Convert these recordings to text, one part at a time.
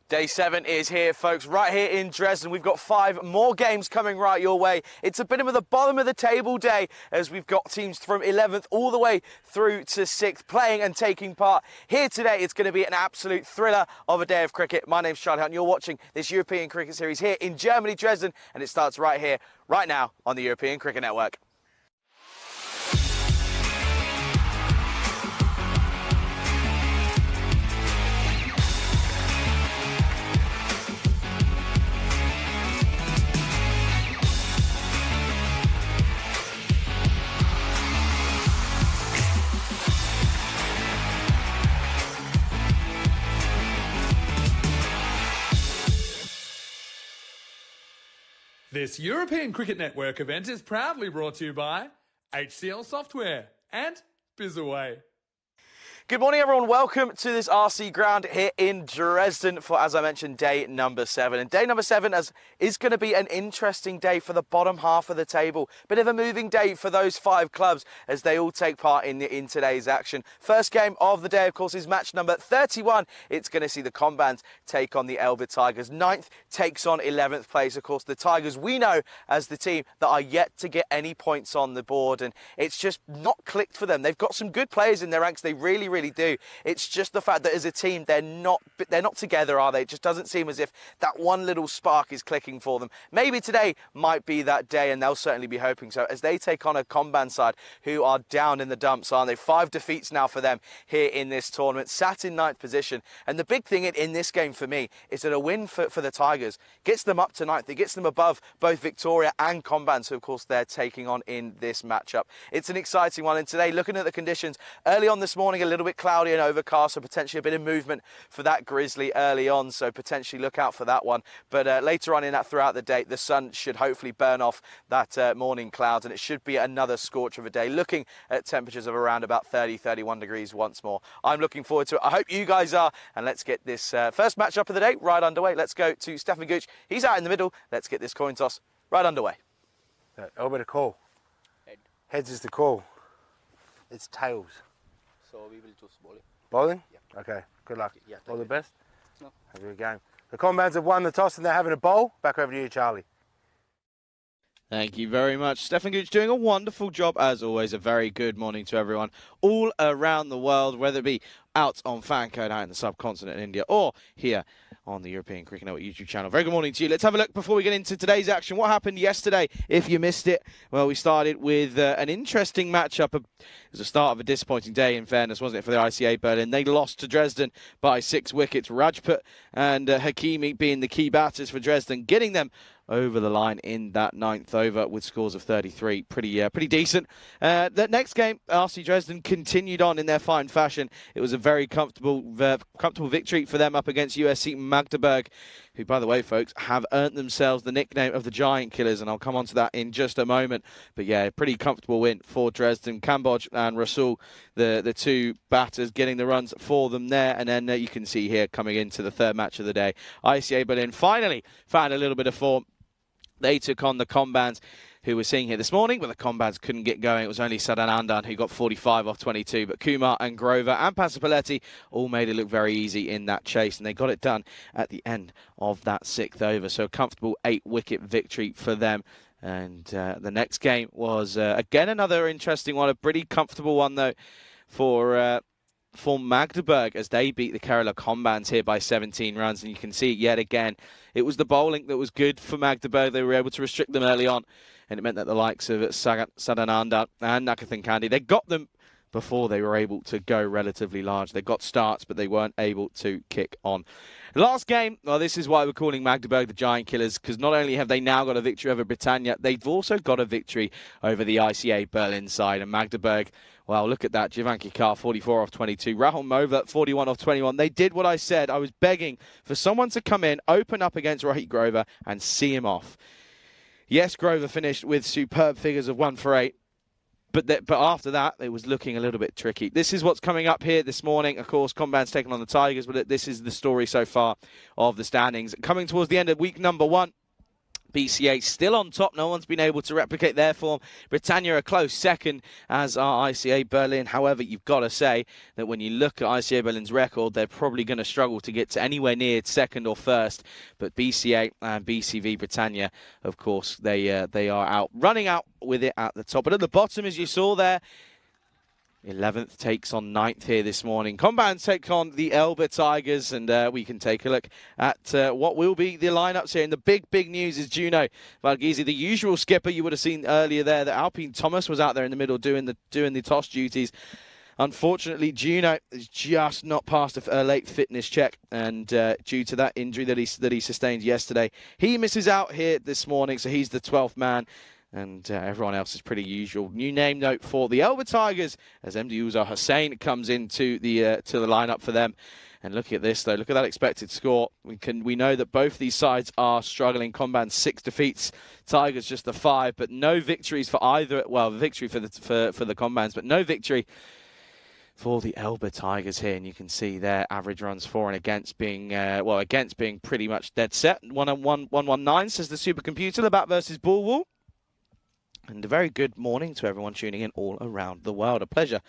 Day 7 is here, folks, right here in Dresden. We've got 5 more games coming right your way. It's a bit of the bottom of the table day as we've got teams from 11th all the way through to 6th playing and taking part. Here today, it's going to be an absolute thriller of a day of cricket. My name's Charlie Hunt, and you're watching this European Cricket Series here in Germany, Dresden, and it starts right here, right now on the European Cricket Network. This European Cricket Network event is proudly brought to you by HCL Software and Bizaway. Good morning, everyone. Welcome to this RC ground here in Dresden for, as I mentioned, day number 7. And day number 7 is going to be an interesting day for the bottom half of the table. Bit of a moving day for those 5 clubs as they all take part in today's action. First game of the day, of course, is match number 31. It's going to see the Combans take on the Elbe Tigers. 9th takes on 11th place. Of course, the Tigers we know as the team that are yet to get any points on the board. And it's just not clicked for them. They've got some good players in their ranks. They really do. It's just the fact that as a team they're not together, are they? It just doesn't seem as if that one little spark is clicking for them. Maybe today might be that day, and they'll certainly be hoping so as they take on a Comban side who are down in the dumps, aren't they? 5 defeats now for them here in this tournament, sat in 9th position. And the big thing in this game for me is that a win for the Tigers gets them up to 9th. It gets them above both Victoria and Comban, so of course they're taking on in this matchup. It's an exciting one, and today, looking at the conditions, early on this morning a little bit cloudy and overcast, so potentially a bit of movement for that Grizzly early on, so potentially look out for that one. But later on throughout the day, the sun should hopefully burn off that morning clouds, and it should be another scorch of a day, looking at temperatures of around about 31 degrees once more. I'm looking forward to it. I hope you guys are, and let's get this first match up of the day right underway. Let's go to Stefan Gooch. He's out in the middle. Let's get this coin toss right underway. Elbe to call. Heads is the call. It's tails. So we will choose bowling. Bowling? Yeah. Okay, good luck. Yeah, all the you. best. No. Have a good game. The Combans have won the toss and they're having a bowl. Back over to you, Charlie. Thank you very much. Stefan Gooch doing a wonderful job, as always. A very good morning to everyone all around the world, whether it be out on Fancode out in the subcontinent in India or here on the European Cricket Network YouTube channel. Very good morning to you. Let's have a look before we get into today's action. What happened yesterday, if you missed it? Well, we started with an interesting matchup. It was the start of a disappointing day, in fairness, wasn't it, for the ICA Berlin? They lost to Dresden by 6 wickets. Rajput and Hakimi being the key batters for Dresden, getting them over the line in that 9th over with scores of 33. Pretty decent. The next game, RC Dresden continued on in their fine fashion. It was a very comfortable victory for them up against USC Magdeburg, who, by the way, folks, have earned themselves the nickname of the Giant Killers, and I'll come on to that in just a moment. But yeah, pretty comfortable win for Dresden. Kamboj and Rasul, the 2 batters, getting the runs for them there. And then you can see here, coming into the 3rd match of the day, ICA Berlin finally found a little bit of form. They took on the Combans, who we're seeing here this morning, but the Combans couldn't get going. It was only Sadan Andan who got 45 off 22, but Kumar and Grover and Pasapaletti all made it look very easy in that chase, and they got it done at the end of that 6th over. So a comfortable 8-wicket victory for them. And the next game was, again, another interesting one, a pretty comfortable one, though, for Magdeburg as they beat the Kerala Combans here by 17 runs. And you can see yet again, it was the bowling that was good for Magdeburg. They were able to restrict them early on, and it meant that the likes of Sadananda and Nakathan Kandi, they got them before they were able to go relatively large. They got starts, but they weren't able to kick on. Last game, well, this is why we're calling Magdeburg the Giant Killers, because not only have they now got a victory over Britannia, they've also got a victory over the ICA Berlin side. And Magdeburg, well, look at that. Jivan Kikar, 44 off 22. Rahul Mova, 41 off 21. They did what I said. I was begging for someone to come in, open up against Rohit Grover, and see him off. Yes, Grover finished with superb figures of 1 for 8. But after that, it was looking a little bit tricky. This is what's coming up here this morning. Of course, Comband's taken on the Tigers, but this is the story so far of the standings. Coming towards the end of week number 1, BCA still on top. No one's been able to replicate their form. Britannia a close second, as are ICA Berlin. However, you've got to say that when you look at ICA Berlin's record, they're probably going to struggle to get to anywhere near second or first. But BCA and BCV Britannia, of course, they are running out with it at the top. But at the bottom, as you saw there, 11th takes on 9th here this morning. Comband take on the Elba Tigers, and we can take a look at what will be the lineups here. And the big news is Juno Valghese, the usual skipper. You would have seen earlier there that Alpine Thomas was out there in the middle doing the toss duties. Unfortunately, Juno has just not passed a late fitness check, and due to that injury that he sustained yesterday, he misses out here this morning, so he's the 12th man. And everyone else is pretty usual. New name note for the Elba Tigers as MD Uzar Hussain comes into the lineup for them. And look at this, though. Look at that expected score. We know that both these sides are struggling. Comband 6 defeats, Tigers just the 5, but no victories for either. Well, victory for the Combands, but no victory for the Elba Tigers here. And you can see their average runs for and against being against being pretty much dead set. 119 says the supercomputer. The bat versus Bulwul. And a very good morning to everyone tuning in all around the world. A pleasure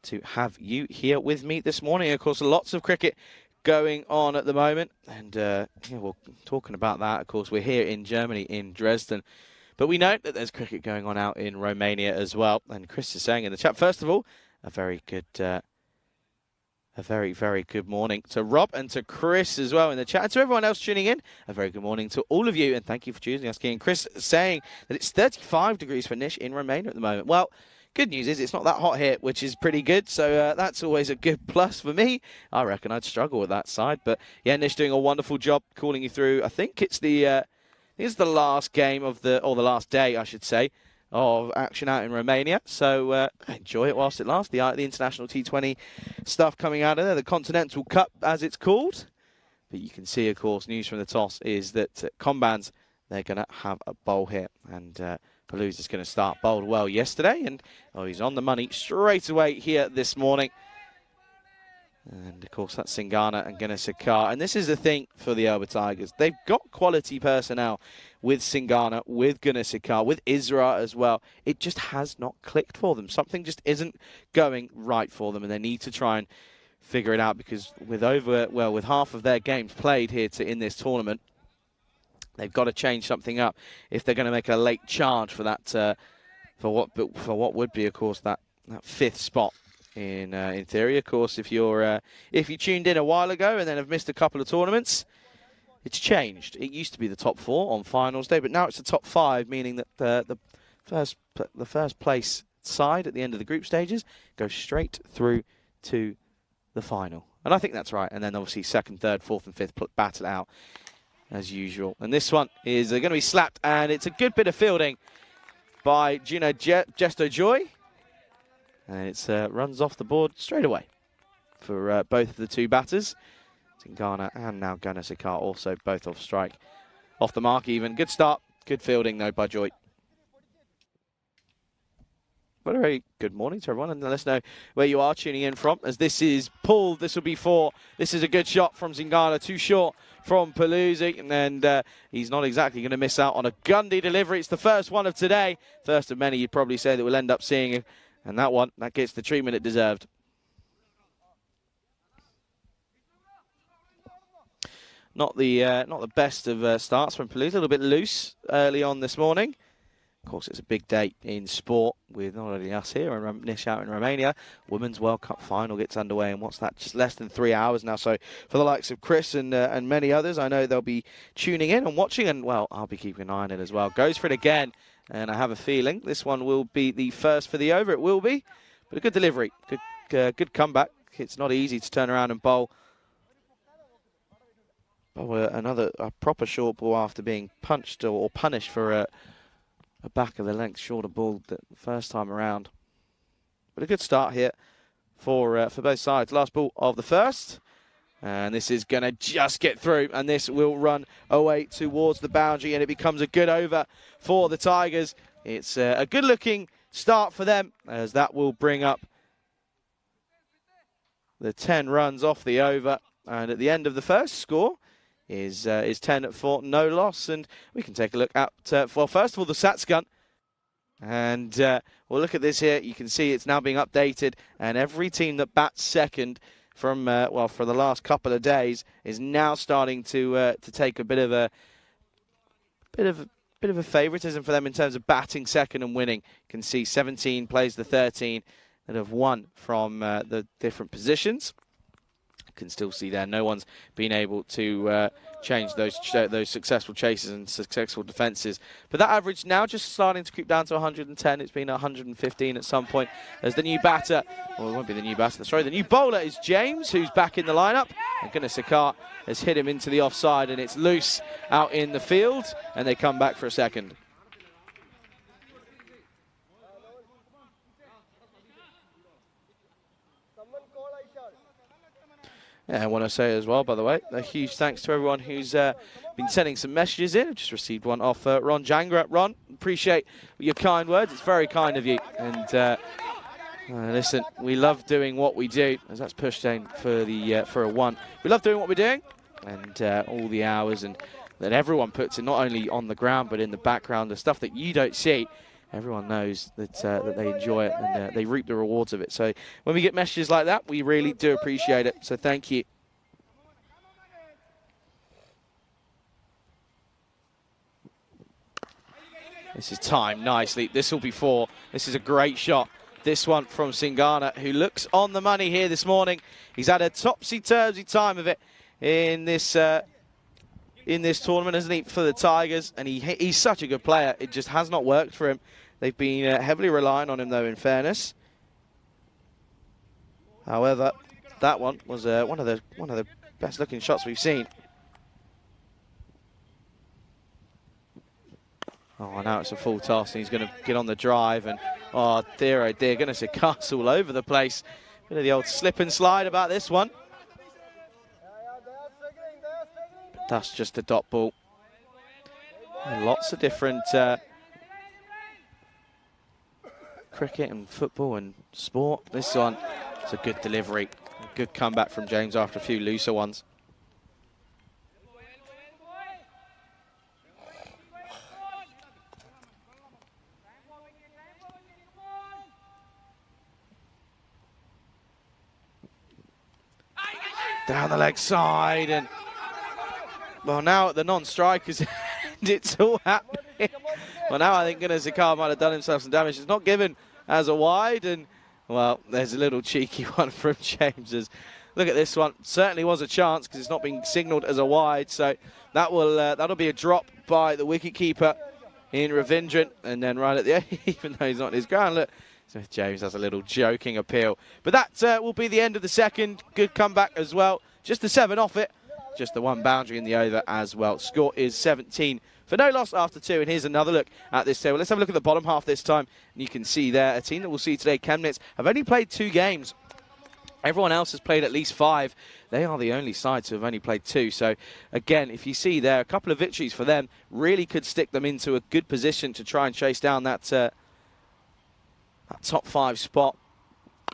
to have you here with me this morning. Of course, lots of cricket going on at the moment. And we're talking about that. Of course, we're here in Germany, in Dresden. But we know that there's cricket going on out in Romania as well. And Chris is saying in the chat, first of all, a very, very good morning to Rob and to Chris as well in the chat. And to everyone else tuning in, a very good morning to all of you. And thank you for choosing us. And Chris saying that it's 35 degrees for Nish in Romania at the moment. Well, good news is it's not that hot here, which is pretty good. So that's always a good plus for me. I reckon I'd struggle with that side. But yeah, Nish doing a wonderful job calling you through. I think it's the last game of the last day, I should say, of action out in Romania. So enjoy it whilst it lasts. The international T20 stuff coming out of there, the Continental Cup as it's called. But you can see, of course, news from the toss is that Combands, they're going to have a bowl here. And Palouse is going to start. Bowled well yesterday, and he's on the money straight away here this morning. And, of course, that's Singana and Gunasekar. And this is the thing for the Elba Tigers. They've got quality personnel with Singana, with Gunasekar, with Isra as well. It just has not clicked for them. Something just isn't going right for them, and they need to try and figure it out, because with half of their games played here in this tournament, they've got to change something up if they're going to make a late charge for that for what would be, of course, that 5th spot. In theory, of course, if you tuned in a while ago and then have missed a couple of tournaments, it's changed. It used to be the top 4 on finals day, but now it's the top 5, meaning that the first place side at the end of the group stages goes straight through to the final. And I think that's right. And then obviously 2nd, 3rd, 4th and 5th battle out as usual. And this one is going to be slapped, and it's a good bit of fielding by Gino Gesto Joy. And it runs off the board straight away for both of the 2 batters. Tingana and now Gunasekar also both off strike. Off the mark even. Good start. Good fielding though by Joy. But a very good morning to everyone, and let us know where you are tuning in from, as this is pulled. This will be 4. This is a good shot from Zingana, too short from Paluzzi, and he's not exactly going to miss out on a Gundy delivery. It's the first one of today. First of many, you'd probably say, that we'll end up seeing. And that gets the treatment it deserved. Not the best of starts from Palouse. A little bit loose early on this morning. Of course, it's a big day in sport with not only us here and Nish out in Romania. Women's World Cup final gets underway in what's that? Just less than 3 hours now. So for the likes of Chris and many others, I know they'll be tuning in and watching, and well, I'll be keeping an eye on it as well. Goes for it again, and I have a feeling this one will be the first for the over. It will be, but a good delivery, good comeback. It's not easy to turn around and bowl. A proper short ball after being punched or punished for a back of the length shorter ball the first time around. But a good start here for both sides. Last ball of the first. And this is going to just get through. And this will run away towards the boundary. And it becomes a good over for the Tigers. It's a good looking start for them, as that will bring up the 10 runs off the over. And at the end of the first, score is 10 for no loss. And we can take a look at, well, first of all, the Sats gun. And we'll look at this here. You can see it's now being updated. And every team that bats second from, well, for the last couple of days is now starting to take a bit of a favoritism for them in terms of batting second and winning. You can see 17 plays the 13 that have won from the different positions. Can still see there no one's been able to change those successful chases and successful defences. But that average now just starting to creep down to 110. It's been 115 at some point. As the new batter, well, it won't be the new batter, sorry, the new bowler is James, who's back in the lineup. And Sakar has hit him into the offside, and it's loose out in the field, and they come back for a second. Yeah, I want to say as well, by the way, a huge thanks to everyone who's been sending some messages in. I've just received one off Ron Jangra. Ron, appreciate your kind words. It's very kind of you. And listen, we love doing what we do, as that's pushed down for a 1. We love doing what we're doing, and all the hours and that everyone puts in, not only on the ground but in the background, the stuff that you don't see. Everyone knows that that they enjoy it, and they reap the rewards of it. So when we get messages like that, we really do appreciate it. So thank you. This is timed nicely. This will be 4. This is a great shot. This one from Singana, who looks on the money here this morning. He's had a topsy-turvy time of it in this tournament, hasn't he, for the Tigers? And he's such a good player. It just has not worked for him. They've been heavily relying on him, though, in fairness. However, that one was one of the best-looking shots we've seen. Oh, now it's a full toss, and he's going to get on the drive. And oh dear, going to see cuts all over the place. Bit of the old slip and slide about this one. But that's just a dot ball. And lots of different cricket and football and sport. This one, it's a good delivery. A good comeback from James after a few looser ones. Down the leg side, and well, now at the non-strikers it's all happening. Well, now I think Sakar might have done himself some damage. It's not given as a wide, and well, there's a little cheeky one from James's. Look at this one. Certainly was a chance because it's not being signalled as a wide, so that will that'll be a drop by the wicketkeeper in Ravindran, and then right at the end, even though he's not in his ground, look. Smith James has a little joking appeal. But that will be the end of the second. Good comeback as well. Just the 7 off it. Just the 1 boundary in the over as well. Score is 17 for no loss after 2. And here's another look at this table. Let's have a look at the bottom half this time. And you can see there, a team that we'll see today, Chemnitz, have only played 2 games. Everyone else has played at least 5. They are the only side to have only played 2. So, again, if you see there, a couple of victories for them really could stick them into a good position to try and chase down that top 5 spot.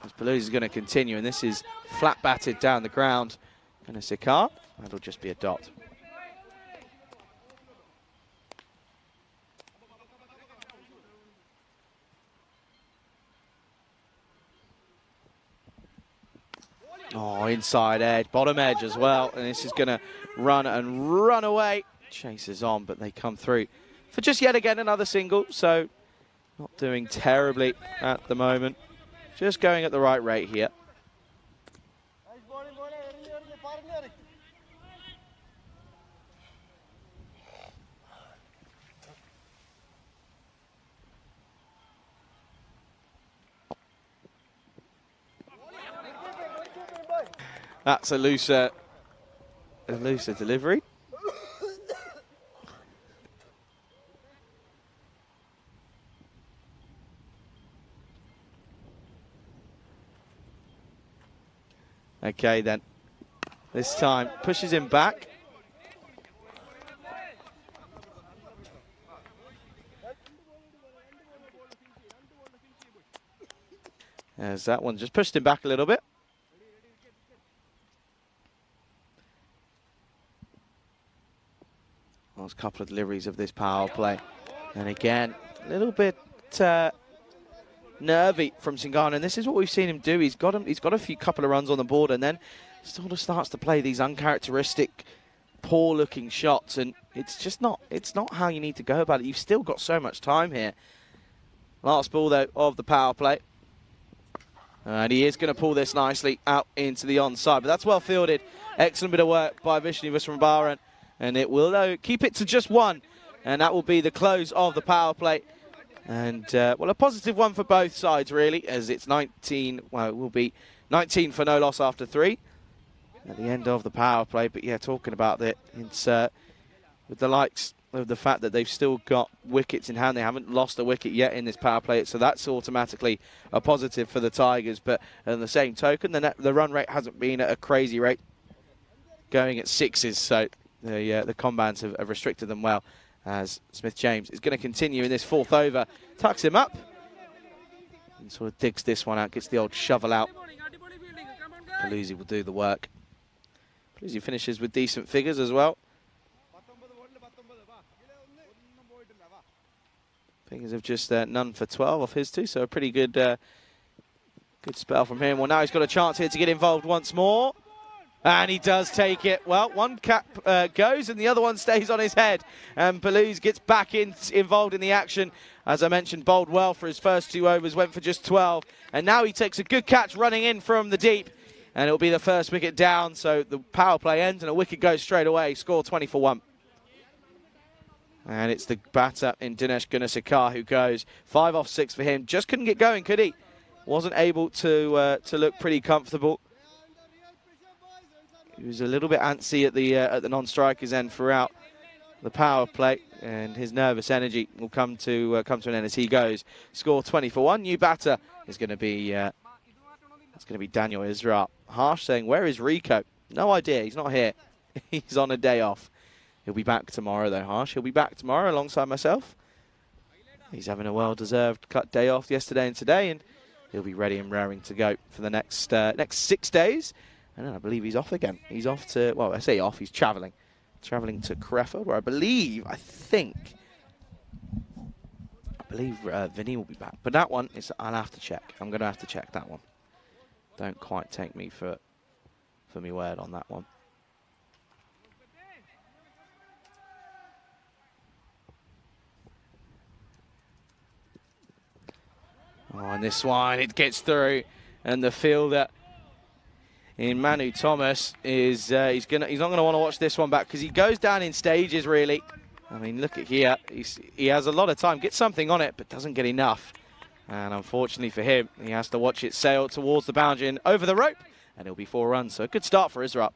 As Belusi is going to continue, and this is flat batted down the ground. And a Sakar, that'll just be a dot. Oh, inside edge, bottom edge as well. And this is going to run and run away. Chases on, but they come through for just yet again another single. So Not doing terribly at the moment. Just going at the right rate here. That's a looser delivery. Okay, then. This time pushes him back. As that one just pushed him back a little bit. Last couple of deliveries of this power play. And again, a little bit nervy from Singano. And this is what we've seen him do. He's got a couple of runs on the board and then sort of starts to play these uncharacteristic, poor-looking shots. And it's not how you need to go about it. You've still got so much time here. Last ball, though, of the power play. And he is going to pull this nicely out into the onside. But that's well fielded. Excellent bit of work by Vishnu Viswambaran. And it will keep it to just one. And that will be the close of the power play. And, well, a positive one for both sides, really, as it's 19. Well, it will be 19 for no loss after 3 at the end of the power play. But, yeah, talking about it, it's with the likes of the fact that they've still got wickets in hand. They haven't lost a wicket yet in this power play. So that's automatically a positive for the Tigers. But on the same token, the run rate hasn't been at a crazy rate, going at 6s. So the combines have restricted them well, as Smith-James is going to continue in this 4th over. Tucks him up and sort of digs this one out, gets the old shovel out. Paluzzi will do the work. Paluzzi finishes with decent figures as well. Figures of just none for 12 off his two, so a pretty good good spell from him. Well, now he's got a chance here to get involved once more. And he does take it. Well, one cap goes and the other one stays on his head. And Paluz gets back involved in the action. As I mentioned, bowled well for his first 2 overs, went for just 12. And now he takes a good catch running in from the deep. And it'll be the first wicket down. So the power play ends and a wicket goes straight away. Score 20 for 1. And it's the batter in Dinesh Gunasakar who goes 5 off 6 for him. Just couldn't get going, could he? Wasn't able to look pretty comfortable. He was a little bit antsy at the non-strikers end throughout the power play, and his nervous energy will come to an end as he goes. Score 20 for 1. New batter is going to be Daniel Israel. Harsh saying, "Where is Rico?" No idea. He's not here. He's on a day off. He'll be back tomorrow, though. Harsh. He'll be back tomorrow alongside myself. He's having a well-deserved cut day off yesterday and today, and he'll be ready and raring to go for the next 6 days. And then I believe he's off again. He's off to, well, I say off, he's travelling. Travelling to Crefeld, where I believe Vinny will be back. But that one, I'll have to check. I'm going to have to check that one. Don't quite take me for me word on that one. Oh, and this one, it gets through. And the fielder in Manu Thomas is he's not gonna want to watch this one back because he goes down in stages, really. I mean, look at here. He has a lot of time, gets something on it, but doesn't get enough. And unfortunately for him, he has to watch it sail towards the boundary and over the rope, and it'll be 4 runs. So a good start for Israel.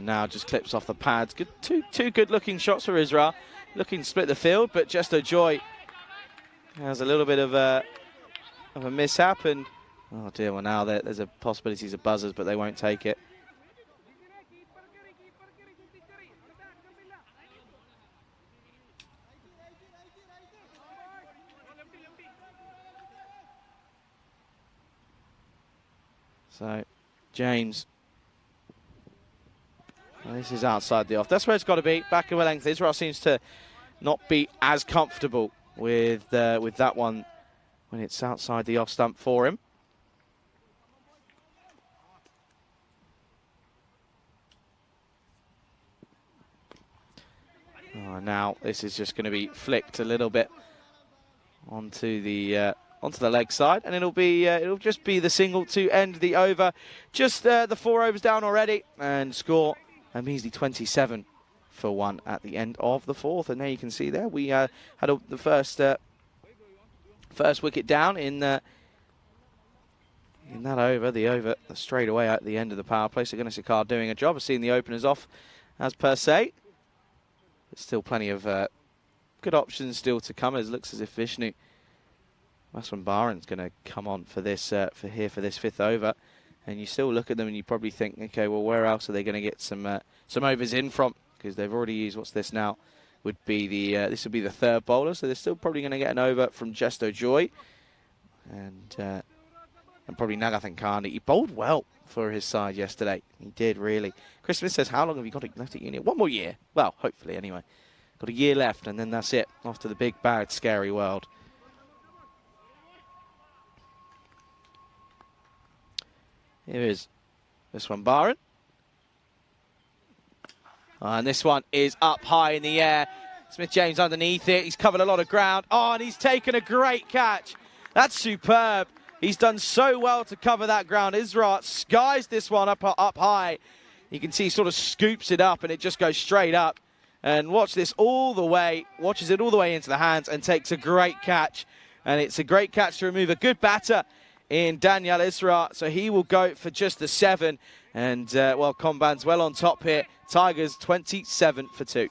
Now just clips off the pads. Good, two good-looking shots for Israel. Looking to split the field, but Justo Joy has a little bit of a mishap. And oh dear, well now there's a possibility of buzzers, but they won't take it. So James. Well, this is outside the off. That's where it's got to be. Back of a length. Israel seems to not be as comfortable with that one when it's outside the off stump for him. Oh, now this is just going to be flicked a little bit onto the leg side, and it'll just be the single to end the over. Just the 4 overs down already, and score a measly 27 for 1 at the end of the 4th. And there you can see there we had the first wicket down in that over. The over straight away at the end of the power play. So Gunnar doing a job of seeing the openers off as per se. There's still plenty of good options still to come. It looks as if Vishnu Maswanbaran's going to come on for this for this 5th over, and you still look at them and you probably think, okay, well, where else are they going to get some overs in from? Because they've already used, what's this now? Would be the this would be the 3rd bowler, so they're still probably going to get an over from Jesto Joy, and probably Nagathan Khan. He bowled well for his side yesterday. He did, really. Chris Smith says, how long have you got left at uni? 1 more year. Well, hopefully, anyway. Got a year left, and then that's it. Off to the big, bad, scary world. Here is Maswanbaran. And this one is up high in the air. Smith-James underneath it. He's covered a lot of ground. Oh, and he's taken a great catch. That's superb. He's done so well to cover that ground. Israt skies this one up high. You can see he sort of scoops it up and it just goes straight up. And watch this all the way, watches it all the way into the hands and takes a great catch. And it's a great catch to remove a good batter in Daniel Israt. So he will go for just the 7. And, well, Comban's well on top here. Tigers 27 for 2.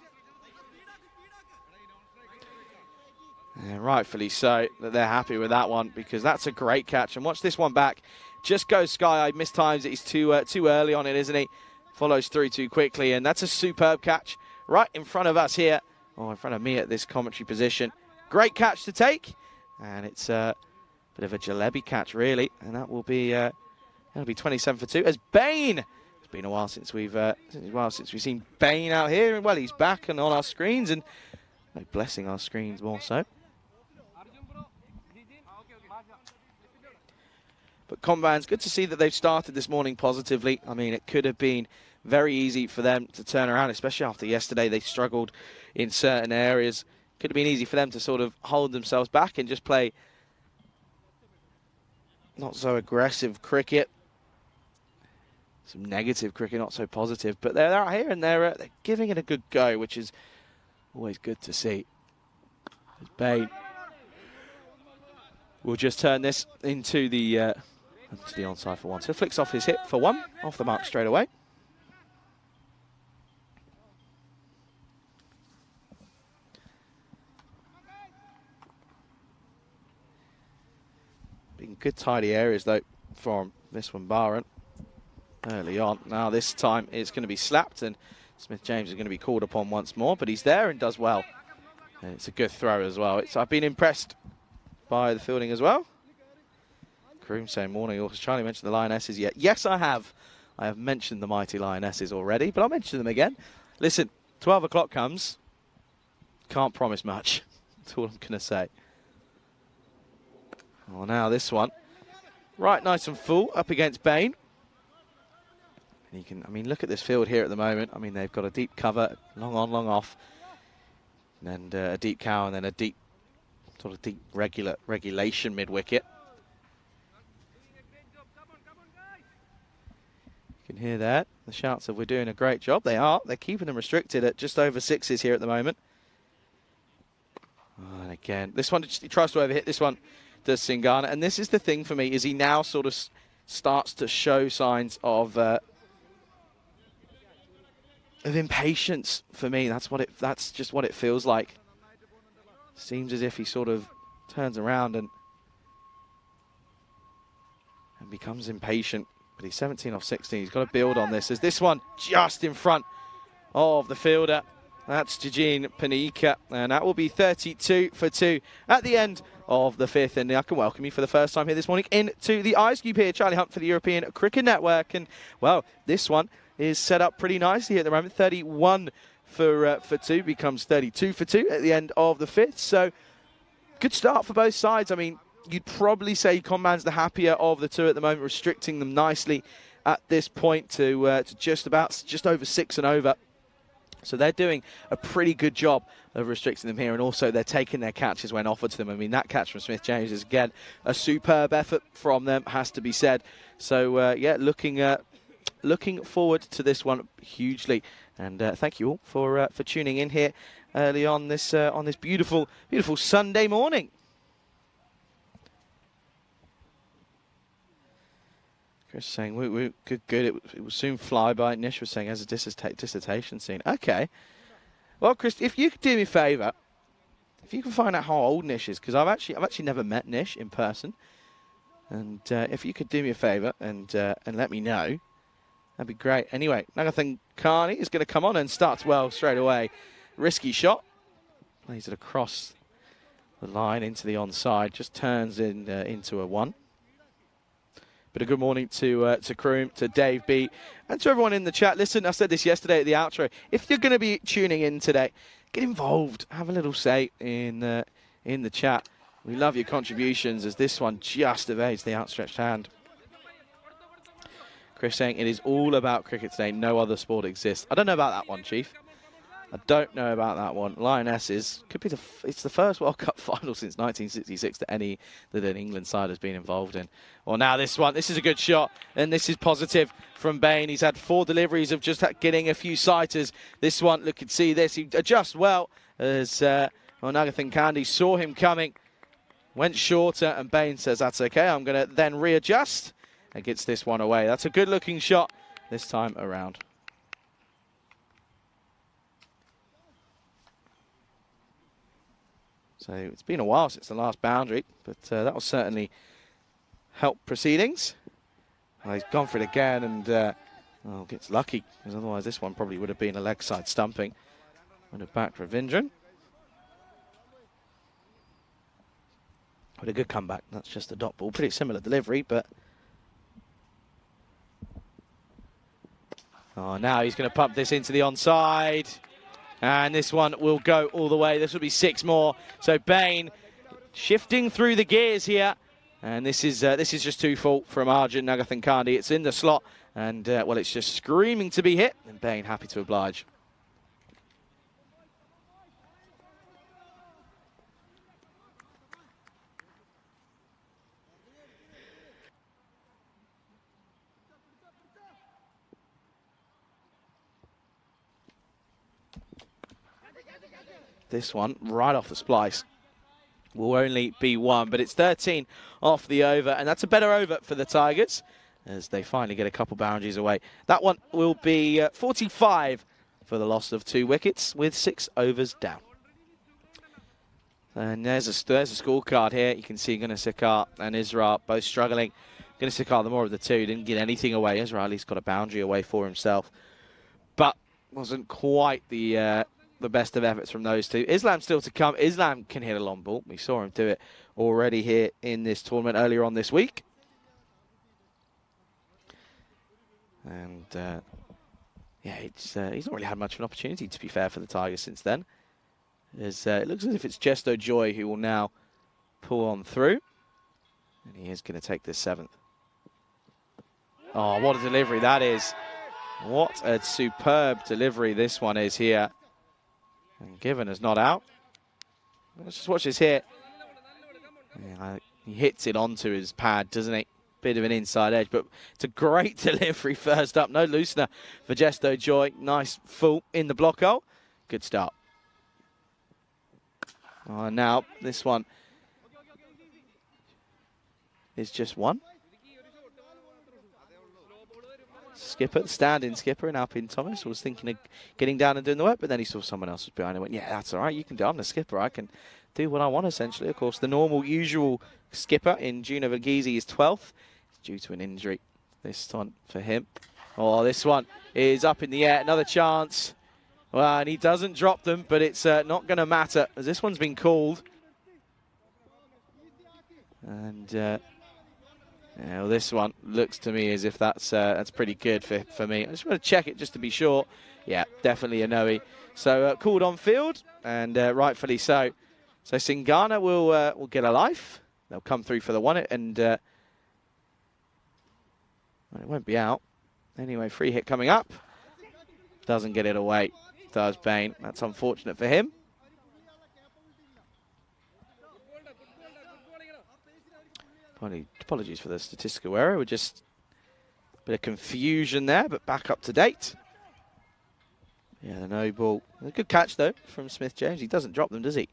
And rightfully so that they're happy with that one, because that's a great catch. And watch this one back. Just goes sky high, mistimes it. He's too early on it, isn't he? Follows through too quickly, and that's a superb catch right in front of us here, or in front of me at this commentary position. Great catch to take, and it's a bit of a jalebi catch, really, and that will be that'll be 27 for 2. As Bain, it's been a while since we've seen Bain out here, and well, he's back and on our screens, and blessing our screens more so. But Comban's good to see that they've started this morning positively. I mean, it could have been very easy for them to turn around, especially after yesterday. They struggled in certain areas. Could have been easy for them to sort of hold themselves back and just play not so aggressive cricket. Some negative cricket, not so positive. But they're out here and they're giving it a good go, which is always good to see. Bain will just turn this into the onside for 1. So flicks off his hit for 1, off the mark straight away. Been good tidy areas though from Maswanbaran early on. Now this time it's going to be slapped, and Smith-James is going to be called upon once more, but he's there and does well. And it's a good throw as well. I've been impressed by the fielding as well. Kroom saying morning. Also, Charlie mentioned the Lionesses yet. Yes, I have. I have mentioned the mighty Lionesses already, but I'll mention them again. Listen, 12 o'clock comes. Can't promise much. That's all I'm going to say. Well, now this one. Right, nice and full up against Bain. And you can, I mean, look at this field here at the moment. I mean, they've got a deep cover, long on, long off. And a deep cow, and then a deep, sort of deep regulation mid-wicket. You can hear that. The shouts of we're doing a great job. They are. They're keeping them restricted at just over 6s here at the moment. Oh, and again, this one, he tries to overhit this one, does Singhana. And this is the thing for me, is he now sort of starts to show signs of impatience for me. That's just what it feels like. Seems as if he sort of turns around and becomes impatient. But he's 17 off 16. He's got to build on this. As this one just in front of the fielder. That's Jajin Panika. And that will be 32 for 2 at the end of the 5th. And I can welcome you for the first time here this morning into the Ice Cube here. Charlie Hunt for the European Cricket Network. And, well, this one is set up pretty nicely at the moment. 31 for 2 becomes 32 for 2 at the end of the 5th. So good start for both sides. I mean, you'd probably say Conman's the happier of the two at the moment, restricting them nicely at this point to just over 6 and over. So they're doing a pretty good job of restricting them here, and also they're taking their catches when offered to them. I mean, that catch from Smith-James is, again, a superb effort from them, has to be said. So, yeah, looking forward to this one hugely. And thank you all for tuning in here early on this beautiful, beautiful Sunday morning. Chris saying, we good. It will soon fly by. Nish was saying, as a dissertation scene. Okay. Well, Chris, if you could do me a favour, if you can find out how old Nish is, because I've actually never met Nish in person, and if you could do me a favour and let me know, that'd be great. Anyway, Nagathan Carney is going to come on and starts well straight away. Risky shot. Plays it across the line into the onside. Just turns into a 1. But a good morning to Kroom, to Dave B, and to everyone in the chat. Listen, I said this yesterday at the outro. If you're going to be tuning in today, get involved. Have a little say in the chat. We love your contributions, as this one just evades the outstretched hand. Chris saying, it is all about cricket today. No other sport exists. I don't know about that one, Chief. I don't know about that one. Lionesses could be it's the first World Cup final since 1966 that an England side has been involved in. Well, now this one, this is a good shot, and this is positive from Bain. He's had 4 deliveries of just getting a few sighters. This one, look, you can see this. He adjusts well as Nagathan Kandi saw him coming, went shorter, and Bain says, that's okay. I'm going to then readjust, and gets this one away. That's a good-looking shot this time around. So it's been a while since the last boundary, but that will certainly help proceedings. Well, he's gone for it again and gets lucky, because otherwise this one probably would have been a leg side stumping. And a back for Vindran. What a good comeback. That's just a dot ball. Pretty similar delivery, but... Oh, now he's going to pump this into the onside. And this one will go all the way. This will be 6 more. So Bain shifting through the gears here. And this is just too full from Arjun Nagathan Kandi. It's in the slot. And, well, it's just screaming to be hit. And Bain happy to oblige. This one, right off the splice, will only be 1, but it's 13 off the over, and that's a better over for the Tigers as they finally get a couple boundaries away. That one will be 45 for the loss of 2 wickets with 6 overs down. And there's a scorecard here. You can see Gunasekar and Isra both struggling. Gunasekar, the more of the two, didn't get anything away. Isra at least got a boundary away for himself, but wasn't quite the best of efforts from those two. Islam still to come. Islam can hit a long ball. We saw him do it already here in this tournament earlier on this week. And yeah, he's not really had much of an opportunity, to be fair, for the Tigers since then. It looks as if it's Jesto Joy who will now pull on through. And he is going to take this 7th. Oh, what a delivery that is. What a superb delivery this one is here. And Given is not out. Let's just watch this hit. Yeah, he hits it onto his pad, doesn't he? Bit of an inside edge, but it's a great delivery first up. No loosener for Jesto Joy. Nice full in the block hole. Good start. Oh, now this one is just 1. Skipper, stand-in skipper, and Alpine Thomas was thinking of getting down and doing the work, but then he saw someone else was behind him. Went, yeah, that's all right. You can do. I'm the skipper. I can do what I want, essentially. Of course, the normal, usual skipper in Juno Verghese is 12th. It's due to an injury this time for him. Oh, this one is up in the air. Another chance. Well, and he doesn't drop them, but it's not going to matter, as this one's been called. And well, this one looks to me as if that's pretty good for me. I just want to check it just to be sure. Yeah, definitely a no-y. So called on field, and rightfully so. So Singana will get a life. they'll come through for the one, and well, it won't be out. Anyway, free hit coming up. Doesn't get it away, does Bain. That's unfortunate for him. Apologies for the statistical error. We're just a bit of confusion there, but back up to date. Yeah, the no ball. A good catch, though, from Smith James. He doesn't drop them, does he?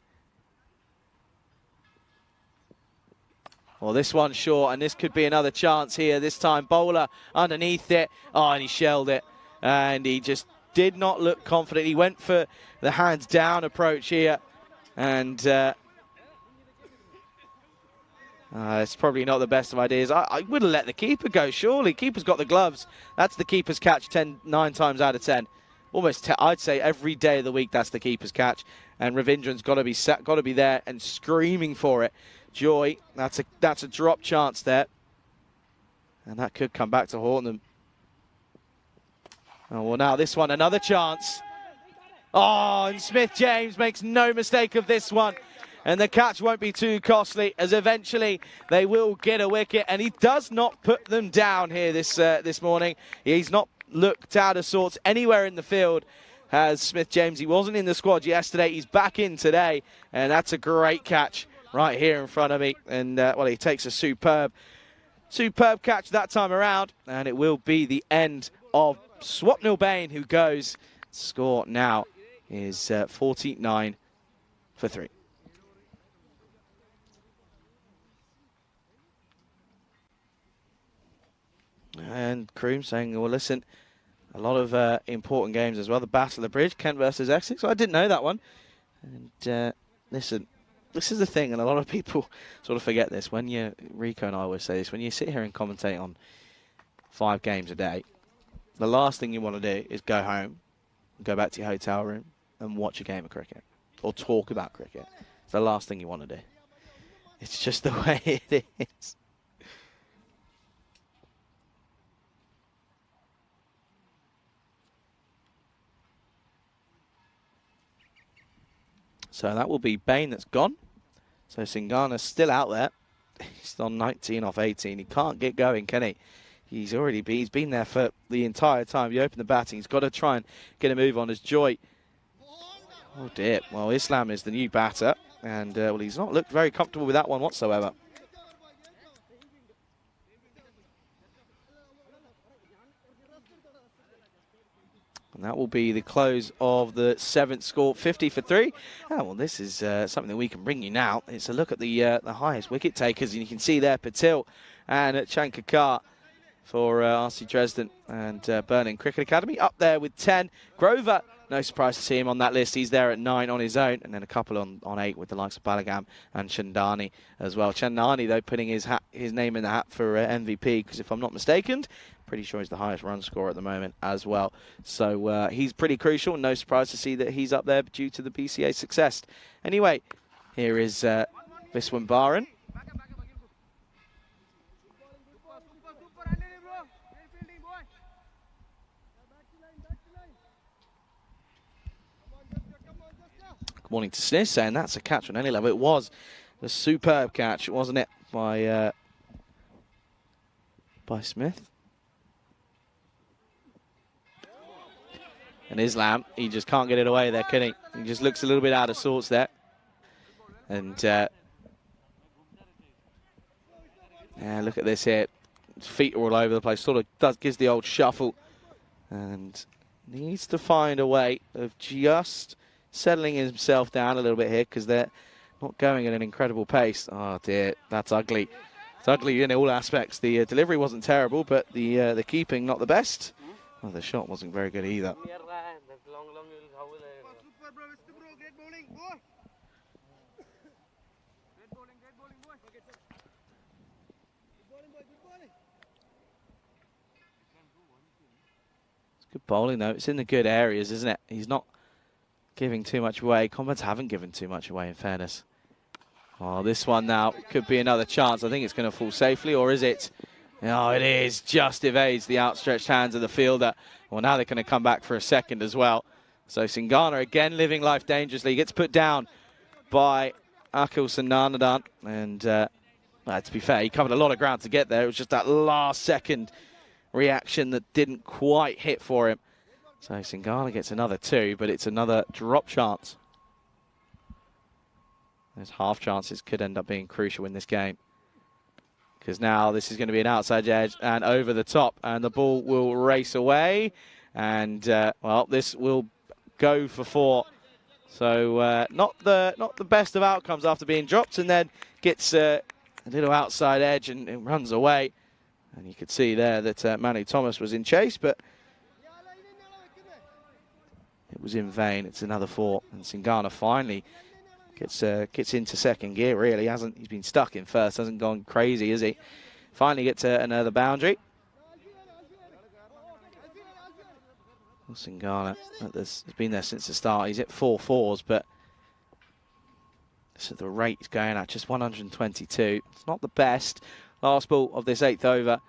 Well, this one's short, and this could be another chance here. This time, Bowler underneath it. Oh, and he shelled it. And he just did not look confident. He went for the hands down approach here. And it's probably not the best of ideas. I would have let the keeper go, surely. Keeper's got the gloves. That's the keeper's catch 9 times out of 10. Almost, I'd say every day of the week, that's the keeper's catch. And Ravindran's got to be there and screaming for it. Joy, that's a drop chance there. And that could come back to haunt them. Oh, well, now this one, another chance. Oh, and Smith James makes no mistake of this one. And the catch won't be too costly, as eventually they will get a wicket. And he does not put them down here this morning. He's not looked out of sorts anywhere in the field, has Smith James. He wasn't in the squad yesterday. He's back in today. And that's a great catch right here in front of me. And, well, he takes a superb catch that time around. And it will be the end of Swapnil Bain, who goes. Score now is 49 for 3. And Kroom saying, well, listen, a lot of important games as well. The Battle of the Bridge, Kent versus Essex. I didn't know that one. And listen, this is the thing, and a lot of people sort of forget this. Rico and I always say this, when you sit here and commentate on 5 games a day, the last thing you want to do is go home, go back to your hotel room and watch a game of cricket or talk about cricket. It's the last thing you want to do. It's just the way it is. So that will be Bain that's gone. So Singhana's still out there. He's on 19 off 18. He can't get going, can he? He's been there for the entire time. You open the batting, he's got to try and get a move on as Joy. Oh dear. Well, Islam is the new batter. And well, he's not looked very comfortable with that one whatsoever. And that will be the close of the 7th score, 50 for 3. Oh, well, this is something that we can bring you now. It's a look at the highest wicket takers. And you can see there Patil and Chankakar for RC Dresden and Berlin Cricket Academy. Up there with 10. Grover, no surprise to see him on that list. He's there at 9 on his own. And then a couple on 8 with the likes of Balagam and Chandani as well. Chandani, though, putting his name in the hat for MVP, because if I'm not mistaken, pretty sure he's the highest run scorer at the moment as well. So he's pretty crucial. No surprise to see that he's up there due to the BCA success. Anyway, here is Viswan Baran. Good morning to Sniz, saying that's a catch on any level. It was a superb catch, wasn't it, by Smith. And Islam, he just can't get it away there, can he? He just looks a little bit out of sorts there. And yeah, look at this here. His feet are all over the place. Sort of gives the old shuffle. And needs to find a way of just settling himself down a little bit here, because they're not going at an incredible pace. Oh dear, that's ugly. It's ugly in all aspects. The delivery wasn't terrible, but the keeping not the best. Well, the shot wasn't very good either. It's good bowling, though. It's in the good areas, isn't it? He's not giving too much away. Combats haven't given too much away, in fairness. Oh, this one now could be another chance. I think it's going to fall safely, or is it? Oh, it is. Just evades the outstretched hands of the fielder. Well, now they're going to come back for a second as well. So Singhana again living life dangerously. He gets put down by Akil Sananadan. And To be fair, he covered a lot of ground to get there. It was just that last second reaction that didn't quite hit for him. So Singana gets another 2, but it's another drop chance. Those half chances could end up being crucial in this game. Because now this is going to be an outside edge and over the top, and the ball will race away. And, well, this will go for 4. So not the best of outcomes after being dropped, and then gets a little outside edge and runs away. And you could see there that Manu Thomas was in chase, but it was in vain. It's another 4, and Singana finally gets into second gear. Really he's been stuck in first, hasn't gone crazy, has he? Finally gets another boundary. Well, Singana has been there since the start. He's hit 4 4s, but so the rate is going at just 122. It's not the best. Last ball of this 8th over,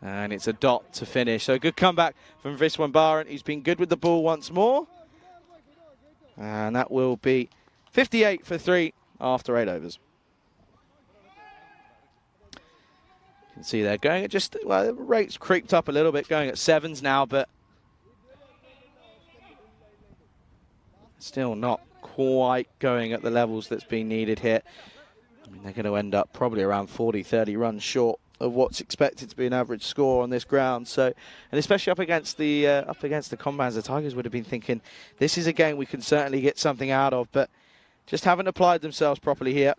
and it's a dot to finish. So a good comeback from Viswambaran. He's been good with the ball once more, and that will be 58 for 3 after 8 overs. You can see they're going at just, well, the rate's creeped up a little bit, going at 7s now, but still not quite going at the levels that's been needed here. I mean, they're going to end up probably around 40, 30 runs short of what's expected to be an average score on this ground. So, and especially up against the Combines, the Tigers would have been thinking, this is a game we can certainly get something out of, but just haven't applied themselves properly here.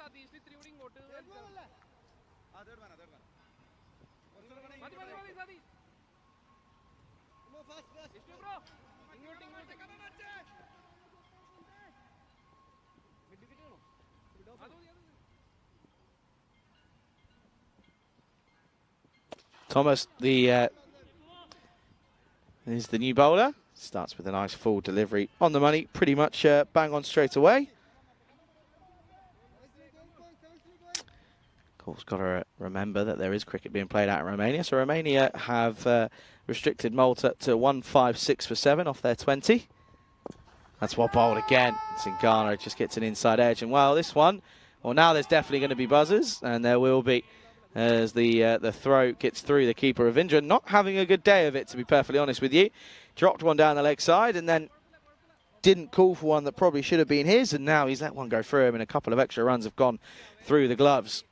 Thomas, is the new bowler. Starts with a nice full delivery on the money, pretty much bang on straight away. Of course, got to remember that there is cricket being played out in Romania. So Romania have restricted Malta to 156 for 7 off their 20. That's well bowled again. Singana just gets an inside edge. And well, this one, well, now there's definitely going to be buzzers, and there will be, as the throw gets through the keeper of Indra. Not having a good day of it, to be perfectly honest with you. Dropped one down the leg side and then didn't call for one that probably should have been his, and now he's let one go through him, and a couple of extra runs have gone through the gloves.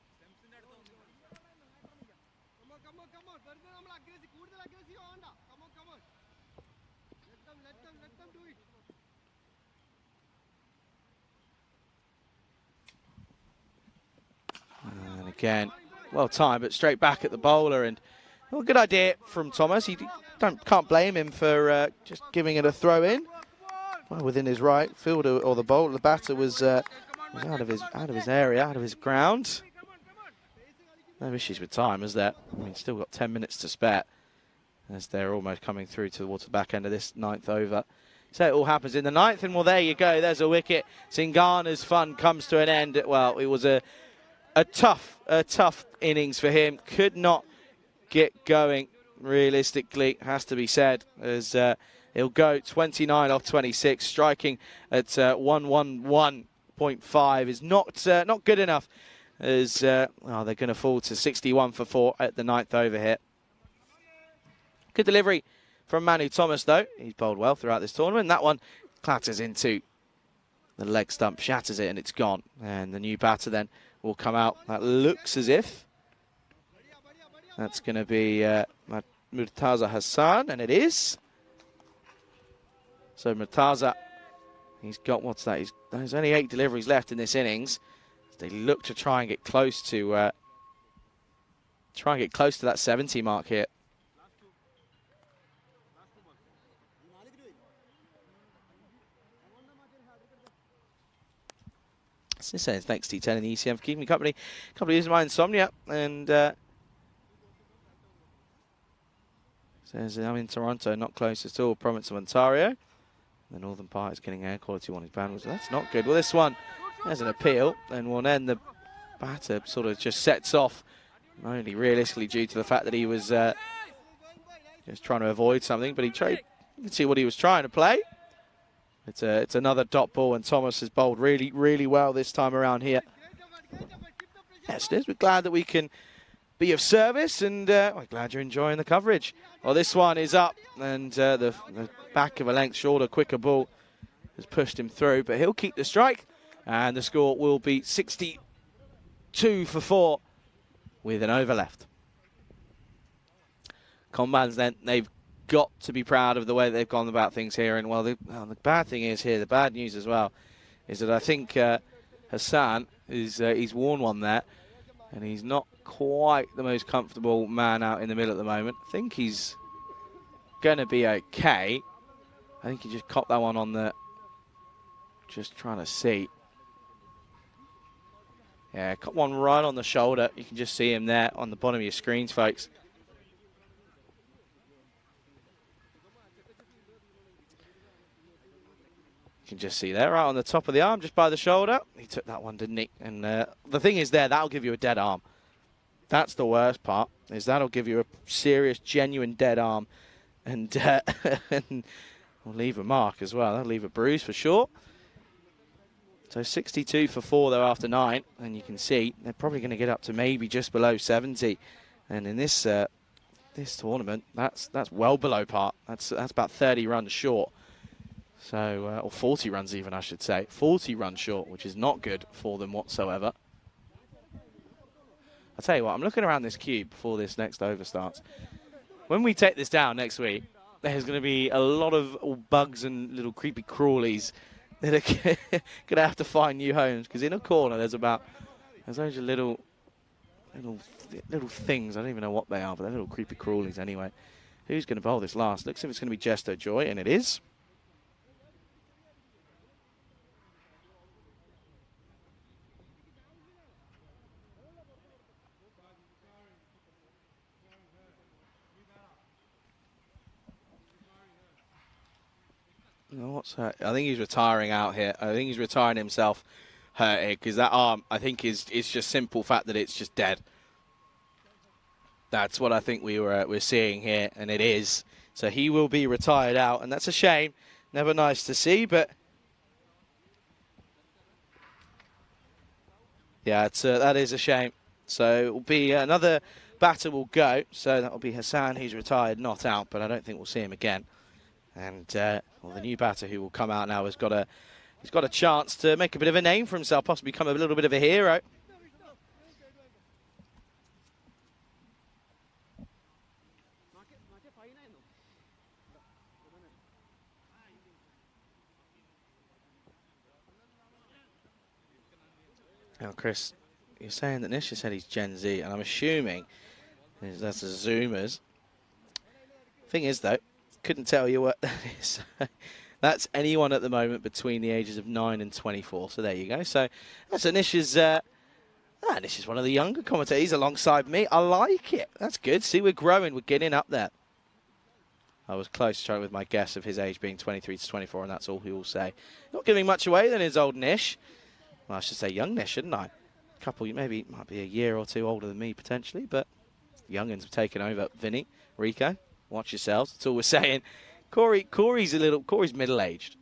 And again, well timed, but straight back at the bowler, and well, good idea from Thomas. He can't blame him for just giving it a throw in. Well, within his right, fielder or the bowler, the batter was out of his area, out of his ground. No issues with time, is there? I mean, still got 10 minutes to spare, as they're almost coming through towards the back end of this 9th over. So it all happens in the 9th, and well, there you go. There's a wicket. Singana's fun comes to an end. Well, it was a tough innings for him. Could not get going, realistically, has to be said, as he'll go 29 off 26, striking at 111.5 is not good enough, as they're going to fall to 61 for 4 at the 9th over here. Good delivery from Manu Thomas, though. He's bowled well throughout this tournament. That one clatters into the leg stump, shatters it, and it's gone. And the new batter then will come out. That looks as if that's going to be Murtaza Hassan, and it is. So Murtaza, he's got, what's that? There's only 8 deliveries left in this innings. They look to try and get close to that 70 mark here. This says thanks T10 and the ECM for keeping me company. A couple of years of my insomnia, and says I'm in Toronto, not close at all. Province of Ontario. The northern part is getting air quality on his band. So that's not good. Well, this one has an appeal, and will then the batter sort of just sets off, only realistically due to the fact that he was just trying to avoid something, but you can see what he was trying to play. It's another dot ball, and Thomas has bowled really, really well this time around here. yes, we're glad that we can be of service, and we're glad you're enjoying the coverage. Well, this one is up, and the back of a length shorter, quicker ball has pushed him through, but he'll keep the strike, and the score will be 62 for 4 with an over left. Combans then, they've got to be proud of the way they've gone about things here, and well, the bad thing is here, the bad news as well, is that I think Hassan is he's worn one there, and he's not quite the most comfortable man out in the middle at the moment. I think he's going to be okay. I think he just copped that one on the... Just trying to see. Yeah, got one right on the shoulder. You can just see him there on the bottom of your screens, folks. You can just see there, right on the top of the arm, just by the shoulder. He took that one, didn't he? And the thing is there, that'll give you a dead arm. That's the worst part, is that'll give you a serious, genuine dead arm. And, and will leave a mark as well. That'll leave a bruise for sure. So 62 for 4 though after 9. And you can see they're probably going to get up to maybe just below 70. And in this this tournament, that's well below par. That's about 30 runs short. So, or 40 runs even, I should say. 40 runs short, which is not good for them whatsoever. I'll tell you what, I'm looking around this cube before this next over starts. When we take this down next week, there's going to be a lot of bugs and little creepy crawlies that are going to have to find new homes. Because in a corner, there's those little things. I don't even know what they are, but they're little creepy crawlies anyway. Who's going to bowl this last? Looks like it's going to be Jesto Joy, and it is. What's hurt? I think he's retiring out here. I think he's retiring himself hurt here because that arm, I think, is just simple fact that it's just dead. That's what I think we're seeing here, and it is. So he will be retired out, and that's a shame. Never nice to see, but yeah, that is a shame. So it will be another batter will go. So that will be Hassan, who's retired, not out, but I don't think we'll see him again. And well, the new batter who will come out now he's got a chance to make a bit of a name for himself, possibly become a little bit of a hero. Now, Chris, you're saying that Nisha said he's Gen Z, and I'm assuming that's the Zoomers. Thing is, though, couldn't tell you what that is. That's anyone at the moment between the ages of 9 and 24. So there you go. So that's Nisha's. Nisha's one of the younger commentators. He's alongside me. I like it. That's good. See, we're growing. We're getting up there. I was close to trying with my guess of his age being 23 to 24, and that's all he will say. Not giving much away than his old Nish. Well, I should say young Nish, shouldn't I? A couple, maybe might be a year or two older than me potentially, but youngins have taken over. Vinny, Rico. Watch yourselves. That's all we're saying. Corey's middle-aged,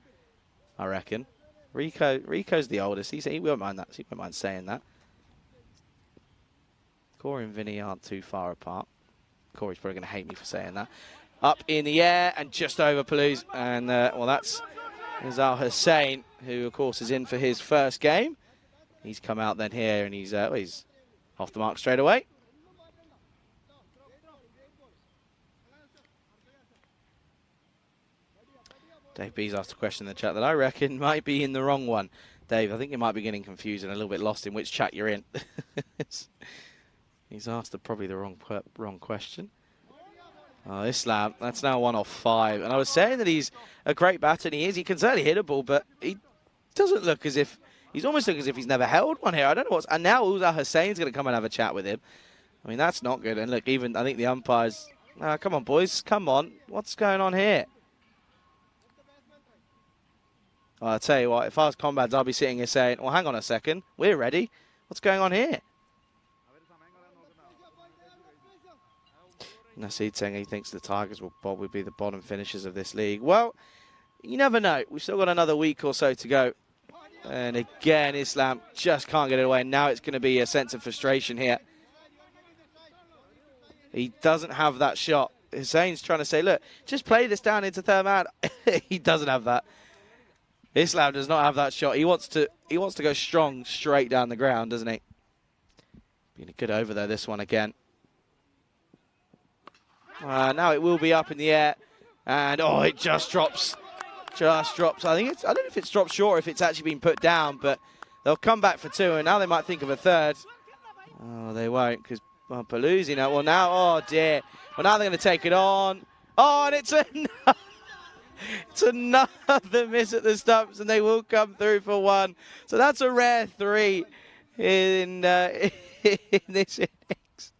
I reckon. Rico's the oldest. He won't mind that. He won't mind saying that. Corey and Vinny aren't too far apart. Corey's probably going to hate me for saying that. Up in the air and just over Palouse. And, well, that's Al Hussain, who, of course, is in for his first game. He's come out then here, and he's off the mark straight away. Dave B's asked a question in the chat that I reckon might be in the wrong one. Dave, I think you might be getting confused and a little bit lost in which chat you're in. He's asked probably the wrong question. Oh, this slab, that's now 1 off 5. And I was saying that he's a great batter, and he is. He can certainly hit a ball, but he doesn't look as if... He's almost looking as if he's never held one here. I don't know what's... And now Al Hussain's going to come and have a chat with him. I mean, that's not good. And look, even I think the umpires... come on, boys. Come on. What's going on here? Well, I'll tell you what, if I was Combats, I'll be sitting here saying, well, hang on a second, we're ready. What's going on here? Naseed saying he thinks the Tigers will probably be the bottom finishers of this league. Well, you never know. We've still got another week or so to go And again, Islam just can't get it away. Now it's going to be a sense of frustration here. He doesn't have that shot. Hussein's trying to say, look, just play this down into third man. He doesn't have that. Islam does not have that shot. He wants to go strong straight down the ground, doesn't he? Being a good over there, this one again. Now it will be up in the air. And, oh, it just drops. Just drops. I don't know if it's dropped short or if it's actually been put down, but they'll come back for two, and now they might think of a third. Oh, they won't, because Paluzzi now. Well, now, oh, dear. Well, now they're going to take it on. Oh, and it's another miss at the stumps, and they will come through for one. So that's a rare three in this innings.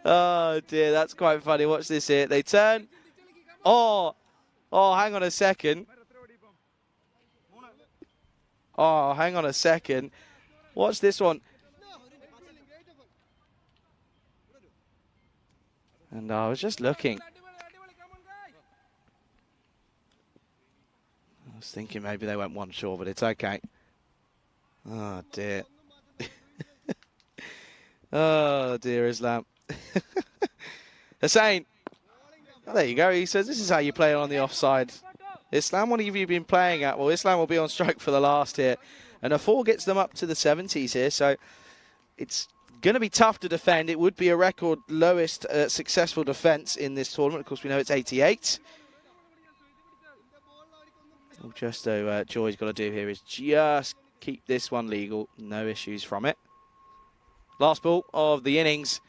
Oh, dear, that's quite funny. Watch this here. They turn. Oh, hang on a second. Oh, hang on a second. Watch this one. And I was just looking. I was thinking maybe they went one short, but it's okay. Oh, dear. Oh, dear, Islam. Hussein. Oh, there you go. He says, this is how you play on the offside. Islam, what have you been playing at? Well, Islam will be on strike for the last here. And a 4 gets them up to the 70s here. So it's going to be tough to defend. It would be a record lowest successful defence in this tournament. Of course, we know it's 88. All Justo Joy's got to do here is just keep this one legal. No issues from it. Last ball of the innings.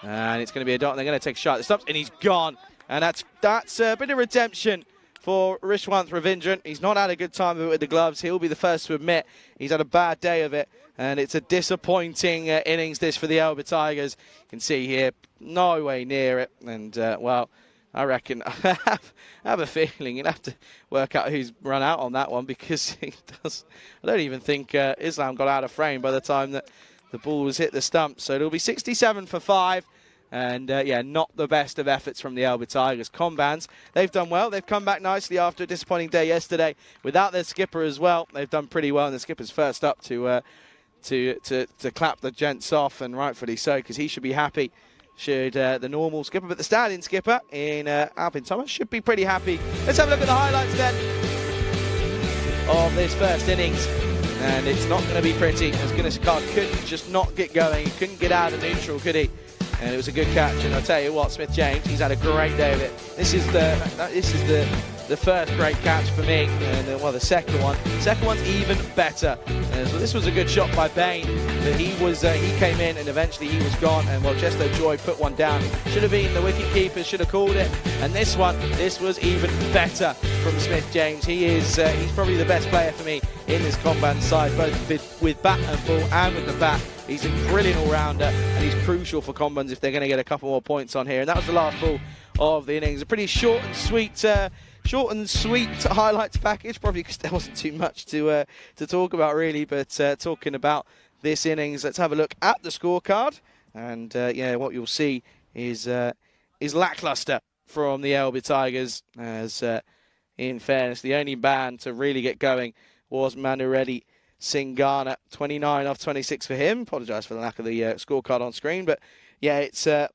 And it's going to be a dot. They're going to take a shot at the stumps, and he's gone. And that's a bit of redemption for Rishwanth Ravindran. He's not had a good time of it with the gloves. He'll be the first to admit he's had a bad day of it. And it's a disappointing innings, this, for the Elba Tigers. You can see here, no way near it. And, well, I reckon, I have a feeling you'll have to work out who's run out on that one, because he does. I don't even think Islam got out of frame by the time that the ball was hit the stump. So it'll be 67 for 5. And, yeah, not the best of efforts from the Elba Tigers. Combans, they've done well. They've come back nicely after a disappointing day yesterday. Without their skipper as well, they've done pretty well. And the skipper's first up to clap the gents off, and rightfully so, because he should be happy. Should the normal skipper, but the standing skipper in Alpin Thomas should be pretty happy. Let's have a look at the highlights then of this first innings. And it's not going to be pretty, as Guinness-Card could just not get going. He couldn't get out of neutral, could he? And it was a good catch. And I'll tell you what, Smith James, he's had a great day of it. This is the first great catch for me, and well, the second one. The second one's even better. So this was a good shot by Bain, but he came in and eventually he was gone. And well, Justo Joy put one down. Should have been the wicket keeper, should have called it. And this was even better from Smith James. He's probably the best player for me in this Comban side, both with bat and ball and with the bat. He's a brilliant all-rounder, and he's crucial for Combans if they're going to get a couple more points on here. And that was the last ball of the innings. A pretty short and sweet highlights package, probably because there wasn't too much to talk about really. But talking about this innings, let's have a look at the scorecard. And yeah, what you'll see is lackluster from the Elba Tigers. As in fairness, the only man to really get going was Manuredi Singana, 29 off 26 for him. Apologise for the lack of the scorecard on screen, but yeah, it's. I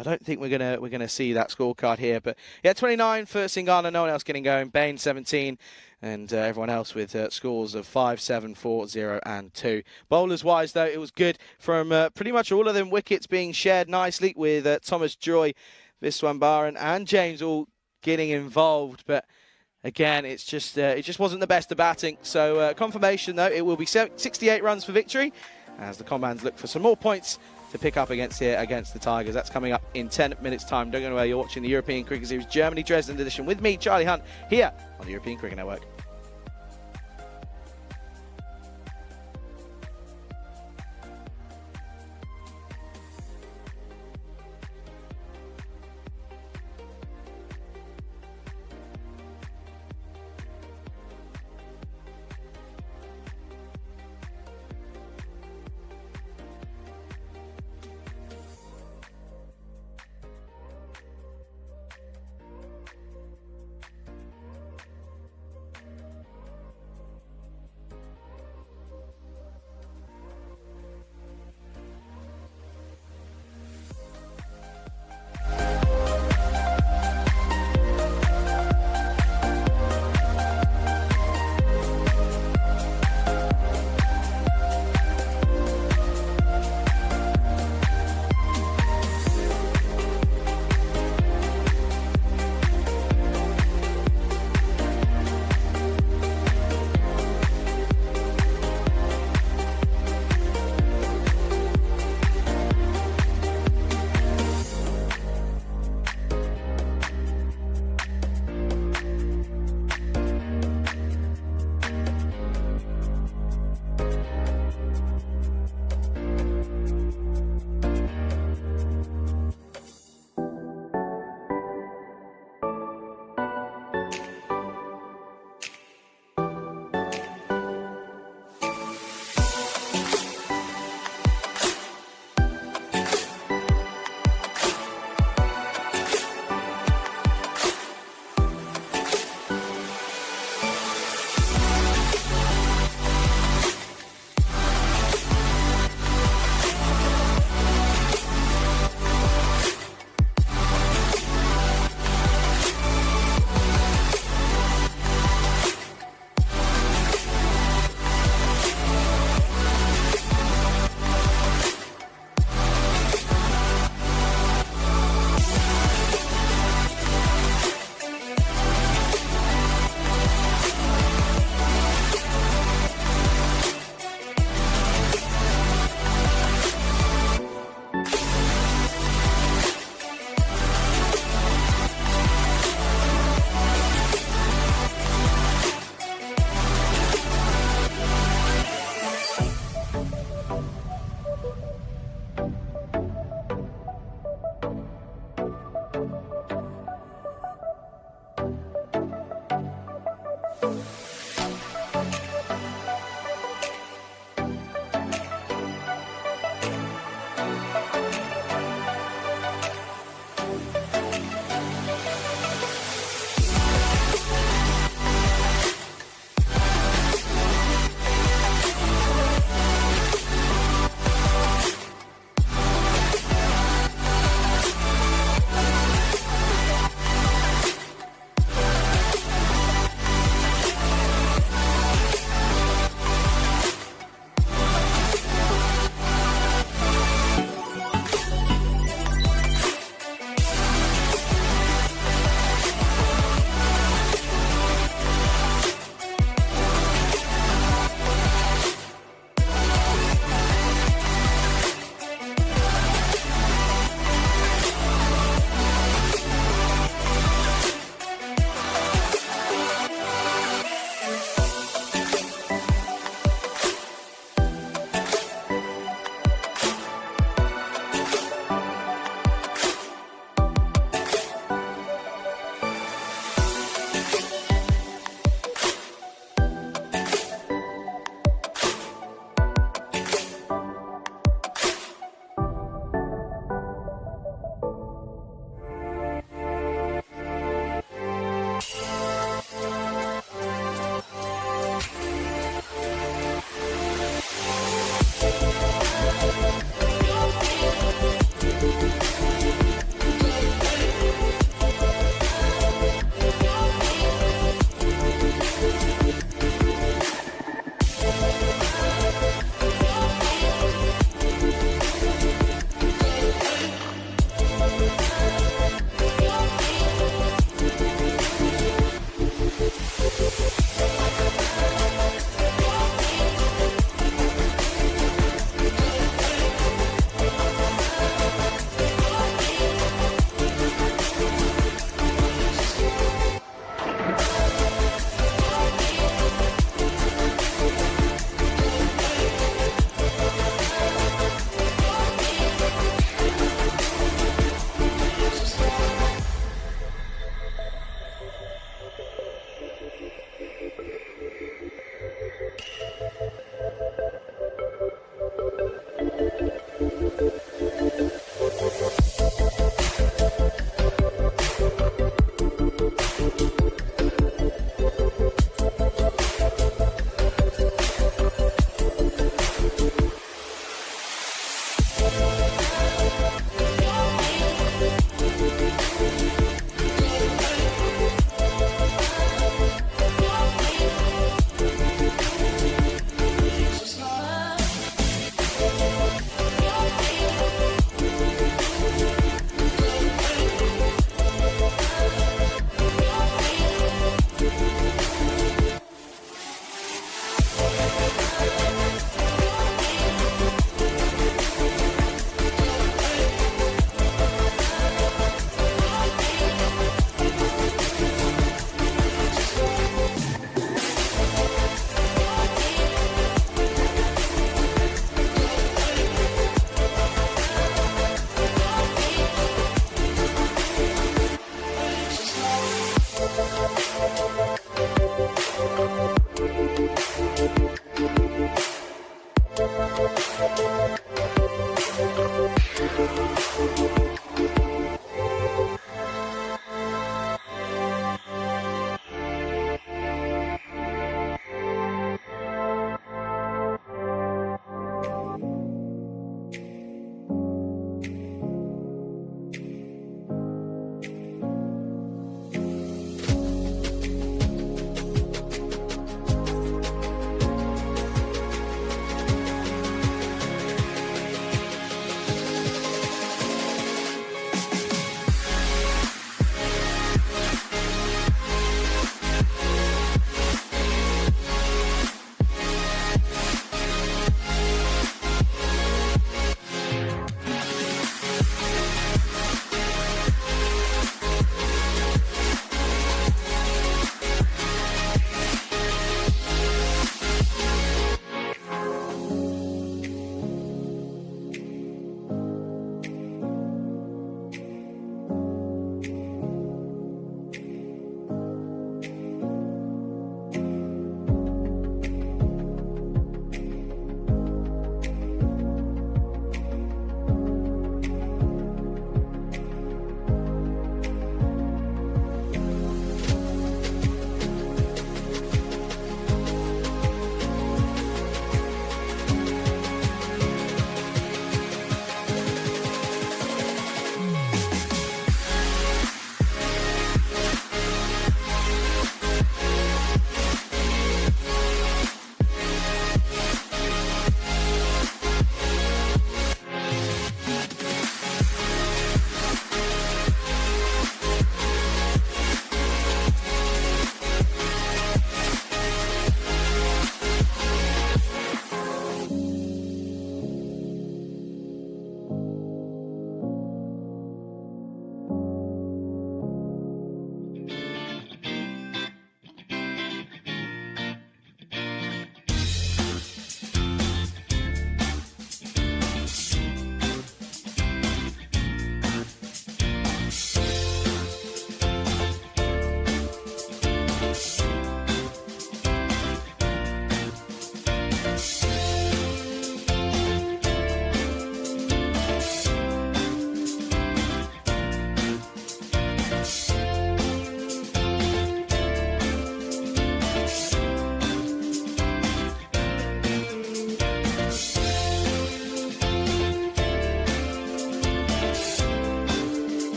don't think we're gonna see that scorecard here, but yeah, 29 for Singana. No one else getting going. Bain 17, and everyone else with scores of 5, 7, 4, 0, and 2. Bowlers wise, though, it was good from pretty much all of them. Wickets being shared nicely with Thomas Joy, Viswambaran, and James all getting involved, but. Again, it just wasn't the best of batting. So confirmation, though, it will be 68 runs for victory as the Combans look for some more points to pick up against the Tigers. That's coming up in 10 minutes' time. Don't go anywhere. You're watching the European Cricket Series Germany Dresden edition with me, Charlie Hunt, here on the European Cricket Network.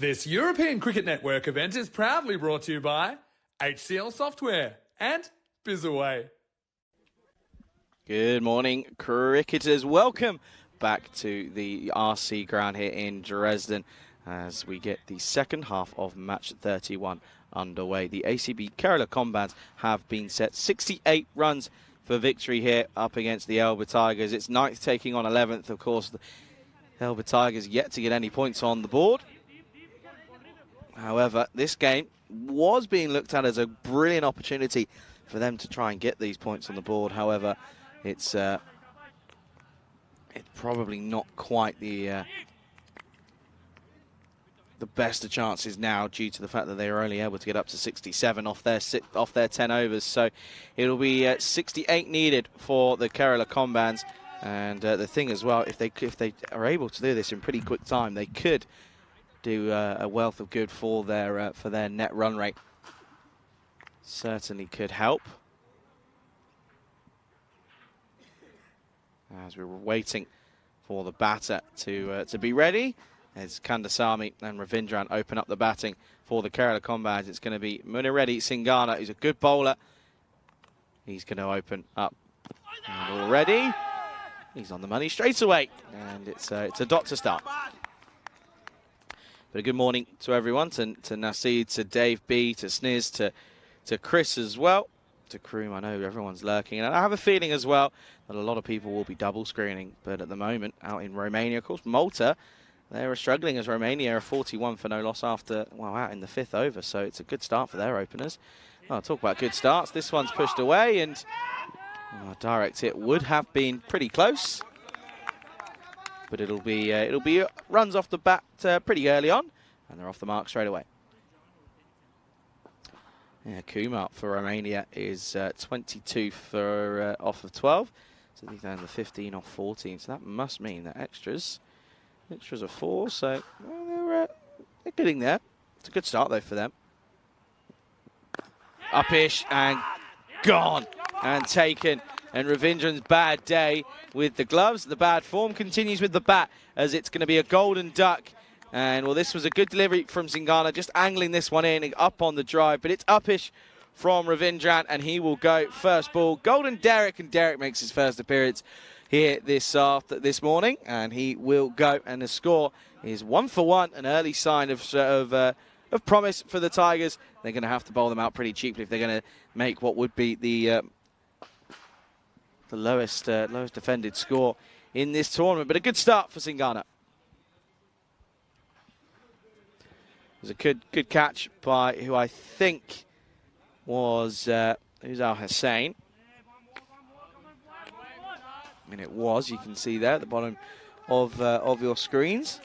This European Cricket Network event is proudly brought to you by HCL Software and Bizaway. Good morning, cricketers. Welcome back to the RC ground here in Dresden as we get the second half of match 31 underway. The ACB Kerala Combats have been set 68 runs for victory here up against the Elba Tigers. It's 9th taking on 11th. Of course, the Elba Tigers yet to get any points on the board. However, this game was being looked at as a brilliant opportunity for them to try and get these points on the board. However, it's probably not quite the best of chances now due to the fact that they were only able to get up to 67 off their 10 overs. So it'll be 68 needed for the Kerala Combats. And the thing as well, if they are able to do this in pretty quick time, they could do a wealth of good for their net run rate. Certainly could help. As we were waiting for the batter to be ready, as Kandasamy and Ravindran open up the batting for the Kerala Combats, it's going to be Munireddy Singhana, who's a good bowler. He's going to open up. And already, he's on the money straight away. And it's a dot to start. But a good morning to everyone, to Naseed, to Dave B, to Sniz, to Chris as well, to Kroom. I know everyone's lurking. And I have a feeling as well that a lot of people will be double screening. But at the moment, out in Romania, of course, Malta, they were struggling as Romania are 41 for no loss after, well, out in the 5th over. So it's a good start for their openers. Well, talk about good starts. This one's pushed away and direct hit would have been pretty close. But it'll be runs off the bat pretty early on, and they're off the mark straight away. Yeah, Kumar for Romania is 22 for off of 12, so he's down to 15 off 14. So that must mean that extras are 4. So well, they're getting there. It's a good start though for them. Upish and gone and taken. And Ravindran's bad day with the gloves. The bad form continues with the bat as it's going to be a golden duck. And, well, this was a good delivery from Singhana, just angling this one in up on the drive. But it's Upish from Ravindran, and he will go first ball. Golden Derek, and Derek makes his first appearance here this morning. And he will go, and the score is 1 for 1, an early sign of promise for the Tigers. They're going to have to bowl them out pretty cheaply if they're going to make what would be the lowest defended score in this tournament. But a good start for Singhana. It was a good catch by who I think was Uzal Hussain. And it was, you can see there at the bottom of your screens.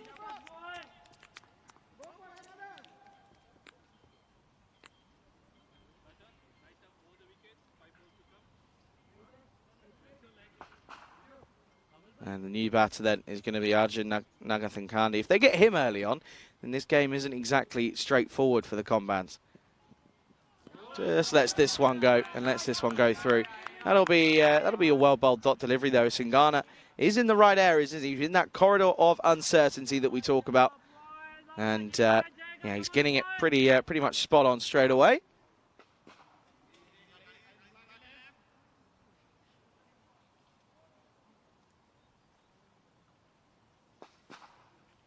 And the new batter then is going to be Arjun Nagathan Kandi. If they get him early on, then this game isn't exactly straightforward for the Combats. Just lets this one go and lets this one go through. That'll be a well-bowled dot delivery though. Singhana is in the right areas, isn't he? He's in that corridor of uncertainty that we talk about. And yeah, he's getting it pretty much spot on straight away.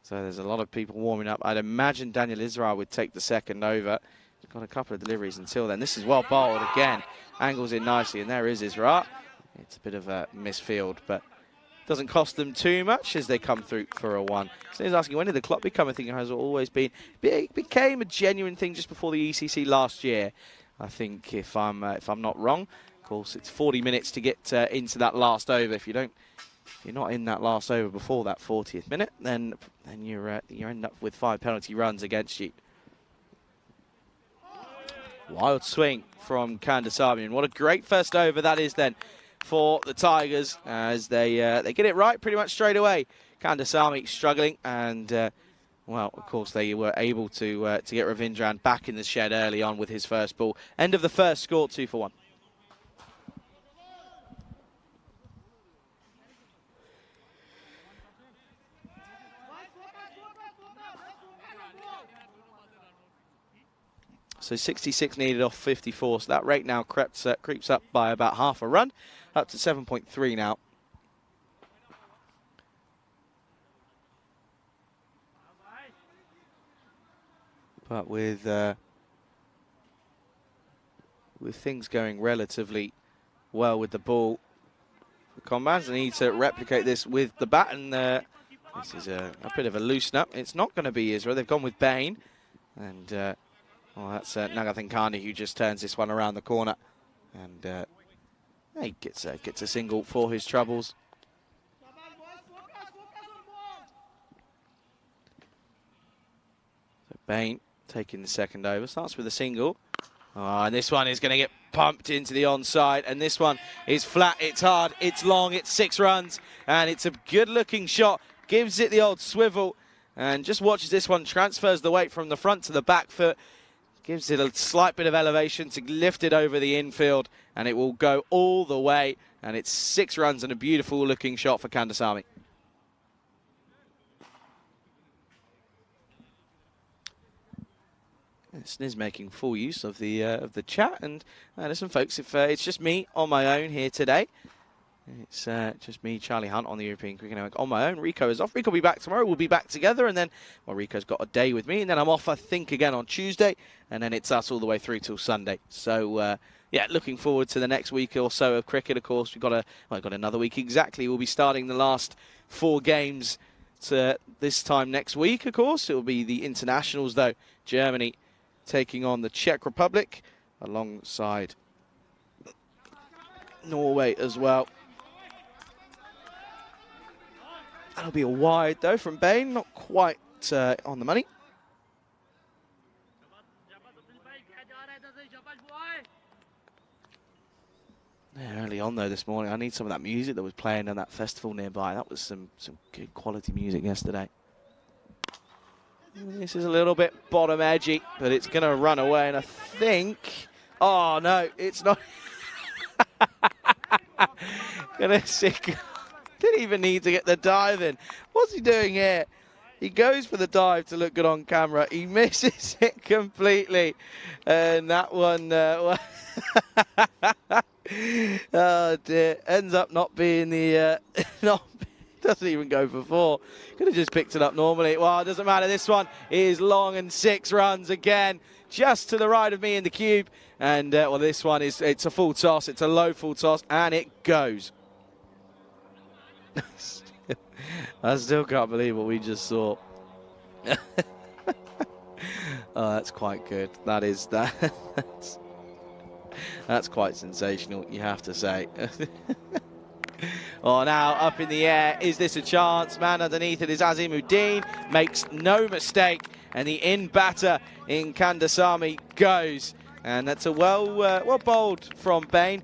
So there's a lot of people warming up. I'd imagine Daniel Israel would take the second over. He's got a couple of deliveries until then. This is well bowled again. Angles in nicely, and there is Israel. It's a bit of a misfield, but doesn't cost them too much as they come through for a 1. So he's asking, when did the clock become a thing? It has always been. It became a genuine thing just before the ECC last year. I think if I'm not wrong. Of course, it's 40 minutes to get into that last over. If you're not in that last over before that 40th minute, then you end up with 5 penalty runs against you. Wild swing from Kandasamy, and what a great first over that is then for the Tigers as they get it right pretty much straight away. Kandasamy struggling, and well, of course they were able to get Ravindran back in the shed early on with his first ball. End of the first, score 2 for 1. So 66 needed off 54. So that rate now creeps up by about half a run, up to 7.3 now. But with things going relatively well with the ball, the Combans need to replicate this with the bat, and this is a bit of a loosen up. It's not going to be Israel. They've gone with Bain, and well, that's Nagathan Khani who just turns this one around the corner, and he gets a single for his troubles. So Bain taking the second over, starts with a single. Oh, and this one is going to get pumped into the onside, and this one is flat, it's hard, it's long, it's 6 runs, and it's a good-looking shot. Gives it the old swivel, and just watches this one, transfers the weight from the front to the back foot, gives it a slight bit of elevation to lift it over the infield, and it will go all the way, and it's 6 runs and a beautiful-looking shot for Kandasamy. Sniz making full use of the chat, and listen, folks, if it's just me on my own here today, it's just me, Charlie Hunt, on the European Cricket Network on my own. Rico is off. Rico will be back tomorrow. We'll be back together, and then, well, Rico's got a day with me, and then I'm off, I think, again on Tuesday, and then it's us all the way through till Sunday. So, yeah, looking forward to the next week or so of cricket. Of course, we've got another week exactly. We'll be starting the last 4 games to this time next week. Of course, it will be the internationals, though. Germany taking on the Czech Republic alongside Norway as well. That'll be a wide, though, from Bain. Not quite on the money. Yeah, early on, though, this morning, I need some of that music that was playing on that festival nearby. That was some good quality music yesterday. This is a little bit bottom edgy, but it's going to run away, and I think... Oh, no, it's not. Gonna sick. Didn't even need to get the dive in. What's he doing here? He goes for the dive to look good on camera. He misses it completely. And that one... oh, dear. Ends up not being the... Doesn't even go for 4. Could have just picked it up normally. Well, it doesn't matter. This one is long and 6 runs again, just to the right of me in the cube. And, well, this one it's a full toss. It's a low full toss, and it goes. I still can't believe what we just saw. Oh, that's quite good. That's quite sensational, you have to say. Oh, now up in the air. Is this a chance? Man underneath it is Azimuddin. Makes no mistake. And the in batter in Kandasamy goes. And that's a well bowled from Bain.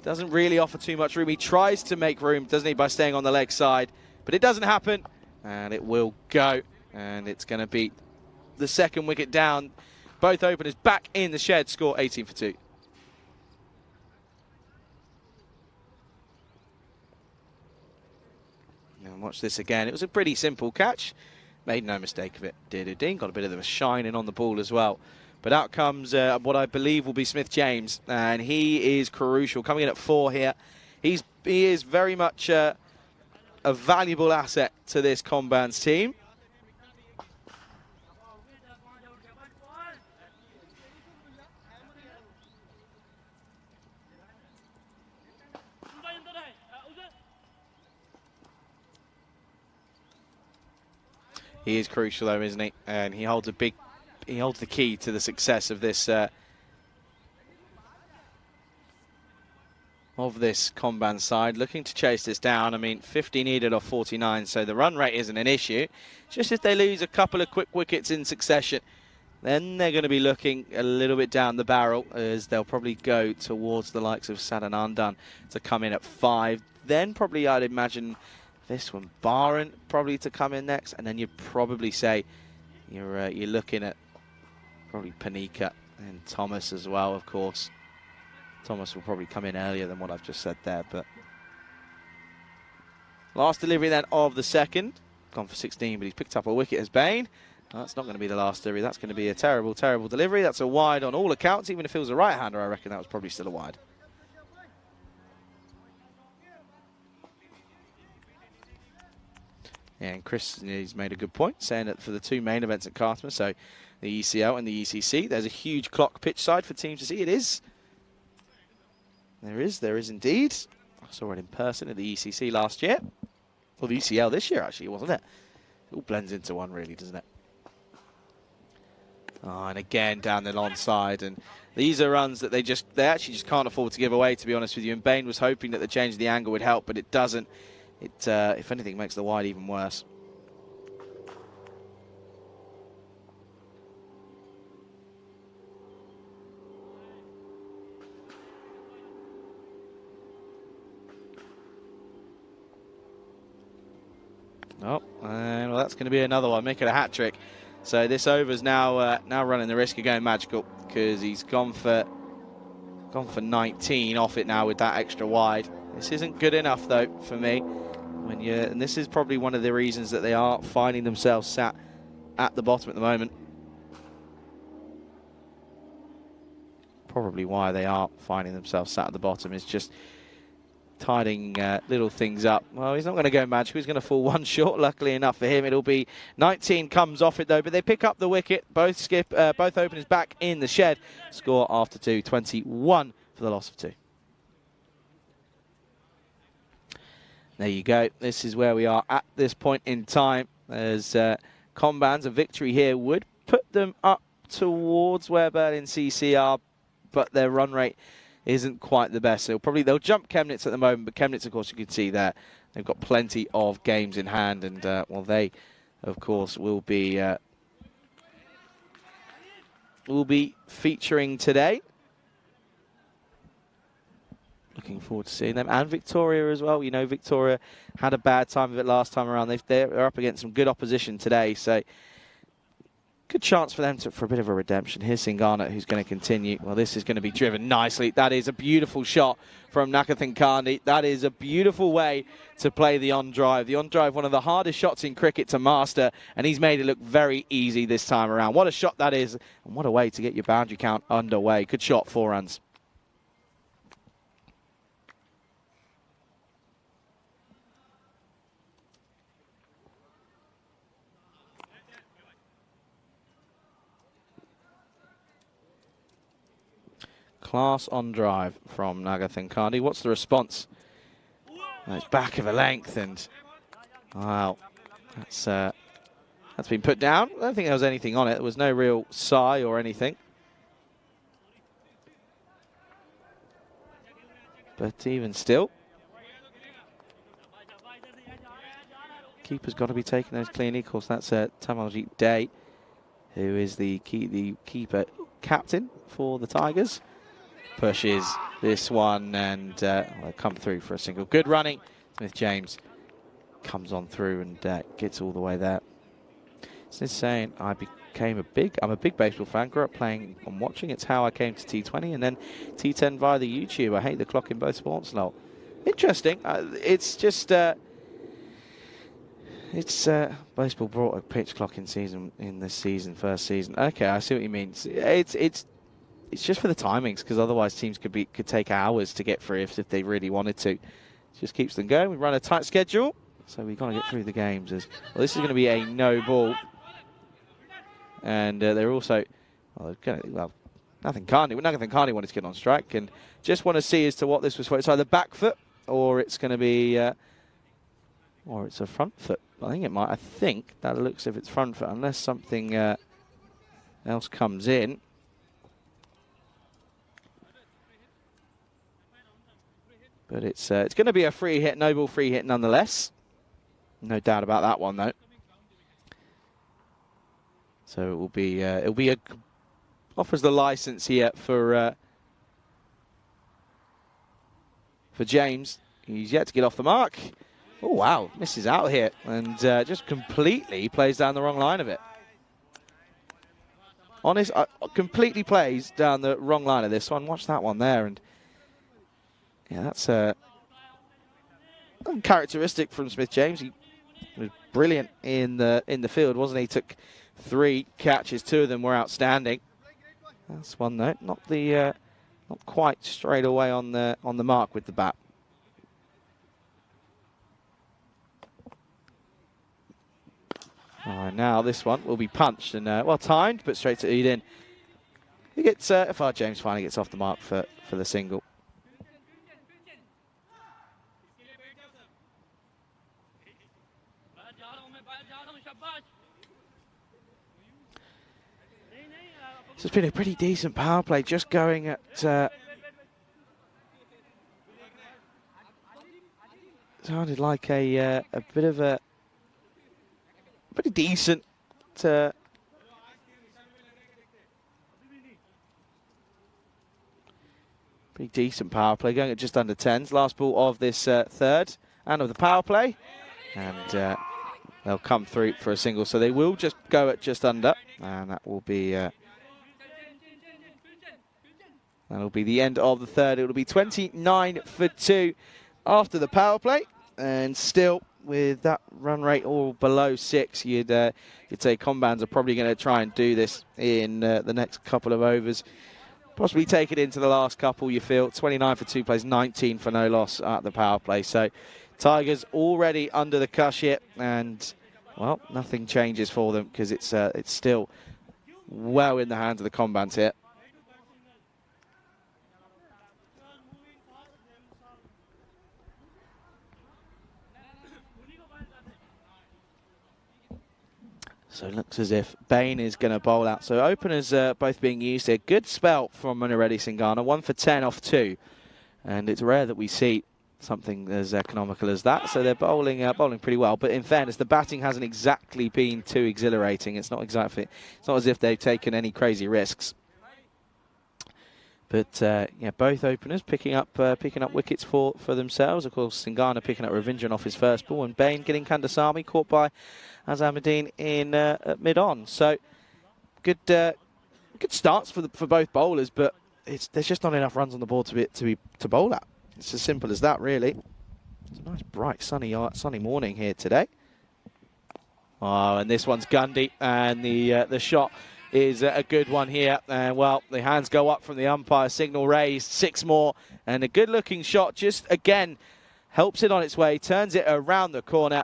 Doesn't really offer too much room. He tries to make room, doesn't he, by staying on the leg side. But it doesn't happen. And it will go. And it's going to be the second wicket down. Both openers back in the shed. Score 18 for 2. And watch this again. It was a pretty simple catch. Made no mistake of it. Dean got a bit of a shine in on the ball as well. But out comes what I believe will be Smith James. And he is crucial. Coming in at 4 here. He is very much a valuable asset to this Combans team. He is crucial, though, isn't he? And he holds the key to the success of this Combans side. Looking to chase this down. I mean, 50 needed off 49, so the run rate isn't an issue. Just if they lose a couple of quick wickets in succession, then they're going to be looking a little bit down the barrel, as they'll probably go towards the likes of Sadanandan to come in at 5. Then probably, I'd imagine, this one, Baran probably to come in next, and then you'd probably say you're looking at probably Panika and Thomas as well, of course. Thomas will probably come in earlier than what I've just said there, but last delivery then of the second, gone for 16, but he's picked up a wicket as Bain, That's not going to be the last delivery. That's going to be a terrible, terrible delivery. That's a wide on all accounts. Even if it was a right-hander, I reckon that was probably still a wide. And Chris has made a good point, saying that for the two main events at Cartmel, so the ECL and the ECC, there's a huge clock pitch side for teams to see. It is. There is indeed. I saw it in person at the ECC last year. Well, the ECL this year, actually, wasn't it? It all blends into one, really, doesn't it? Oh, and again, down the long side. And these are runs that they actually just can't afford to give away, to be honest with you. And Bain was hoping that the change of the angle would help, but it doesn't. It, if anything, makes the wide even worse. Oh, and well, that's going to be another one, making a hat trick. So this over's now now running the risk of going magical because he's gone for 19 off it now with that extra wide. This isn't good enough though for me. And this is probably one of the reasons that they are finding themselves sat at the bottom at the moment. Probably why they are finding themselves sat at the bottom is just tidying little things up. Well, he's not going to go magical. He's going to fall one short. Luckily enough for him, it'll be 19 comes off it though. But they pick up the wicket. Both openers back in the shed. Score after 2, 21 for the loss of 2. There you go. This is where we are at this point in time. As Combans, a victory here would put them up towards where Berlin CC are, but their run rate isn't quite the best. They'll jump Chemnitz at the moment, but Chemnitz, of course, you can see there, they've got plenty of games in hand, and well, they, of course, will be featuring today. Looking forward to seeing them. And Victoria as well. You know, Victoria had a bad time of it last time around. They're up against some good opposition today. So, good chance for them for a bit of a redemption. Here's Singana, who's going to continue. Well, this is going to be driven nicely. That is a beautiful shot from Nakathan Kandi. That is a beautiful way to play the on-drive. The on-drive, one of the hardest shots in cricket to master, and he's made it look very easy this time around. What a shot that is, and what a way to get your boundary count underway. Good shot, 4 runs. Class on drive from Nagathan Kandi. What's the response? Oh, it's back of a length, and wow, that's been put down. I don't think there was anything on it. There was no real sigh or anything. But even still, keeper's got to be taking those cleanly. Of course, that's Tamaljeet Day, who is the keeper captain for the Tigers. Pushes this one, and they'll come through for a single. Good running. Smith James comes on through and gets all the way there. Smith saying, I'm a big baseball fan. Grew up playing and watching. It's how I came to T20 and then T10 via the YouTube. I hate the clock in both sports. Lol. Interesting. It's just baseball brought a pitch clock in this season, first season. Okay, I see what you mean. It's just for the timings, because otherwise teams could take hours to get through if they really wanted to. It just keeps them going. We run a tight schedule, so we've got to get through the games. Well, this is going to be a no ball, and they're also nothing Carney wanted to get on strike, and just want to see as to what this was for. It's either back foot or it's going to be or it's a front foot. I think that looks if it's front foot, unless something else comes in. But it's going to be a free hit, no ball free hit nonetheless. No doubt about that one though. So it will be offers the license here for James. He's yet to get off the mark. Oh wow, misses out here and just completely plays down the wrong line of it. Honest, completely plays down the wrong line of this one. Watch that one there, and yeah, that's uncharacteristic from Smith James. He was brilliant in the field, wasn't he? Took 3 catches. 2 of them were outstanding. That's one though, not quite straight away on the mark with the bat. All right, now this one will be punched and well timed, but straight to Eden. He gets James finally gets off the mark for the single. So it's been a pretty decent power play, just going at sounded like a bit of a pretty decent pretty decent power play, going at just under 10s. Last ball of this third and of the power play, and they'll come through for a single, so they will just go at just under, and that will be that'll be the end of the third. It'll be 29 for 2 after the power play, and still with that run rate all below 6, you'd say Combans are probably going to try and do this in the next couple of overs. Possibly take it into the last couple, you feel. 29 for 2 plays, 19 for no loss at the power play. So Tigers already under the cush here, and well, nothing changes for them because it's still well in the hands of the Combans here. So it looks as if Bain is going to bowl out. So openers both being used here. Good spell from Munereddy Singana. 1 for 10 off 2. And it's rare that we see something as economical as that. So they're bowling pretty well. But in fairness, the batting hasn't exactly been too exhilarating. It's not as if they've taken any crazy risks. But yeah, both openers picking up wickets for themselves. Of course, Singana picking up Ravindran off his first ball, and Bain getting Kandasamy caught by Azamuddin in at mid-on. So good starts for both bowlers, but there's just not enough runs on the board to bowl at. It's as simple as that, really. It's a nice, bright, sunny morning here today. Oh, and this one's Gundy, and the shot is a good one here. And well, the hands go up from the umpire, signal raised, 6 more, and a good-looking shot. Just again helps it on its way, turns it around the corner.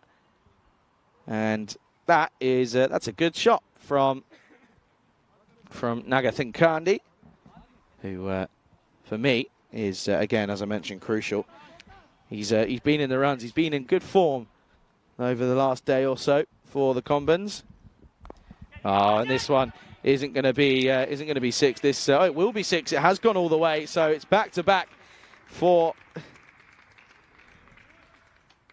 And that is that's a good shot from Nagathin Kandi, who for me is again, as I mentioned, crucial. He's been in the runs. He's been in good form over the last day or so for the Combans. Oh, and this one isn't going to be 6. This it will be 6. It has gone all the way, so it's back to back for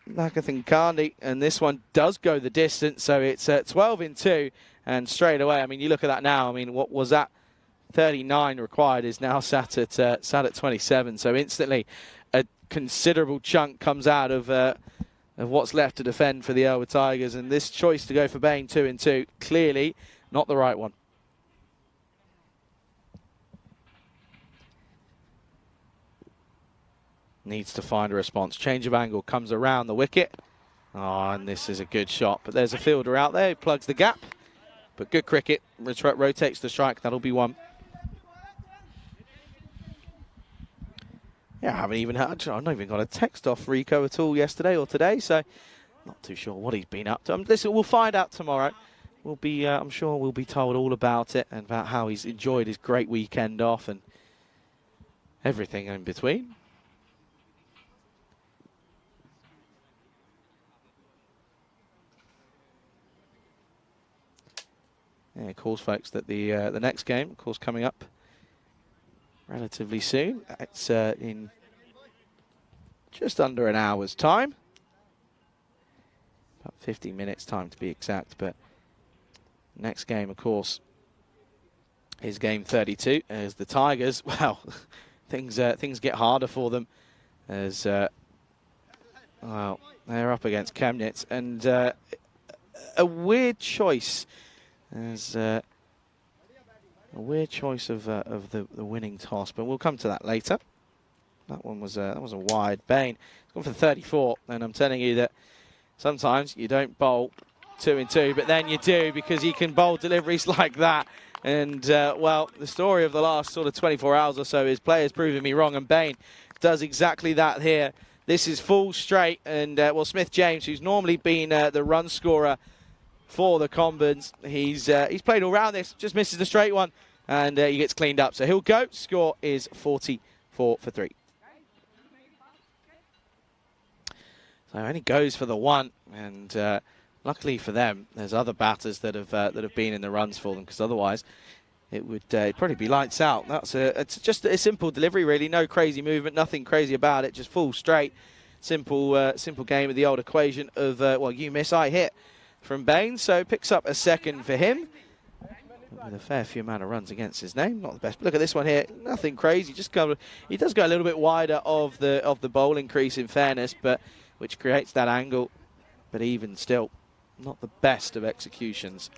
Nagathin Kandi, and this one does go the distance, so it's 12 in 2, and straight away, I mean, you look at that now, I mean, what was that? 39 required is now sat at 27, so instantly a considerable chunk comes out of what's left to defend for the Elwood Tigers, and this choice to go for Bain 2 in 2, clearly not the right one. Needs to find a response. Change of angle comes around the wicket. Oh, and this is a good shot. But there's a fielder out there who plugs the gap. But good cricket. Rotates the strike. That'll be 1. Yeah, I haven't even had. I've not even got a text off Rico at all yesterday or today. So not too sure what he's been up to. Listen, we'll find out tomorrow. We'll be. I'm sure we'll be told all about it and about how he's enjoyed his great weekend off and everything in between. Yeah, of course, folks, that the next game, of course, coming up relatively soon. It's in just under an hour's time. About 50 minutes time to be exact. But next game, of course, is game 32. As the Tigers, well, things get harder for them as well, they're up against Chemnitz, and a weird choice. There's a weird choice of the winning toss, but we'll come to that later. That was a wide. Bain, he's gone for 34, and I'm telling you that sometimes you don't bowl 2 and 2, but then you do, because he can bowl deliveries like that. And, well, the story of the last sort of 24 hours or so is players proving me wrong, and Bain does exactly that here. This is full straight, and, well, Smith-James, who's normally been the run scorer for the Combans, he's played all round this, just misses the straight one, and he gets cleaned up. So he'll go. Score is 44 for 3. So only goes for the 1, and luckily for them, there's other batters that have been in the runs for them, because otherwise it would probably be lights out. It's just a simple delivery, really. No crazy movement, nothing crazy about it. Just full straight, simple game of the old equation of well, you miss, I hit from Bain. So picks up a second for him, with a fair few amount of runs against his name. Not the best. But look at this one here. Nothing crazy. He does go a little bit wider of the bowling crease, in fairness, but which creates that angle. But even still, not the best of executions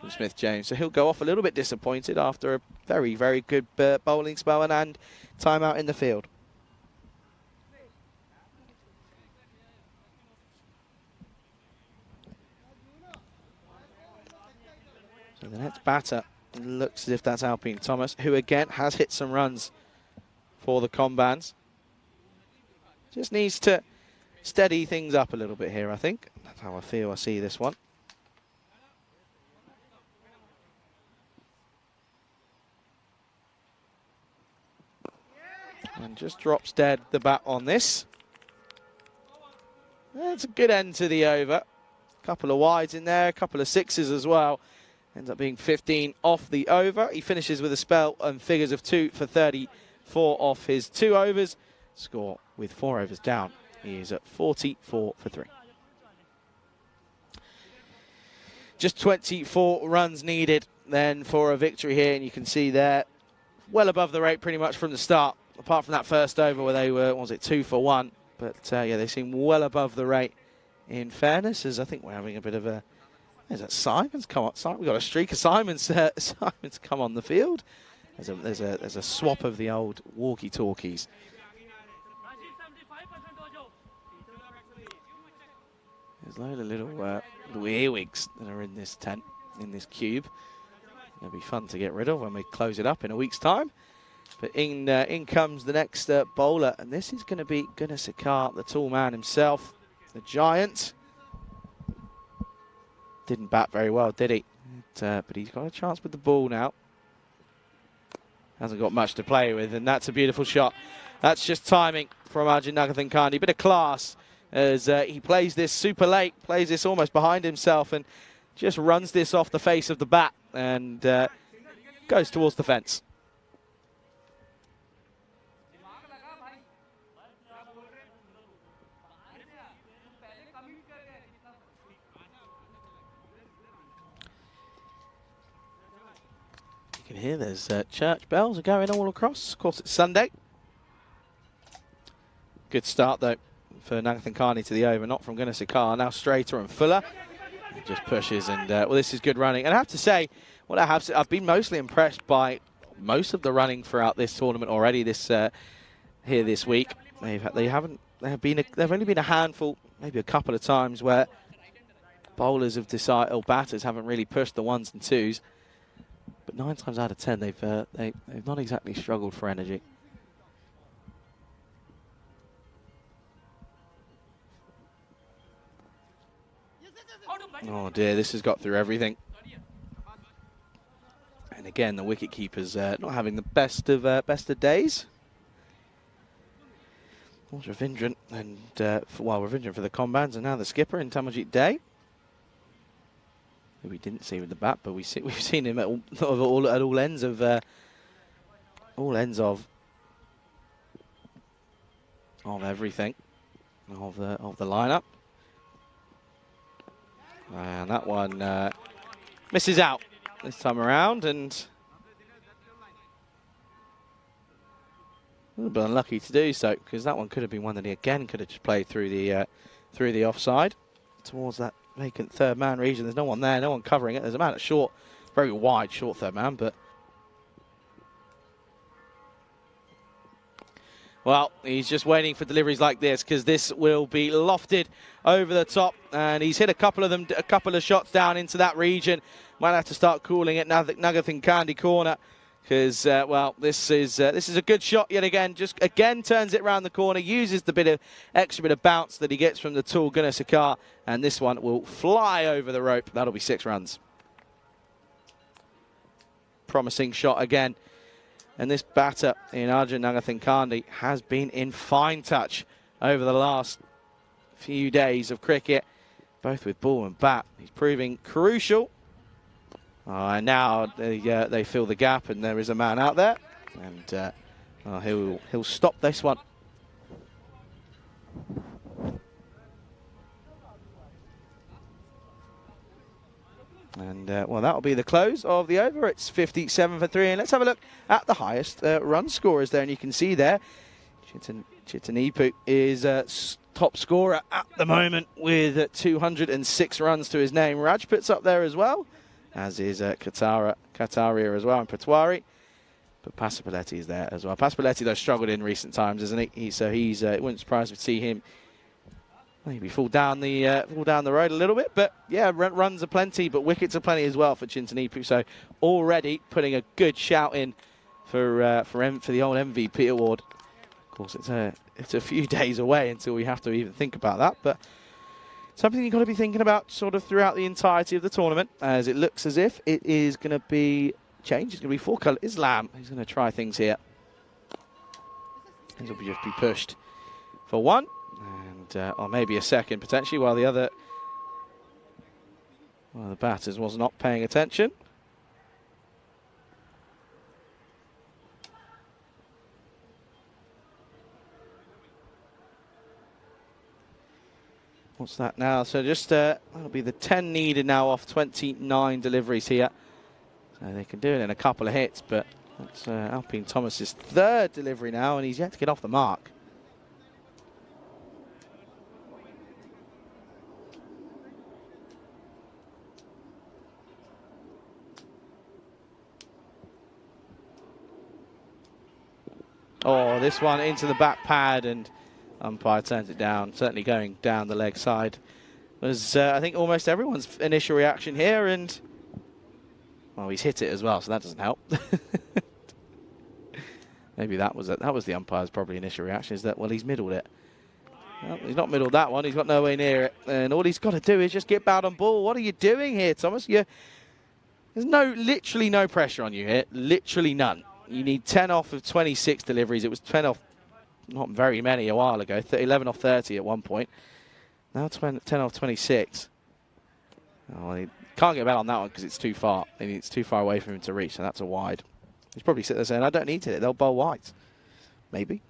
from Smith-James. So he'll go off a little bit disappointed after a very, very good bowling spell and timeout in the field. So the next batter looks as if that's Alpine Thomas, who again has hit some runs for the Combans. Just needs to steady things up a little bit here, I think. That's how I see this one. And just drops dead the bat on this. That's a good end to the over. A couple of wides in there, a couple of sixes as well. Ends up being 15 off the over. He finishes with a spell and figures of 2 for 34 off his 2 overs. Score with 4 overs down. He is at 44 for 3. Just 24 runs needed then for a victory here, and you can see there, well above the rate pretty much from the start, apart from that first over where they were, what was it, 2 for 1. But yeah, they seem well above the rate, in fairness, as I think we're having a bit of a... Is that Simon's come on? We've got a streak of Simon's Simon's come on the field. There's a swap of the old walkie-talkies. There's a load of little earwigs that are in this tent, in this cube. It'll be fun to get rid of when we close it up in a week's time. But in comes the next bowler, and this is going to be Gunnar, the tall man himself, the giant. Didn't bat very well, did he? But he's got a chance with the ball now. Hasn't got much to play with, and that's a beautiful shot. That's just timing from Arjun Nagathankani. Bit of class as he plays this super late, plays this almost behind himself, and just runs this off the face of the bat and goes towards the fence. You can hear there's church bells are going all across. Of course, it's Sunday. Good start, though, for Nagathankani to the over, not from Gunnar. Now Strater and Fuller. It just pushes, and well, this is good running. And I have to say, what I've been mostly impressed by most of the running throughout this tournament already. Here this week, they've only been a handful, maybe a couple of times where bowlers have decided, or batters haven't really pushed the 1s and 2s. But 9 times out of 10, they've not exactly struggled for energy. Oh dear, this has got through everything. And again, the wicket keeper's not having the best of days. Was Ravindran, and Ravindran for the Combans, and now the skipper in Tamarjeet Day. We didn't see with the bat, but we've seen him at all ends of everything of the lineup. And that one misses out this time around, and a little bit unlucky to do so, because that one could have been one that he again could have just played through the offside towards that vacant third man region. There's no one there, no one covering it. There's a man at short, very wide short third man, but Well, he's just waiting for deliveries like this because this will be lofted over the top, and he's hit a couple of shots down into that region. Might have to start calling it Nagathin Candy corner because, well, this is a good shot yet again. Just again turns it around the corner, uses the extra bit of bounce that he gets from the tall Gunnar Sakar, and this one will fly over the rope. That'll be 6 runs. Promising shot again. And this batter in Arjun Nagathin Kandi has been in fine touch over the last few days of cricket, both with ball and bat. He's proving crucial. And now they fill the gap, and there is a man out there, and he'll stop this one. And, well, that'll be the close of the over. It's 57 for 3. And let's have a look at the highest run scorers there. And you can see there, Chitanipu is top scorer at the moment with 206 runs to his name. Rajput's up there as well, as is Kataria as well, and Patwari. But Pasapaletti is there as well. Pasapaletti, though, struggled in recent times, isn't he? So it wouldn't surprise me to see him maybe fall down the road a little bit, but yeah, runs are plenty, but wickets are plenty as well for Chintanipu. So already putting a good shout in for the old MVP award. Of course, it's a few days away until we have to even think about that, but something you've got to be thinking about sort of throughout the entirety of the tournament, as it looks as if it is going to be changed. It's going to be 4-colour. Islam, he's going to try things here. This will just be pushed for 1. Or maybe a second potentially, while the batters was not paying attention. What's that now? So just that'll be the 10 needed now off 29 deliveries here. So they can do it in a couple of hits, but that's Alpine Thomas's 3rd delivery now, and he's yet to get off the mark. Oh, this one into the back pad, and umpire turns it down. Certainly going down the leg side was, I think, almost everyone's initial reaction here, and well, he's hit it as well, so that doesn't help. Maybe that was the umpire's probably initial reaction, is that, well, he's middled it. Well, he's not middled that one. He's got nowhere near it, and all he's got to do is just get bowed on ball. What are you doing here, Thomas? There's literally no pressure on you here. Literally none. You need 10 off of 26 deliveries. It was 10 off, not very many a while ago. 11 off 30 at one point. Now 10 off 26. Oh, he can't get a bat on that one because it's too far. And it's too far away from him to reach, so that's a wide. He's probably sitting there saying, I don't need to hit it. They'll bowl wides. Maybe.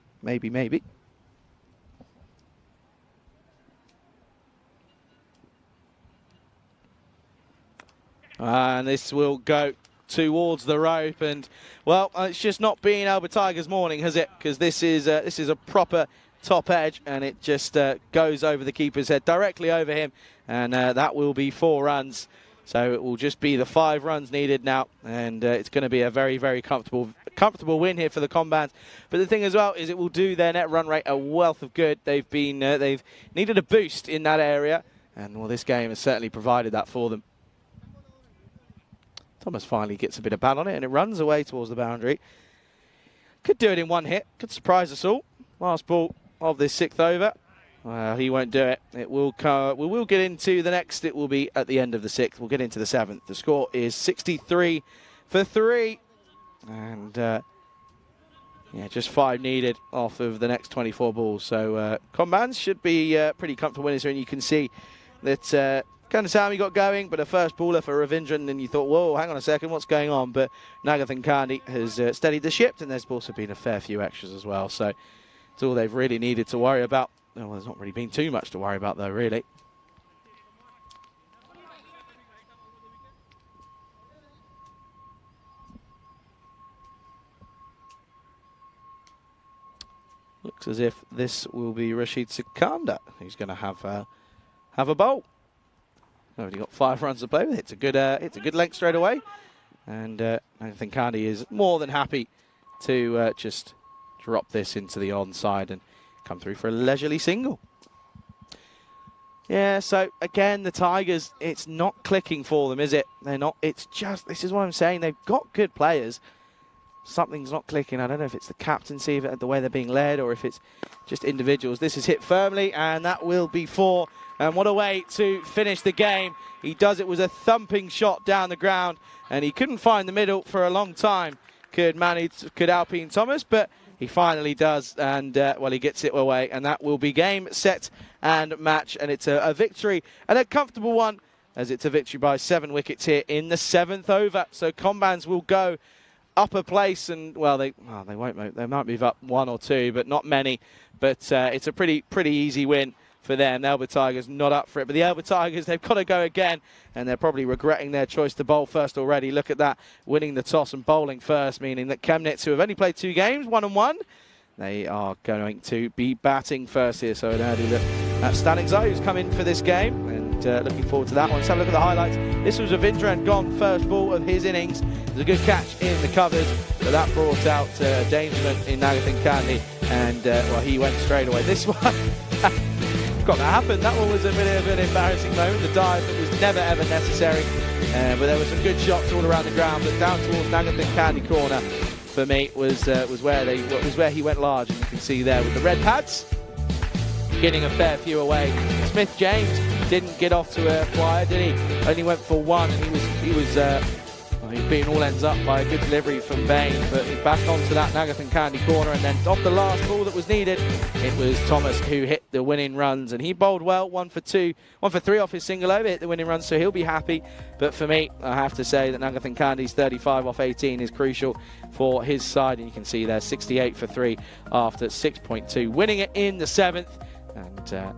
And this will go towards the rope, and well, it's just not been Albert Tiger's morning, has it? Because this is a proper top edge, and it just goes over the keeper's head, directly over him, and that will be 4 runs. So it will just be the 5 runs needed now, and it's going to be a very, very comfortable win here for the Combans. But the thing as well is it will do their net run rate a wealth of good. They've needed a boost in that area, and well, this game has certainly provided that for them. Thomas finally gets a bit of bat on it, and it runs away towards the boundary. Could do it in 1 hit. Could surprise us all. Last ball of this 6th over. He won't do it. We will get into the next. It will be at the end of the 6th. We'll get into the 7th. The score is 63 for 3. And, yeah, just 5 needed off of the next 24 balls. So, Combans should be pretty comfortable winners here. And you can see that Kandasamy got going, but a first baller for Ravindran, and you thought, whoa, hang on a second, what's going on? But Nagathin Kandi has steadied the ship, and there's also been a fair few extras as well. So it's all they've really needed to worry about. Well, there's not really been too much to worry about, though, really. Looks as if this will be Rashid Sikandar, who's going to have a bowl. Already got 5 runs to play with. It's a good length straight away, and I think Kandi is more than happy to just drop this into the onside and come through for a leisurely single. Yeah, so again, the Tigers, it's not clicking for them, is it? They're not, it's just, this is what I'm saying, they've got good players. Something's not clicking. I don't know if it's the captaincy, the way they're being led, or if it's just individuals. This is hit firmly, and that will be 4. And what a way to finish the game. He does it with a thumping shot down the ground, and he couldn't find the middle for a long time. Could Alpine Thomas, but he finally does, and well, he gets it away, and that will be game, set, and match. And it's a victory, and a comfortable one, as it's a victory by 7 wickets here in the 7th over. So Combans will go up a place, and well, they won't move. They might move up 1 or 2, but not many. But it's a pretty easy win for them. The Elba Tigers not up for it, but the Elba Tigers, they've got to go again, and they're probably regretting their choice to bowl first already. Look at that, winning the toss and bowling first, meaning that Chemnitz, who have only played 2 games, 1 and 1, they are going to be batting first here. So an early look at Stanik Zai, who's come in for this game, and looking forward to that one. Let's have a look at the highlights. This was Ravindran gone, first ball of his innings. It was a good catch in the covers, but that brought out Dangerman in Nagathan Kandi, and well, he went straight away. This one, forgot that happened. That one was a bit of an embarrassing moment. The dive that was never ever necessary, but there were some good shots all around the ground. But down towards Nagathan Kandi corner, for me, was where he went large, and you can see there with the red pads, getting a fair few away. Smith James didn't get off to a flyer, did he? Only went for 1, and he was being all ends up by a good delivery from Bain, but back onto that Nagathan Kandi corner, and then off the last ball that was needed, it was Thomas who hit the winning runs, and he bowled well, 1 for 2, 1 for 3 off his single over, hit the winning runs, so he'll be happy. But for me, I have to say that Nagathan Kandi's 35 off 18 is crucial for his side, and you can see there 68 for 3 after 6.2, winning it in the 7th, and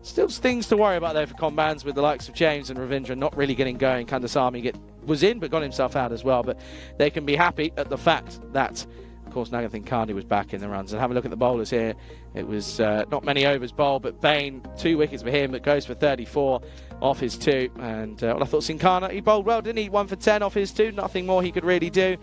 still things to worry about there for Combans with the likes of James and Ravindra not really getting going. Kandasamy was in but got himself out as well, but they can be happy at the fact that, of course, Nagathan Kandi was back in the runs. And have a look at the bowlers here. It was not many overs bowled, but Bain, 2 wickets for him, but goes for 34 off his 2. And well, I thought Sinkana, he bowled well, didn't he? 1 for 10 off his 2, nothing more he could really do.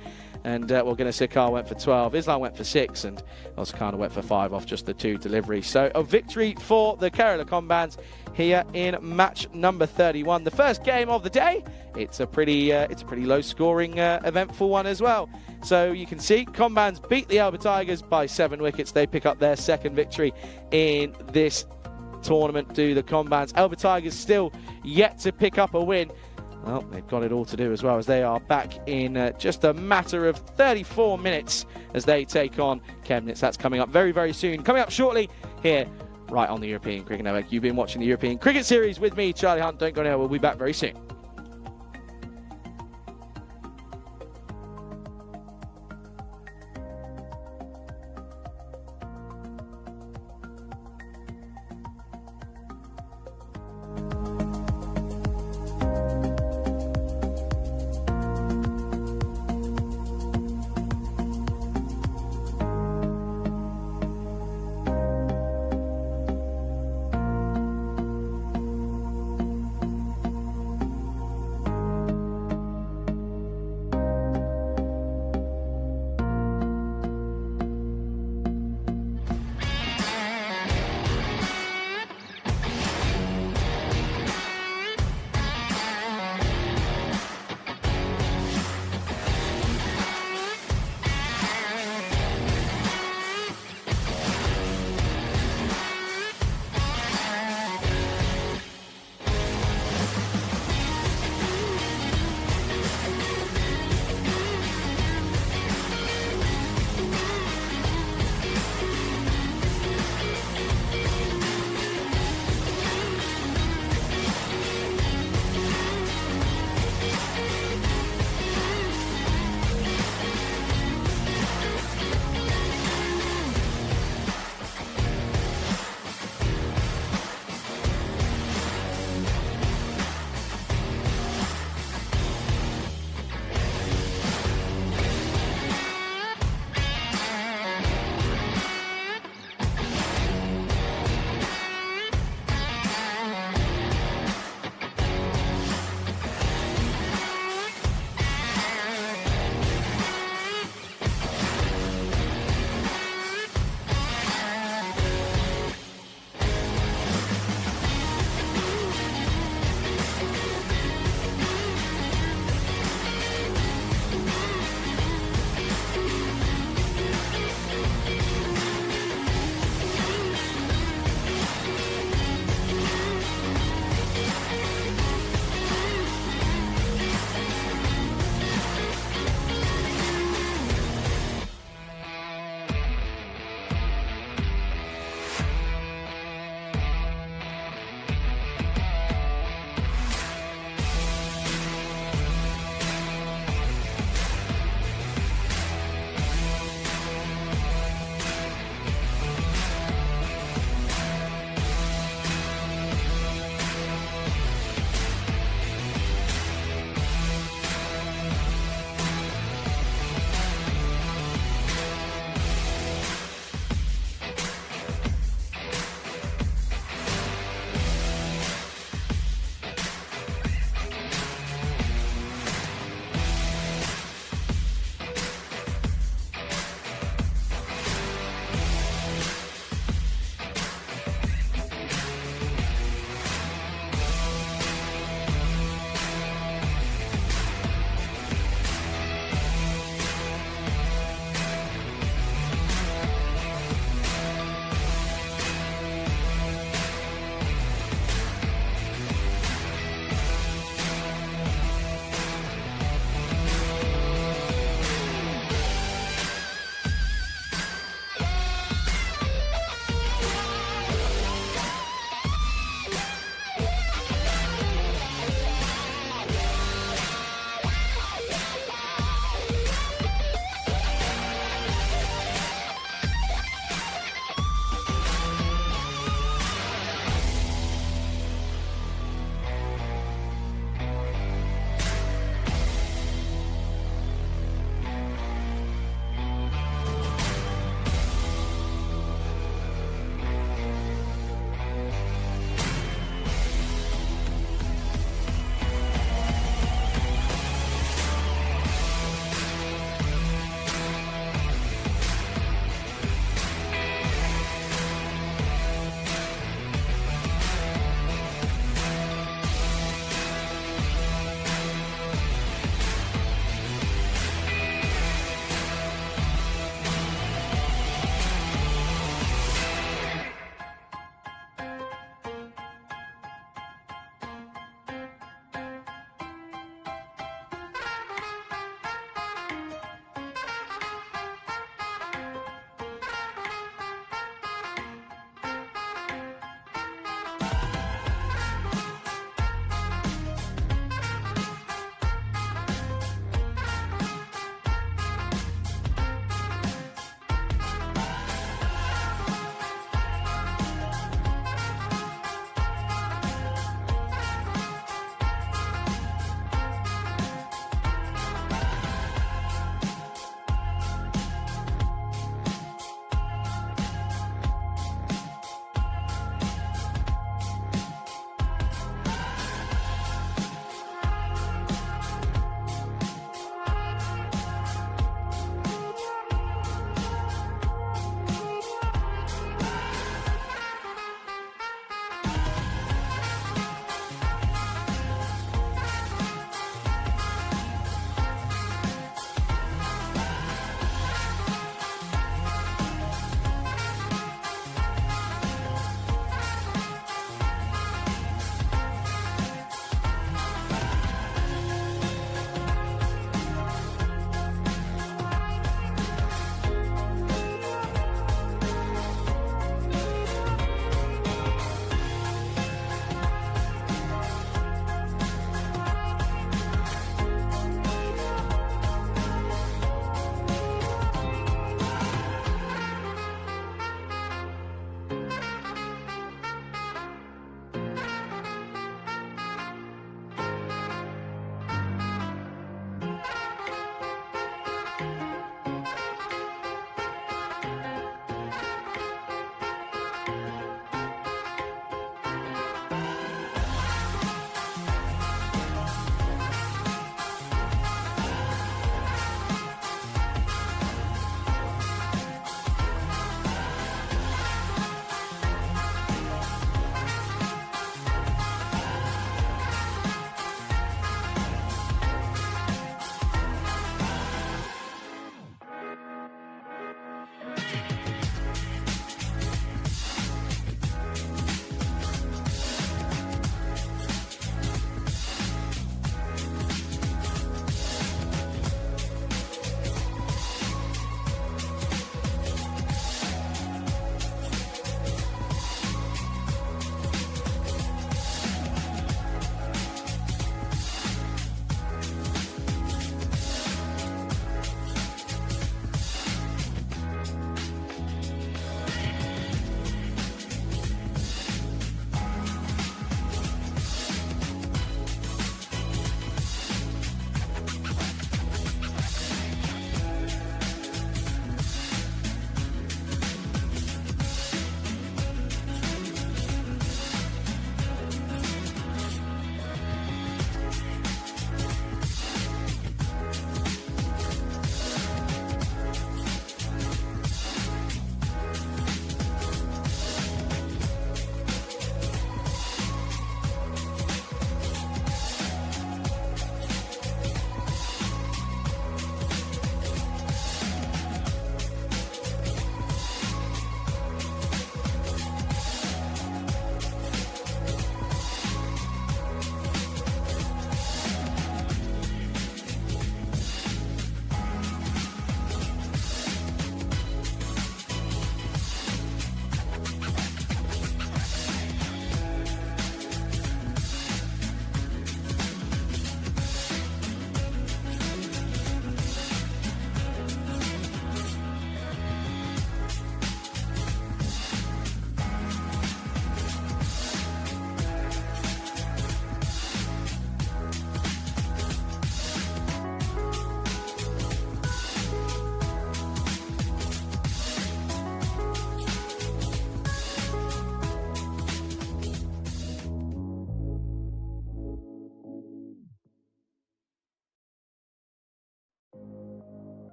And well, Gunasekar went for 12, Islam went for 6, and Osakana went for 5 off just the 2 deliveries. So a victory for the Kerala Combans here in match number 31. The first game of the day. It's a pretty low-scoring, eventful one as well. So you can see Combans beat the Elba Tigers by 7 wickets. They pick up their 2nd victory in this tournament. Do the Combans. Elba Tigers still yet to pick up a win. Well, they've got it all to do as well, as they are back in just a matter of 34 minutes as they take on Chemnitz. That's coming up very, very soon. Coming up shortly here, right on the European Cricket Network. You've been watching the European Cricket Series with me, Charlie Hunt. Don't go anywhere. We'll be back very soon.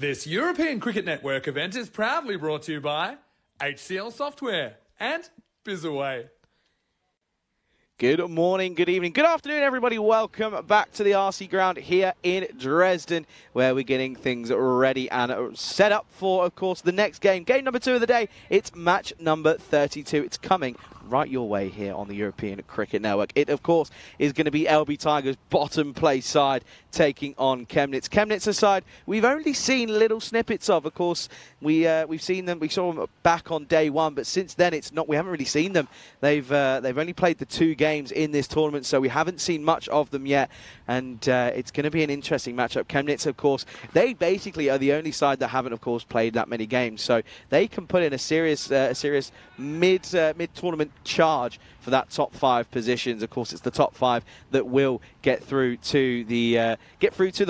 This European Cricket Network event is proudly brought to you by HCL Software and Bizaway. Good morning, good evening, good afternoon, everybody. Welcome back to the RC ground here in Dresden, where we're getting things ready and set up for, of course, the next game. Game number 2 of the day. It's match number 32. It's coming right your way here on the European Cricket Network. It, of course, is going to be LB Tigers' bottom place side taking on Chemnitz. Chemnitz side we've only seen little snippets of. Of course, we've seen them. We saw them back on day 1, but since then it's not. We haven't really seen them. They've only played the 2 games in this tournament, so we haven't seen much of them yet. And it's going to be an interesting matchup. Chemnitz, of course, they basically are the only side that haven't, of course, played that many games, so they can put in a serious mid-tournament charge for that top 5 positions. Of course, it's the top 5 that will get through to the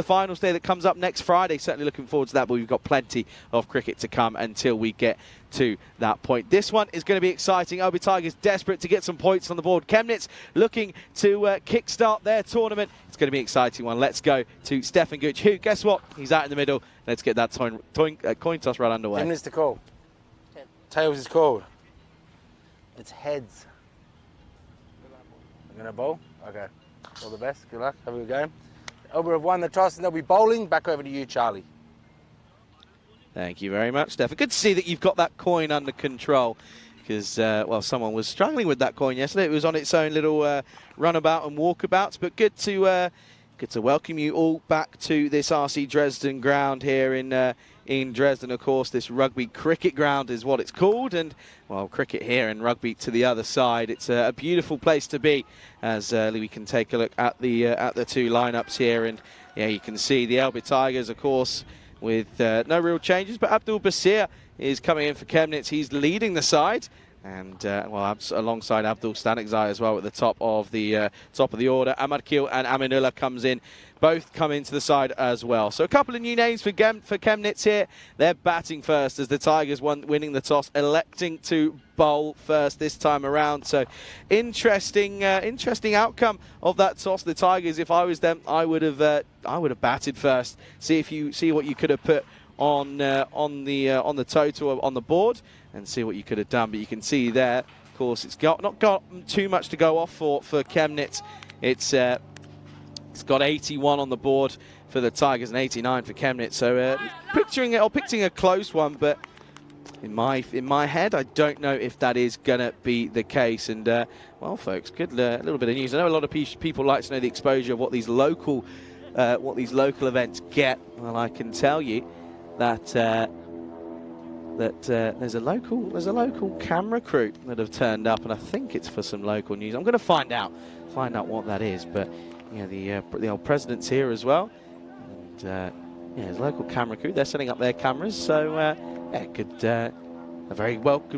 finals day that comes up next Friday. Certainly looking forward to that, but we've got plenty of cricket to come until we get to that point. This one is going to be exciting. LB Tigers desperate to get some points on the board. Chemnitz looking to kickstart their tournament. It's going to be an exciting one. Let's go to Stefan Gooch, who, guess what? He's out in the middle. Let's get that coin toss right underway. Chemnitz to call. Tails is called. It's heads. You're going to bowl? Okay. All the best. Good luck. Have a good game. Elba have won the toss and they'll be bowling. Back over to you, Charlie. Thank you very much, Stefan. Good to see that you've got that coin under control, because, well, someone was struggling with that coin yesterday. It was on its own little runabout and walkabouts, but good to welcome you all back to this RC Dresden ground here in Dresden. Of course, this rugby cricket ground is what it's called, and, well, cricket here and rugby to the other side. It's a beautiful place to be, as we can take a look at the 2 lineups here, and yeah, you can see the LB Tigers, of course, with no real changes, but Abdul Basir is coming in for Chemnitz. He's leading the side, and well, alongside Abdul Stanikzai as well at the top of the order. Ahmad Keel and Aminullah both come into the side as well. So a couple of new names for Chemnitz here. They're batting first as the Tigers winning the toss, electing to bowl first this time around. So interesting outcome of that toss. The Tigers, if I was them, I would have batted first. See what you could have put on the total on the board, and see what you could have done. But you can see there, of course, it's not got too much to go off for Chemnitz. It's got 81 on the board for the Tigers and 89 for Chemnitz. So picturing a close one, but in my head, I don't know if that is gonna be the case. And well, folks, good little bit of news. I know a lot of people like to know the exposure of what these local events get. Well, I can tell you that there's a local camera crew that have turned up, and I think it's for some local news. I'm going to find out what that is. But yeah, the old president's here as well, and yeah, there's a local camera crew. They're setting up their cameras, so yeah, good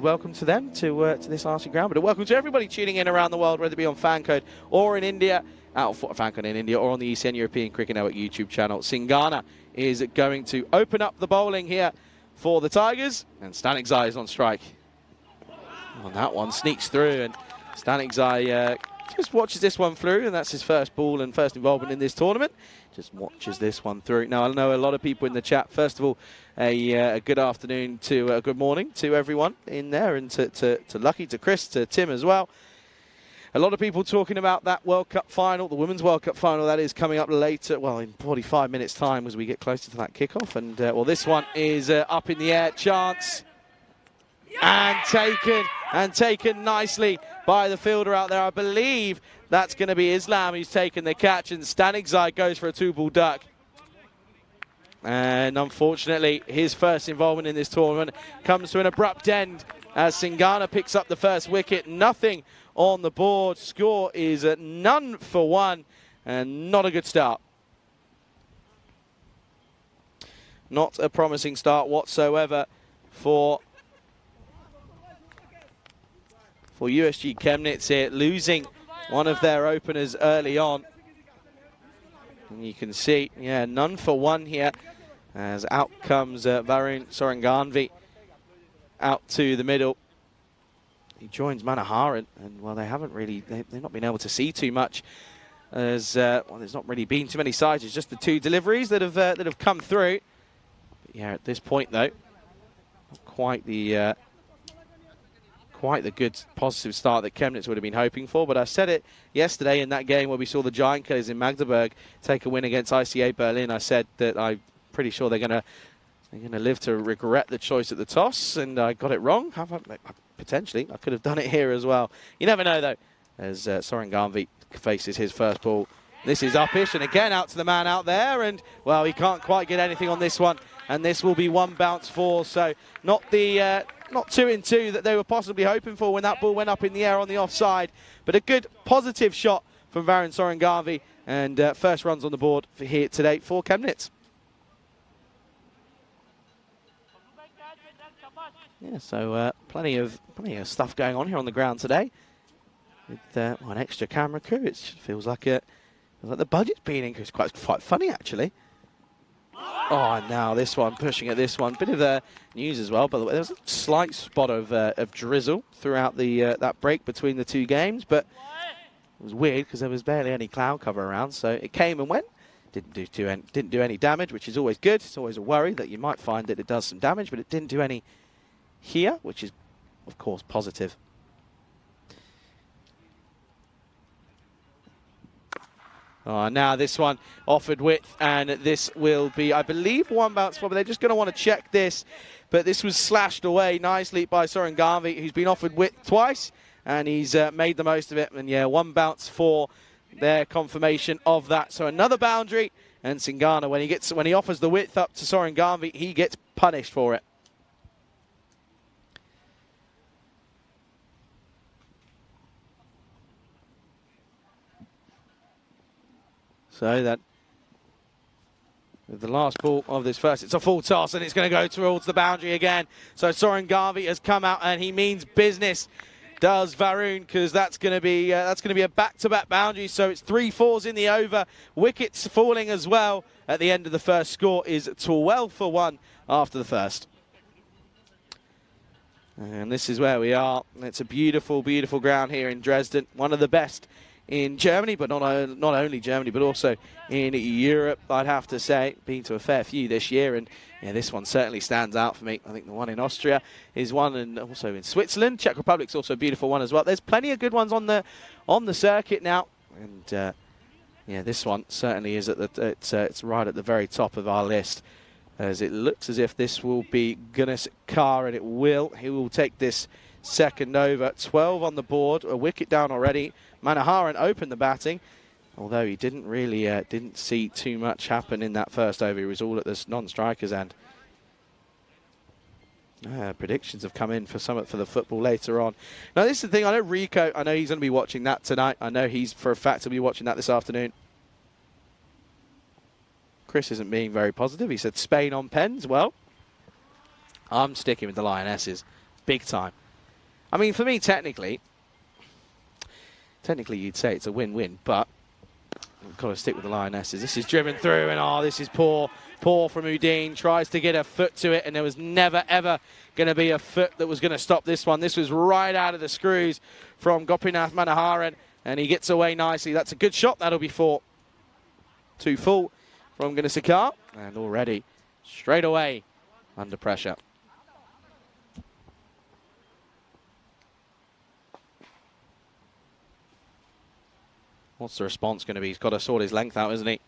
welcome to them to this RC ground. But a welcome to everybody tuning in around the world, whether it be on Fancode or in India, Fancode in India, or on the ECN European Cricket Network YouTube channel. Singana is going to open up the bowling here for the Tigers, and Stanikzai is on strike. On that one, sneaks through, and Stanikzai just watches this one through, and that's his first ball and first involvement in this tournament. Just watches this one through. Now, I know a lot of people in the chat. First of all, a good afternoon to a good morning to everyone in there, and to Lucky, to Chris, to Tim as well. A lot of people talking about that World Cup final, the Women's World Cup final, that is coming up later, well, in 45 minutes' time as we get closer to that kickoff. And, well, this one is up in the air, chance, and taken nicely by the fielder out there. I believe that's going to be Islam who's taken the catch, and Stanikzai goes for a 2-ball duck. And unfortunately, his first involvement in this tournament comes to an abrupt end as Singana picks up the first wicket. Nothing on the board. Score is at none for 1, and not a good start. Not a promising start whatsoever for USG Chemnitz here, losing one of their openers early on. And you can see, yeah, none for 1 here, as out comes Varun Soranganvi out to the middle. He joins Manoharan, and, well, they've not been able to see too much, as well, there's not really been too many sides. It's just the 2 deliveries that have come through. But yeah, at this point though, not quite the good positive start that Chemnitz would have been hoping for. But I said it yesterday in that game where we saw the Giant Killers in Magdeburg take a win against ICA Berlin. I said that I'm pretty sure they're going to live to regret the choice at the toss, and I got it wrong. Potentially, I could have done it here as well. You never know though, as Soren Garnvik faces his first ball. This is uppish, and again out to the man out there, and well, he can't quite get anything on this one, and this will be 1 bounce 4. So not 2 in 2 that they were possibly hoping for when that ball went up in the air on the offside, but a good positive shot from Varun Soren Garnvik, and first runs on the board for here today for Chemnitz. Yeah, so plenty of stuff going on here on the ground today. With an extra camera crew, it feels like the budget's being increased. Quite funny actually. Oh, and now this one, pushing at this one. Bit of news as well, by the way. There was a slight spot of drizzle throughout the that break between the two games, but it was weird because there was barely any cloud cover around, so it came and went. Didn't do any damage, which is always good. It's always a worry that you might find that it does some damage, but it didn't do any here, which is, of course, positive. Oh, now this one offered width, and this will be, I believe, 1 bounce 4, but they're just going to want to check this. But this was slashed away nicely by Soren Garnvik, who's been offered width twice, and he's made the most of it. And yeah, 1 bounce 4, their confirmation of that. So another boundary, and Singana, when he offers the width up to Soren Garnvik, he gets punished for it. So that, with the last ball of this first, it's a full toss, and it's going to go towards the boundary again. So Soren Garnvik has come out, and he means business, does Varun, because that's going to be a back-to-back boundary. So it's 3 4s in the over. Wickets falling as well at the end of the first. Score is 12 for 1 after the first. And this is where we are. It's a beautiful, beautiful ground here in Dresden. One of the best in Germany, but not only Germany, but also in Europe, I'd have to say. Been to a fair few this year, and yeah, this one certainly stands out for me. I think the one in Austria is one, and also in Switzerland. Czech Republic's also a beautiful one as well. There's plenty of good ones on the circuit now, and yeah, this one certainly is it's right at the very top of our list, as it looks as if this will be Gunness Carr, and it will. He will take this second over. 12 on the board, a wicket down already. Manoharan opened the batting, although he didn't see too much happen in that first over. He was all at the non-strikers end. Predictions have come in for the football later on. Now, this is the thing. I know Rico, I know he's going to be watching that tonight. I know he's for a fact to be watching that this afternoon. Chris isn't being very positive. He said Spain on pens. Well, I'm sticking with the Lionesses big time. I mean, for me, technically you'd say it's a win-win, but we've got to stick with the Lionesses. This is driven through, and this is poor from Udine. Tries to get a foot to it, and there was never, ever going to be a foot that was going to stop this one. This was right out of the screws from Gopinath Manoharan, and he gets away nicely. That's a good shot. That'll be 4. 2 full from Gunnesakar, and already straight away under pressure. What's the response going to be? He's got to sort his length out, isn't he?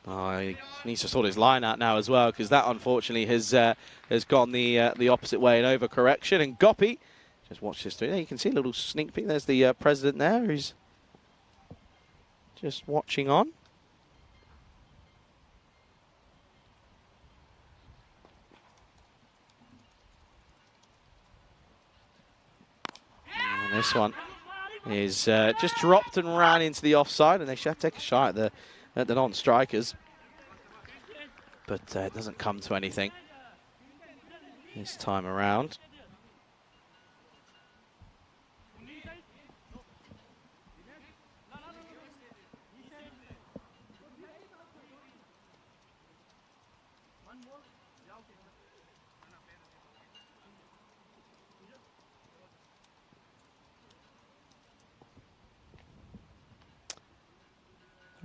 He needs to sort his line out now as well, because that unfortunately has gone the opposite way, an overcorrection. And Gopi, just watch this through there. You can see a little sneak peek. There's the president there, who's just watching on. And this one is just dropped and ran into the offside, and they should take a shot at the non-strikers, but it doesn't come to anything this time around.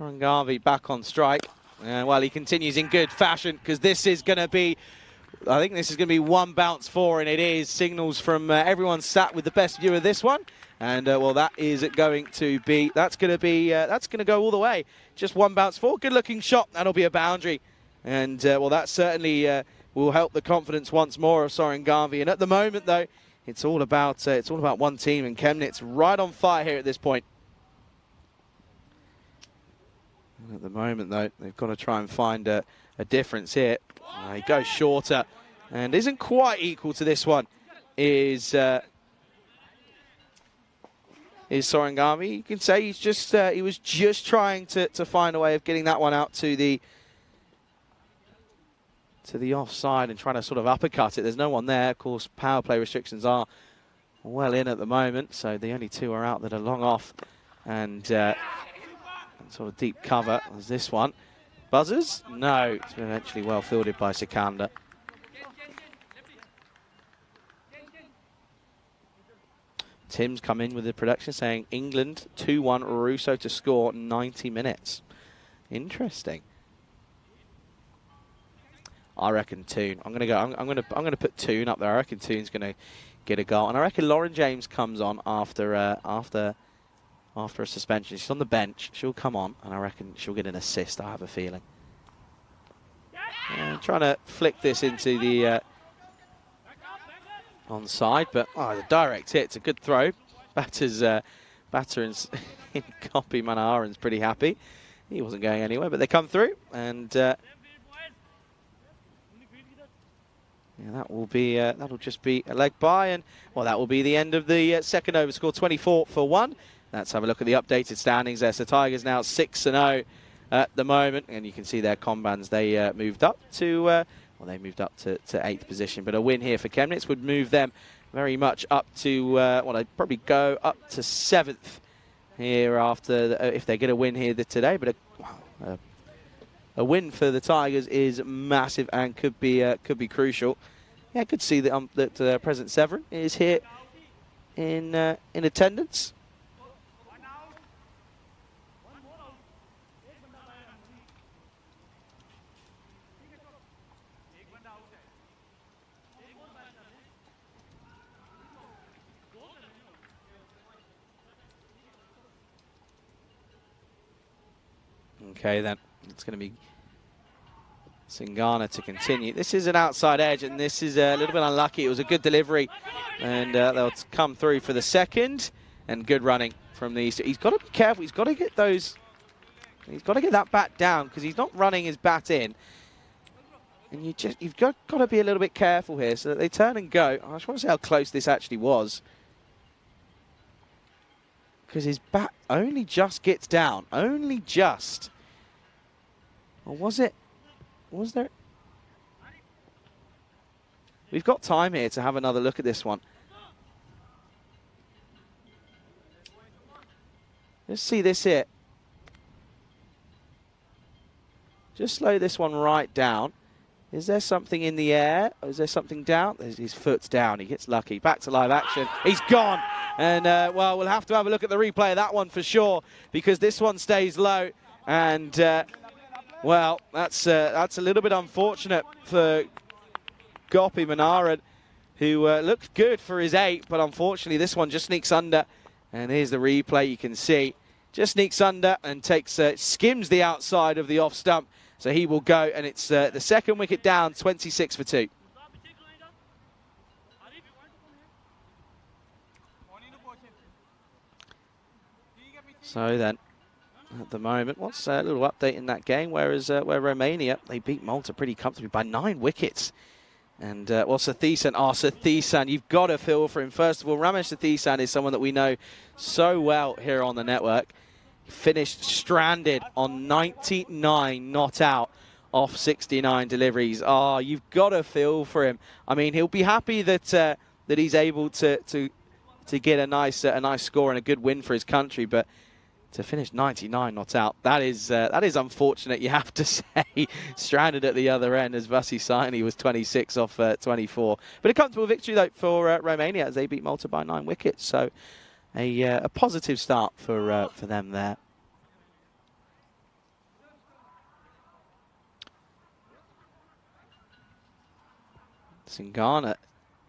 Garnvik back on strike. Well, he continues in good fashion because this is going to be, I think this is going to be one bounce four, and it is. Signals from everyone sat with the best view of this one. And, well, that is going to be, that's going to go all the way. Just one bounce four. Good-looking shot. That'll be a boundary. And, well, that certainly will help the confidence once more of Soren Garvey. And at the moment, though, it's all about one team, and Chemnitz right on fire here at this point. And at the moment, though, they've got to try and find a difference here. He goes shorter and isn't quite equal to this one. Is Soren Garvey. You can say he's just he was just trying to find a way of getting that one out to the offside and trying to sort of uppercut it. There's no one there. Of course, power play restrictions are well in at the moment, so the only two are out that are long off and sort of deep cover as this one. Buzzers? No, it's been eventually well fielded by Sikander. Tim's come in with the production saying England 2-1 Russo to score 90 minutes. Interesting. I reckon Toon. I'm gonna put Toon up there. I reckon Toon's gonna get a goal, and I reckon Lauren James comes on after a suspension. She's on the bench. She'll come on, and I reckon she'll get an assist. I have a feeling. Trying to flick this into the onside, but the direct hit. It's a good throw. Batter in copy. Manaharan's pretty happy. He wasn't going anywhere, but they come through, and yeah, that will be that'll just be a leg by, and well, that will be the end of the second over. Score 24-1. Let's have a look at the updated standings there. So Tigers now 6-0 at the moment, and you can see their Kombans, they moved up to they moved up to 8th position, but a win here for Chemnitz would move them very much up to well, they'd probably go up to 7th here after if they get a win here today. But a win for the Tigers is massive and could be crucial. Yeah, I could see that President Severin is here in attendance. Okay, then it's going to be Singana to continue. This is an outside edge, and this is a little bit unlucky. It was a good delivery, and they'll come through for the second. And good running from the East. He's got to be careful. He's got to get those. He's got to get that bat down because he's not running his bat in. And you've got to be a little bit careful here so that they turn and go. I just want to see how close this actually was, because his bat only just gets down, only just. Or was it? Was there? We've got time here to have another look at this one. Let's see this here. Just slow this one right down. Is there something in the air? Or is there something down? His foot's down. He gets lucky. Back to live action. He's gone. And, well, we'll have to have a look at the replay of that one for sure, because this one stays low. And, well, that's a little bit unfortunate for Gopi Manaharan, who looked good for his 8, but unfortunately this one just sneaks under. And here's the replay. You can see just sneaks under and takes skims the outside of the off stump. So he will go, and it's the second wicket down, 26 for 2. So then, at the moment, what's a little update in that game? Where Romania, they beat Malta pretty comfortably by 9 wickets. And, well, Sathisan, you've got to feel for him. First of all, Ramesh Sathisan is someone that we know so well here on the network. He finished stranded on 99 not out off 69 deliveries. Oh, you've got to feel for him. I mean, he'll be happy that that he's able to get a nice score and a good win for his country, but to finish 99 not out, that is unfortunate, you have to say. Stranded at the other end as Vasi Saini was 26 off 24. But a comfortable victory, though, for Romania as they beat Malta by 9 wickets. So a positive start for them there. Singana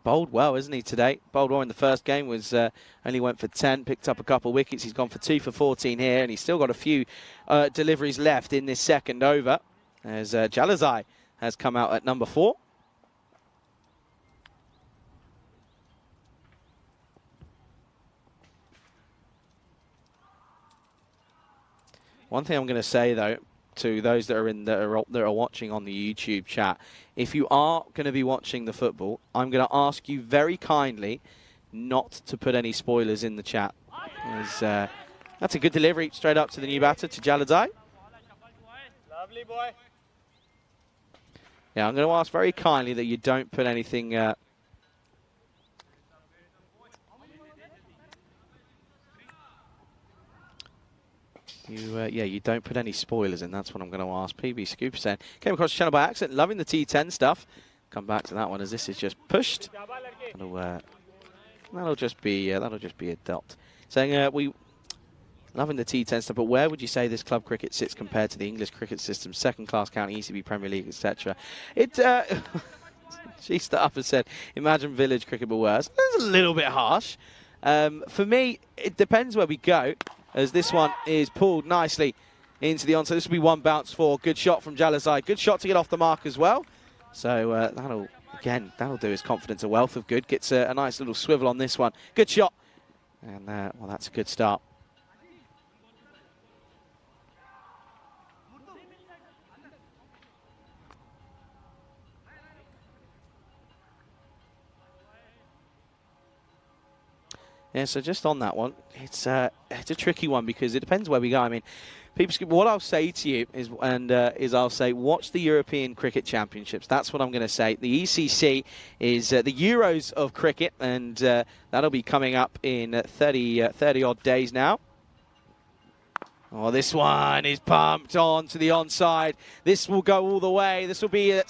bowled well, isn't he, today? Bowled well in the first game, was only went for 10, picked up a couple of wickets. He's gone for 2 for 14 here, and he's still got a few deliveries left in this second over, as Jalazai has come out at number 4. One thing I'm going to say, though, to those that are watching on the YouTube chat, if you are going to be watching the football, I'm going to ask you very kindly not to put any spoilers in the chat. As, that's a good delivery straight up to the new batter, to Jalazai. Lovely boy. Yeah, I'm going to ask very kindly that you don't put anything... you don't put any spoilers in. That's what I'm going to ask. PB Scooper saying, came across the channel by accident, loving the T10 stuff. Come back to that one, as this is just pushed. That'll just be a dot. Saying we loving the T10 stuff, but where would you say this club cricket sits compared to the English cricket system, second class county, ECB, Premier League, etc.? It she stood up and said, imagine village cricket but worse. That's a little bit harsh. For me, it depends where we go, as this one is pulled nicely into the onside. This will be one bounce for. Good shot from Jalazai. Good shot to get off the mark as well. So that'll do his confidence a wealth of good. Gets a nice little swivel on this one. Good shot. And, well, that's a good start. Yeah, so just on that one, it's a tricky one because it depends where we go. I mean, what I'll say to you is I'll say watch the European Cricket Championships. That's what I'm going to say. The ECC is the Euros of cricket, and that'll be coming up in 30 odd days now. Oh, this one is pumped on to the onside. This will go all the way. This will be a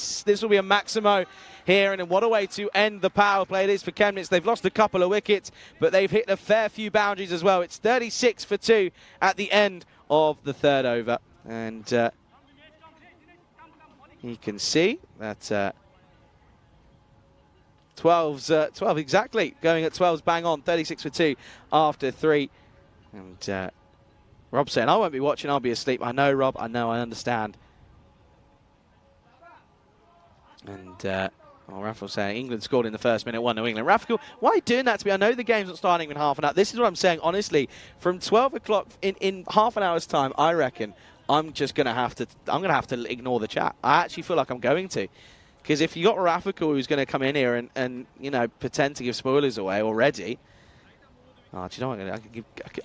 Maximo here, and what a way to end the power play it is for Chemnitz. They've lost a couple of wickets, but they've hit a fair few boundaries as well. It's 36 for 2 at the end of the third over, and you can see that 12 exactly, going at 12's bang on, 36 for 2 after 3, and Rob saying, I won't be watching, I'll be asleep. I know, Rob, I know, I understand. And Rafael saying, England scored in the first minute, 1-0 England. Rafael, why are you doing that to me? I know the game's not starting in half an hour. This is what I'm saying, honestly. From 12 o'clock, in half an hour's time, I reckon I'm going to have to ignore the chat. I actually feel like I'm going to. Because if you got Rafael who's going to come in here and you know, pretend to give spoilers away already... Oh, do you know what?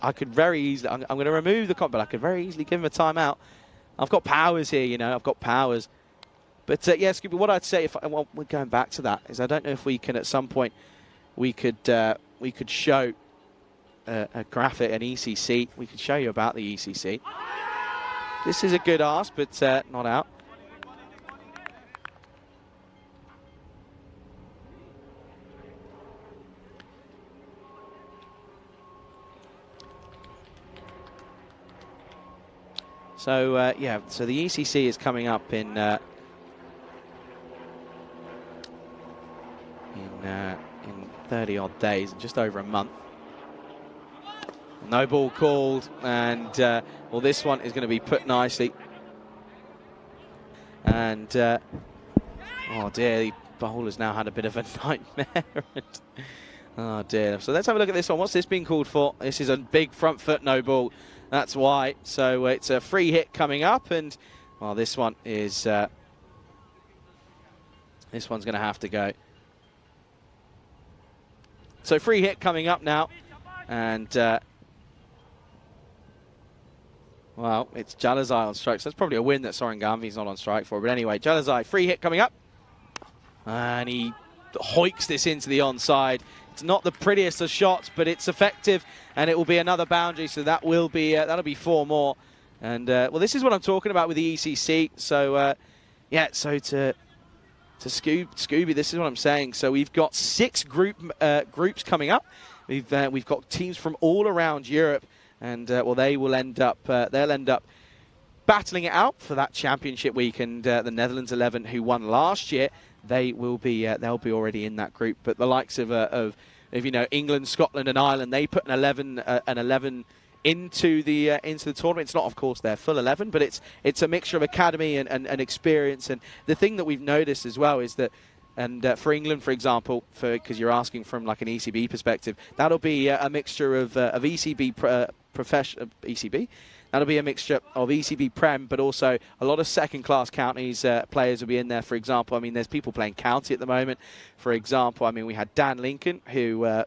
I could very easily... I'm going to remove the comment, but I could very easily give him a timeout. I've got powers here, you know. I've got powers. But, yeah, Scooby, what I'd say, well, we're going back to that, is I don't know if we can, at some point, we could show a graphic, an ECC. We could show you about the ECC. This is a good ask, but not out. So, yeah, so the ECC is coming up in 30 odd days, just over a month. No ball called, and well, this one is going to be put nicely. And oh dear, the bowler's now had a bit of a nightmare. Oh dear. So let's have a look at this one. What's this being called for? This is a big front foot no ball. That's why. So it's a free hit coming up, and well, this one is this one's going to have to go. So free hit coming up now, and well, it's Jalazai on strike. So that's probably a win that Soren Gamvi's not on strike for. But anyway, Jalazai, free hit coming up, and he hoiks this into the onside. It's not the prettiest of shots, but it's effective, and it will be another boundary. So that will be that'll be 4 more. And well, this is what I'm talking about with the ECC. So yeah, so to Scooby, this is what I'm saying. So we've got 6 groups coming up. We've got teams from all around Europe, and well, they will end up they'll end up battling it out for that championship week. And the Netherlands 11, who won last year, they will be they'll be already in that group. But the likes of you know, England, Scotland, and Ireland, they put an 11 into the tournament. It's not, of course, their full 11, but it's a mixture of academy and experience. And the thing that we've noticed as well is that, and for England, for example, because you're asking from like an ECB perspective, that'll be a mixture of ECB ECB. That'll be a mixture of ECB Prem, but also a lot of second-class counties players will be in there. For example, I mean, there's people playing county at the moment. For example, I mean, we had Dan Lincoln, who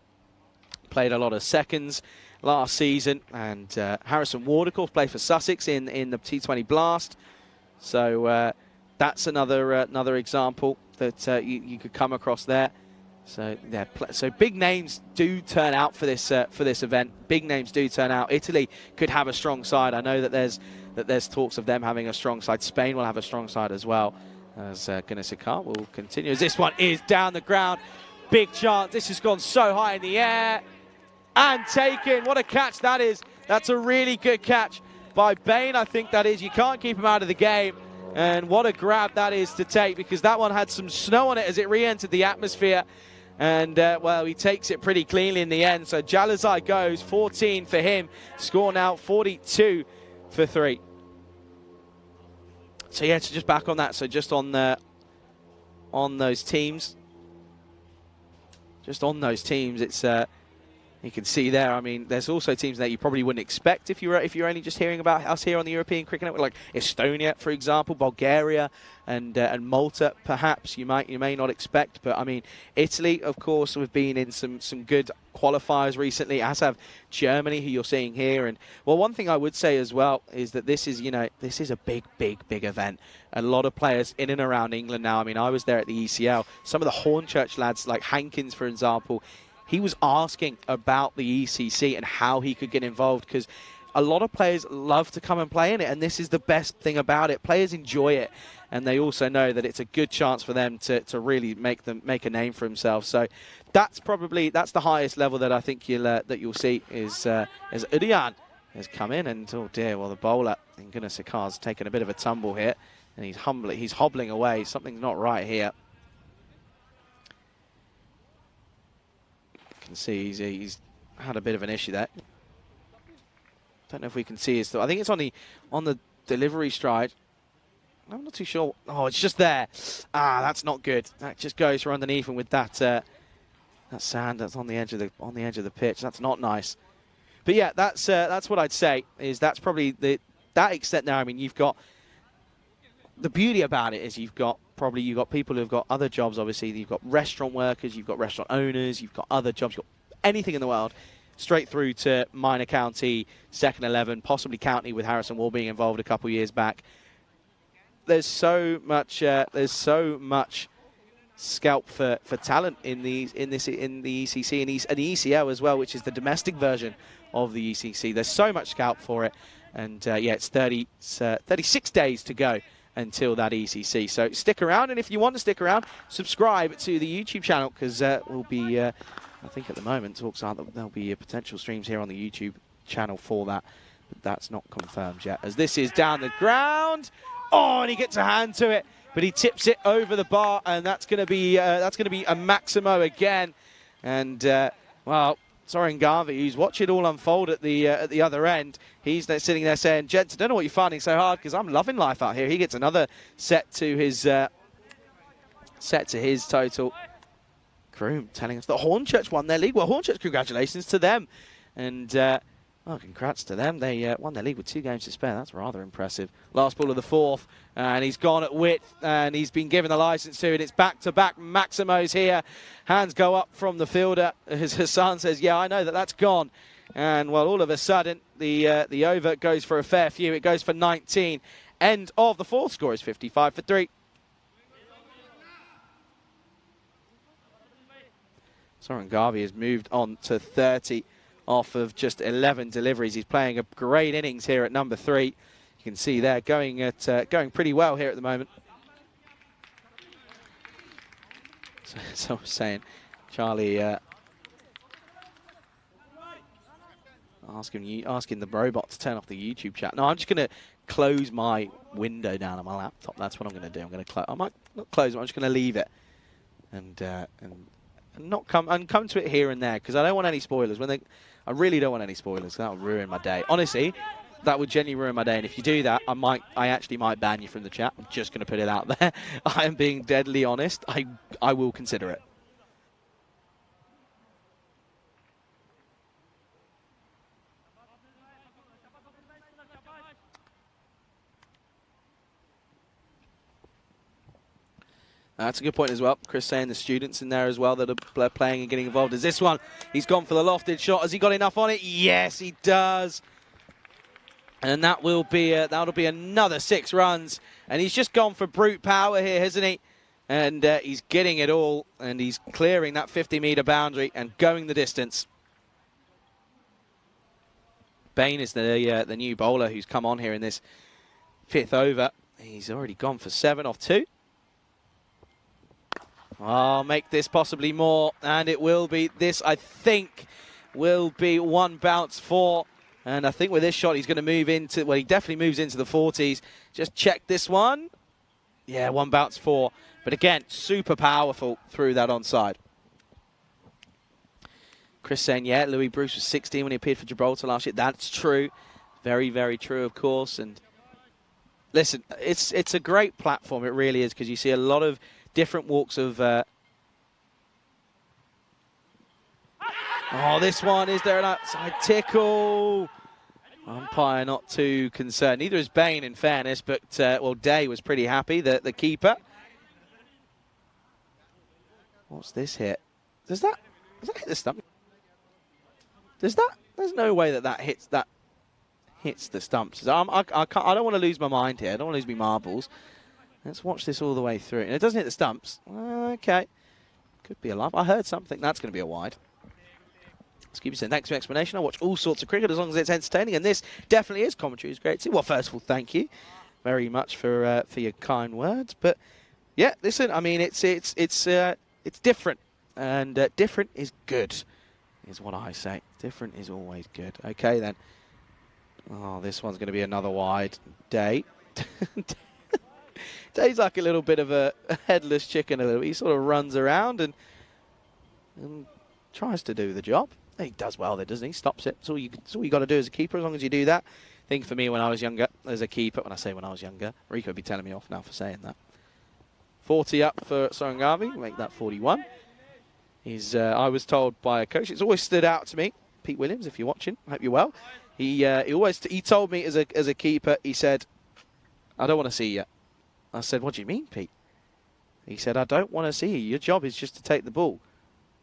played a lot of seconds last season, and Harrison Ward, of course, played for Sussex in the T20 Blast. So that's another example that you could come across there. So yeah, so big names do turn out for this event. Big names do turn out. Italy could have a strong side. I know that there's talks of them having a strong side. Spain will have a strong side as well. As Gunnar will continue. As this one is down the ground, big chance. This has gone so high in the air and taken. What a catch that is! That's a really good catch by Bain. I think that is. You can't keep him out of the game. And what a grab that is to take, because that one had some snow on it as it re-entered the atmosphere. And, well, he takes it pretty cleanly in the end. So Jalazai goes, 14 for him. Score now 42 for 3. So, yeah, so just back on that. So just on those teams. Just on those teams, it's... you can see there, I mean, there's also teams that you probably wouldn't expect if you're only just hearing about us here on the European Cricket Network, like Estonia, for example, Bulgaria, and Malta, perhaps you may not expect. But I mean, Italy, of course, have been in some good qualifiers recently, as have Germany, who you're seeing here. And well, one thing I would say as well is that this is a big event. A lot of players in and around England now. I mean, I was there at the ECL. Some of the Hornchurch lads, like Hankins, for example, he was asking about the ECC and how he could get involved, because a lot of players love to come and play in it, and this is the best thing about it. Players enjoy it, and they also know that it's a good chance for them to really make a name for themselves. So that's the highest level that I think you'll see is as Udian has come in, and oh dear, well, the bowler in Gunnar taken a bit of a tumble here, and he's hobbling away. Something's not right here. Can see he's had a bit of an issue there. Don't know if we can see his. I think it's on the delivery stride. I'm not too sure. Oh, it's just there. Ah, that's not good. That just goes for underneath, and with that sand that's on the edge of the pitch, that's not nice. But yeah, that's what I'd say is that's probably that extent there. I mean, you've got the beauty about it is you've got people who've got other jobs. Obviously, you've got restaurant workers, you've got restaurant owners, you've got other jobs, you've got anything in the world, straight through to minor county, second 11, possibly county with Harrison Wall being involved a couple of years back. There's so much scalp for talent in the ECC and the ECL as well, which is the domestic version of the ECC. There's so much scalp for it, and yeah, it's 36 days to go until that ECC. So stick around, and if you want to stick around, subscribe to the YouTube channel, because we'll be, I think at the moment, talks are that there'll be potential streams here on the YouTube channel for that, but that's not confirmed yet, as this is down the ground. Oh, and he gets a hand to it, but he tips it over the bar, and that's going to be a Maximo again. And well, Soren Garvey, who's watched it all unfold at the other end, he's there sitting there saying, "Gents, I don't know what you're finding so hard, because I'm loving life out here." He gets another set to his total. Groom telling us that Hornchurch won their league. Well, Hornchurch, congratulations to them, and well, congrats to them. They won their league with 2 games to spare. That's rather impressive. Last ball of the 4th, and he's gone at width, and he's been given the license to it. It's back-to-back Maximos here. Hands go up from the fielder. As Hassan says, yeah, I know that's gone. And, well, all of a sudden, the over goes for a fair few. It goes for 19. End of the 4th. Score is 55 for 3. Soren Garvey has moved on to 30. Off of just 11 deliveries. He's playing a great innings here at number 3. You can see there going pretty well here at the moment. So I'm saying, Charlie asking the robot to turn off the YouTube chat. No, I'm just going to close my window down on my laptop. That's what I'm going to do. I'm going to close. I might not close it. I'm just going to leave it. and not come to it here and there, because I don't want any spoilers. I really don't want any spoilers. That would ruin my day. Honestly, that would genuinely ruin my day. And if you do that, I actually might ban you from the chat. I'm just going to put it out there. I am being deadly honest. I will consider it. That's a good point as well. Chris saying the students in there as well that are playing and getting involved. Is this one? He's gone for the lofted shot. Has he got enough on it? Yes, he does. And that will be that'll be another 6 runs. And he's just gone for brute power here, hasn't he? And he's getting it all. And he's clearing that 50-meter boundary and going the distance. Bain is the new bowler who's come on here in this 5th over. He's already gone for 7 off 2. I'll make this possibly more, and it will be. This, I think, will be 1 bounce 4. And I think with this shot, he's going to move into, well, he definitely moves into the 40s. Just check this one. Yeah, 1 bounce 4. But again, super powerful through that onside. Chris saying, yeah, Louis Bruce was 16 when he appeared for Gibraltar last year. That's true. Very, very true, of course. And listen, it's a great platform. It really is, because you see a lot of different walks of... Oh, this one, is there an outside tickle? Umpire not too concerned. Neither is Bain, in fairness, but, well, Day was pretty happy, the keeper. What's this hit? Does that hit the stump? Does that? There's no way that hits the stumps. I don't want to lose my mind here. I don't want to lose my marbles. Let's watch this all the way through. And it doesn't hit the stumps. Okay. Could be a love. I heard something. That's going to be a wide. Let's keep it saying. Thanks for the explanation. I watch all sorts of cricket as long as it's entertaining. And this definitely is. Commentary is great too. Well, first of all, thank you very much for your kind words. But yeah, listen, I mean, it's different. And different is good, is what I say. Different is always good. Okay, then. Oh, this one's going to be another wide. Day. Day's like a little bit of a headless chicken. He sort of runs around and tries to do the job. He does well there, doesn't he? Stops it. That's all you got to do as a keeper, as long as you do that. I think for me, when I was younger, as a keeper, when I say when I was younger, Rico would be telling me off now for saying that. 40 up for Sorangavi, make that 41. I was told by a coach, it's always stood out to me, Pete Williams, if you're watching, I hope you're well. He told me as a keeper, he said, I don't want to see you. I said, what do you mean, Pete? He said, I don't want to see you. Your job is just to take the ball.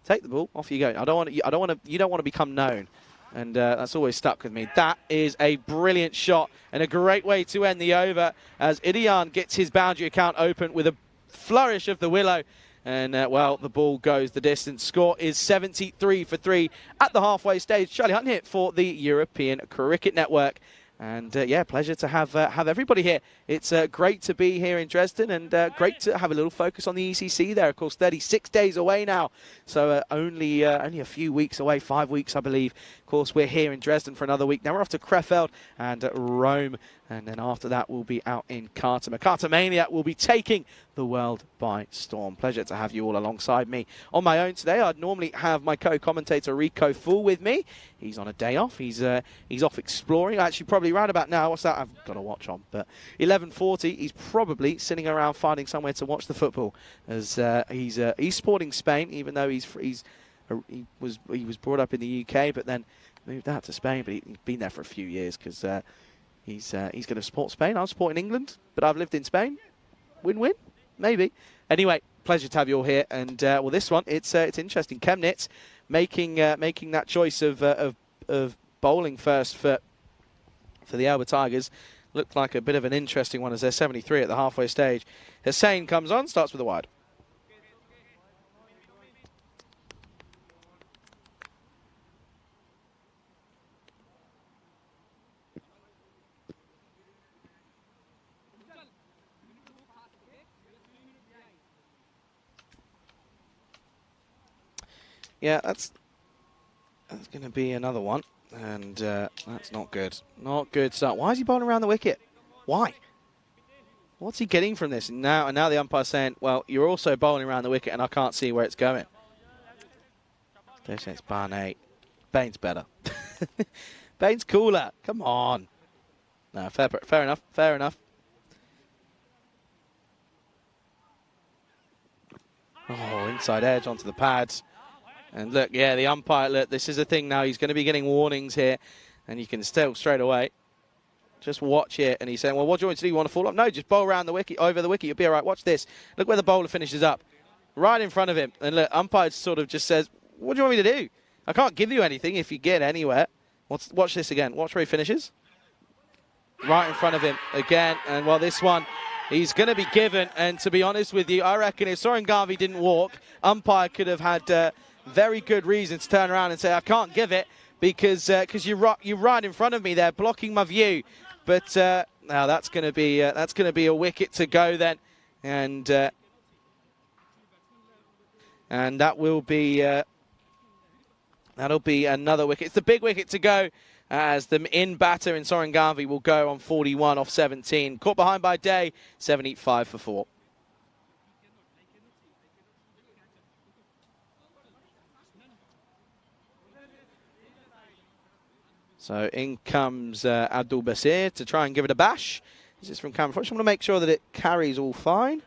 Take the ball, off you go. You don't want to become known. And that's always stuck with me. That is a brilliant shot and a great way to end the over as Idian gets his boundary account open with a flourish of the willow. And, well, the ball goes the distance. Score is 73 for 3 at the halfway stage. Charlie Hutton here for the European Cricket Network. And, yeah, pleasure to have everybody here. It's great to be here in Dresden and great to have a little focus on the ECC there. Of course, 36 days away now. So only a few weeks away, 5 weeks, I believe. Of course, we're here in Dresden for another week. Now we're off to Krefeld and Rome. And then after that, we'll be out in Khartoum. Khartoumania will be taking the world by storm. Pleasure to have you all alongside me. On my own today, I'd normally have my co-commentator Rico Fool with me. He's on a day off. He's off exploring. Actually, probably right about now. What's that? I've got a watch on. But 11:40. He's probably sitting around finding somewhere to watch the football, as he's sporting Spain, even though he was brought up in the UK, but then moved out to Spain. But he's been there for a few years because. He's going to support Spain. I'm supporting England, but I've lived in Spain. Win-win, maybe. Anyway, pleasure to have you all here. And well, this one, it's interesting. Chemnitz making that choice of bowling first for the Alba Tigers. Looked like a bit of an interesting one as they're 73 at the halfway stage. Hussain comes on, starts with a wide. Yeah, that's going to be another one, and that's not good. Not good start. Why is he bowling around the wicket? Why? What's he getting from this? And now the umpire's saying, well, you're also bowling around the wicket and I can't see where it's going. They're saying it's barn 8. Bain's better. Bain's cooler. Come on. No, fair enough. Fair enough. Oh, inside edge onto the pads. And look, yeah, the umpire, look, this is a thing now. He's going to be getting warnings here. And you can tell straight away. Just watch it. And he's saying, well, what do you want me to do? You want to fall up? No, just bowl around the wicket, over the wicket. You'll be all right. Watch this. Look where the bowler finishes up. Right in front of him. And look, umpire sort of just says, what do you want me to do? I can't give you anything if you get anywhere. Watch this again. Watch where he finishes. Right in front of him again. And well, this one, he's going to be given. And to be honest with you, I reckon if Soren Garvey didn't walk, umpire could have had very good reason to turn around and say, I can't give it because you're right in front of me there, blocking my view. But now that's going to be a wicket to go then, and that will be that'll be another wicket. It's the big wicket to go as the in batter in Soren Garvey will go on 41 off 17. Caught behind by Day, 75 for 4. So in comes Abdul Basir to try and give it a bash. This is from Cameron. I just want to make sure that it carries all fine.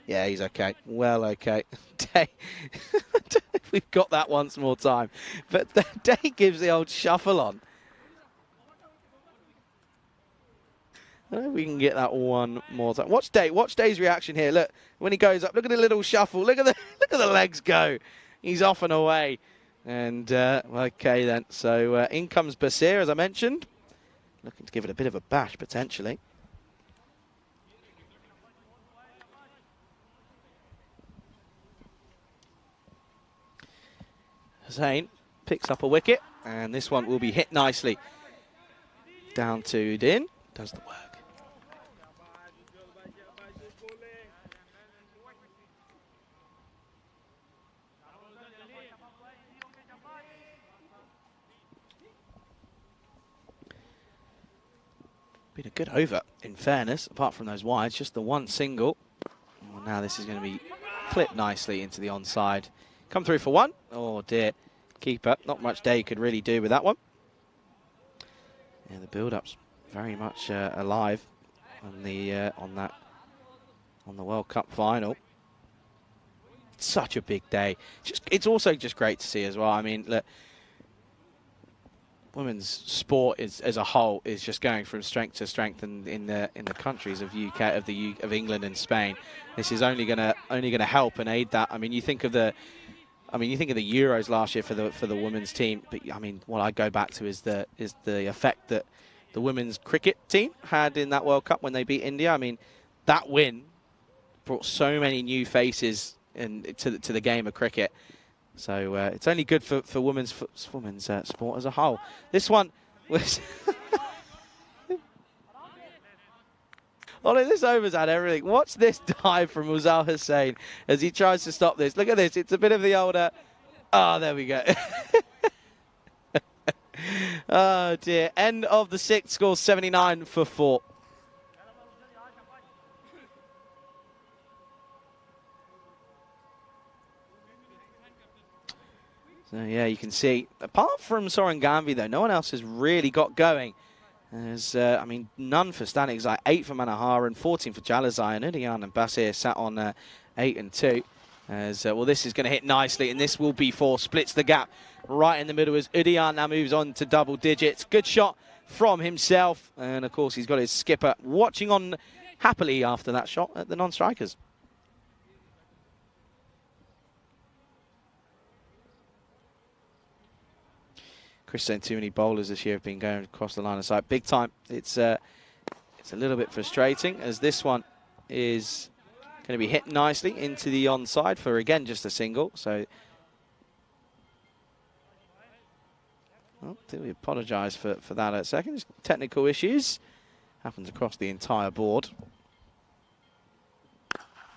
Yeah, he's okay. Well, okay. Day. I don't know if we've got that once more time. But Day gives the old shuffle on. I don't know if we can get that one more time. Watch Day's reaction here. Look, when he goes up, look at the little shuffle. Look at the legs go. He's off and away. And, okay then, so in comes Basir, as I mentioned. Looking to give it a bit of a bash, potentially. Hussain picks up a wicket, and this one will be hit nicely. Down to Din, does the work. Been a good over, in fairness, apart from those wides, just the one single. Well, now this is going to be clipped nicely into the onside. Come through for one. Oh dear, keeper, not much Day could really do with that one. Yeah, the build-up's very much alive on the World Cup final. Such a big day. It's also just great to see as well. I mean, look, women's sport as a whole is just going from strength to strength in the countries of of England and Spain. This is only gonna help and aid that. I mean, you think of the Euros last year for the women's team, but I mean, what I go back to is the effect that the women's cricket team had in that World Cup when they beat India. I mean, that win brought so many new faces to the game of cricket. So it's only good for women's sport as a whole. This one was... Oh, this over's had everything. Watch this dive from Uzal Hussain as he tries to stop this. Look at this. It's a bit of the older... Oh, there we go. Oh, dear. End of the 6th, score 79 for 4. So, yeah, you can see, apart from Soren Garvey, though, no one else has really got going. There's, I mean, none for Stanek Zai, 8 for Manoharan, 14 for Jalazai, and Udiyan and Basir sat on 8 and 2. As, well, this is going to hit nicely, and this will be 4, splits the gap right in the middle as Udiyan now moves on to double digits. Good shot from himself, and, of course, he's got his skipper watching on happily after that shot at the non-strikers. Chris saying too many bowlers this year have been going across the line of sight big time. It's a little bit frustrating as this one is going to be hit nicely into the onside for, again, just a single. So, well, we apologise for that at a second. Just technical issues. Happens across the entire board.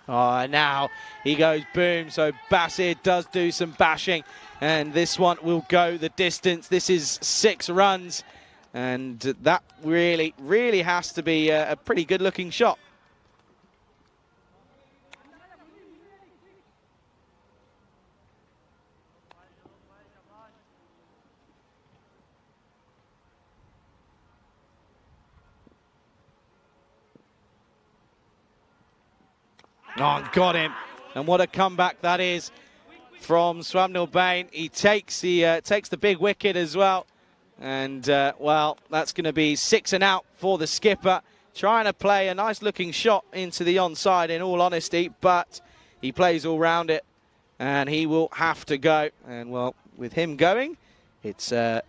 Oh, now he goes boom. So Basir does do some bashing. And this one will go the distance. This is 6 runs. And that really, really has to be a pretty good-looking shot. Oh, got him. And what a comeback that is from Swamnil Bain. He takes the big wicket as well. And, well, that's going to be 6 and out for the skipper. Trying to play a nice-looking shot into the onside, in all honesty, but he plays all round it, and he will have to go. And, well, with him going, it's going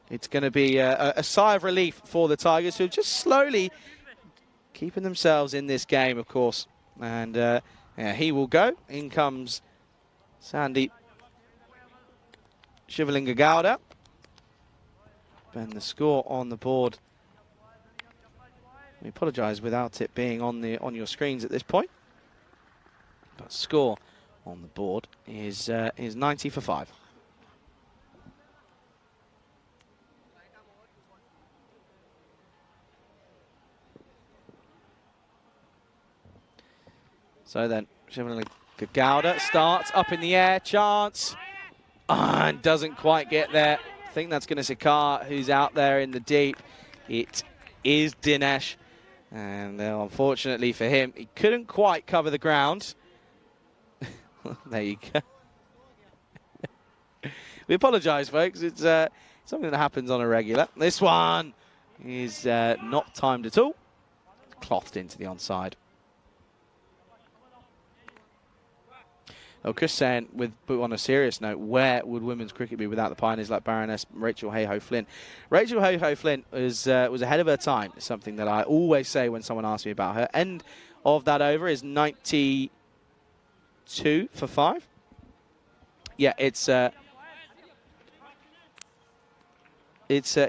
to be a sigh of relief for the Tigers, who are just slowly keeping themselves in this game, of course. And yeah, he will go. In comes Sandy Shivalinga Gowda. And the score on the board, we apologise without it being on your screens at this point, but score on the board is 90 for 5. So then Shivalinga Gowda starts up in the air, chance, and doesn't quite get there. I think that's going to Sikar, who's out there in the deep. It is Dinesh, and unfortunately for him, he couldn't quite cover the ground. There you go. We apologise, folks. It's something that happens on a regular. This one is not timed at all. Clothed into the onside. Oh, Chris saying, but on a serious note, where would women's cricket be without the pioneers like Baroness Rachel Hayhoe-Flynn? Rachel Hayhoe-Flynn was ahead of her time. It's something that I always say when someone asks me about her. End of that over is 92 for 5. Yeah,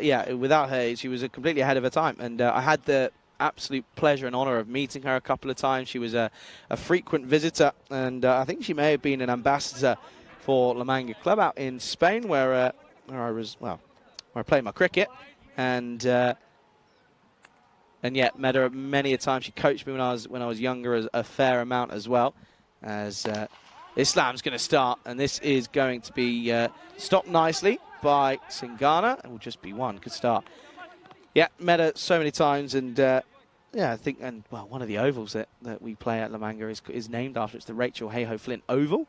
yeah, without her, she was completely ahead of her time. And I had the absolute pleasure and honour of meeting her a couple of times. She was a frequent visitor, and I think she may have been an ambassador for La Manga Club out in Spain, where I was, well, where I played my cricket, and yet met her many a time. She coached me when I was younger a fair amount as well. As Islam's going to start, and this is going to be stopped nicely by Singana. It will just be one. Good start. Yeah, met her so many times, and yeah, I think, and well, one of the ovals that we play at La Manga is named after. It's the Rachel Hayhoe-Flynn Oval.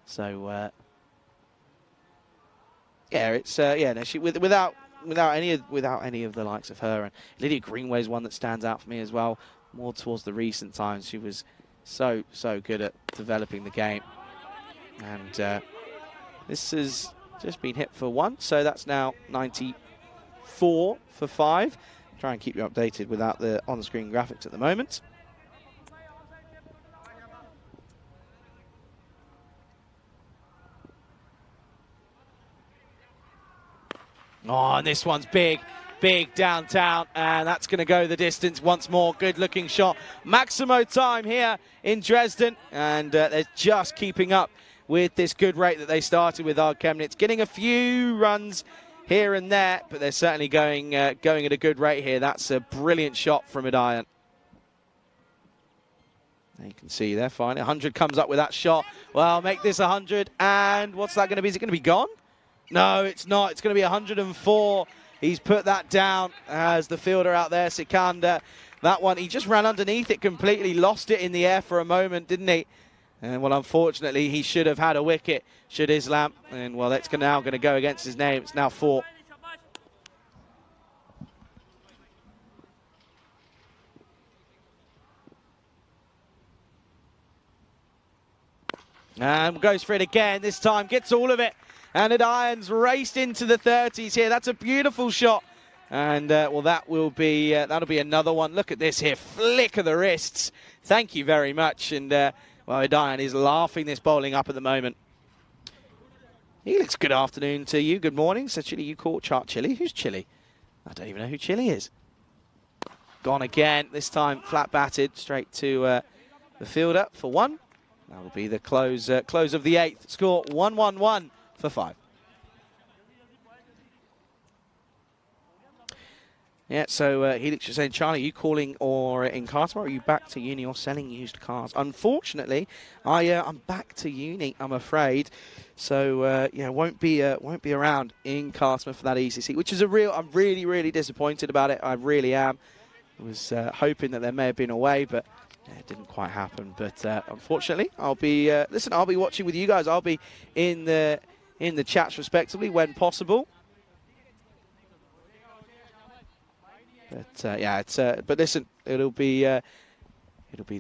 So yeah, it's yeah, no, she without any of the likes of her, and Lydia Greenway's one that stands out for me as well. More towards the recent times, she was so good at developing the game, and this has just been hit for 1, so that's now 94 for 5. Try and keep you updated without the on-screen graphics at the moment. Oh, and this one's big downtown, and that's going to go the distance once more. Good-looking shot. Maximo time here in Dresden, and they're just keeping up with this good rate that they started with Ard Chemnitz, getting a few runs here and there, but they're certainly going at a good rate here. That's a brilliant shot from Idayan. You can see there, fine. 100 comes up with that shot. Well, make this 100, and what's that going to be? Is it going to be gone? No, it's not. It's going to be 104. He's put that down as the fielder out there, Sikandar. That one, he just ran underneath it completely, lost it in the air for a moment, didn't he? And, well, unfortunately, he should have had a wicket, should Islam. And, well, that's now going to go against his name. It's now 4. And goes for it again. This time gets all of it. And Idayan's raced into the 30s here. That's a beautiful shot. And, well, that will be that'll be another one. Look at this here. Flick of the wrists. Thank you very much. And, well, Idayan is laughing this bowling up at the moment. Helix, good afternoon to you. Good morning. So, Chile, you caught Chart Chile. Who's Chile? I don't even know who Chile is. Gone again. This time flat batted straight to the fielder for 1. That will be the close of the 8th. Score 1-1-1 for 5. Yeah, so Helix, you're saying, Charlie, are you calling or in car tomorrow? Are you back to uni or selling used cars? Unfortunately, I'm back to uni, I'm afraid. So yeah, won't be around in Cartmouth for that ECC, which is I'm really disappointed about it. I really am. Was hoping that there may have been a way, but it didn't quite happen. But unfortunately, I'll be I'll be watching with you guys. I'll be in the chats respectively when possible. But yeah, it's but listen, it'll be the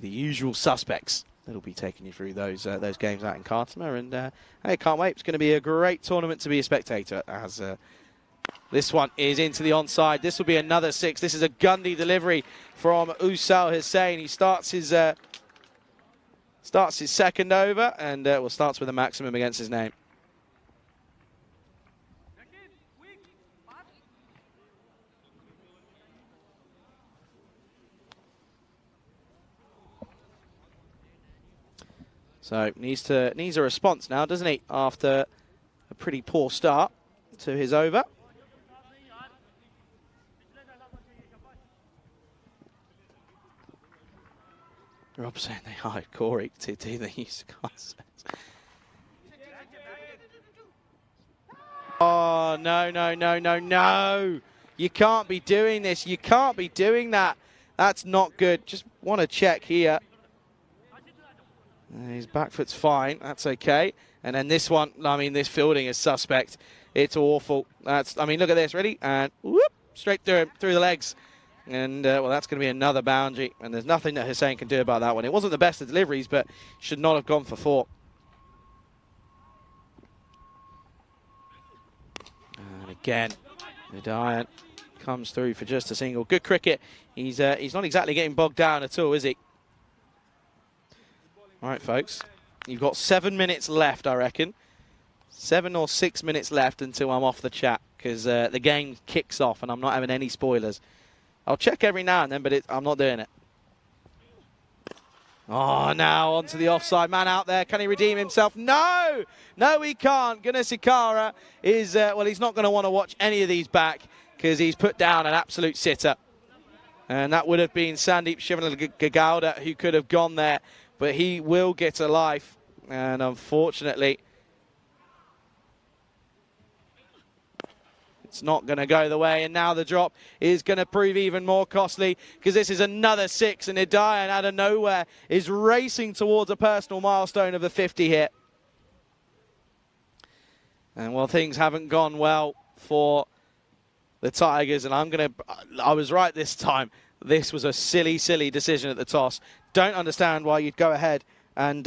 usual suspects that'll be taking you through those games out in Cartama, and hey, can't wait. It's going to be a great tournament to be a spectator as. This one is into the onside. This will be another 6. This is a Gundy delivery from Usal Hussein. He starts his second over, and starts with a maximum against his name. So needs a response now, doesn't he? After a pretty poor start to his over. Rob saying they hired Corey to do the use concepts. Oh, no. You can't be doing this. You can't be doing that. That's not good. Just want to check here. His back foot's fine. That's okay. And then this one, I mean, this fielding is suspect. It's awful. I mean, look at this. Ready? And whoop, straight through him, through the legs. And, well, that's going to be another boundary. And there's nothing that Hussein can do about that one. It wasn't the best of deliveries, but should not have gone for 4. And again, Hidayat comes through for just a single. Good cricket. He's not exactly getting bogged down at all, is he? All right, folks. You've got 7 minutes left, I reckon. 7 or 6 minutes left until I'm off the chat, because the game kicks off and I'm not having any spoilers. I'll check every now and then, but I'm not doing it. Oh, now onto the offside. Man out there. Can he redeem himself? No! No, he can't. Gunasekara is, well, he's not going to want to watch any of these back because he's put down an absolute sitter. And that would have been Sandeep Shivanagowda who could have gone there, but he will get a life. And unfortunately, it's not going to go the way, and now the drop is going to prove even more costly because this is another 6, and Hidayat out of nowhere is racing towards a personal milestone of the 50 hit. And well, things haven't gone well for the Tigers, and I was right this time. This was a silly, silly decision at the toss. Don't understand why you'd go ahead and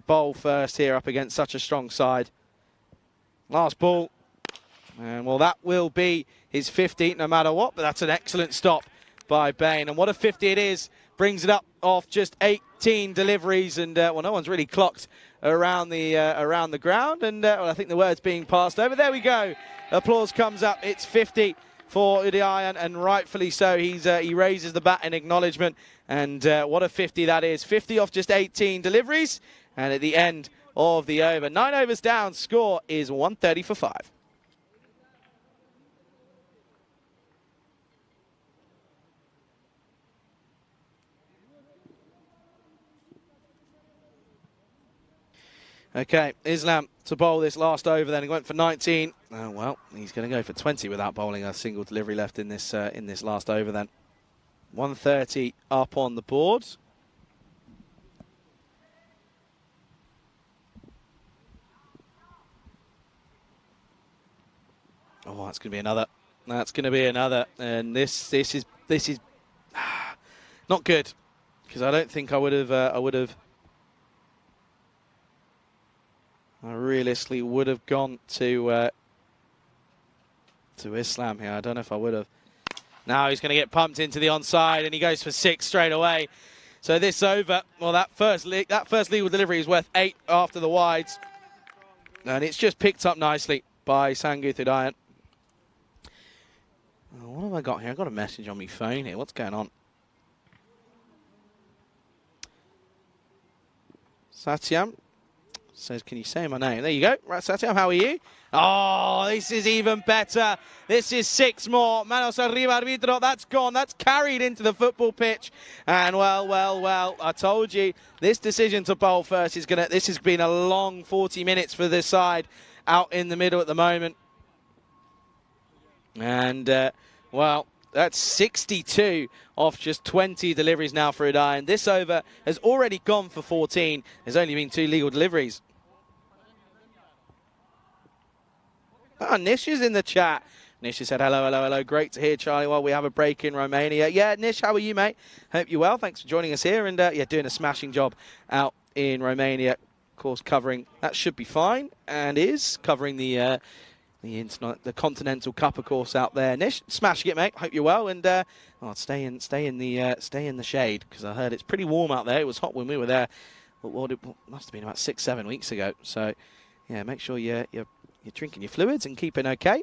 bowl first here up against such a strong side. Last ball, and well, that will be his 50th no matter what, but that's an excellent stop by Bain. And what a 50 it is, brings it up off just 18 deliveries, and well, no one's really clocked around the ground, and well, I think the word's being passed over. There we go, applause comes up, it's 50 for Hidayat, and rightfully so. He raises the bat in acknowledgement, and what a 50 that is. 50 off just 18 deliveries, and at the end of the over. 9 overs down, score is 130 for 5. Okay, Islam to bowl this last over then. He went for 19. Oh, well, he's going to go for 20 without bowling a single delivery left in this last over then. 130 up on the board. Oh, that's going to be another. That's going to be another, and this is not good, because I don't think I realistically would have gone to Islam here. I don't know if I would have. Now he's going to get pumped into the onside, and he goes for 6 straight away. So this over, well, that first legal delivery is worth 8 after the wides, and it's just picked up nicely by Sanguth Hidayat. Oh, what have I got here? I've got a message on my phone here. What's going on? Satyam says, can you say my name? There you go. Right, Satyam, how are you? Oh, this is even better. This is 6 more. Manos arriba, arbitro. That's gone. That's carried into the football pitch. And well, I told you, this decision to bowl first is going to... This has been a long 40 minutes for this side out in the middle at the moment. And, well, that's 62 off just 20 deliveries now for Udai. And this over has already gone for 14. There's only been 2 legal deliveries. Nish is in the chat. Nish has said, hello, hello, hello. Great to hear, Charlie, while we have a break in Romania. Yeah, Nish, how are you, mate? Hope you're well. Thanks for joining us here. And, yeah, doing a smashing job out in Romania. Of course, covering, that should be fine, and is covering the Continental Cup, of course, out there. Nish, smashing it, mate. Hope you're well. And, stay in the shade, because I heard it's pretty warm out there. It was hot when we were there. But it must have been about 6-7 weeks ago. So, yeah, make sure you're drinking your fluids and keeping okay.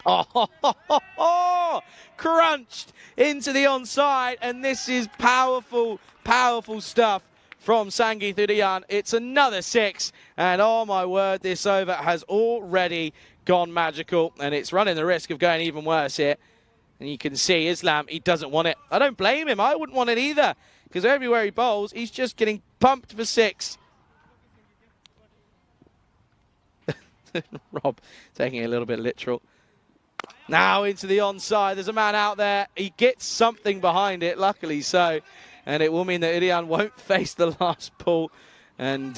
Oh, crunched into the onside, and this is powerful, powerful stuff from Sangeet Udayan. It's another 6, and oh my word, this over has already gone magical, and it's running the risk of going even worse here. And you can see Islam, he doesn't want it. I don't blame him, I wouldn't want it either, because everywhere he bowls, he's just getting pumped for 6. Rob taking it a little bit literal. Now into the onside. There's a man out there. He gets something behind it, luckily so. And it will mean that Udayan won't face the last ball. And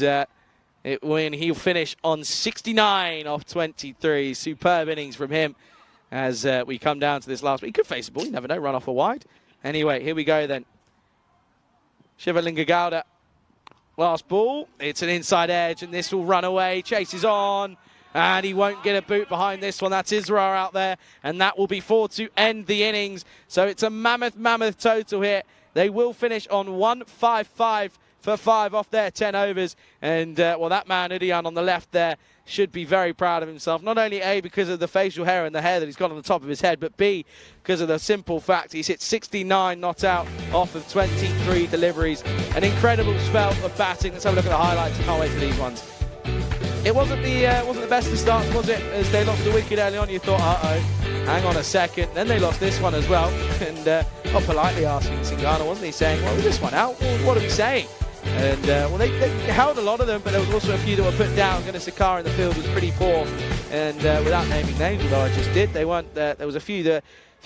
he'll finish on 69 off 23. Superb innings from him as we come down to this last ball. He could face the ball. You never know. Run off a wide. Anyway, here we go then. Shivalinga Gowda. Last ball. It's an inside edge, and this will run away. Chases on. And he won't get a boot behind this one. That's Israr out there. And that will be 4 to end the innings. So it's a mammoth total here. They will finish on 155 for 5 off their 10 overs. And, well, that man, Udayan, on the left there, should be very proud of himself. Not only, A, because of the facial hair and the hair that he's got on the top of his head, but B, because of the simple fact he's hit 69 not out off of 23 deliveries. An incredible spell of batting. Let's have a look at the highlights. Can't wait for these ones. It wasn't the best of starts, was it? As they lost the wicket early on, you thought, uh-oh, hang on a second. Then they lost this one as well. And politely asking Singana, wasn't he, saying, well, this one out? What are we saying? And, well, they held a lot of them, but there was also a few that were put down. Sakar in the field was pretty poor. And without naming names, although I just did, they weren't. There was a few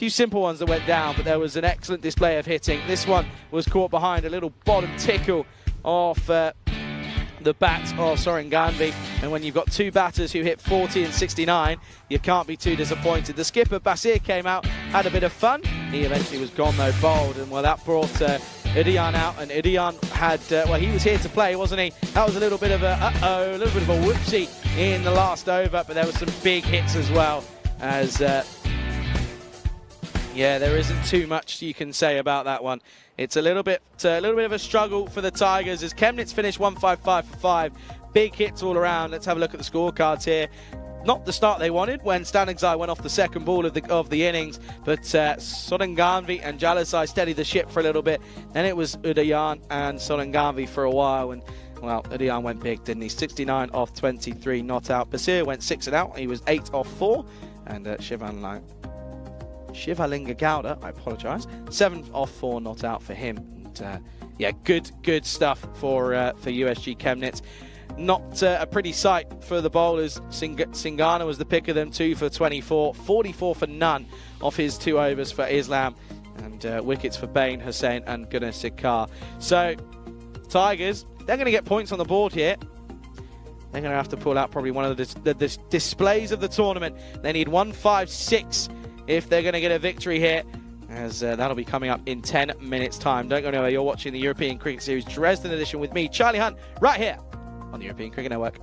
simple ones that went down, but there was an excellent display of hitting. This one was caught behind a little bottom tickle off the bat of Soren Ganvi, and when you've got 2 batters who hit 40 and 69, you can't be too disappointed. The skipper Basir came out, had a bit of fun. He eventually was gone though, bowled, and well, that brought Udayan out, and Udayan had well, he was here to play, wasn't he? That was a little bit of a whoopsie in the last over, but there were some big hits as well. As yeah, there isn't too much you can say about that one. It's a little bit of a struggle for the Tigers as Chemnitz finished 155 for 5. Big hits all around. Let's have a look at the scorecards here. Not the start they wanted when Stanigzai went off the second ball of the innings, but Sorenganvi and Jalasai steadied the ship for a little bit. Then it was Udayan and Sorenganvi for a while, and well, Udayan went big, didn't he? 69 off 23, not out. Basir went 6 and out. He was 8 off 4, and Shivalinga Gowda, I apologise, 7 off 4, not out for him. And, yeah, good stuff for USG Chemnitz. Not a pretty sight for the bowlers. Singana was the pick of them, 2 for 24, 44 for none off his 2 overs for Islam, and wickets for Bain, Hussain and Sakar. So, Tigers, they're going to get points on the board here. They're going to have to pull out probably one of the displays of the tournament. They need 156 if they're going to get a victory here, as that'll be coming up in 10 minutes' time. Don't go anywhere. You're watching the European Cricket Series Dresden edition with me, Charlie Hunt, right here on the European Cricket Network.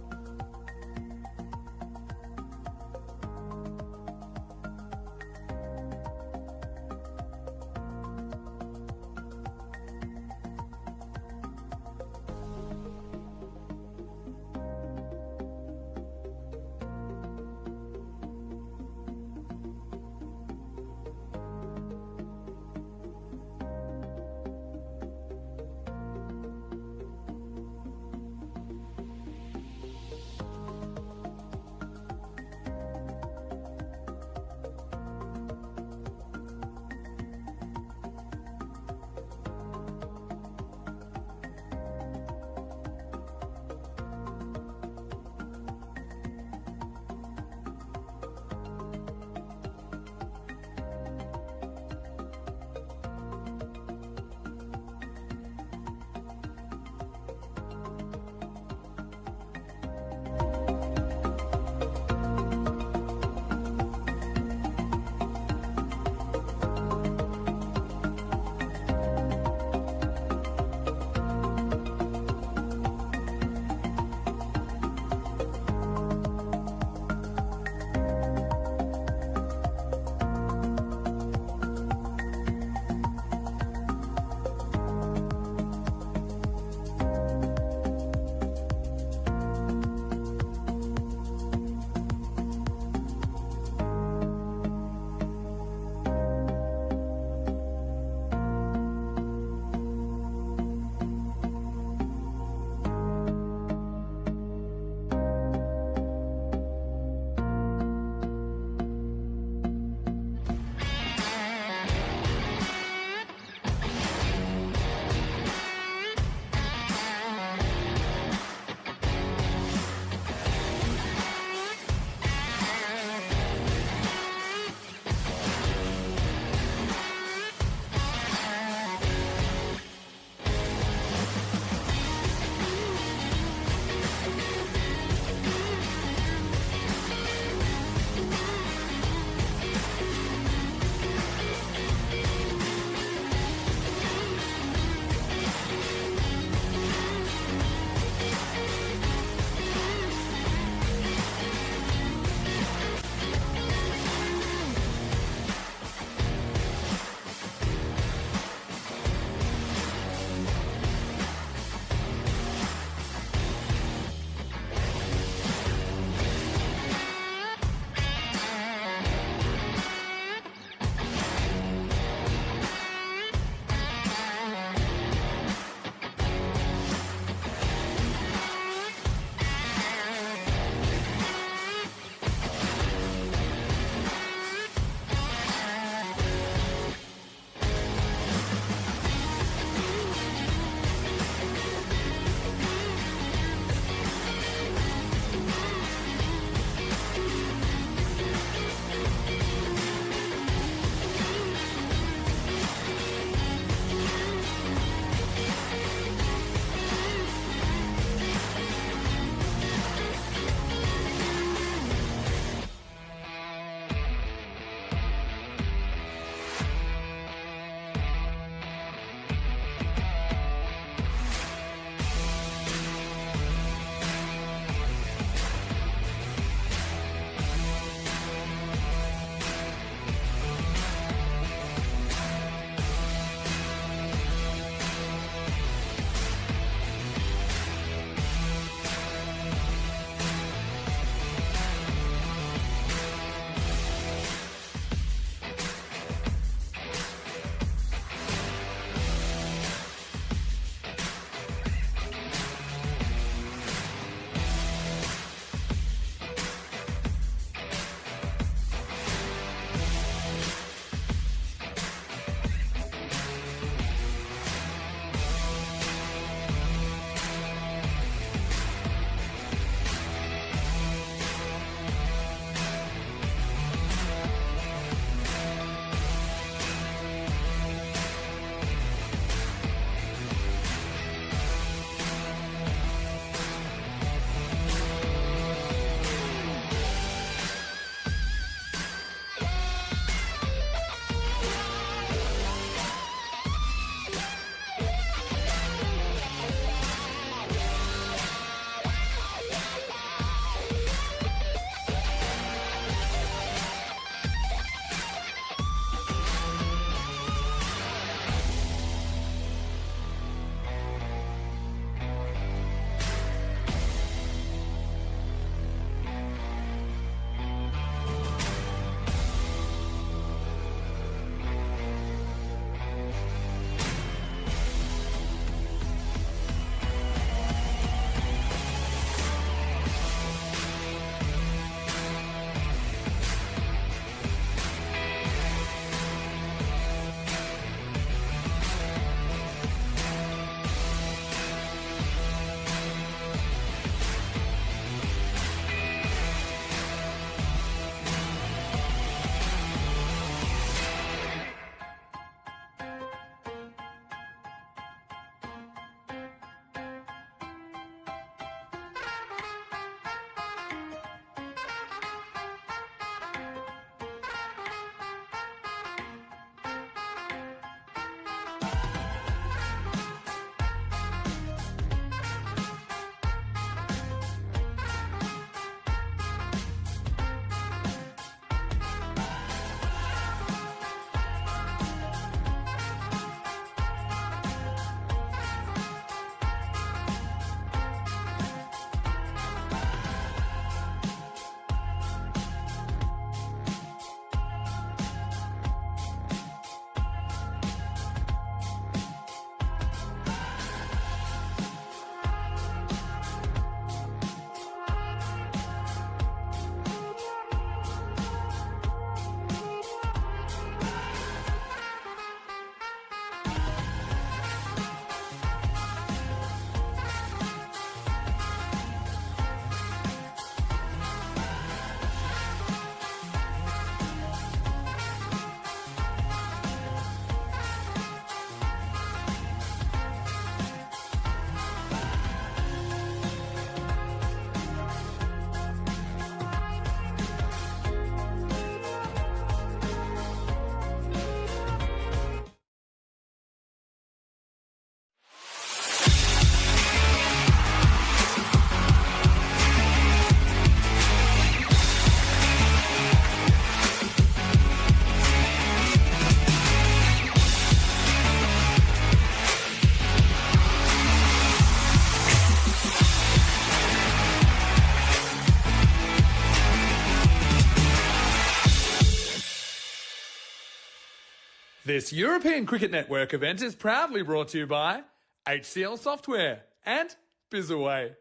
This European Cricket Network event is proudly brought to you by HCL Software and Bizaway.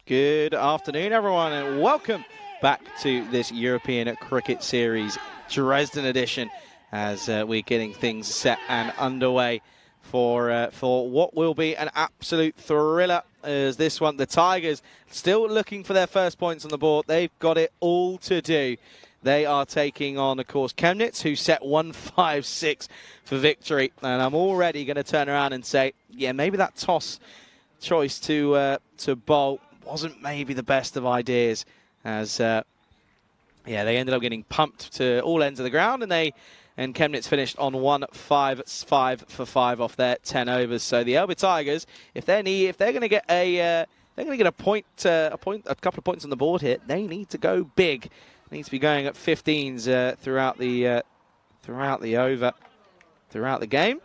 Good afternoon, everyone, and welcome back to this European Cricket Series Dresden edition as we're getting things set and underway for what will be an absolute thriller as this one. The Tigers still looking for their first points on the board. They've got it all to do. They are taking on, of course, Chemnitz, who set 156 for victory. And I'm already going to turn around and say, yeah, maybe that toss choice to bowl wasn't maybe the best of ideas, as yeah, they ended up getting pumped to all ends of the ground, and Chemnitz finished on 155 for 5 off their 10 overs. So the Elba Tigers, if they're going to get a couple of points on the board here, they need to go big. They need to be going at 15s throughout the over, throughout the game.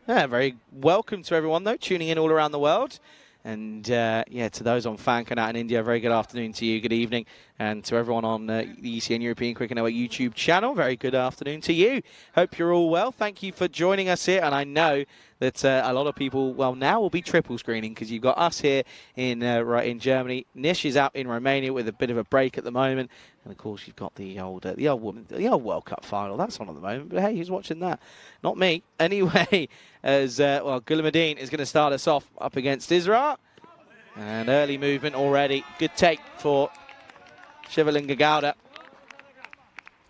Yeah, very welcome to everyone, though, tuning in all around the world. And, yeah, to those on Fancon out in India, very good afternoon to you, good evening. And to everyone on the ECN European Cricket Network YouTube channel, very good afternoon to you. Hope you're all well. Thank you for joining us here. And I know that a lot of people, well, now will be triple screening because you've got us here in right in Germany. Nish is out in Romania with a bit of a break at the moment. And, of course, you've got the old World Cup final. That's on at the moment. But, hey, who's watching that? Not me. Anyway, as, well, Gulamadine is going to start us off up against Isra. And early movement already. Good take for Shivalinga Gowda.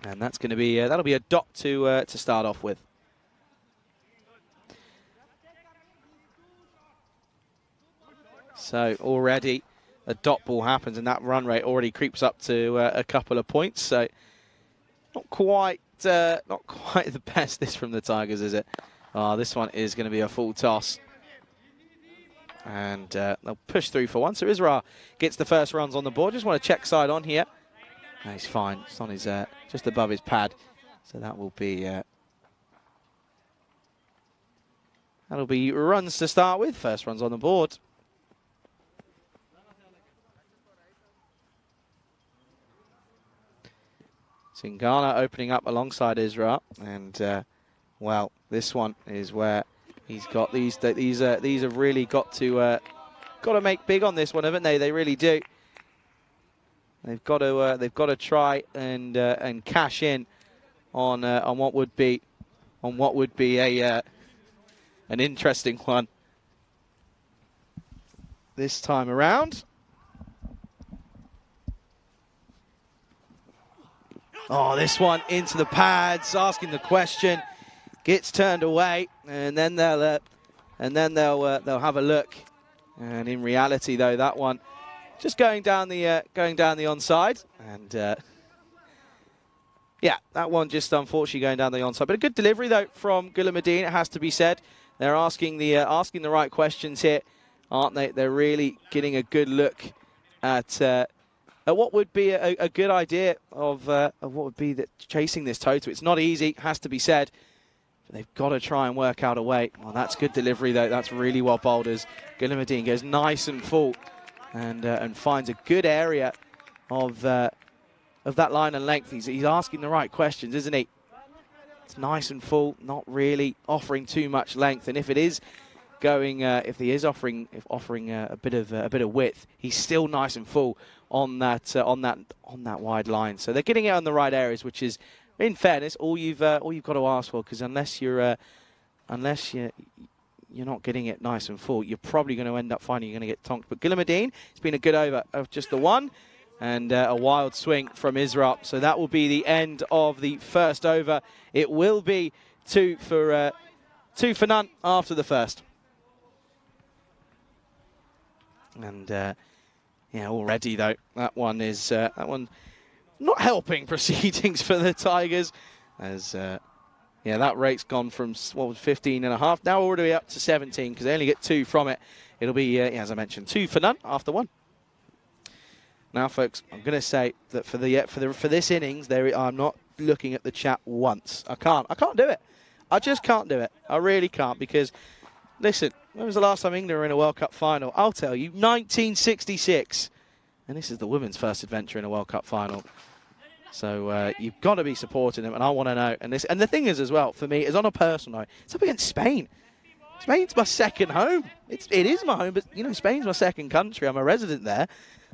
And that's going to be, that'll be a dot to start off with. So already a dot ball happens, and that run rate already creeps up to a couple of points. So not quite the best this from the Tigers, is it? Oh, this one is going to be a full toss. And they'll push through for one. So Isra gets the first runs on the board. Just want to check side on here. No, he's fine. It's on his just above his pad. So that will be that'll be runs to start with. First runs on the board. Singana opening up alongside Isra, and well, this one is where he's got these have really got to make big on this one, haven't they? They really do. They've got to try and cash in on what would be a an interesting one this time around. Oh, this one into the pads, asking the question, gets turned away, and then they'll have a look. And in reality, though, that one just going down the onside, and yeah, that one just unfortunately going down the onside. But a good delivery though from Gulamadine, it has to be said. They're asking the right questions here, aren't they? They're really getting a good look at what would be a good idea of what would be chasing this total. It's not easy, has to be said. But they've got to try and work out a way. Well, that's good delivery, though. That's really well bowled as Gulamadine goes nice and full and finds a good area of that line and length. He's asking the right questions, isn't he? It's nice and full, not really offering too much length. And if it is going, if he is offering a bit of width, he's still nice and full on that wide line. So they're getting it on the right areas, which is, in fairness, all you've got to ask for. Because unless you're not getting it nice and full, you're probably going to end up finding you're going to get tonked. But Gulamadine, it's been a good over of just the one, and a wild swing from Isra. So that will be the end of the first over. It will be 2 for none after the first. And yeah, already though that one not helping proceedings for the Tigers, as yeah, that rate's gone from 15.5 now already up to 17 because they only get 2 from it. It'll be yeah, as I mentioned, 2 for none after 1. Now, folks, I'm going to say that for this innings, I'm not looking at the chat once. I can't do it. I just can't do it. I really can't, because, listen, when was the last time England were in a World Cup final? I'll tell you, 1966. And this is the women's first adventure in a World Cup final. So you've got to be supporting them, and I want to know. And the thing is, as well, for me, is on a personal note, it's up against Spain. Spain's my second home. It is my home, but, you know, Spain's my second country. I'm a resident there.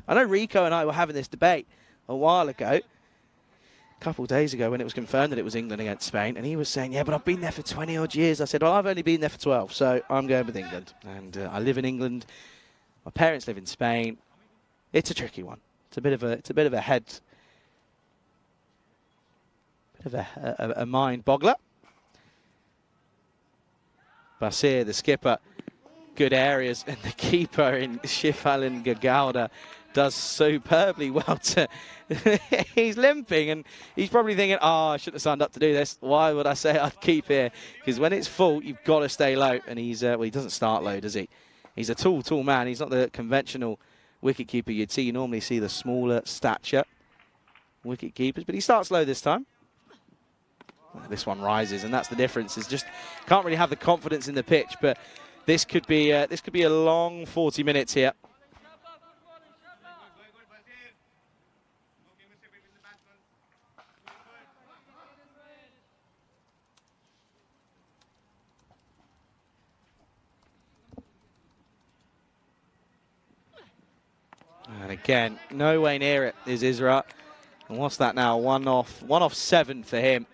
I know Rico and I were having this debate a while ago, a couple of days ago, when it was confirmed that it was England against Spain, and he was saying, yeah, but I've been there for 20-odd years. I said, well, I've only been there for 12, so I'm going with England. And I live in England. My parents live in Spain. It's a tricky one. It's a bit of a head... a mind boggler. Basir, the skipper, good areas, and the keeper in Shifalin Gagauda does superbly well to... He's limping, and he's probably thinking, oh, I shouldn't have signed up to do this. Why would I say I'd keep here? Because when it's full, you've got to stay low. And he's, well, he doesn't start low, does he? He's a tall man. He's not the conventional wicketkeeper you'd see. You normally see the smaller stature wicketkeepers, but he starts low this time. This one rises, and that's the difference. Is just can't really have the confidence in the pitch, but this could be a long 40 minutes here. And again, no way near it is Isra. And what's that now? One off 7 for him.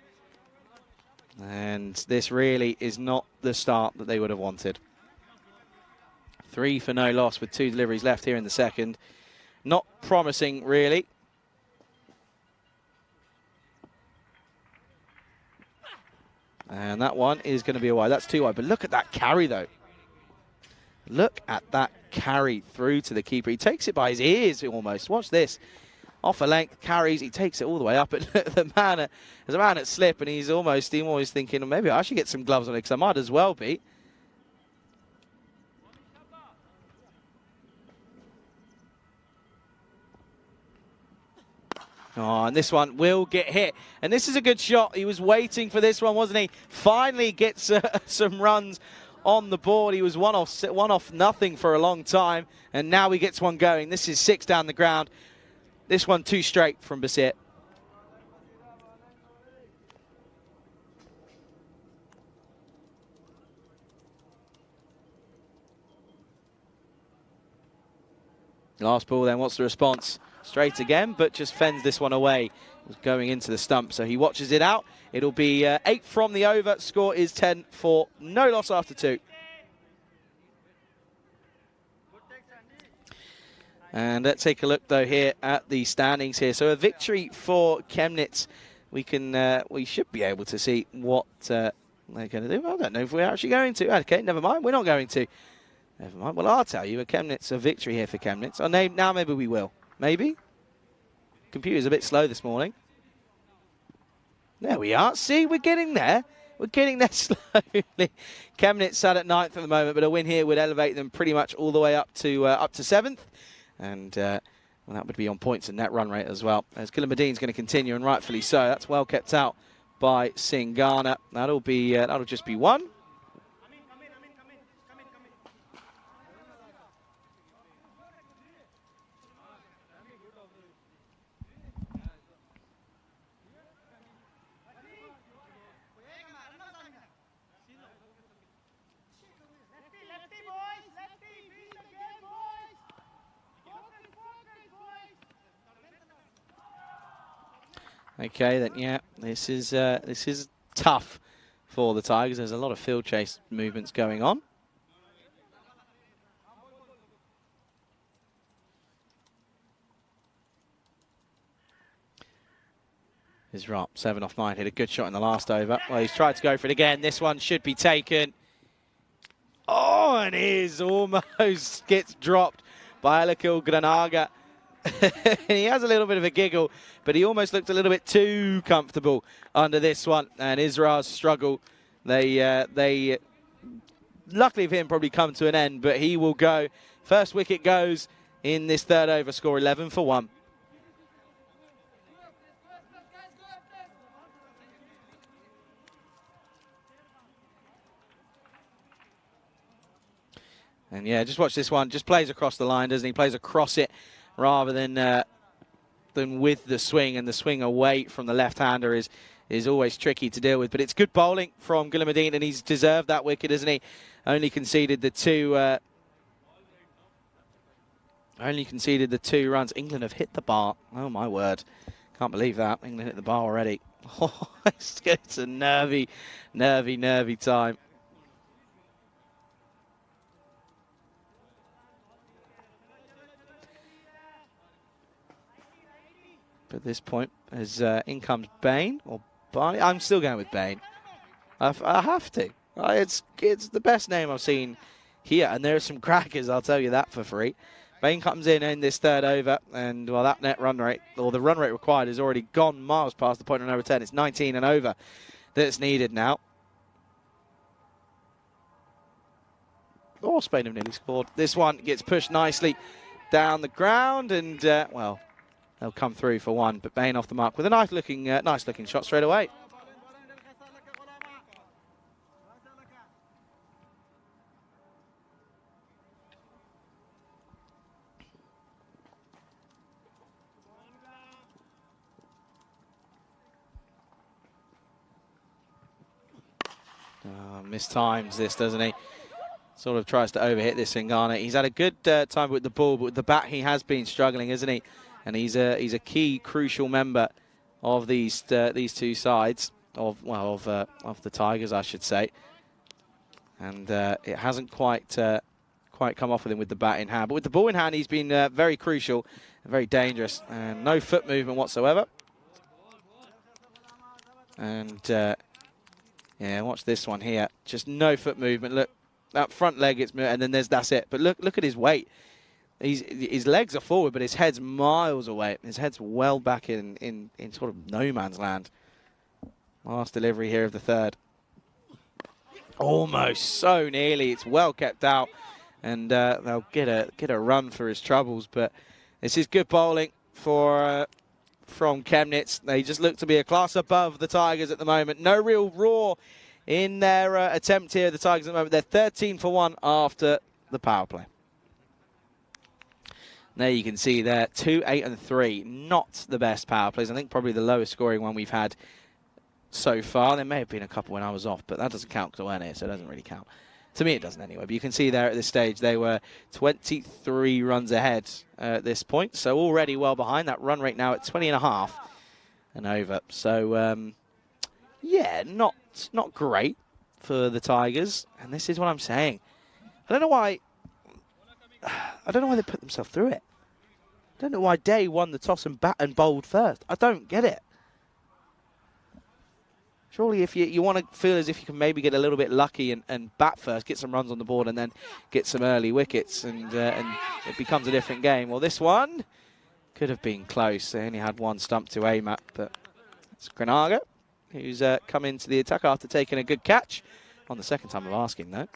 And this really is not the start that they would have wanted. 3 for no loss with 2 deliveries left here in the second. Not promising, really. And that one is going to be a wide. That's 2 wide. But look at that carry, though. Look at that carry through to the keeper. He takes it by his ears almost. Watch this. Off a length, carries, he takes it all the way up. And there's a man at slip, and he's almost thinking, maybe I should get some gloves on it, because I might as well be. Oh, and this one will get hit. And this is a good shot. He was waiting for this one, wasn't he? Finally gets some runs on the board. He was one off nothing for a long time, and now he gets one going. This is 6 down the ground. This one 2 straight from Basir. Last ball then, what's the response? Straight again, but just fends this one away. Going into the stump, so he watches it out. It'll be 8 from the over. Score is 10 for no loss after 2. And let's take a look, though, here at the standings here. So a victory for Chemnitz. We should be able to see what they're going to do. I don't know if we're actually going to. Okay, never mind. We're not going to. Never mind. Well, I'll tell you, a victory here for Chemnitz. Oh, now maybe we will. Maybe. Computer's a bit slow this morning. There we are. See, we're getting there. We're getting there slowly. Chemnitz sat at 9th at the moment, but a win here would elevate them pretty much all the way up to 7th. And well, that would be on points and net run rate as well. As Gillimadin's going to continue, and rightfully so. That's well kept out by Singana. That'll just be 1. Okay, then yeah, this is tough for the Tigers. There's a lot of field chase movements going on. Isra, 7 off 9, hit a good shot in the last over. Well, he's tried to go for it again. This one should be taken. Oh, and is almost gets dropped by Alakil Granaga. He has a little bit of a giggle, but he almost looked a little bit too comfortable under this one. And Israel's struggle, they luckily for him probably come to an end, but he will go. First wicket goes in this 3rd over, score 11 for 1. And yeah, just watch this one. Just plays across the line, doesn't he? Plays across it rather than with the swing. And the swing away from the left-hander is always tricky to deal with. But it's good bowling from Gulamadine, and he's deserved that wicket, isn't he? Only conceded the two runs. England have hit the bar. Oh, my word. Can't believe that. England hit the bar already. Oh, it's a nervy time. But at this point, as in comes Bain or Barney. I'm still going with Bain. I have to. It's the best name I've seen here, and there are some crackers, I'll tell you that for free. Bain comes in this third over, and well, that net run rate, or the run rate required, has already gone miles past the point of over 10. It's 19 and over that's needed now. Oh, Spain have nearly scored. This one gets pushed nicely down the ground, and well, they'll come through for one. But Bain off the mark with a nice looking shot straight away. Mistimes this, doesn't he? Sort of tries to overhit this Singana. He's had a good time with the ball, but with the bat he has been struggling, isn't he? And he's a key, crucial member of these two sides of the Tigers, I should say. And it hasn't quite come off with him with the bat in hand, but with the ball in hand, he's been very crucial, and very dangerous, and no foot movement whatsoever. And yeah, watch this one here. Just no foot movement. Look, that front leg gets moved, and then that's it. But look at his weight. His legs are forward, but his head's miles away. His head's well back in sort of no man's land. Last delivery here of the third. Almost, so nearly. It's well kept out, and they'll get a run for his troubles. But this is good bowling from Chemnitz. They just look to be a class above the Tigers at the moment. No real roar in their attempt here, the Tigers at the moment. They're 13 for 1 after the power play. There you can see there, 2, 8 and 3. Not the best power plays. I think probably the lowest scoring one we've had so far. There may have been a couple when I was off, but that doesn't count because I weren't here, so it doesn't really count. To me, it doesn't anyway. But you can see there at this stage, they were 23 runs ahead at this point. So already well behind. That run rate now at 20.5 and over. So, yeah, not great for the Tigers. And this is what I'm saying. I don't know why they put themselves through it. I don't know why Day won the toss and bowled first. I don't get it. Surely if you want to feel as if you can maybe get a little bit lucky and bat first, get some runs on the board, and then get some early wickets, and it becomes a different game. Well, this one could have been close. They only had one stump to aim at, but it's Granaga, who's come into the attack after taking a good catch on the second time of asking, though.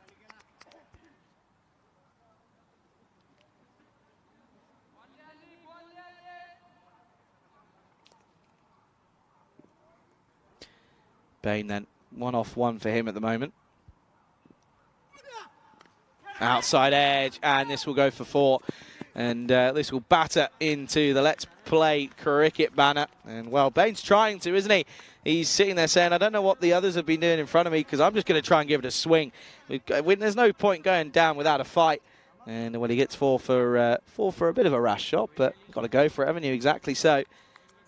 Bain then, 1 off 1 for him at the moment. Outside edge, and this will go for 4. And this will batter into the Let's Play cricket banner. And well, Bain's trying to, isn't he? He's sitting there saying, I don't know what the others have been doing in front of me, because I'm just going to try and give it a swing. There's no point going down without a fight. And well, he gets 4 for a bit of a rash shot, but got to go for it, haven't you? Exactly so.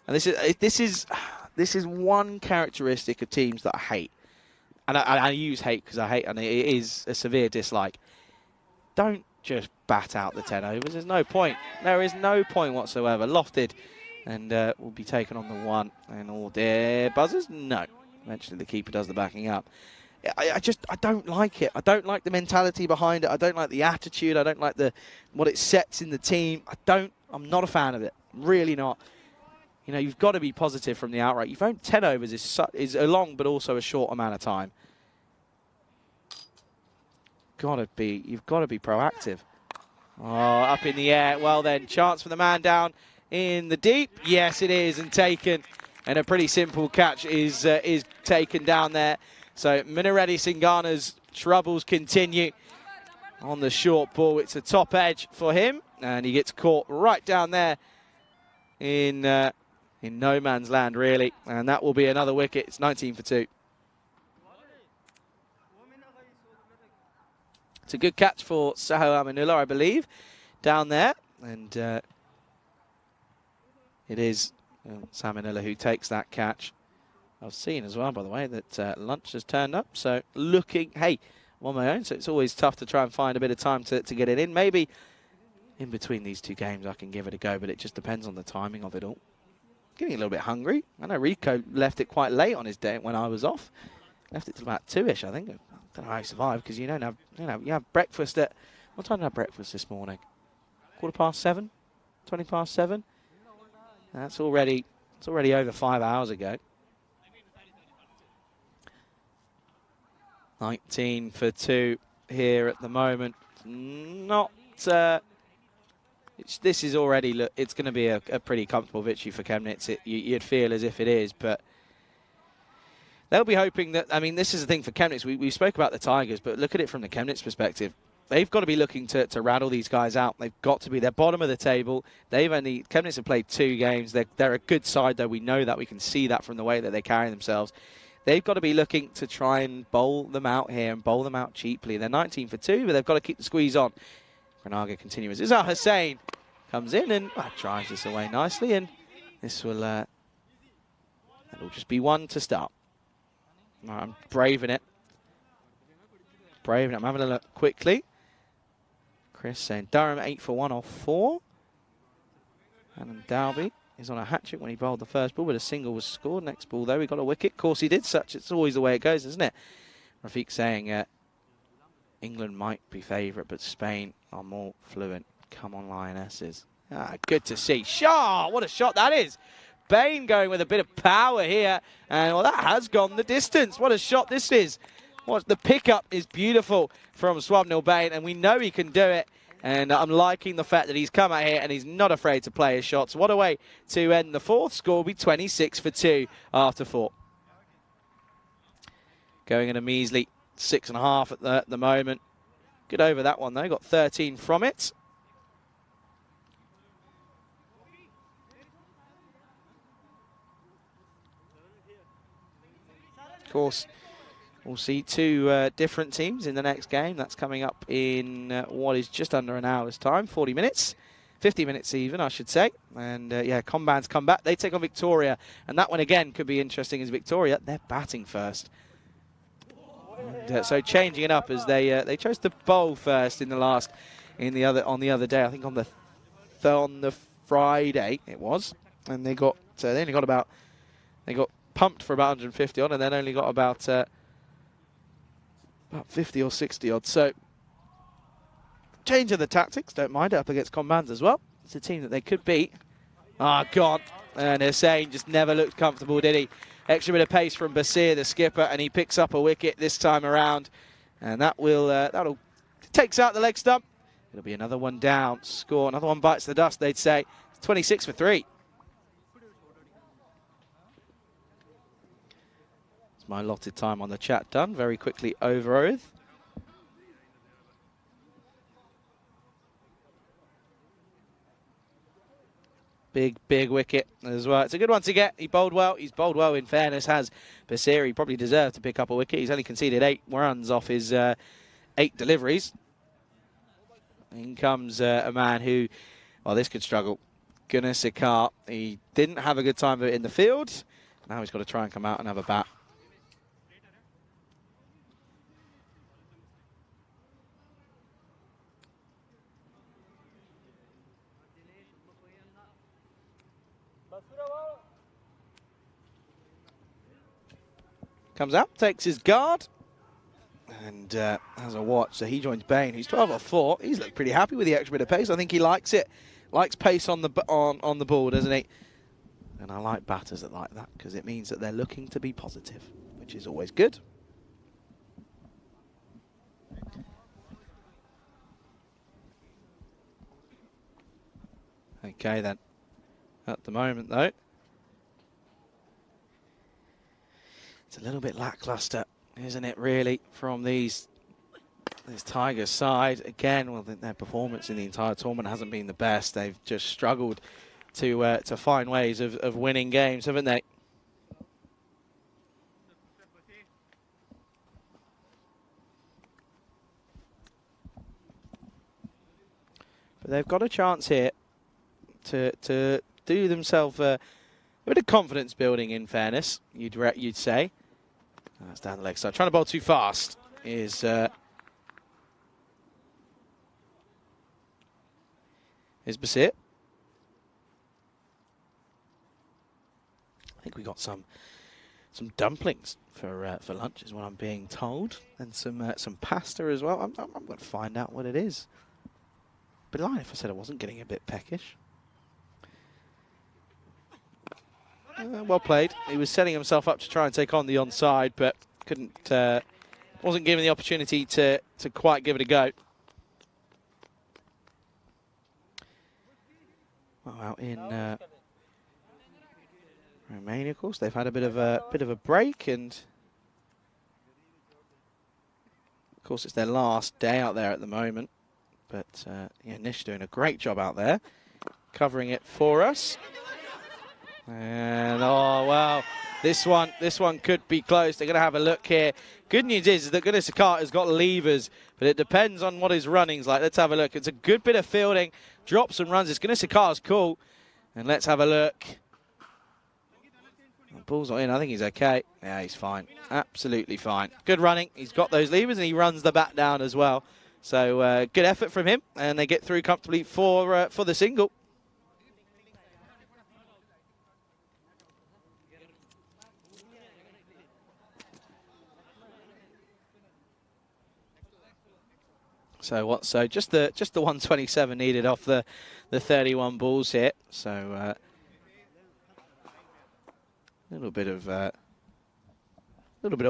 And this is one characteristic of teams that I hate. And I use hate because I hate, and it is a severe dislike. Don't just bat out the 10 overs. There's no point. There is no point whatsoever. Lofted, and will be taken on the 1. And all their buzzers? No. Eventually the keeper does the backing up. I don't like it. I don't like the mentality behind it. I don't like the attitude. I don't like what it sets in the team. I'm not a fan of it. Really not. You know, you've got to be positive from the outright. You've owned 10 overs is a long but also a short amount of time. You've got to be proactive. Oh, up in the air. Well then, chance for the man down in the deep. Yes, it is, and taken. And a pretty simple catch is taken down there. So Minareddy Singana's troubles continue. on the short ball. It's a top edge for him, and he gets caught right down there in no man's land, really. And that will be another wicket. It's 19 for 2. It's a good catch for Saho Aminullah, I believe, down there. And it is Saminullah who takes that catch. I've seen as well, by the way, that lunch has turned up. So looking, hey, I'm on my own, so it's always tough to try and find a bit of time to get it in. Maybe in between these two games I can give it a go, but it just depends on the timing of it all. Getting a little bit hungry. I know Rico left it quite late on his day when I was off. Left it till about 2-ish, I think. I don't know how he survived, because you don't have, you have breakfast at, what time did I have breakfast this morning? 7:15? 20 past 7? That's already, it's already over 5 hours ago. 19 for 2 here at the moment. Not, this is already, look, it's going to be a pretty comfortable victory for Chemnitz. You'd feel as if it is, but they'll be hoping that, I mean, this is the thing for Chemnitz. We spoke about the Tigers, but look at it from the Chemnitz perspective. They've got to be looking to rattle these guys out. They've got to be. They're bottom of the table. Chemnitz have played 2 games. They're a good side, though. We know that. We can see that from the way that they carry themselves. They've got to be looking to try and bowl them out here and bowl them out cheaply. They're 19 for 2, but they've got to keep the squeeze on. Granaga continues. Izzat Hussain comes in and drives this away nicely, and this will it'll just be 1 to start. I'm braving it. I'm having a look quickly. Chris saying Durham 8 for 1 off 4. And Dalby is on a hat-trick when he bowled the first ball, but a single was scored. Next ball, though, we got a wicket. Of course he did such. It's always the way it goes, isn't it? Rafiq saying England might be favourite, but Spain are more fluent. Come on, Lionesses. Good to see. Shah, what a shot that is. Bain going with a bit of power here. And, well, that has gone the distance. What a shot this is. The pickup is beautiful from Swapnil Bain, and we know he can do it. And I'm liking the fact that he's come out here and he's not afraid to play his shots. What a way to end the 4th. Score will be 26 for 2 after 4. Going in a measly 6.5 at the moment. Good over that one, though. Got 13 from it. Of course, we'll see 2 different teams in the next game. That's coming up in what is just under an hour's time, 40 minutes. 50 minutes even, I should say. And, yeah, Combans come back. They take on Victoria. And that one, again, could be interesting as Victoria. They're batting first. And, so changing it up as they chose to bowl first on the other day. I think on the Friday it was. And they got pumped for about 150 odd, and then only got about 50 or 60 odd. So, change of the tactics, don't mind it, up against Combans as well. It's a team that they could beat. Gone. And Hussain just never looked comfortable, did he? Extra bit of pace from Basir, the skipper, and he picks up a wicket this time around. And that'll takes out the leg stump. It'll be another one down. Score, another one bites the dust, they'd say. It's 26 for 3. My allotted time on the chat done. Very quickly over Oath. Big wicket as well. It's a good one to get. He bowled well. He's bowled well, in fairness, has Basir. He probably deserved to pick up a wicket. He's only conceded 8 runs off his 8 deliveries. In comes a man who, well, this could struggle. Gunasekar. He didn't have a good time in the field. Now he's got to try and come out and have a bat. Comes out, takes his guard, and has a watch. So he joins Bain, who's 12 off 4. He's looked pretty happy with the extra bit of pace. I think he likes it. Likes pace on the ball, doesn't he? And I like batters that like that, because it means that they're looking to be positive, which is always good. Okay then. At the moment though, it's a little bit lackluster, isn't it, really, from these this Tigers side, again, well, their performance in the entire tournament hasn't been the best. They've just struggled to find ways of winning games, haven't they? But they've got a chance here to do themselves a bit of confidence building, in fairness, you'd say. That's down the leg side. Trying to bowl too fast is Basit. I think we got some dumplings for lunch, is what I'm being told, and some pasta as well. I'm going to find out what it is. But lying if I said I wasn't getting a bit peckish. Well played. He was setting himself up to try and take on the onside, but wasn't given the opportunity to quite give it a go. Well, out in Romania, of course, they've had a bit of a break, and of course it's their last day out there at the moment. But yeah, Nish doing a great job out there, covering it for us. And oh wow, this one could be close. They're going to have a look here. Good news is that Sakata has got levers, but it depends on what his running's like. Let's have a look. It's a good bit of fielding, drops and runs. It's Sakata's cool, and let's have a look. The ball's not in. I think he's okay. Yeah, he's fine. Absolutely fine. Good running. He's got those levers, and he runs the bat down as well. So good effort from him, and they get through comfortably for the single. So just the 127 needed off the 31 balls here. So a little bit of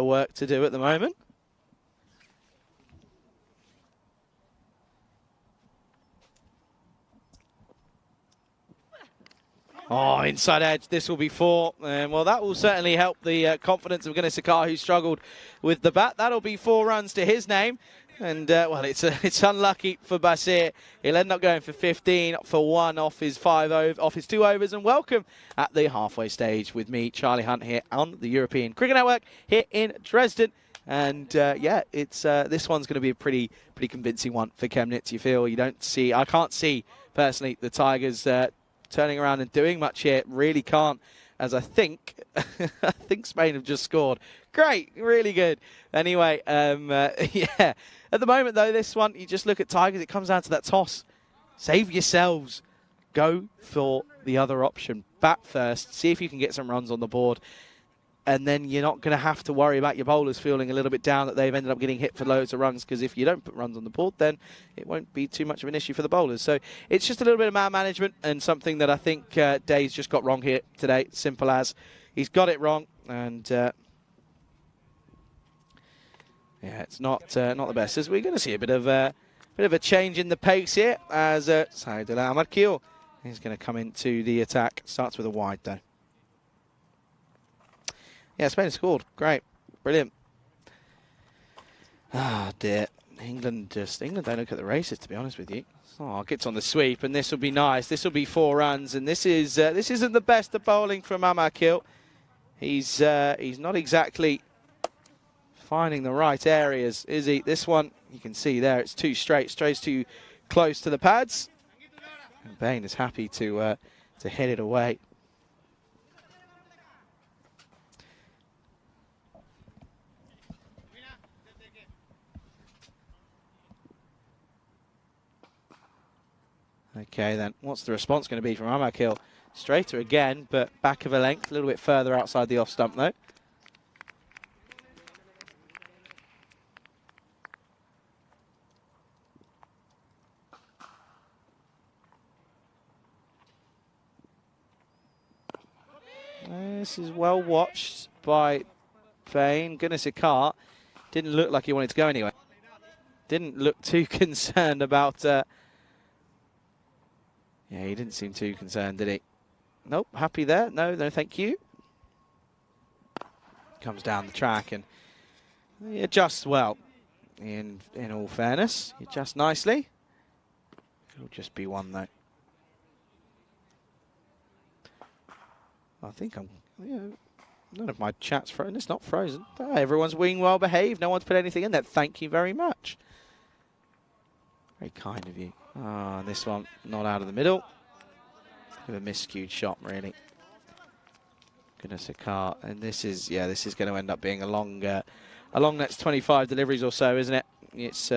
work to do at the moment. Oh, inside edge. This will be 4. Well, that will certainly help the confidence of Sakata, who struggled with the bat. That'll be 4 runs to his name. And, well, it's unlucky for Basit. He'll end up going for 15 for 1 off his 2 overs. And welcome at the halfway stage with me, Charlie Hunt, here on the European Cricket Network here in Dresden. And, yeah, it's this one's going to be a pretty convincing one for Chemnitz. You feel I can't see, personally, the Tigers turning around and doing much here. Really can't, as I think Spain have just scored. Great, really good. Anyway, yeah. At the moment, though, this one, you just look at Tigers, it comes down to that toss. Save yourselves. Go for the other option. Bat first. See if you can get some runs on the board. And then you're not going to have to worry about your bowlers feeling a little bit down that they've ended up getting hit for loads of runs, because if you don't put runs on the board, then it won't be too much of an issue for the bowlers. So it's just a little bit of man management, and something that I think Day's just got wrong here today. Simple as. He's got it wrong, and yeah, it's not the best. As we're going to see a bit of a change in the pace here, as Saidullah Amarkil is going to come into the attack. Starts with a wide, though. Yeah, Spain scored. Great. Brilliant. Ah, dear. England don't look at the races, to be honest with you. Oh, gets on the sweep, and this will be nice. This will be 4 runs, and this isn't the best of bowling from Amarkil. He's not exactly finding the right areas, is he? This one, you can see there, it's too straight. Strays too close to the pads. And Bain is happy to hit it away. Okay, then, what's the response going to be from Amarkil? Straighter again, but back of a length, a little bit further outside the off stump, though. This is well watched by Bain. Sakata didn't look like he wanted to go anywhere. Didn't look too concerned about... yeah, he didn't seem too concerned, did he? Nope, happy there. No, thank you. Comes down the track and he adjusts well. in all fairness. You adjust nicely. It'll just be one, though. I think I'm, none of my chat's frozen. It's not frozen. Oh, everyone's being well behaved. No one's put anything in there. Thank you very much. Very kind of you. Ah, this one not out of the middle. Bit of a miscued shot, really. Goodness, a car. And this is going to end up being a long next 25 deliveries or so, isn't it? It's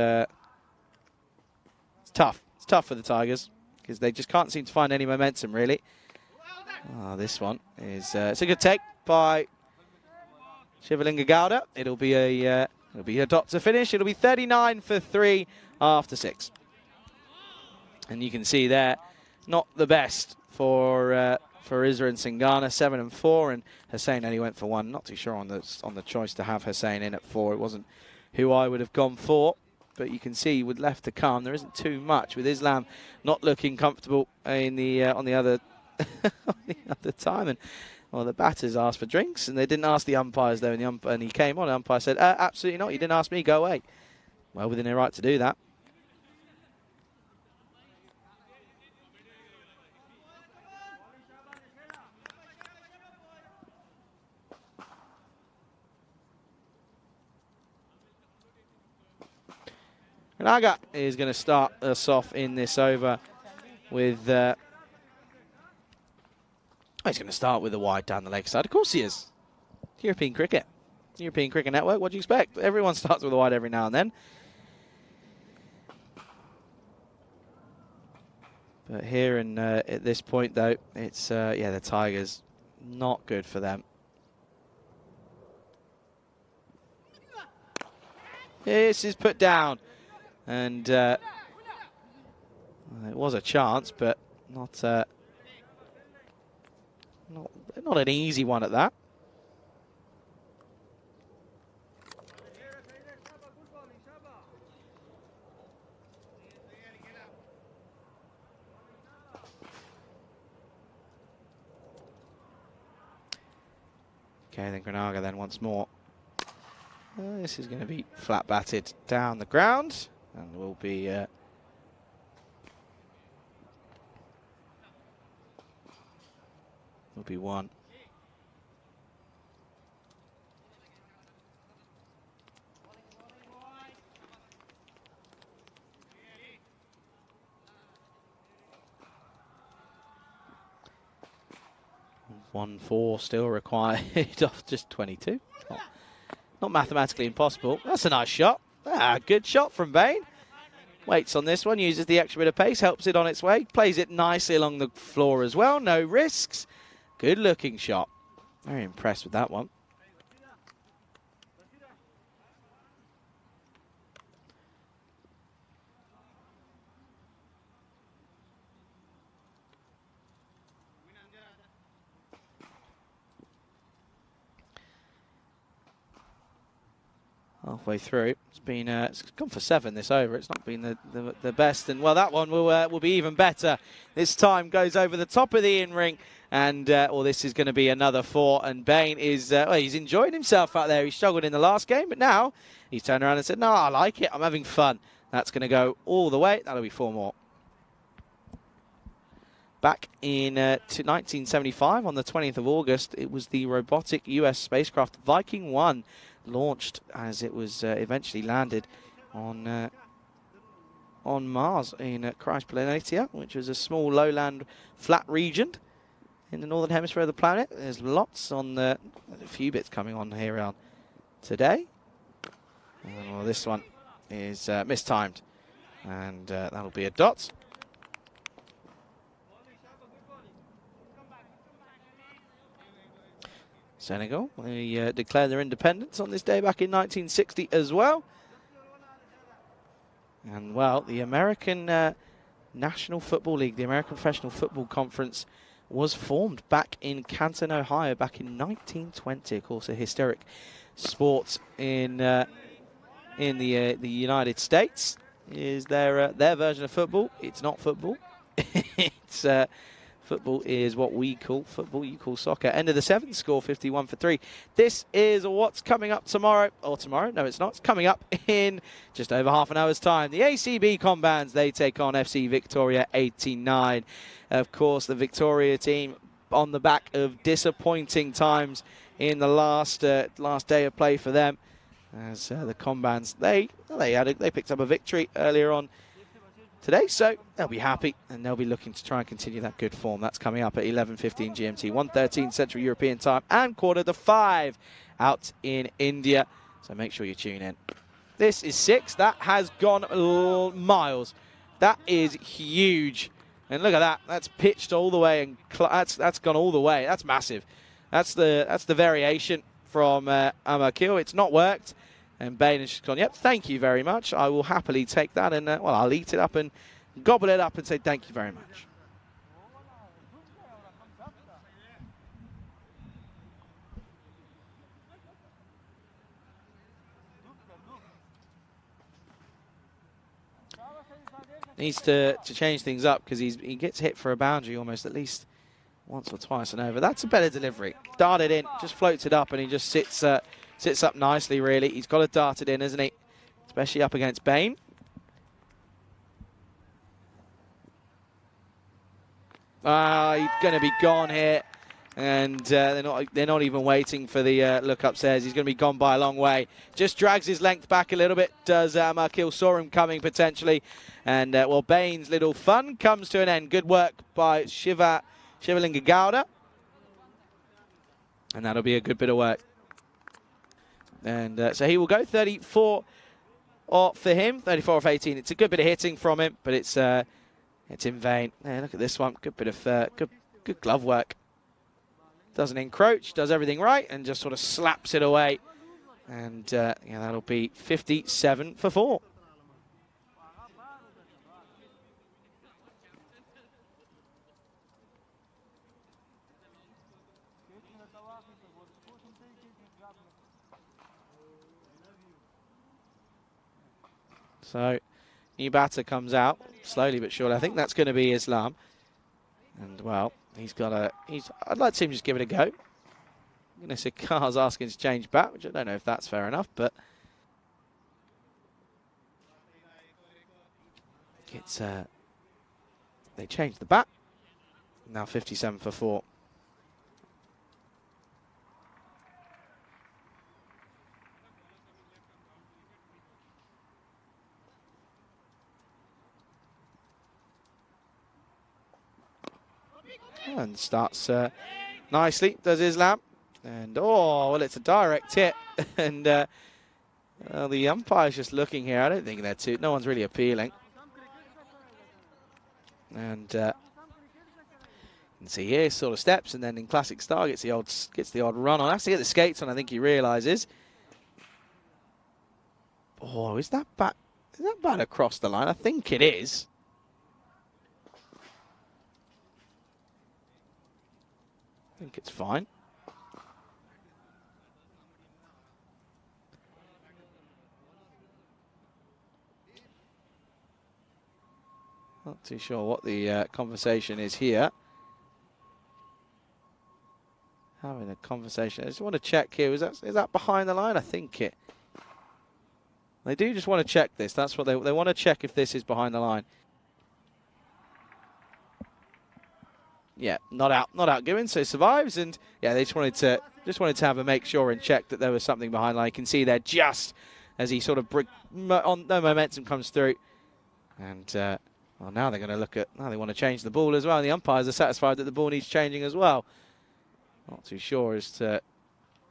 tough. It's tough for the Tigers because they just can't seem to find any momentum, really. Oh, this one is it's a good take by Shivalinga Gowda. It'll be a dot to finish. It'll be 39 for 3 after 6. And you can see there, not the best for Isra and Singana, 7 and 4, and Hussein only went for 1. Not too sure on the choice to have Hussein in at 4. It wasn't who I would have gone for. But you can see with left to come, there isn't too much with Islam not looking comfortable in the on the other on the other time. And well, the batters asked for drinks, and they didn't ask the umpires though. And he came on. The umpire said, "Absolutely not. You didn't ask me. Go away." Well, within their right to do that. Naga is going to start us off in this over with... he's going to start with a wide down the leg side. Of course he is. European Cricket. European Cricket Network, what do you expect? Everyone starts with a wide every now and then. But here and at this point, though, it's, the Tigers, not good for them. This is put down. And it was a chance, but not an easy one at that. Okay, then Granaga then once more. This is going to be flat batted down the ground. And will be one. One 4 still required off just 22. Not mathematically impossible. That's a nice shot. Good shot from Bain. Waits on this one, uses the extra bit of pace, helps it on its way, plays it nicely along the floor as well. No risks. Good looking shot. Very impressed with that one. Halfway through, it's gone for 7 this over. It's not been the best, and well, that one will be even better. This time goes over the top of the in ring, and this is going to be another 4. And Bain is he's enjoying himself out there. He struggled in the last game, but now he's turned around and said, "No, I like it. I'm having fun." That's going to go all the way. That'll be 4 more. Back in 1975, on the 20th of August, it was the robotic US spacecraft Viking 1 launched as it was eventually landed on Mars in Christ Planatia, which was a small lowland flat region in the northern hemisphere of the planet. There's lots on a few bits coming on here on today. Well, this one is mistimed, and that'll be a dot. Senegal, they declared their independence on this day back in 1960 as well. And, well, the American National Football League, the American Professional Football Conference, was formed back in Canton, Ohio, back in 1920. Of course, a historic sport in the United States. Is their version of football. It's not football. It's Football is what we call football, you call soccer. End of the 7th, score 51-3. This is what's coming up tomorrow. Or tomorrow? No, it's not. It's coming up in just over half an hour's time. The ACB Combands, they take on FC Victoria 89. Of course, the Victoria team on the back of disappointing times in the last day of play for them. As the Combands, they picked up a victory earlier on today, so they'll be happy and they'll be looking to try and continue that good form. That's coming up at 11:15 GMT, 1:13 Central European time, and 4:45 out in India. So make sure you tune in. This is 6. That has gone miles. That is huge. And look at that. That's pitched all the way, and that's gone all the way. That's massive. That's the variation from Amakil. It's not worked. And Bain has just gone, yep, thank you very much. I will happily take that, and well, I'll eat it up and gobble it up and say thank you very much. Needs to change things up because he gets hit for a boundary almost at least once or twice and over. That's a better delivery. Darted in, just floats it up, and he just sits up nicely, really. He's got to dart it in, isn't he? Especially up against Bain. He's going to be gone here. And they're not even waiting for the look upstairs. He's going to be gone by a long way. Just drags his length back a little bit. Does Markil, saw him coming potentially. And, well, Bain's little fun comes to an end. Good work by Shivalinga Gowda. And that'll be a good bit of work. And so he will go 34 for him, 34 off 18. It's a good bit of hitting from him, but it's in vain. Yeah, look at this one. Good bit of good glove work. Doesn't encroach, does everything right, and just sort of slaps it away. And yeah, that'll be 57 for 4. So, new batter comes out, slowly but surely. I think that's going to be Islam. And, well, I'd like to see him just give it a go. Car's asking to change bat, which I don't know if that's fair enough, but they changed the bat. Now 57 for 4. And starts nicely, does Islam. And, oh, well, it's a direct hit. And the umpire's just looking here. I don't think they're too... No one's really appealing. And you can see here, sort of steps, and then in classic style gets the odd run on. Has to get the skates on, I think he realises. Oh, is that bat across the line? I think it is. I think it's fine. Not too sure what the conversation is here. Having a conversation. I just want to check here. Is that behind the line? I think it. They do just want to check this. That's what they want to check if this is behind the line. Yeah, not out given, so survives, and yeah, they just wanted to have a make sure and check that there was something behind the line. You can see there just as he sort of no momentum comes through, and well, now they're going to look at they want to change the ball as well. And the umpires are satisfied that the ball needs changing as well. Not too sure as to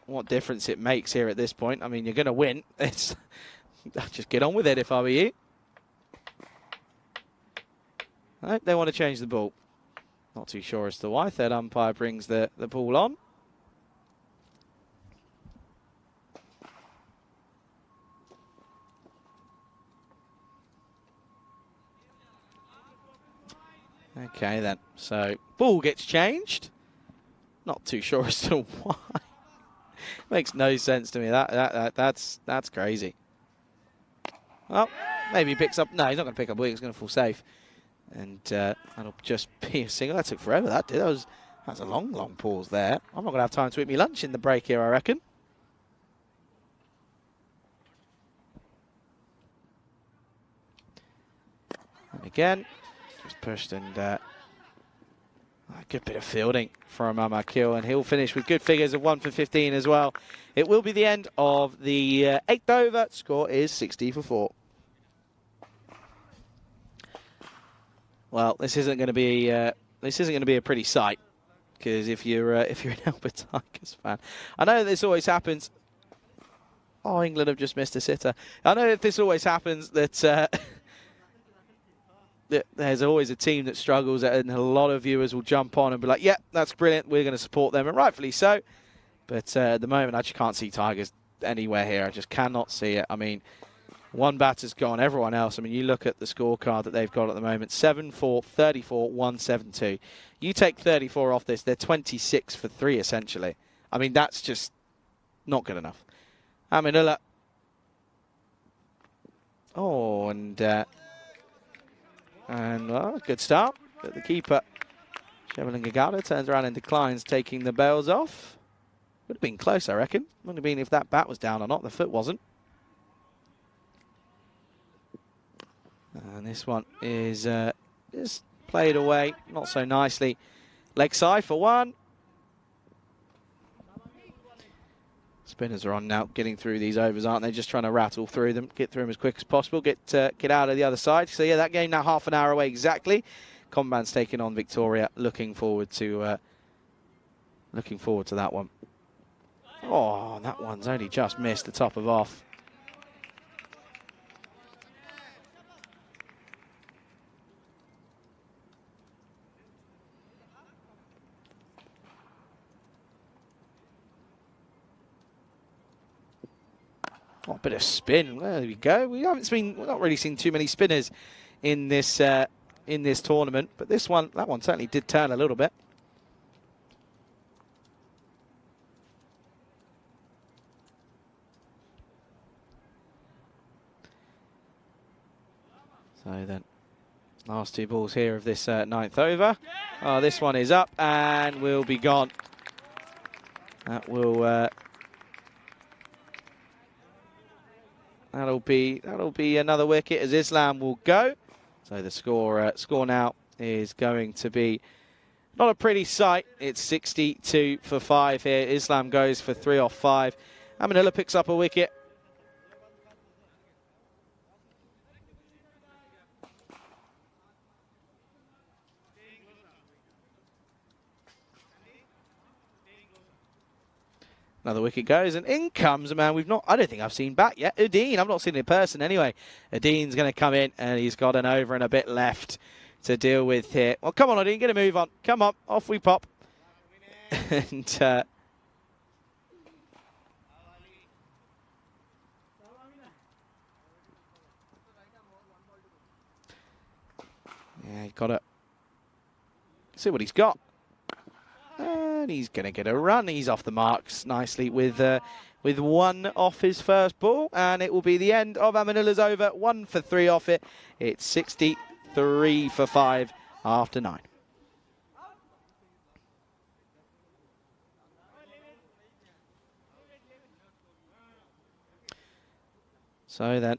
what difference it makes here at this point. I mean, you're going to win. It's just get on with it if I were you. Right, they want to change the ball. Not too sure as to why. Third umpire brings the ball on. Okay then, so ball gets changed. Not too sure as to why. Makes no sense to me. That's crazy. Well, maybe he picks up. No, he's not going to pick up. He's going to fall safe. And that'll just be a single. That took forever, that did. That's a long, long pause there. I'm not going to have time to eat me lunch in the break here, I reckon. And again, just pushed and a good bit of fielding from Amakil, and he'll finish with good figures of 1 for 15 as well. It will be the end of the 8th over. Score is 60 for 4. Well, this isn't going to be a pretty sight, because if you're an Albert Tigers fan, I know this always happens. Oh, England have just missed a sitter. I know that this always happens that. There's always a team that struggles, and a lot of viewers will jump on and be like, yeah, that's brilliant, we're going to support them, and rightfully so. But at the moment, I just can't see Tigers anywhere here. I just cannot see it. I mean, one batter's gone, everyone else. I mean, you look at the scorecard that they've got at the moment, 7-4, 34, 172. You take 34 off this, they're 26 for 3, essentially. I mean, that's just not good enough. Aminullah. Oh, and well, good start. But the keeper, Shevelin Gagada, turns around and declines, taking the bails off. Would have been close, I reckon. Would have been if that bat was down or not. The foot wasn't. And this one is just played away, not so nicely. Leg side for 1. Spinners are on now, getting through these overs, aren't they? Just trying to rattle through them, get through them as quick as possible, get out of the other side. So yeah, that game now half an hour away exactly. Comban's taking on Victoria. Looking forward to that one. Oh, that one's only just missed the top of off. Oh, a bit of spin. There we go. We've not really seen too many spinners in this tournament, but that one certainly did turn a little bit. So then, last 2 balls here of this 9th over. Oh, this one is up and will be gone. That will. That'll be another wicket as Islam will go. So the score now is going to be not a pretty sight. It's 62 for 5 here. Islam goes for 3 off 5. Aminullah picks up a wicket. Another wicket goes, and in comes a man I don't think I've seen bat yet. Udine, I've not seen him in person anyway. Udine's going to come in, and he's got an over and a bit left to deal with here. Well, come on, Udine, get a move on. Come on, off we pop. And yeah, he's got to see what he's got. And he's going to get a run. He's off the marks nicely with 1 off his first ball. And it will be the end of Aminullah's over. 1 for 3 off it. It's 63 for 5 after 9. So then,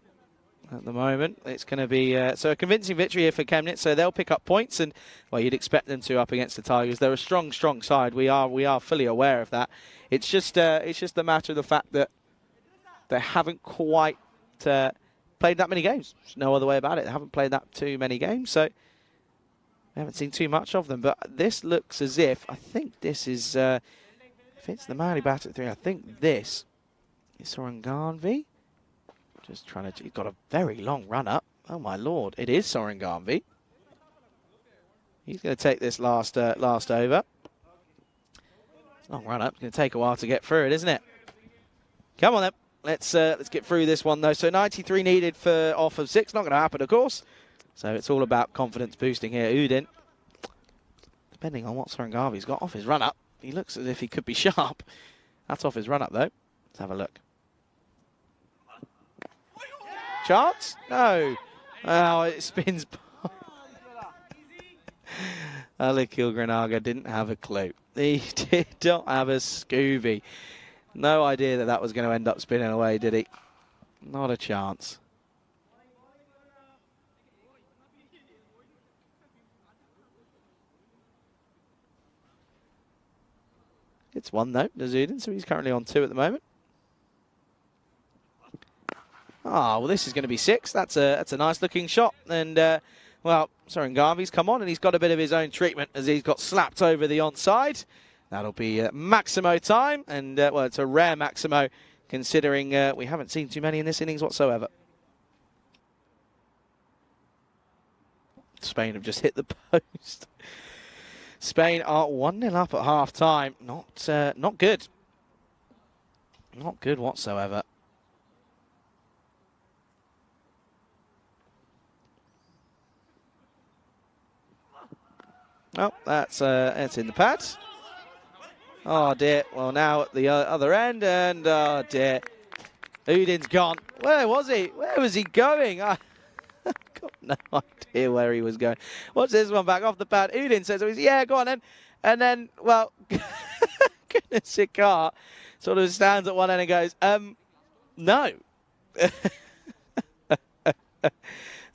at the moment, it's going to be so a convincing victory here for Chemnitz. So they'll pick up points, and well, you'd expect them to up against the Tigers. They're a strong side. We are fully aware of that. It's just a matter of the fact that they haven't quite played that many games. There's no other way about it. They haven't played that too many games, so we haven't seen too much of them. But this looks as if I think this is if it's the Mali bat at 3. I think this is Soranganvi. Just trying to. He's got a very long run up. Oh my lord! It is Soranganvi. He's going to take this last over. Long run up. It's going to take a while to get through it, isn't it? Come on then. Let's get through this one though. So 93 needed for off of 6. Not going to happen, of course. So it's all about confidence boosting here. Udin, depending on what Soranganvi's got off his run up, he looks as if he could be sharp. That's off his run up though. Let's have a look. Chance? No. Oh, it spins. Alakil Granaga didn't have a clue. He did not have a Scooby. No idea that that was going to end up spinning away, did he? Not a chance. It's one though, Nazudin, so he's currently on 2 at the moment. Ah, well, this is going to be 6. That's a nice looking shot. And, well, Soren Garvey's come on and he's got a bit of his own treatment as he's got slapped over the onside. That'll be Maximo time. And, well, it's a rare Maximo considering we haven't seen too many in this innings whatsoever. Spain have just hit the post. Spain are 1-0 up at half-time. Not good. Not good whatsoever. Oh, that's in the pad. Oh dear. Well, now at the other end, and oh dear, Udin's gone. Where was he? Where was he going? I got no idea where he was going. Watch this one back off the pad. Udin says, "Yeah, go on then." And then, well, goodness, Sikar sort of stands at one end and goes, "No."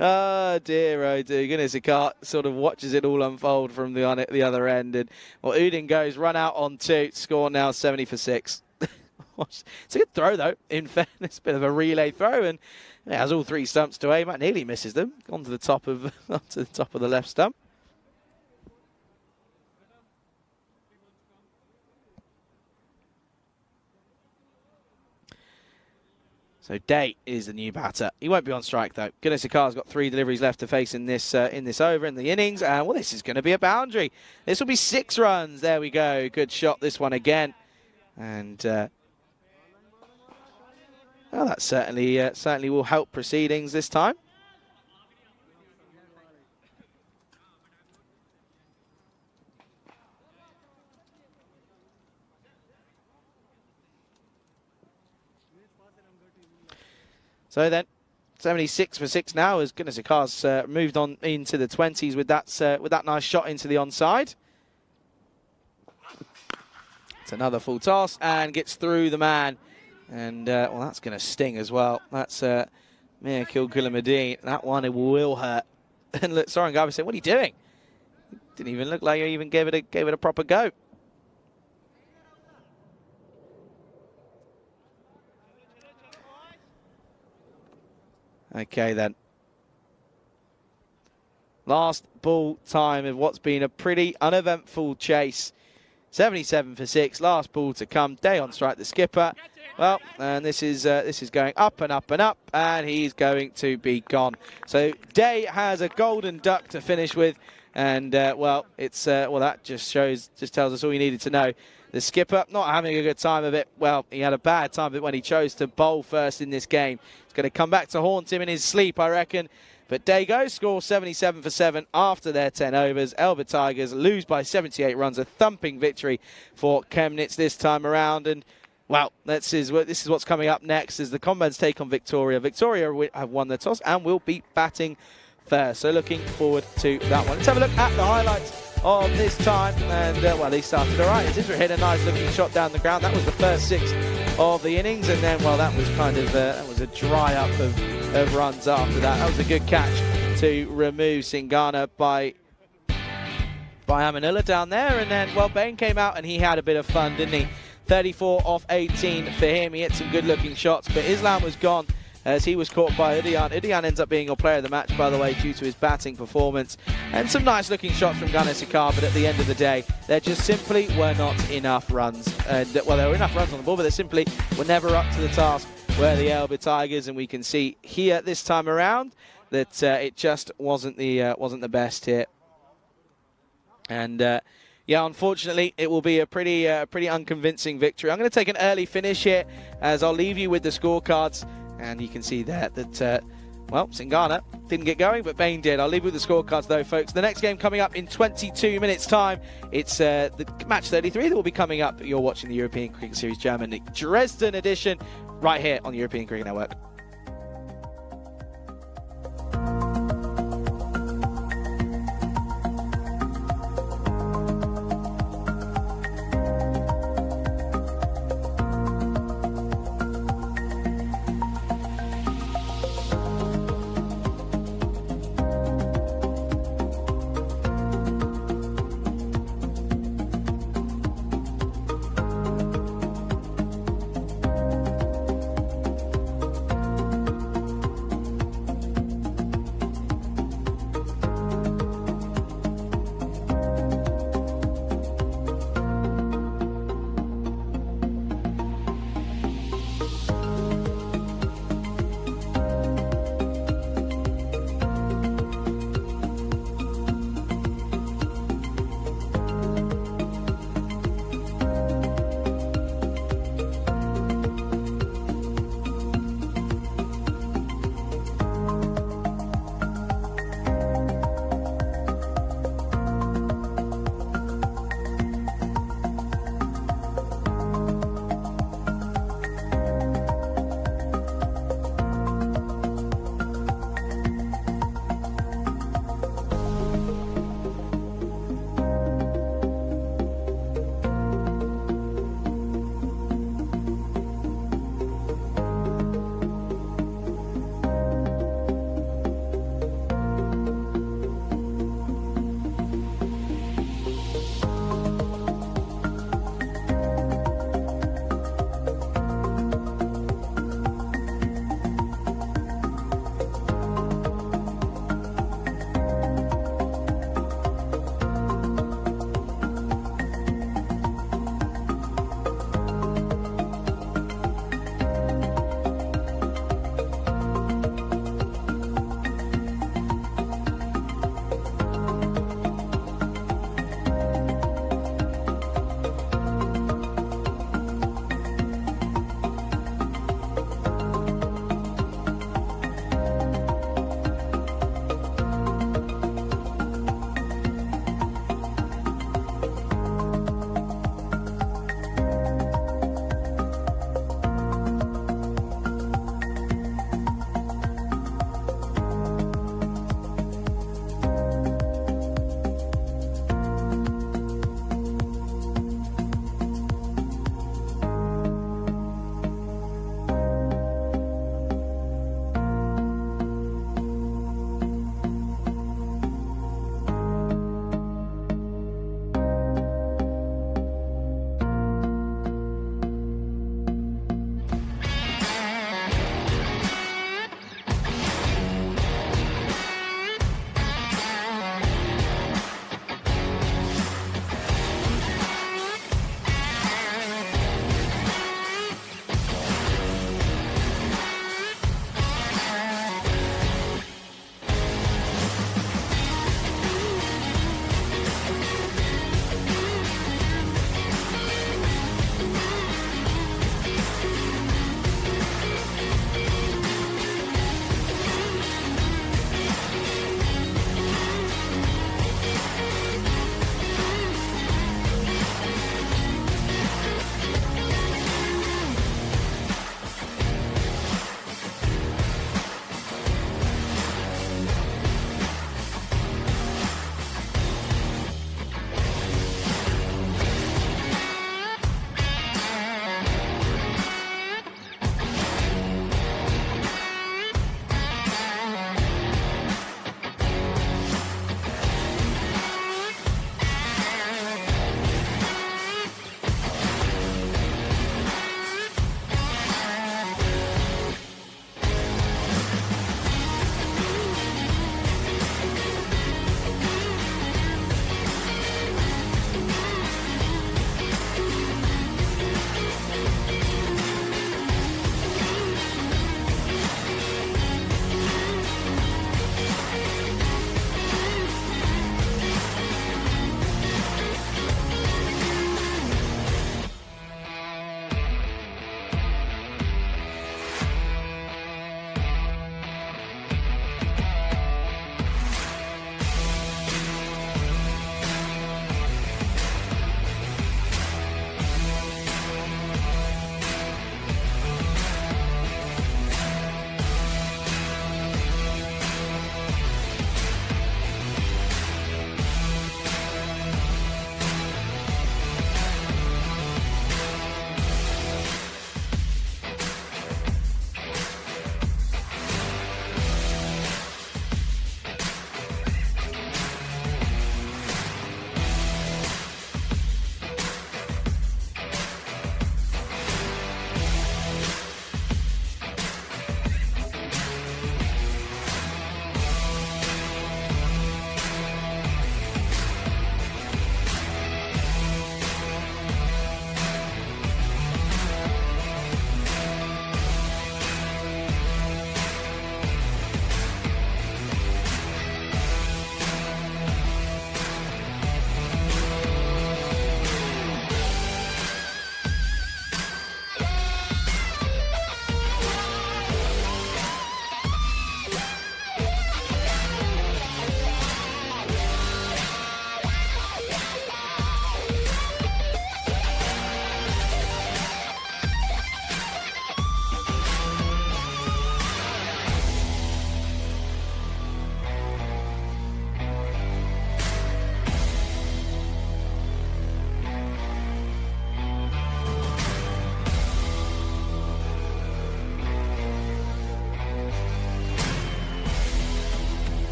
Oh dear, goodness, Sikar sort of watches it all unfold from the other end. And well, Udin goes, run out on 2, score now 70 for 6. It's a good throw though, in fairness, bit of a relay throw, and it has all 3 stumps to aim at, nearly misses them, onto the top of the left stump. So Day is the new batter. He won't be on strike though. Sikar's got 3 deliveries left to face in this over in the innings, and well, this is going to be a boundary. This will be 6 runs. There we go. Good shot. This one again, and well, that certainly will help proceedings this time. So then, 76 for 6 now as Sikar's moved on into the 20s with that nice shot into the onside. It's another full toss and gets through the man. And, well, that's going to sting as well. That's Mirkil Gulamadine. That one, it will hurt. And look, Soren Garvey said, "What are you doing?" Didn't even look like you even gave it a proper go. Okay, then. Last ball time of what's been a pretty uneventful chase. 77 for 6. Last ball to come. Day on strike, the skipper. Well, and this is going up and up and up, and he's going to be gone. So Day has a golden duck to finish with, and well, it's well, that just tells us all you needed to know. The skipper not having a good time of it. Well, he had a bad time of it when he chose to bowl first in this game. It's going to come back to haunt him in his sleep, I reckon. But Day goes, score 77 for 7 after their 10 overs. Elba Tigers lose by 78 runs. A thumping victory for Chemnitz this time around. And, well, this is what's coming up next as the Combats take on Victoria. Victoria have won the toss and will be batting first. So looking forward to that one. Let's have a look at the highlights of this time, and well, they started all right. Isra hit a nice looking shot down the ground. That was the first 6 of the innings, and then, well, that was kind of that was a dry up of runs after that. That was a good catch to remove Singana by Amanullah down there, and then, well, Bain came out and he had a bit of fun, didn't he? 34 off 18 for him. He hit some good looking shots, but Islam was gone as he was caught by Udian. Udian ends up being your player of the match, by the way, due to his batting performance. And some nice looking shots from Sikar, but at the end of the day, there just simply were not enough runs. Well, there were enough runs on the ball, but they simply were never up to the task where the Elba Tigers, and we can see here this time around that it just wasn't the best here. And yeah, unfortunately, it will be a pretty unconvincing victory. I'm going to take an early finish here as I'll leave you with the scorecards. And you can see there that, well, Singana didn't get going, but Bain did. I'll leave you with the scorecards, though, folks. The next game coming up in 22 minutes' time. It's the match 33 that will be coming up. You're watching the European Cricket Series Germany Dresden edition right here on the European Cricket Network.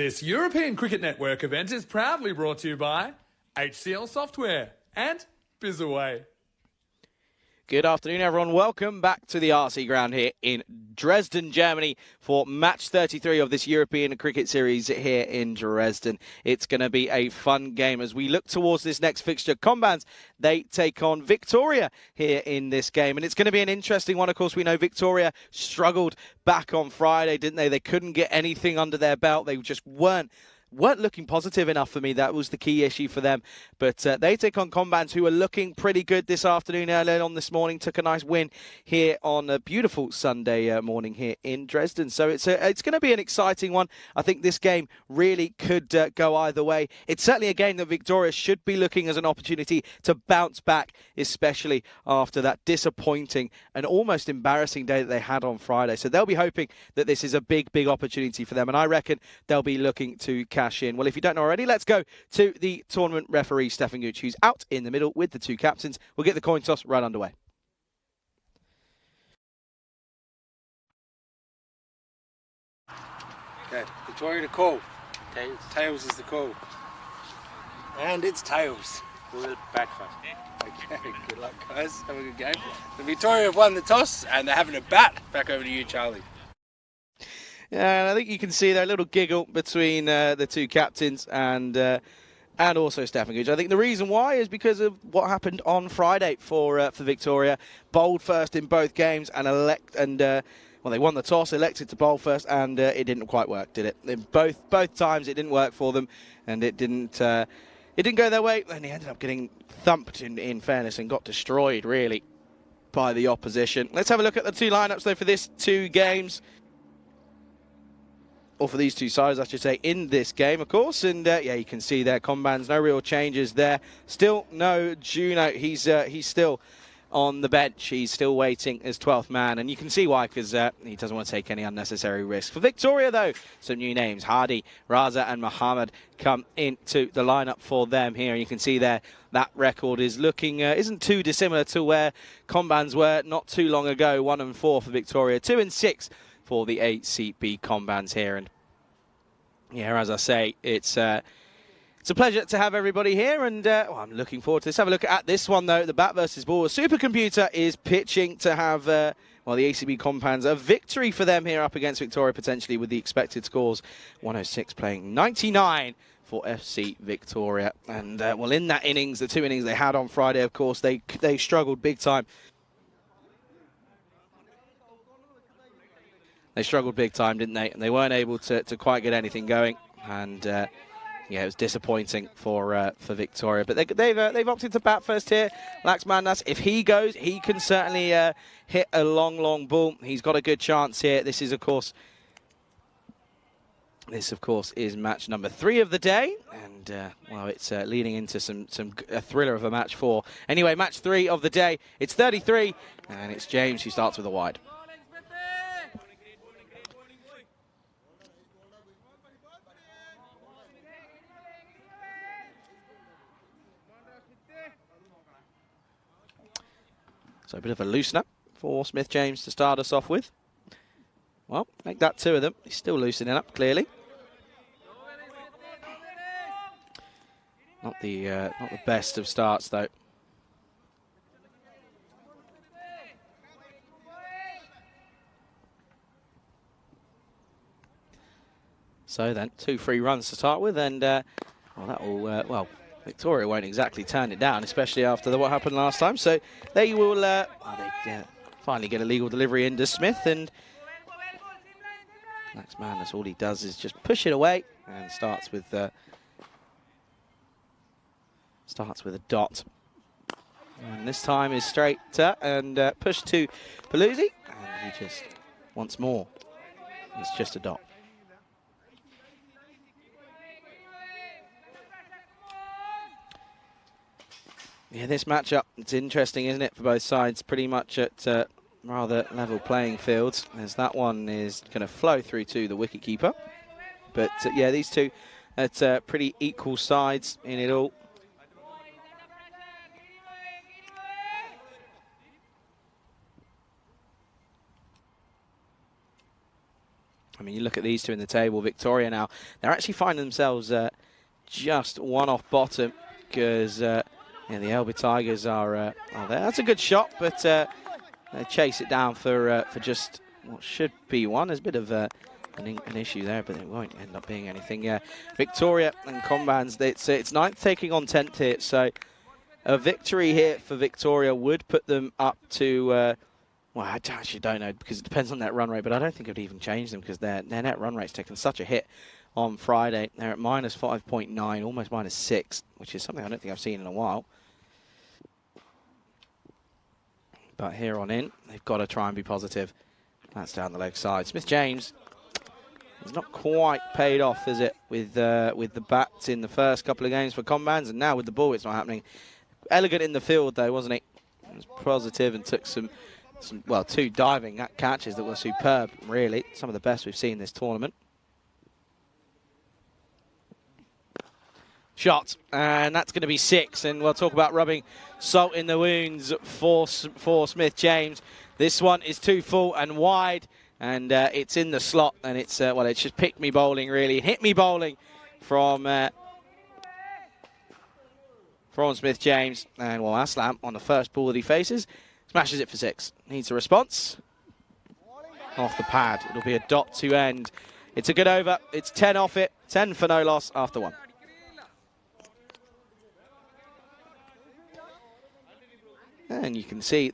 This European Cricket Network event is proudly brought to you by HCL Software and Bizaway. Good afternoon, everyone. Welcome back to the RC ground here in Dresden, Germany for match 33 of this European Cricket Series here in Dresden. It's going to be a fun game as we look towards this next fixture. Combans, they take on Victoria here in this game, and it's going to be an interesting one. Of course, we know Victoria struggled back on Friday, didn't they? They couldn't get anything under their belt. They just weren't looking positive enough for me. That was the key issue for them. But they take on Combans, who are looking pretty good this afternoon. Earlier on this morning, took a nice win here on a beautiful Sunday morning here in Dresden. So it's going to be an exciting one. I think this game really could go either way. It's certainly a game that Victoria should be looking as an opportunity to bounce back, especially after that disappointing and almost embarrassing day that they had on Friday. So they'll be hoping that this is a big, big opportunity for them. And I reckon they'll be looking to cash in. Well, if you don't know already, let's go to the tournament referee, Stefan Gooch, who's out in the middle with the two captains. We'll get the coin toss right underway. Okay, Victoria to call. Tails. Tails is the call. And it's tails. We'll bat first. Okay, good luck, guys. Have a good game. The Victoria have won the toss and they're having a bat. Back over to you, Charlie. Yeah, and I think you can see there a little giggle between the two captains and also Stefan Gooch. I think the reason why is because of what happened on Friday for Victoria. Bowled first in both games and they won the toss, elected to bowl first, and it didn't quite work, did it? In both times it didn't work for them, and it didn't go their way, and they ended up getting thumped in fairness and got destroyed really by the opposition. Let's have a look at the two lineups though for this two games. Or for these two sides, I should say, in this game, of course. And, yeah, you can see there, Combans, no real changes there. Still no Juno. He's still on the bench. He's still waiting as 12th man. And you can see why, because he doesn't want to take any unnecessary risk. For Victoria, though, some new names. Hardy, Raza and Mohammed come into the lineup for them here. And you can see there that record is looking, isn't too dissimilar to where Combans were not too long ago. 1-4 for Victoria, 2-6 for the ACB Combans here. And yeah, as I say, it's a pleasure to have everybody here, and I'm looking forward to this. Have a look at this one though, the bat versus ball. Supercomputer is pitching to have the ACB Combans, a victory for them here up against Victoria potentially with the expected scores. 106 playing 99 for FC Victoria. And well, in that innings, the two innings they had on Friday, of course, they struggled big time. They struggled big time, didn't they? And they weren't able to quite get anything going. And yeah, it was disappointing for Victoria. But they've opted to bat first here. Lax Mandas, if he goes, he can certainly hit a long ball. He's got a good chance here. This of course is match number 3 of the day. And well, it's leading into a thriller of a match 4. Anyway, match 3 of the day. It's 33, and it's James who starts with a wide. So a bit of a loosener for Smith James to start us off with. Well, make that 2 of them. He's still loosening up, clearly. Not the best of starts, though. So then, 2 free runs to start with, and well, that will well. Victoria won't exactly turn it down, especially after what happened last time. So they will finally get a legal delivery into Smith, and Lax Mandas, all he does is just push it away and starts with a dot. And this time is straight and push to Paluzzi, and he just once more, it's just a dot. Yeah, this matchup, it's interesting, isn't it, for both sides, pretty much at rather level playing fields, as that one is going to flow through to the wicketkeeper. But yeah, these two at pretty equal sides in it all. I mean, you look at these two in the table, Victoria now, they're actually finding themselves just one off bottom because yeah, the Elbe Tigers are there. That's a good shot, but they chase it down for just what should be one. There's a bit of an issue there, but it won't end up being anything. Yeah, Victoria and Combans, it's 9th taking on 10th here, so a victory here for Victoria would put them up to... well, I actually don't know because it depends on that run rate, but I don't think it would even change them because their net run rate's taken such a hit on Friday. They're at minus 5.9, almost minus 6, which is something I don't think I've seen in a while. But here on in, they've got to try and be positive. That's down the leg side. Smith-James has not quite paid off, is it, with the bats in the first couple of games for Combans, and now with the ball it's not happening. Elegant in the field, though, wasn't he? He was positive and took some well, 2 diving catches that were superb, really. Some of the best we've seen this tournament. Shot, and that's going to be 6, and we'll talk about rubbing salt in the wounds for Smith-James. This one is too full and wide, and it's in the slot, and it's, well, it's just picked me bowling, really. Hit me bowling from Smith-James, and well, Aslam on the first ball that he faces, smashes it for 6. Needs a response. Off the pad. It'll be a dot to end. It's a good over. It's 10 off it. 10 for no loss after 1. And you can see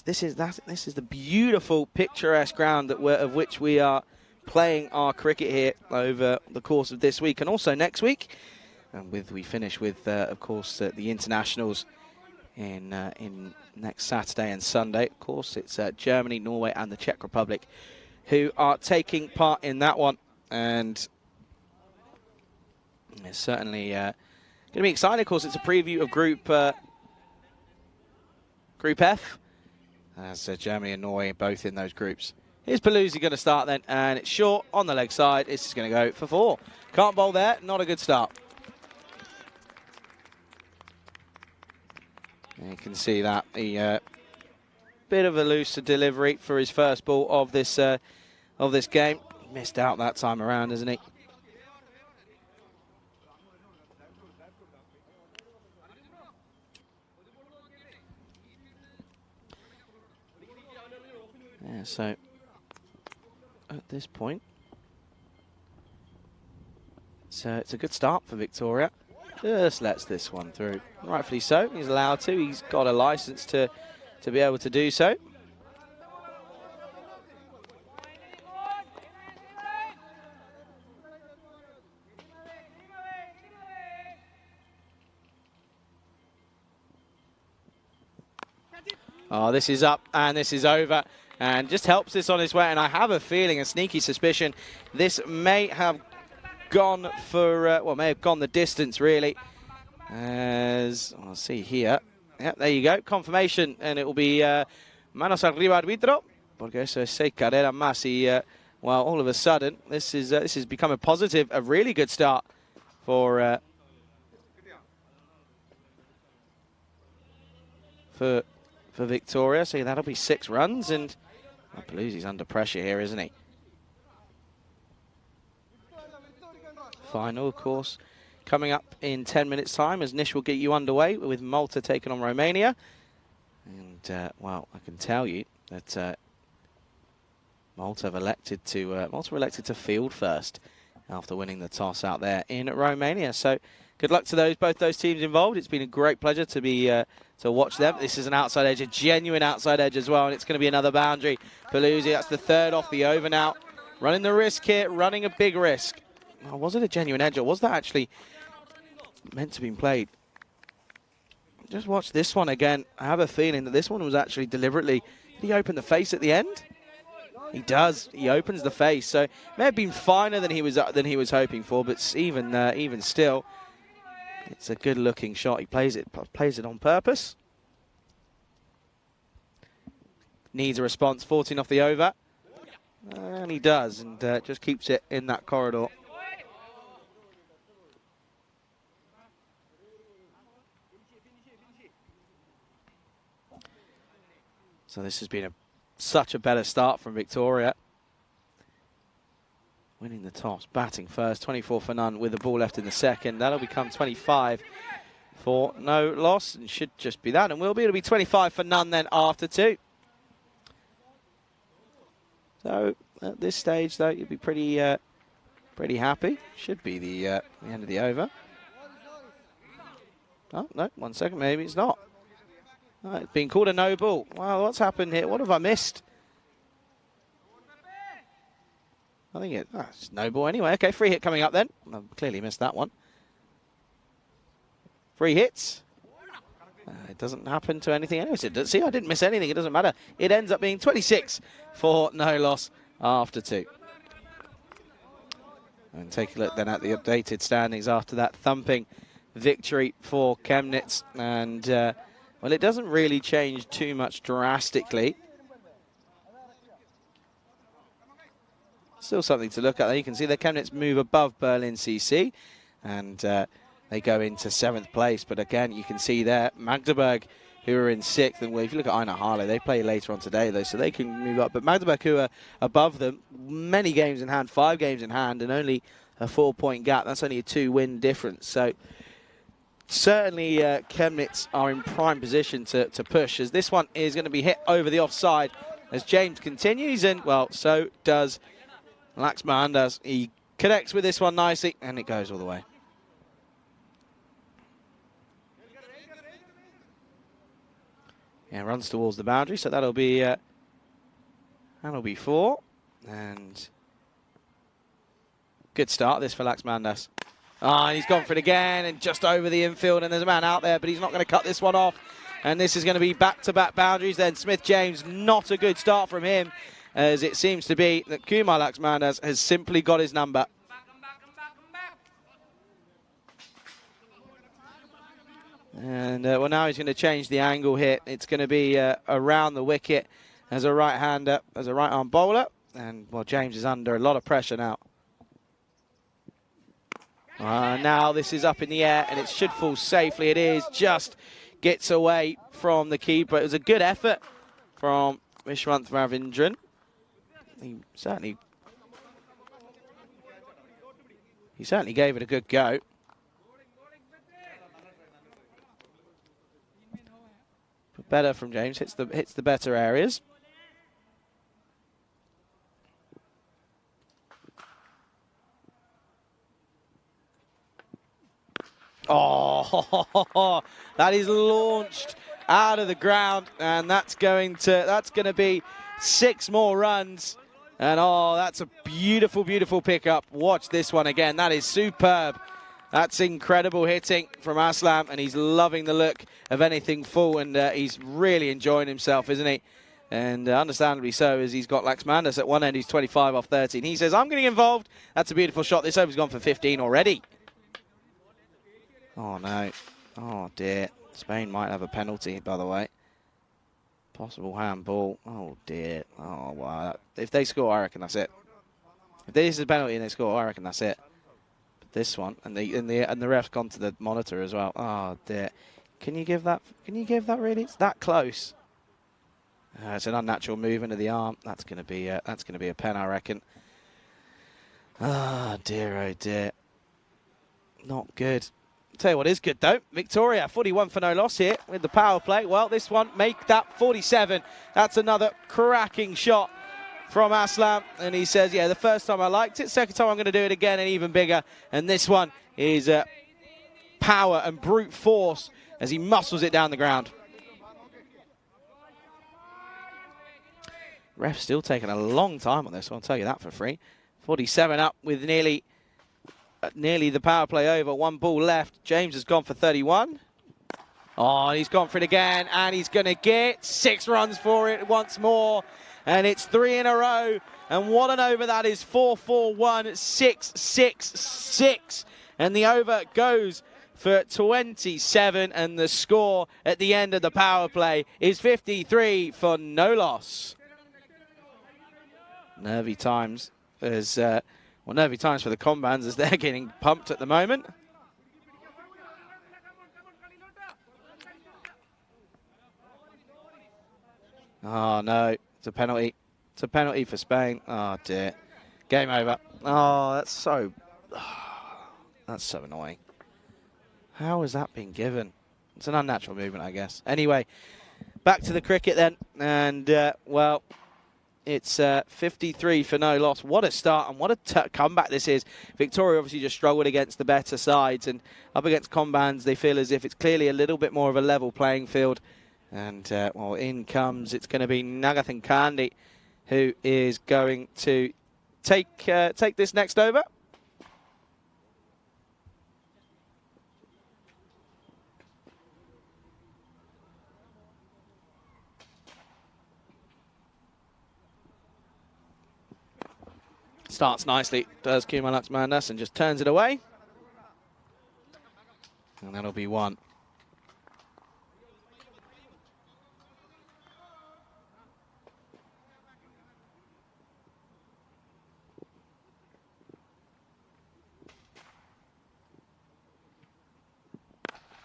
this is the beautiful, picturesque ground of which we are playing our cricket here over the course of this week and also next week. And we finish with, of course, the internationals in next Saturday and Sunday. Of course, it's Germany, Norway, and the Czech Republic who are taking part in that one, and it's certainly going to be exciting. Of course, it's a preview of Group F, as Germany and Norway both in those groups. Here's Paluzzi going to start then, and it's short on the leg side. It's just going to go for 4. Can't bowl there. Not a good start. You can see that the bit of a looser delivery for his first ball of this game. Missed out that time around, isn't he? Yeah, so at this point, so it's a good start for Victoria. Just lets this one through. Rightfully so. He's allowed to. He's got a license to be able to do so. Oh, this is up and this is over. And just helps this on his way. And I have a feeling, a sneaky suspicion, this may have gone for, well, may have gone the distance, really. As I'll see here. Yeah, there you go. Confirmation. And it will be manos arriba arbitro. Porque eso es 6 carreras más. Well, all of a sudden, this has become a really good start for Victoria. So that'll be 6 runs. And I believe he's under pressure here, isn't he? Final, of course, coming up in 10 minutes' time as Nish will get you underway with Malta taking on Romania. And, well, I can tell you that Malta were elected to field first after winning the toss out there in Romania. So good luck to both those teams involved. It's been a great pleasure to watch them. This is an outside edge, a genuine outside edge as well, and it's going to be another boundary. Paluzzi, that's the 3rd off the over now. Running the risk here, running a big risk. Oh, was it a genuine edge, or was that actually meant to be played? Just watch this one again. I have a feeling that this one was actually deliberately. Did he open the face at the end? He does. He opens the face, so it may have been finer than he was hoping for, but even still, it's a good-looking shot. He plays it on purpose. Needs a response. 14 off the over, and he does, and just keeps it in that corridor. So this has been such a better start from Victoria. winning the toss, batting first, 24 for none with the ball left in the second. That'll become 25 for no loss, and should just be that, and it'll be 25 for none then after 2. So at this stage, though, you'll be pretty happy. Should be the end of the over. Oh, no, 1 second, maybe it's not. Oh, it's been called a no ball. Wow, what's happened here? What have I missed? I think it's no ball anyway. Okay, free hit coming up then. I've clearly missed that one. Free hits. It doesn't happen to anything anyway. See, I didn't miss anything. It doesn't matter. It ends up being 26 for no loss after 2. And take a look then at the updated standings after that thumping victory for Chemnitz. And, well, it doesn't really change too much drastically. Still something to look at there. You can see that Chemnitz move above Berlin CC. And they go into 7th place. But again, you can see there, Magdeburg, who are in 6th. And well, if you look at Einar Harlow, they play later on today, though, so they can move up. But Magdeburg, who are above them, many games in hand, 5 games in hand, and only a 4-point gap. That's only a 2-win difference. So certainly Chemnitz are in prime position to push, as this one is going to be hit over the offside as James continues. And, well, so does Laxman. He connects with this one nicely, and it goes all the way. Yeah, runs towards the boundary, so that'll be 4. And good start this for Laxmandas. And he's gone for it again, and just over the infield, and there's a man out there, but he's not going to cut this one off. And this is going to be back-to-back boundaries then. Smith-James, not a good start from him, as it seems to be that Kumar Laxmandas has simply got his number. And, well, now he's going to change the angle here. It's going to be around the wicket as a right-hander, as a right-arm bowler. And, well, James is under a lot of pressure now. Now this is up in the air, and it should fall safely. It is, just gets away from the keeper. It was a good effort from Vishwanth Ravindran. He certainly gave it a good go. But better from James, hits the better areas. Oh, that is launched out of the ground, and that's going to be 6 more runs. And oh, that's a beautiful, beautiful pickup. Watch this one again. That is superb. That's incredible hitting from Aslam, and he's loving the look of anything full, and he's really enjoying himself, isn't he? And understandably so, as he's got Laxmandas at one end, he's 25 off 13. He says, I'm getting involved. That's a beautiful shot. This over's gone for 15 already. Oh, no. Oh, dear. Spain might have a penalty, by the way. Possible handball. Oh, dear. Oh, wow. If they score, I reckon that's it. If this is a penalty and they score, I reckon that's it. But this one, and the ref's gone to the monitor as well. Oh, dear. Can you give that really? It's that close. It's an unnatural movement of the arm. That's going to be a pen, I reckon. Ah, dear, oh, dear. Not good. Tell you what is good, though. Victoria, 41 for no loss here with the power play. Well, this one, make that 47. That's another cracking shot from Aslam. And he says, yeah, the first time I liked it. Second time I'm going to do it again and even bigger. And this one is power and brute force as he muscles it down the ground. Ref's still taking a long time on this one, I'll tell you that for free. 47 up with nearly the power play over. 1 ball left. James has gone for 31. Oh, he's gone for it again, and he's going to get 6 runs for it once more. And it's 3 in a row. And what an over that is. 4-4-1, 6-6-6. And the over goes for 27. And the score at the end of the power play is 53 for no loss. Nervy times as... well, nervy times for the Combans as they're getting pumped at the moment. Oh, no. It's a penalty. It's a penalty for Spain. Oh, dear. Game over. Oh, that's so annoying. How has that been given? It's an unnatural movement, I guess. Anyway, back to the cricket then. And, well, it's 53 for no loss. What a start and what a comeback this is. Victoria obviously just struggled against the better sides. And up against Combans, they feel as if it's clearly a little bit more of a level playing field. And, well, in comes, it's going to be Nagathan Kandi, who is going to take this next over. Starts nicely, does Kumar Laxmandas, and just turns it away. And that'll be one.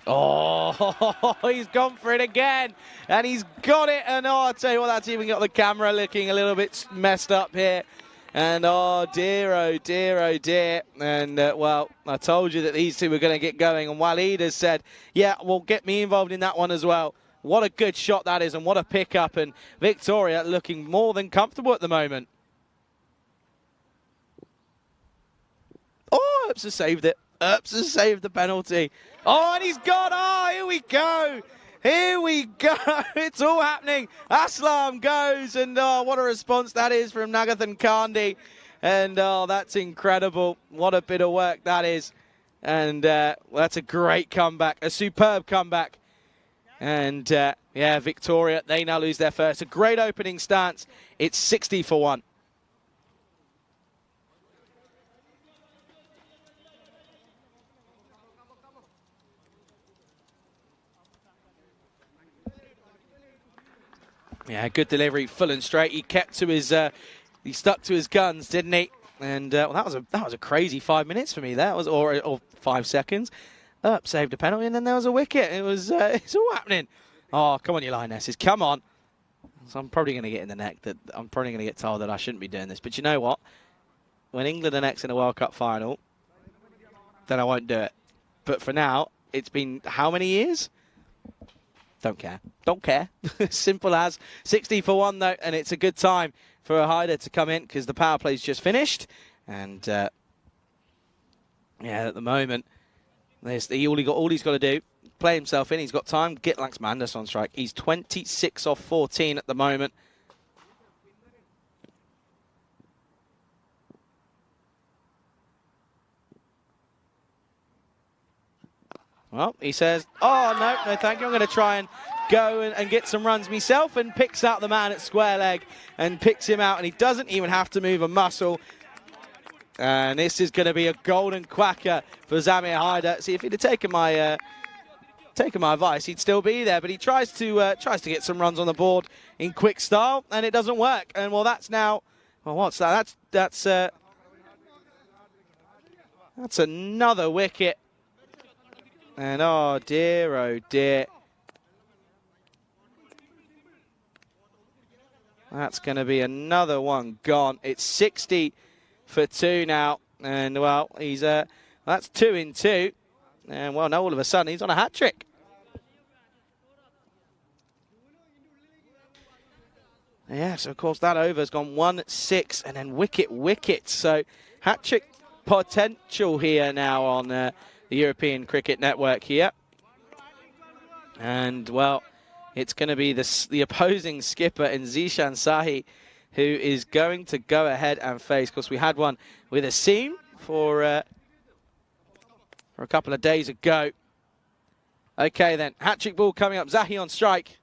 Oh, he's gone for it again, and he's got it. And oh, I'll tell you what, that's even got the camera looking a little bit messed up here. And oh dear, oh dear, oh dear. And well, I told you that these two were going to get going. And Waleed has said, yeah, well, get me involved in that one as well. What a good shot that is, and what a pickup. And Victoria looking more than comfortable at the moment. Oh, Earps has saved it. Earps has saved the penalty. Oh, and he's gone. Oh, here we go. Here we go. It's all happening. Aslam goes, and oh, what a response that is from Nagathan Kandi. And oh, that's incredible. What a bit of work that is. And well, that's a great comeback, a superb comeback. And yeah, Victoria, they now lose their first. A great opening stance. It's 60 for 1. Yeah, good delivery, full and straight. He kept to his, he stuck to his guns, didn't he? And well, that was a crazy 5 minutes for me. That was, or 5 seconds. Saved a penalty, and then there was a wicket. It was, it's all happening. Oh, come on, you lionesses, come on. So I'm probably going to get in the neck. That I'm probably going to get told that I shouldn't be doing this. But you know what? When England are next in a World Cup final, then I won't do it. But for now, it's been how many years? Don't care. Don't care. Simple as. 60 for 1, though, and it's a good time for a Haider to come in because the power play's just finished. And, yeah, at the moment, all he's got to do, play himself in. He's got time. Get Laxmandas on strike. He's 26 off 14 at the moment. Well, he says, oh, no, thank you. I'm going to try and go and get some runs myself, and picks out the man at square leg and picks him out, and he doesn't even have to move a muscle. And this is going to be a golden quacker for Zamir Haider. See, if he'd have taken my advice, he'd still be there, but he tries to get some runs on the board in quick style, and it doesn't work. And well, that's now, well, what's that? That's another wicket. And oh dear, oh dear. That's going to be another one gone. It's 60 for 2 now. And well, he's that's 2 in 2. And well, now all of a sudden he's on a hat-trick. Yeah, so of course that over's gone 1-6 and then wicket. So hat-trick potential here now on the European Cricket Network here. And well, it's going to be the opposing skipper in Zishan Sahi who is going to go ahead and face. Of course, we had one with a seam for a couple of days ago. Okay then, hat-trick ball coming up. Zahi on strike.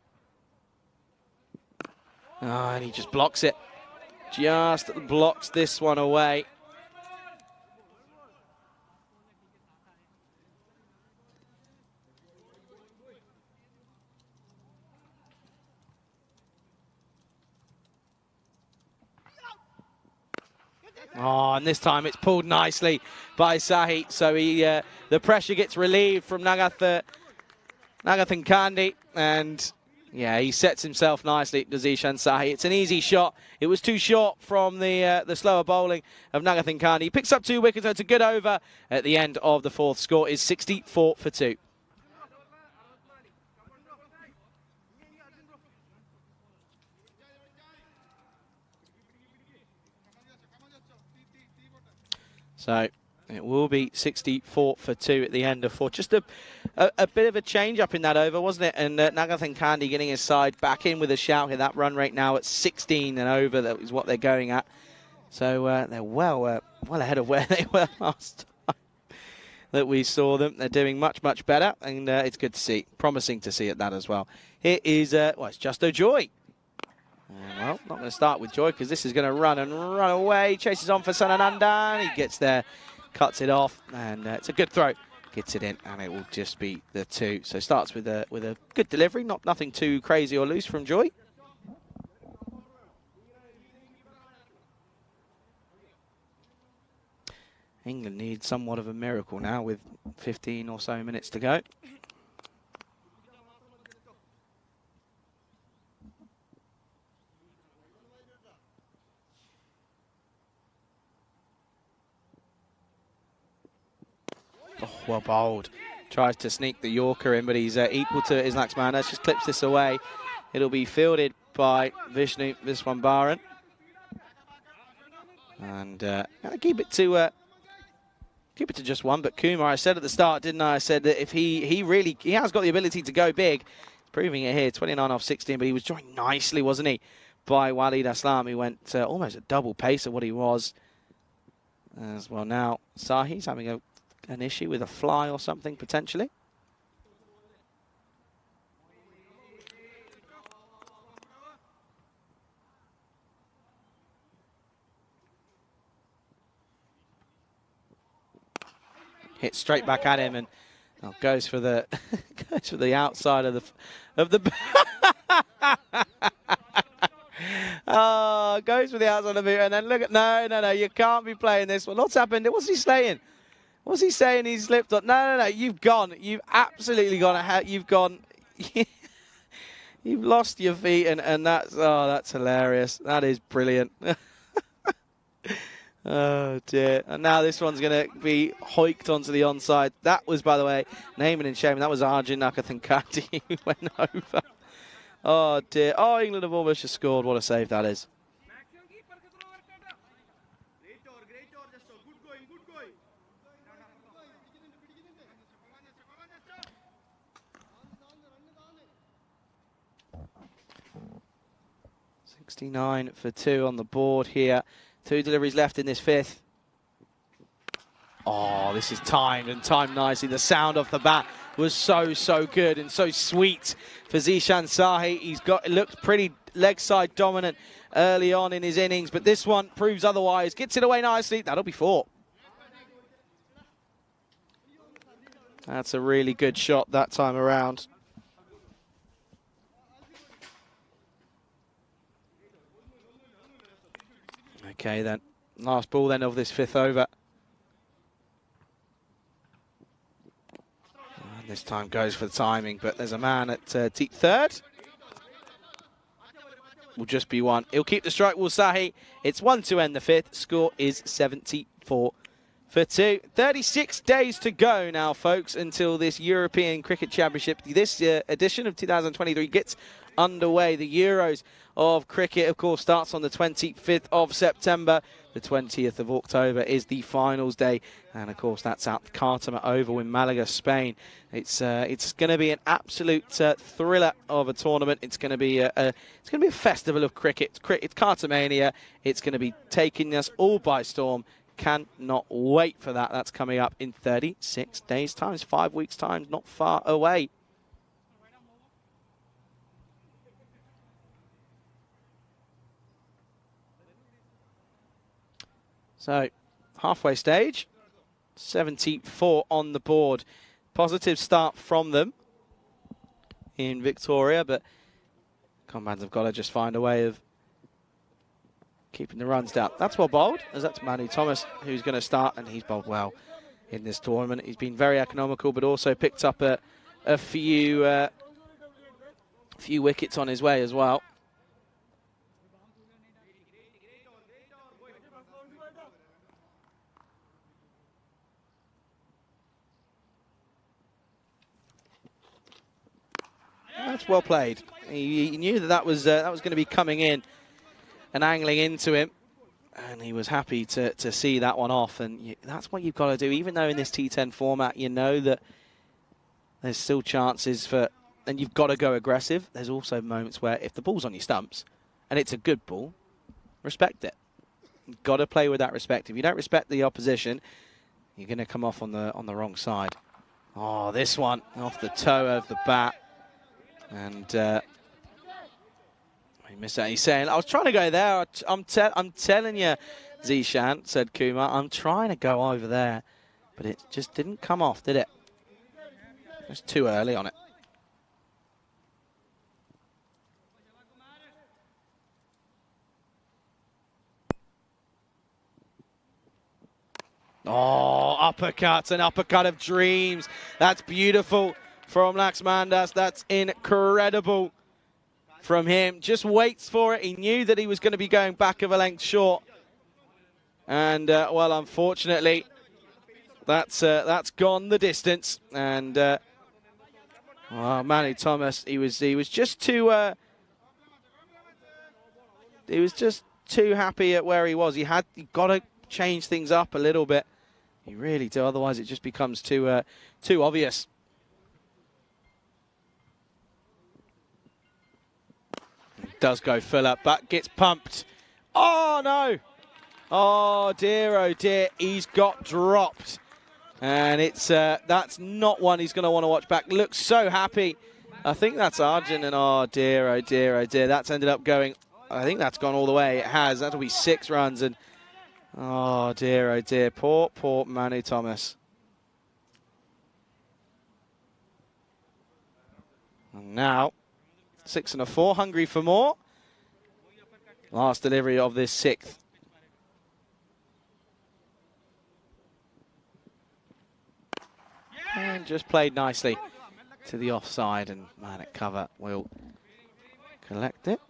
Oh, and he just blocks it. Just blocks this one away. Oh, and this time it's pulled nicely by Sahi. So the pressure gets relieved from Nagathan Kandi. And Yeah, he sets himself nicely, Zishan Sahi. It's an easy shot. It was too short from the slower bowling of Nagathin Khan. He picks up 2 wickets, so it's a good over at the end of the 4th. Score is 64 for 2. So it will be 64 for 2 at the end of 4. Just a bit of a change up in that over, wasn't it? And Nagathin Kandi getting his side back in with a shout here. That run rate now at 16 and over. That is what they're going at. So they're well ahead of where they were last time that we saw them. They're doing much, much better. And it's good to see. Promising to see it that as well. Here is, it's Justo Joy. Well, not going to start with Joy because this is going to run away. Chases on for Sananandan. He gets there, cuts it off, and it's a good throw. Gets it in, and it will just be the 2. So starts with a good delivery, nothing too crazy or loose from Joy. England need somewhat of a miracle now with 15 or so minutes to go. Oh, well bowled. Tries to sneak the Yorker in, but he's equal to his next man. Just clips this away. It'll be fielded by Vishnu Viswambaran. And keep it to just 1. But Kumar, I said at the start, didn't I? I said that if he has got the ability to go big. He's proving it here. 29 off 16, but he was joined nicely, wasn't he? By Walid Aslam. He went almost a double pace of what he was. As well now, Sahi's having an issue with a fly or something, potentially. Hit straight back at him and goes for the goes for the outside of the oh, goes for the outside of the boot, and then look at no, you can't be playing this one. What's happened? What's he saying? What's he saying? He's slipped on. No, you've gone. You've absolutely gone. You've gone. You've lost your feet, and that's hilarious. That is brilliant. Oh dear. And now this one's going to be hoiked onto the onside. That was, by the way, naming and shaming. That was Arjun Nakathankati who went over. Oh dear. Oh, England have almost just scored. What a save that is. .69 for 2 on the board here. 2 deliveries left in this 5th. Oh, this is timed nicely. The sound off the bat was so good and so sweet for Zishan Sahi. It looked pretty leg side dominant early on in his innings, but this one proves otherwise. Gets it away nicely. That'll be 4. That's a really good shot that time around. Okay then, last ball then of this 5th over. And this time goes for the timing, but there's a man at T3rd. Will just be 1. He'll keep the strike, will Sahi. It's 1 to end the 5th. Score is 74 for 2. 36 days to go now, folks, until this European Cricket Championship. This edition of 2023 gets underway. The Euros of cricket, of course, starts on the 25th of September. The 20th of October is the finals day, and of course that's at the Cartama Oval in Malaga, Spain. It's going to be an absolute thriller of a tournament. It's going to be a festival of cricket. It's Cartamania. It's going to be taking us all by storm. Cannot wait for that. That's coming up in 36 days' time. It's 5 weeks' time, not far away. So, halfway stage, 74 on the board. Positive start from them in Victoria, but Commands have got to just find a way of keeping the runs down. That's well bowled, as that's Manu Thomas who's going to start, and he's bowled well in this tournament. He's been very economical, but also picked up a few A few wickets on his way as well. That's well played. He knew that was going to be coming in and angling into him, and he was happy to see that one off. And that's what you've got to do, even though in this T10 format, you know that there's still chances for, and you've got to go aggressive. There's also moments where if the ball's on your stumps and it's a good ball, respect it. You've got to play with that respect. If you don't respect the opposition, you're going to come off on the wrong side. Oh, this one off the toe of the bat. And he missed out. He's saying, I was trying to go there. I'm telling you, Zishan, said Kumar, I'm trying to go over there. But it just didn't come off, did it? It was too early on it. Oh, uppercut, an uppercut of dreams. That's beautiful from Laxmandas. That's incredible from him. Just waits for it. He knew that he was going to be going back of a length short. And, well, unfortunately, that's gone the distance. And, well, Manu Thomas, he was just too happy at where he was. He got to change things up a little bit. You really do, otherwise it just becomes too obvious. Does go full up, but gets pumped. Oh, no. Oh, dear, he's got dropped. And it's that's not one he's going to want to watch back. Looks so happy. I think that's Arjun, and oh, dear. That's ended up going, I think that's gone all the way. It has. That'll be 6 runs, and oh, dear. Poor Manu Thomas. And now, 6 and a 4, hungry for more. Last delivery of this 6th. And just played nicely to the offside, and man at cover will collect it.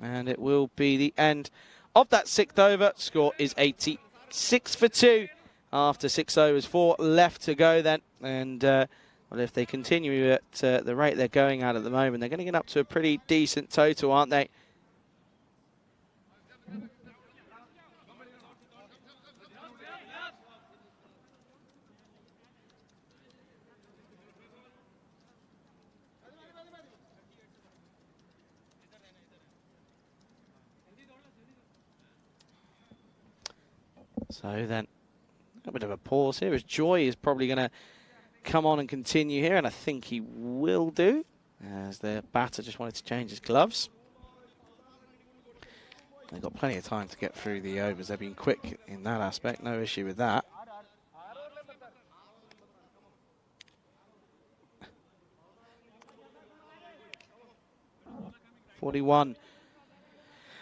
And it will be the end of that 6th over. Score is 86 for 2 after 6 overs, 4 left to go then. And well, if they continue at the rate they're going at the moment, they're going to get up to a pretty decent total, aren't they? So then, a bit of a pause here as Joy is probably going to come on and continue here, and I think he will do, as the batter just wanted to change his gloves. They've got plenty of time to get through the overs. They've been quick in that aspect, no issue with that. .41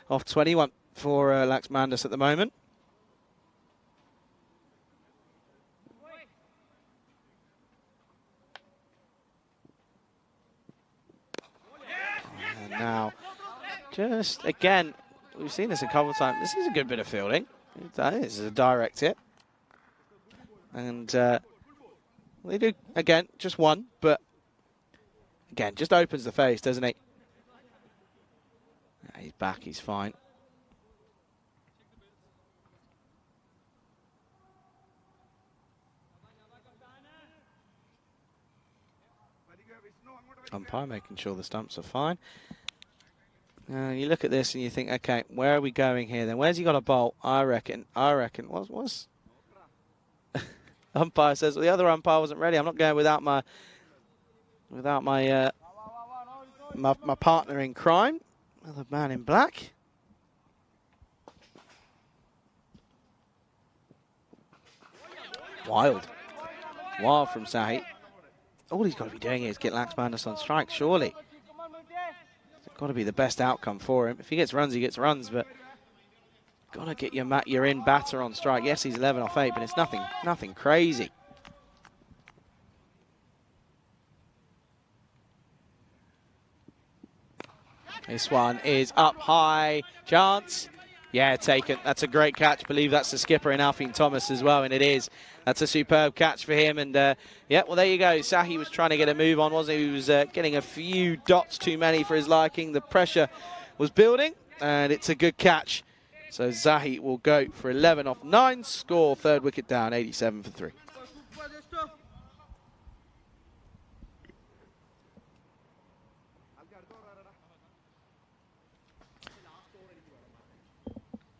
off 21 for Laxmandas at the moment. Now, just again, we've seen this a couple of times. This is a good bit of fielding. This is a direct hit. And they do, again, just one, but again, just opens the face, doesn't he? He's back, he's fine. Umpire making sure the stumps are fine. You look at this and you think, okay, where are we going here then? Where's he got a bolt? I reckon. What's umpire says, well, the other umpire wasn't ready. I'm not going without my partner in crime, the man in black. Wild from Sahi. All he's got to be doing is get Laxmandas on strike, surely. It's got to be the best outcome for him. If he gets runs, he gets runs, but got to get your in batter on strike. Yes, he's 11 off 8, but it's nothing crazy. This one is up high. Chance. Yeah, taken. That's a great catch. I believe that's the skipper in Alfie Thomas as well, and it is. That's a superb catch for him. And, yeah, well, there you go. Sahi was trying to get a move on, wasn't he? He was getting a few dots too many for his liking. The pressure was building, and it's a good catch. So Zahi will go for 11 off 9. Score, third wicket down, 87 for 3.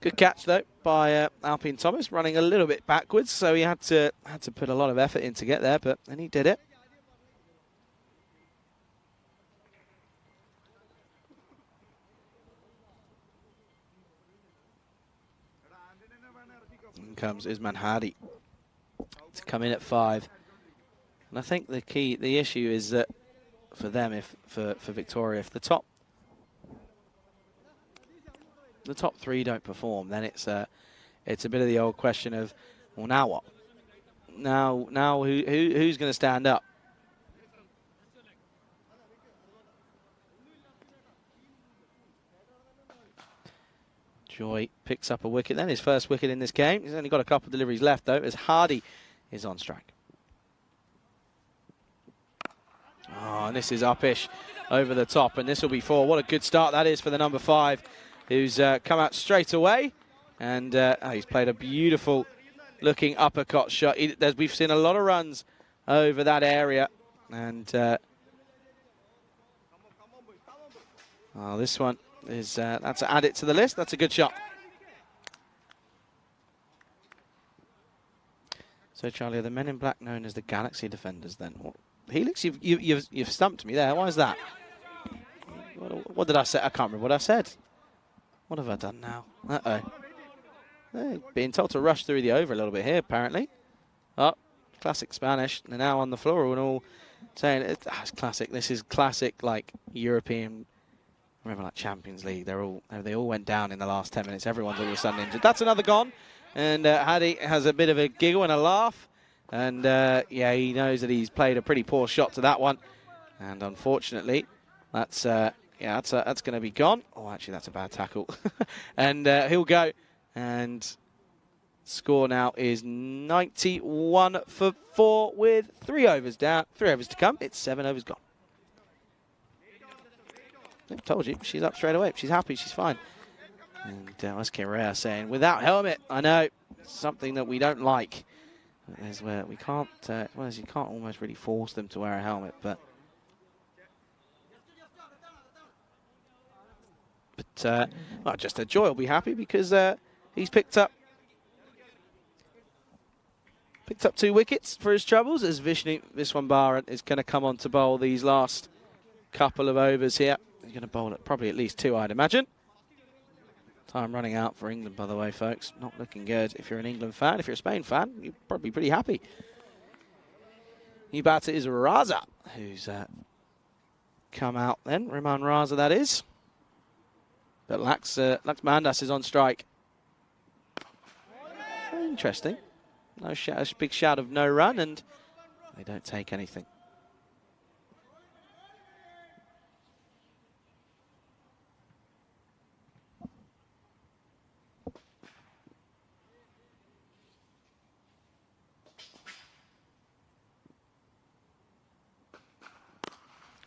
Good catch though by Alpine Thomas, running a little bit backwards, so he had to put a lot of effort in to get there, but then he did it. In comes Usman Hadi to come in at 5, and I think the issue is that for them, for Victoria, if the top 3 don't perform, then it's a bit of the old question of, well, now what? Now who's going to stand up? Joy picks up a wicket then, his first wicket in this game. He's only got a couple of deliveries left though, as Hardy is on strike. Oh, and this is uppish over the top, and this will be 4. What a good start that is for the number 5. Who's come out straight away, and he's played a beautiful looking uppercut shot. We've seen a lot of runs over that area, and this one is that's to add it to the list. That's a good shot. So Charlie, are the men in black known as the Galaxy Defenders then? Helix, you've stumped me there. Why is that? What did I say? I can't remember what I said. What have I done now? Uh-oh. Being told to rush through the over a little bit here, apparently. Oh, classic Spanish. They're now on the floor and all saying, it's classic. This is classic, like, European, remember, like, Champions League. They all went down in the last 10 minutes. Everyone's all of a sudden injured. That's another gone. And Hadi has a bit of a giggle and a laugh. And, yeah, he knows that he's played a pretty poor shot to that one. And, unfortunately, that's... yeah, that's going to be gone. Oh, actually, that's a bad tackle. And he'll go. And score now is 91 for 4 with 3 overs down. 3 overs to come. It's 7 overs gone. I told you, she's up straight away. She's happy. She's fine. And that's Correa saying, without helmet, I know, something that we don't like. Is where we can't, well, you can't almost really force them to wear a helmet, but... But well, just a Joy will be happy because he's picked up 2 wickets for his troubles, as Vishnu Viswambara is going to come on to bowl these last couple of overs here. He's going to bowl at probably at least 2, I'd imagine. Time running out for England, by the way, folks. Not looking good. If you're an England fan, if you're a Spain fan, you're probably pretty happy. New batter is Raza, who's come out then. Rahman Raza, that is. But Lax Mandas is on strike. Interesting. No shout, a big shout of no run, and they don't take anything.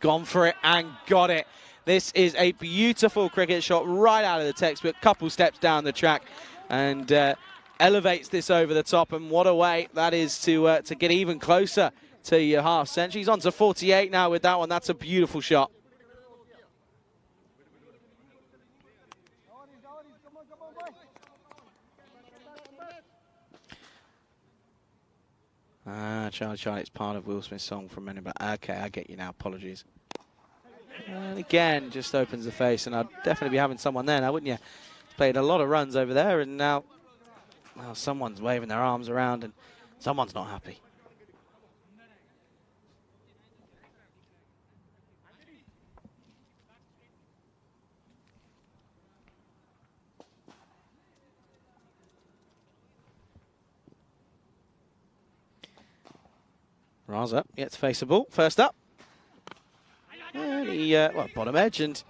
Gone for it and got it. This is a beautiful cricket shot right out of the textbook. Couple steps down the track and elevates this over the top. And what a way that is to get even closer to your half century. He's on to 48 now with that one. That's a beautiful shot. Charlie, it's part of Will Smith's song from Men in Black. Okay, I get you now. Apologies. And again, just opens the face, and I'd definitely be having someone there now, wouldn't you? Played a lot of runs over there, and now well, someone's waving their arms around, and someone's not happy. Raza gets faceable. First up. And he, well, bottom edge, and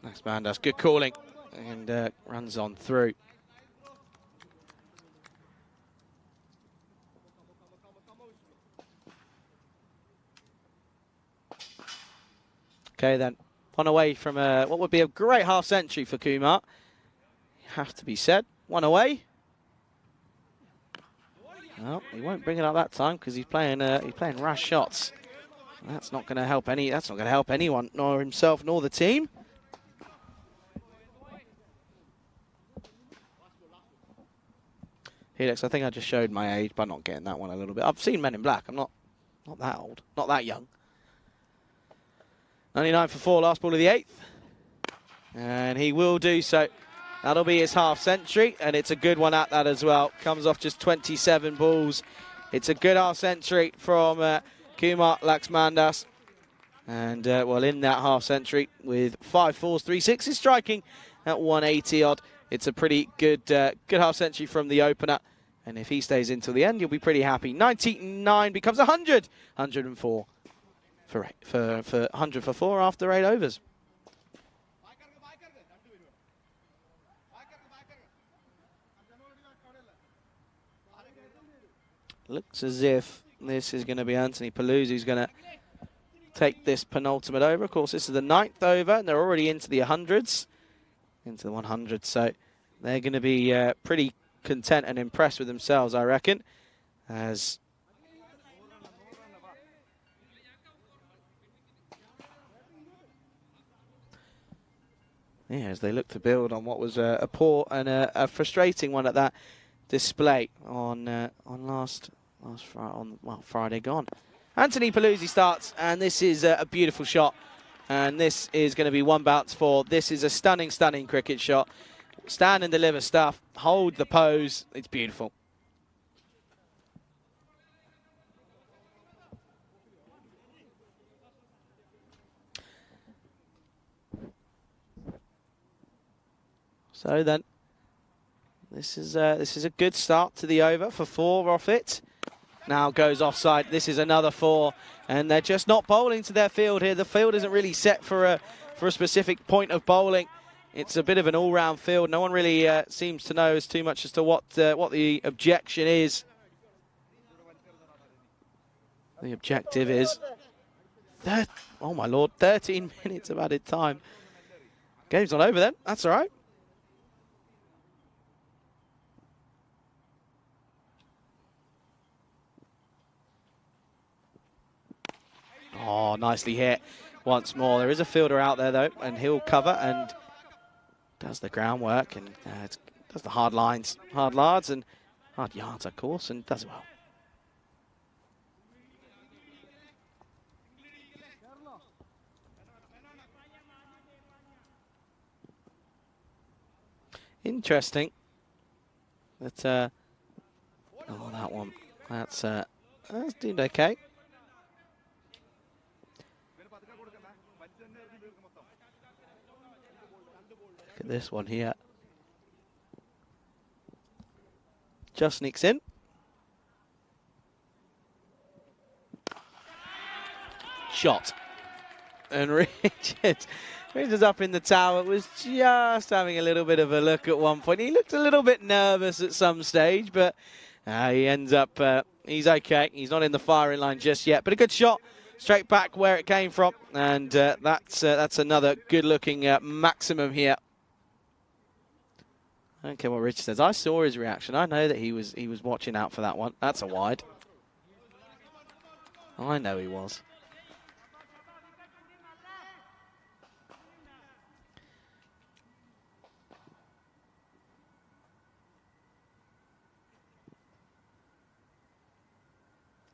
Max Mandas, good calling, and runs on through. Okay then, one away from what would be a great half century for Kumar. Have to be said, one away. Well, he won't bring it up that time because he's playing rash shots. That's not going to help any. That's not going to help anyone, nor himself, nor the team. Helix, I think I just showed my age by not getting that one a little bit. I've seen Men in Black. I'm not that old, not that young. 99 for 4, last ball of the 8th. And he will do so. That'll be his half century, and it's a good one at that as well. Comes off just 27 balls. It's a good half century from Kumar Laxmandas. And, well, in that half century with 5 4s, 3 6s, striking at 180 odd. It's a pretty good good half century from the opener. And if he stays until the end, you'll be pretty happy. 99 becomes 100. 104 for 100 for 4 after 8 overs. Looks as if this is going to be Anthony Paluzzi who's going to take this penultimate over. Of course, this is the 9th over, and they're already into the 100s, into the 100s. So they're going to be pretty content and impressed with themselves, I reckon, as as they look to build on what was a poor and a frustrating one at that display on Friday gone. Anthony Paluzzi starts, and this is a beautiful shot, and this is going to be one bounce for. This is a stunning cricket shot. Stand and deliver stuff, hold the pose, it's beautiful. So then, this is a good start to the over for 4 off it. Now goes offside. This is another 4, and they're just not bowling to their field here. The field isn't really set for a specific point of bowling. It's a bit of an all-round field. No one really seems to know too much as to what the objection is. The objective is, oh my lord, 13 minutes of added time. Game's not over then. That's all right. Oh, nicely hit once more. There is a fielder out there, though, and he'll cover and does the groundwork and does the hard lines, hard yards, and hard yards, of course, and does it well. Interesting. That oh, that one. That's doing okay. Look at this one here. Just sneaks in. Shot. And Richards up in the tower, was just having a little bit of a look at one point. He looked a little bit nervous at some stage, but he ends up, he's okay. He's not in the firing line just yet, but a good shot. Straight back where it came from, and that's another good-looking maximum here. I don't care what Richard says. I saw his reaction. I know that he was watching out for that one. That's a wide. I know he was.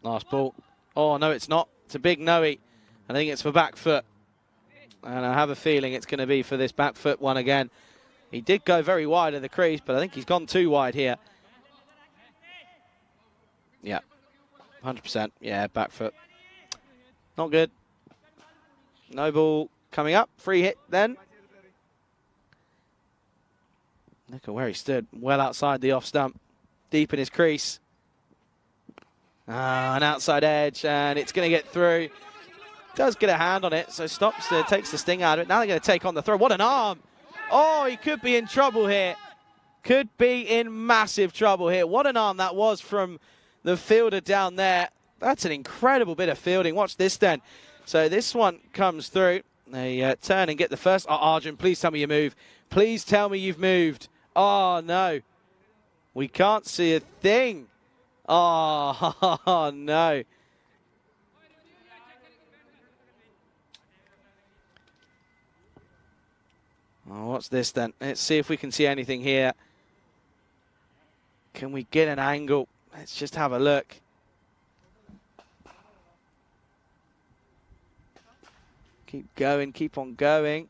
Last ball. Oh, no, it's not. It's a big no-y. I think it's for back foot. And I have a feeling it's going to be for this back foot one again. He did go very wide of the crease, but I think he's gone too wide here. Yeah, 100%. Yeah, back foot. Not good. No ball coming up. Free hit then. Look at where he stood. Well outside the off stump. Deep in his crease. An outside edge, and it's going to get through. does get a hand on it, so stops, takes the sting out of it. Now they're going to take on the throw. What an arm! Oh, he could be in trouble here. Could be in massive trouble here. What an arm that was from the fielder down there. That's an incredible bit of fielding. Watch this then. So this one comes through. They turn and get the first. Oh, Arjun, please tell me you move. Please tell me you've moved. Oh, no. We can't see a thing. Oh, no. Oh, what's this then? Let's see if we can see anything here. Can we get an angle? Let's just have a look. Keep going, keep on going.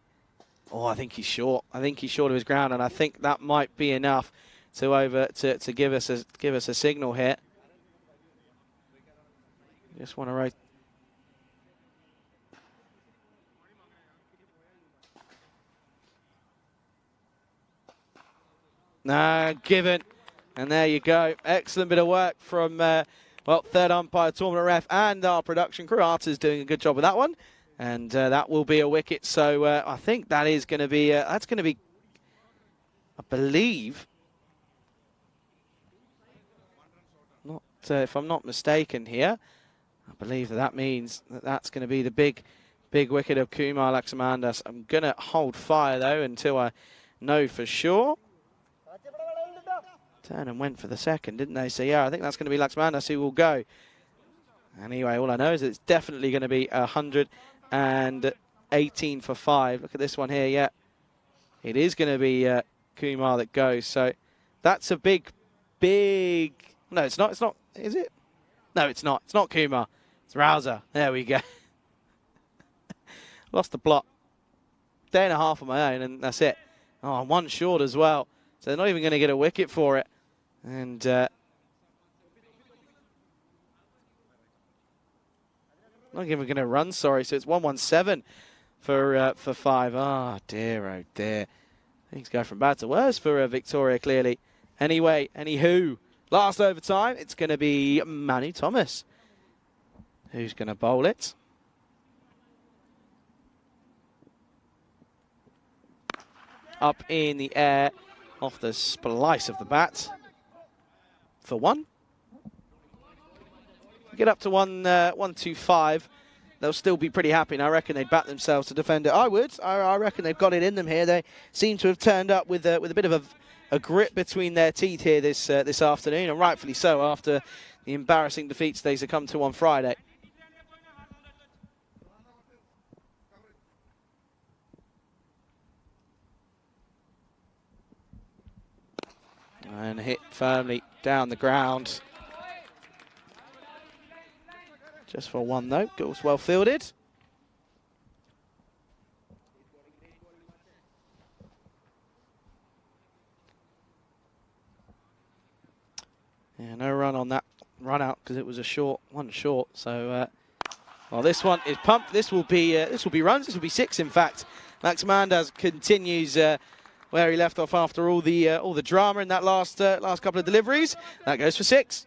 Oh, I think he's short. I think he's short of his ground, and I think that might be enough to give us a signal here. Just want to write. No, given. And there you go. Excellent bit of work from, well, third umpire, tournament ref, and our production crew. Arta's doing a good job with that one. And that will be a wicket. So I think that is going to be, that's going to be, I believe, not if I'm not mistaken here, I believe that means that that's going to be the big wicket of Kumar Lakshmandas. I'm going to hold fire, though, until I know for sure. Turned and went for the second, didn't they? So, yeah, I think that's going to be Lakshmandas who will go. Anyway, all I know is it's definitely going to be 118 for 5. Look at this one here, yeah. It is going to be Kumar that goes. So that's a big... No, it's not, is it? No, it's not. It's not Kumar. It's Rouser. There we go. Lost the plot. Day and a half on my own, and that's it. Oh, I'm one short as well. So they're not even going to get a wicket for it. And not even going to run, sorry. So it's 117 for 5. Oh, dear, oh, dear. Things go from bad to worse for Victoria, clearly. Anyway, anywho, last overtime, it's going to be Manu Thomas who's going to bowl it. Up in the air, off the splice of the bat for 1. Get up to 125. They'll still be pretty happy, and I reckon they'd bat themselves to defend it. I would. I reckon they've got it in them here. They seem to have turned up with a bit of a grip between their teeth here this afternoon, and rightfully so after the embarrassing defeats they succumbed to on Friday. And hit firmly down the ground. Just for 1 though, goes well fielded. Yeah, no run on that run out because it was a one short. So, well, this one is pumped. This will be runs. This will be 6, in fact. Lakshmandas continues where he left off after all the drama in that last couple of deliveries. That goes for 6.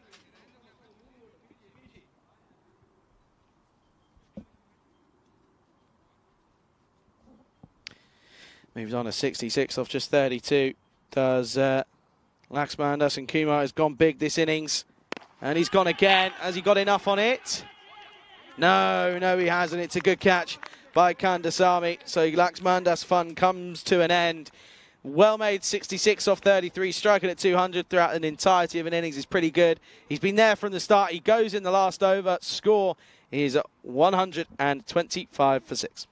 Moves on to 66 off just 32. Does Lakshmandas, and Kumar has gone big this innings. And he's gone again. Has he got enough on it? No, he hasn't. It's a good catch by Kandasamy. So Lakshmandas' fun comes to an end. Well made 66 off 33. Striking at 200 throughout an entirety of an innings is pretty good. He's been there from the start. He goes in the last over. Score is 125 for 6.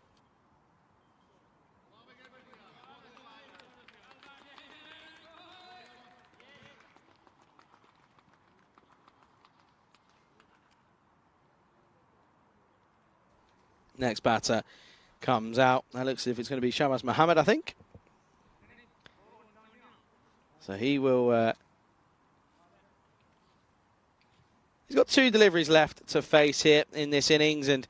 Next batter comes out. That looks as if it's going to be Shabazz Mohammed, I think. So he will... he's got 2 deliveries left to face here in this innings, and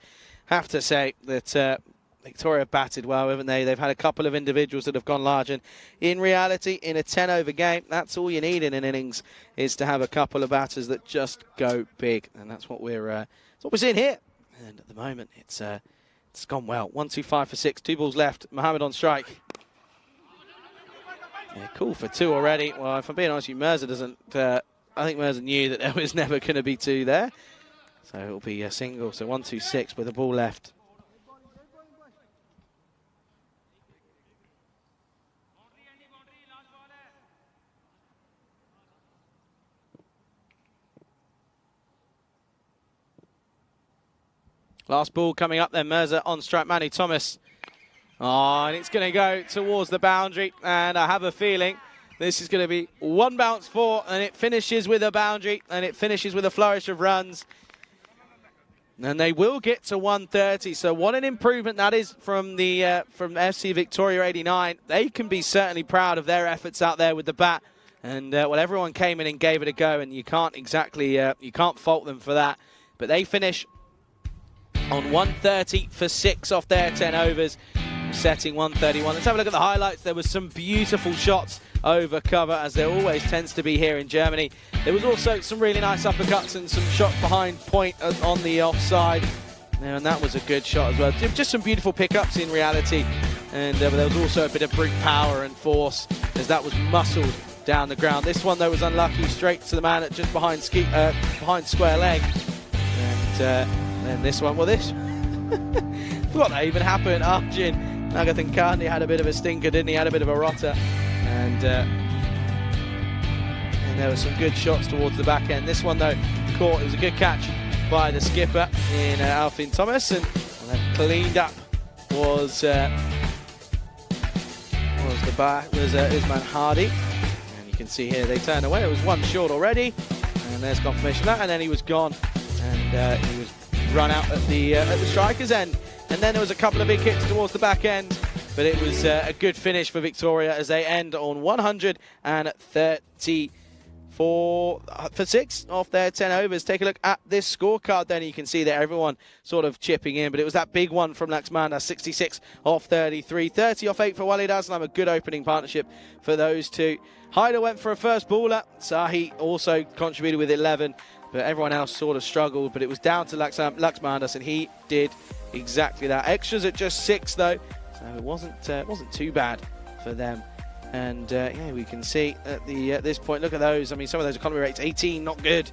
have to say that Victoria batted well, haven't they? They've had a couple of individuals that have gone large, and in reality, in a 10-over game, that's all you need in an innings, is to have a couple of batters that just go big, and that's what we're seeing here. And at the moment, it's gone well. 1-2-5 for 6, 2 balls left. Mohammed on strike. Yeah, cool for 2 already. Well, if I'm being honest with you, Mirza doesn't... I think Mirza knew that there was never going to be 2 there. So it'll be a single. So 1-2-6 with a ball left. Last ball coming up then, Mirza on strike, Manu Thomas. Oh, and it's going to go towards the boundary, and I have a feeling this is going to be 1 bounce 4, and it finishes with a boundary, and it finishes with a flourish of runs. And they will get to 130, so what an improvement that is from the from FC Victoria 89. They can be certainly proud of their efforts out there with the bat. And well, everyone came in and gave it a go, and you can't exactly you can't fault them for that. But they finish on 130 for 6 off their 10 overs, setting 131. Let's have a look at the highlights. There was some beautiful shots over cover, as there always tends to be here in Germany. There was also some really nice uppercuts and some shots behind point on the offside. And that was a good shot as well. Just some beautiful pickups in reality. And there was also a bit of brute power and force as that was muscled down the ground. This one, though, was unlucky, straight to the man at just behind square leg. And then this one, well, this... forgot that even happened. Arjun Nagathankani had a bit of a stinker, didn't he? Had a bit of a rotter. And there were some good shots towards the back end. This one, though, caught. It was a good catch by the skipper in Alfin Thomas, and then cleaned up was Usman Hardy. And you can see here they turned away. It was 1 short already, and there's confirmation of that. And then he was gone, and he was run out at the striker's end. And then there was a couple of big hits towards the back end. But it was a good finish for Victoria as they end on 134 for 6 off their 10 overs. Take a look at this scorecard then. You can see that everyone sort of chipping in. But it was that big one from Laxmana, 66 off 33. 30 off 8 for Walid Aslam. A good opening partnership for those two. Haider went for a first baller. Sahi also contributed with 11. But everyone else sort of struggled. But it was down to Laxmandas, and he did exactly that. Extras at just 6 though. So it wasn't too bad for them. And yeah, we can see at this point, look at those. I mean, some of those economy rates, 18, not good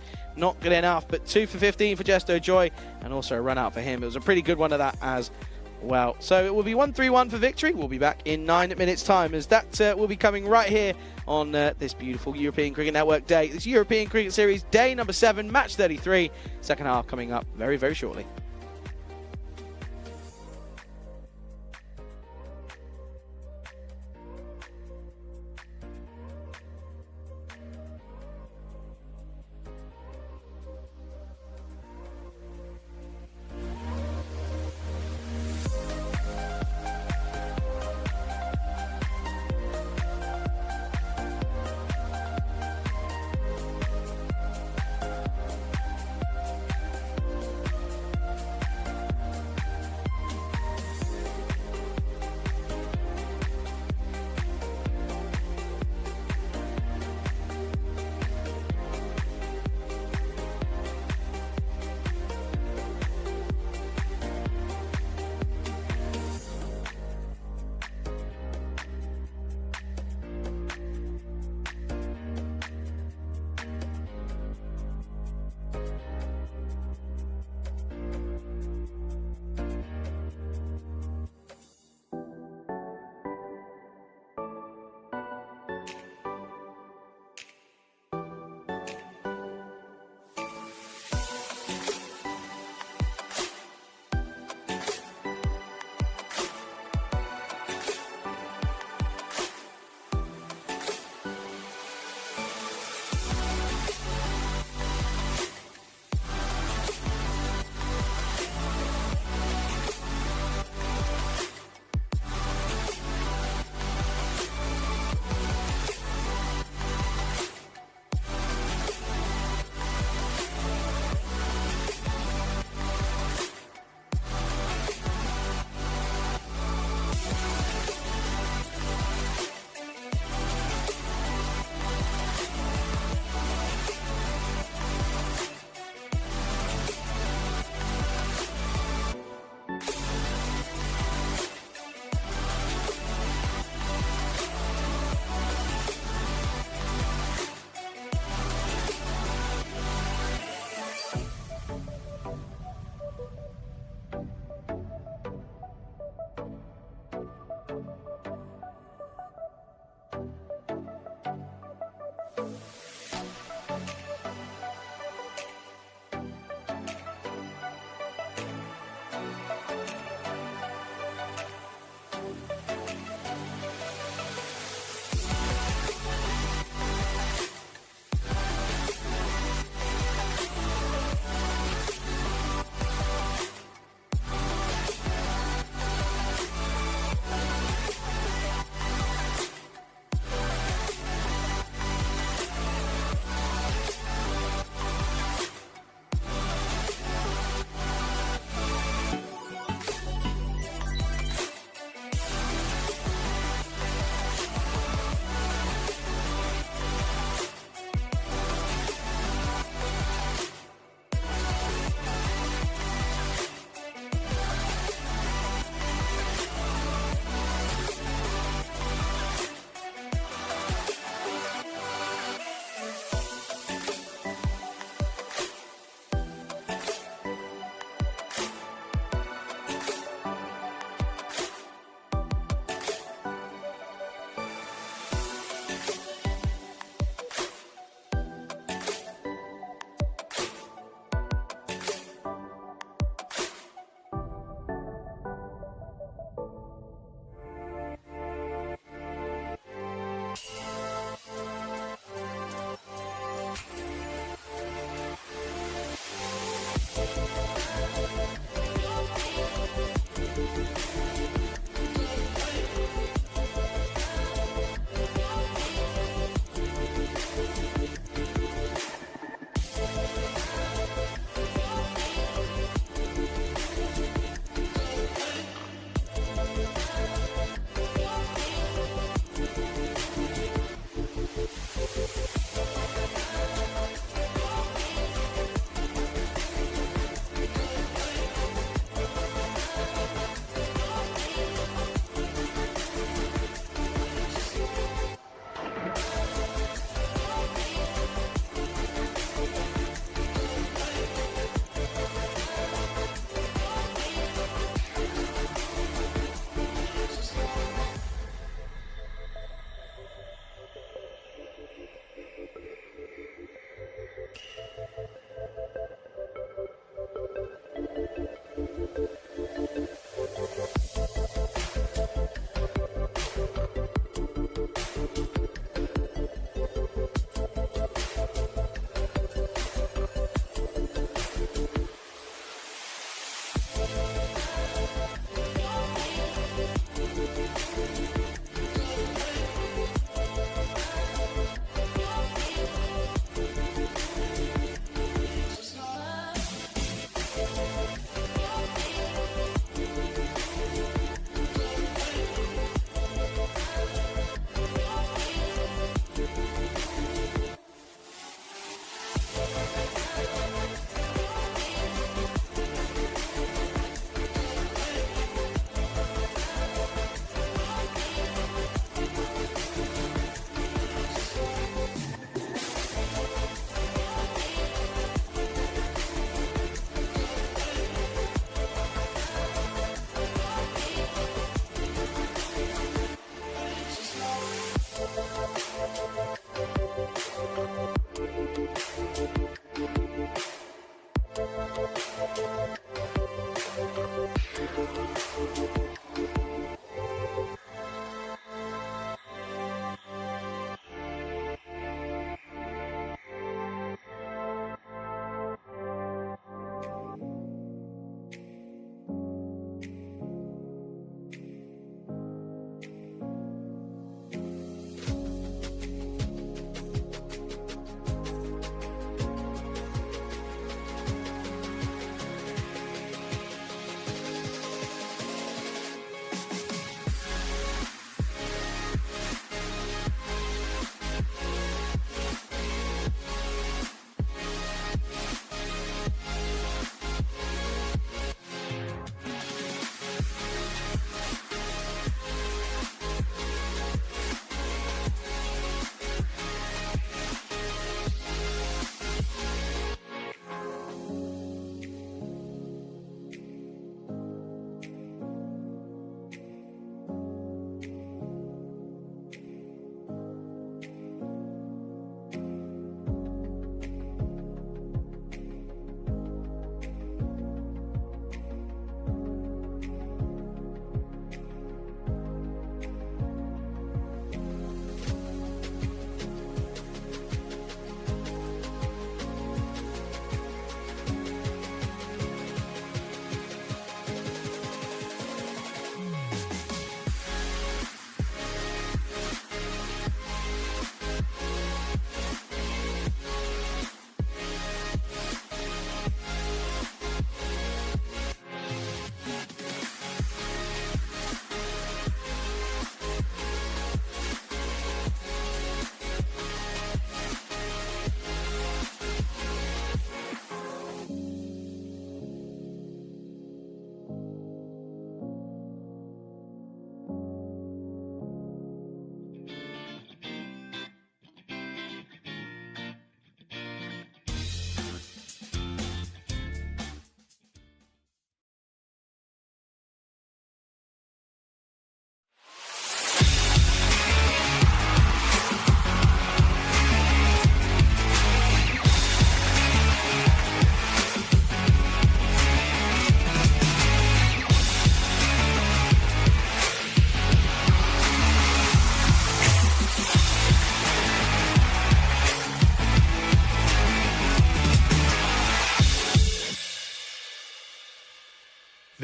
enough. But 2 for 15 for Jesto Joy, and also a run out for him. It was a pretty good one of that as well. So it will be 1-3-1 for victory. We'll be back in 9 minutes' time, as that will be coming right here on this beautiful European Cricket Network day. This European Cricket Series day number 7, match 33. Second half coming up very, very shortly.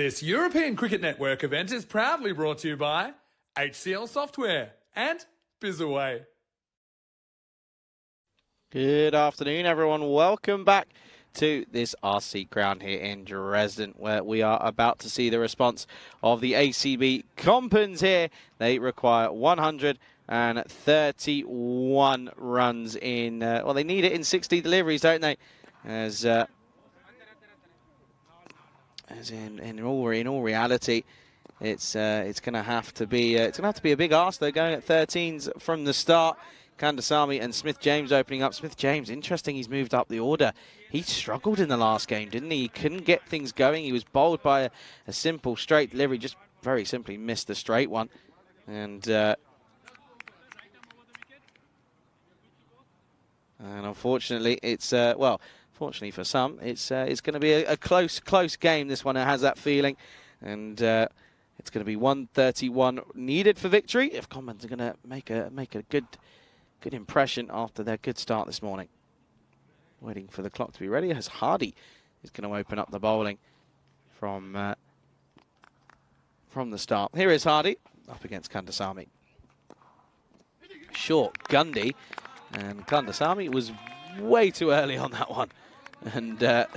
This European Cricket Network event is proudly brought to you by HCL Software and Bizaway. Good afternoon, everyone. Welcome back to this RC ground here in Dresden, where we are about to see the response of the ACB Compans here. They require 131 runs in, well, they need it in 60 deliveries, don't they? As in all reality, it's going to have to be a big ask. They're going at 13s from the start. Kandasamy and Smith-James opening up. Smith-James, interesting, he's moved up the order. He struggled in the last game, didn't he? He couldn't get things going. He was bowled by a simple straight delivery, just very simply missed the straight one. And unfortunately, it's well, fortunately for some, it's going to be a close game. This one, it has that feeling, and it's going to be 131 needed for victory if Commons are going to make a good impression after their good start this morning. Waiting for the clock to be ready as Hardy is going to open up the bowling from the start. Here is Hardy up against Kandasamy. Short Gundy, and Kandasamy was way too early on that one, and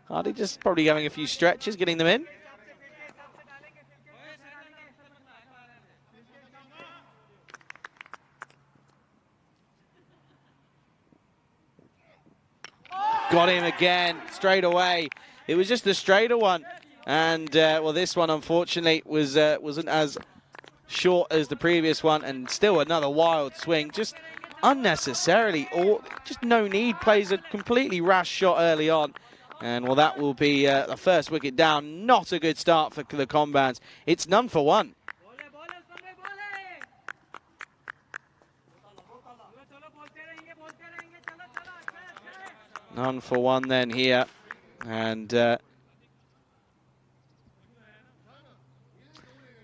Hardy just probably having a few stretches, getting them in. Got him again, straight away. It was just a straighter one. And, well, this one, unfortunately, wasn't as short as the previous one. And still another wild swing, just unnecessarily. Or just no need. Plays a completely rash shot early on. And, well, that will be the first wicket down. Not a good start for the Combans. It's none for one. None for one then here, and not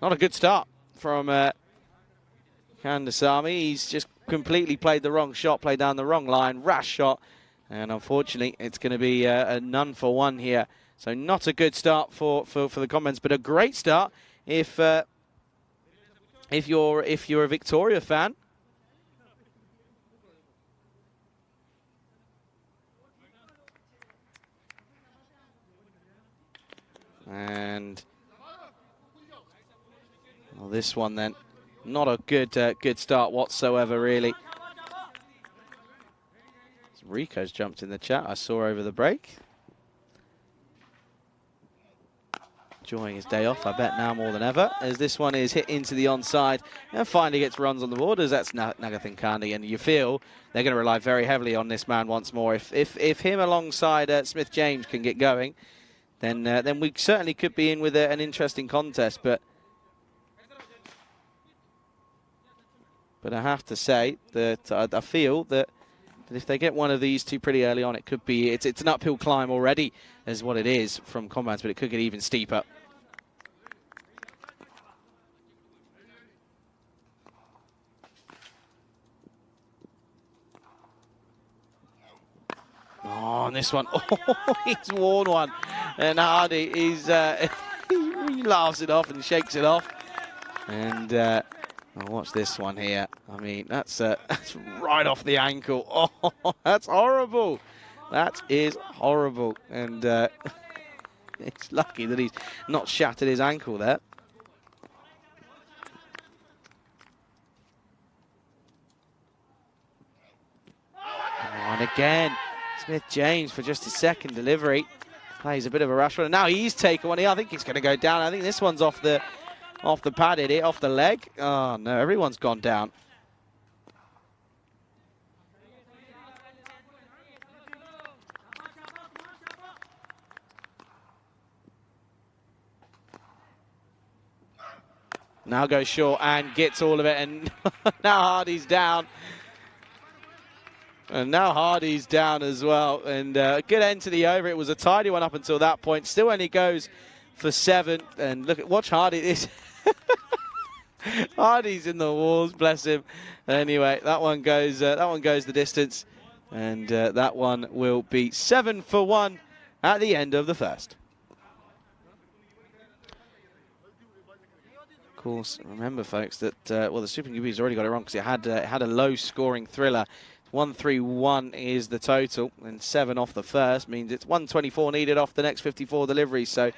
a good start from Kandasamy. He's just completely played the wrong shot, played down the wrong line, rash shot, and unfortunately it's going to be a none for one here. So not a good start for the Commons, but a great start if you're a Victoria fan. And well, this one then, not a good start whatsoever, really. Rico's jumped in the chat, I saw over the break. Enjoying his day off, I bet now more than ever, as this one is hit into the onside and finally gets runs on the board, as that's Nagathan Kandi, and you feel they're going to rely very heavily on this man once more. If him alongside Smith-James can get going, then we certainly could be in with an interesting contest. But I have to say that I feel that if they get one of these two pretty early on, it could be, it's an uphill climb already, is what it is from Combans, but it could get even steeper. Oh, and this one, oh, he's worn one. And Hardy, he laughs it off and shakes it off. And watch this one here. I mean, that's right off the ankle. Oh, that's horrible. That is horrible. And it's lucky that he's not shattered his ankle there. And again, Smith-James for just his second delivery. Plays a bit of a rush one. And now he's taken one here. I think he's going to go down. I think this one's off the padded here, off the leg. Oh, no, everyone's gone down. Now goes short and gets all of it. And now Hardy's down. And now Hardy's down as well. And a good end to the over. It was a tidy one up until that point. Still only goes for 7. And watch Hardy. This Hardy's in the walls, bless him. Anyway, that one goes the distance. And that one will be 7 for 1 at the end of the first. Of course, remember, folks, that well, the Super QB's already got it wrong because it had a low-scoring thriller. 131 is the total, and 7 off the first means it's 124 needed off the next 54 deliveries. So,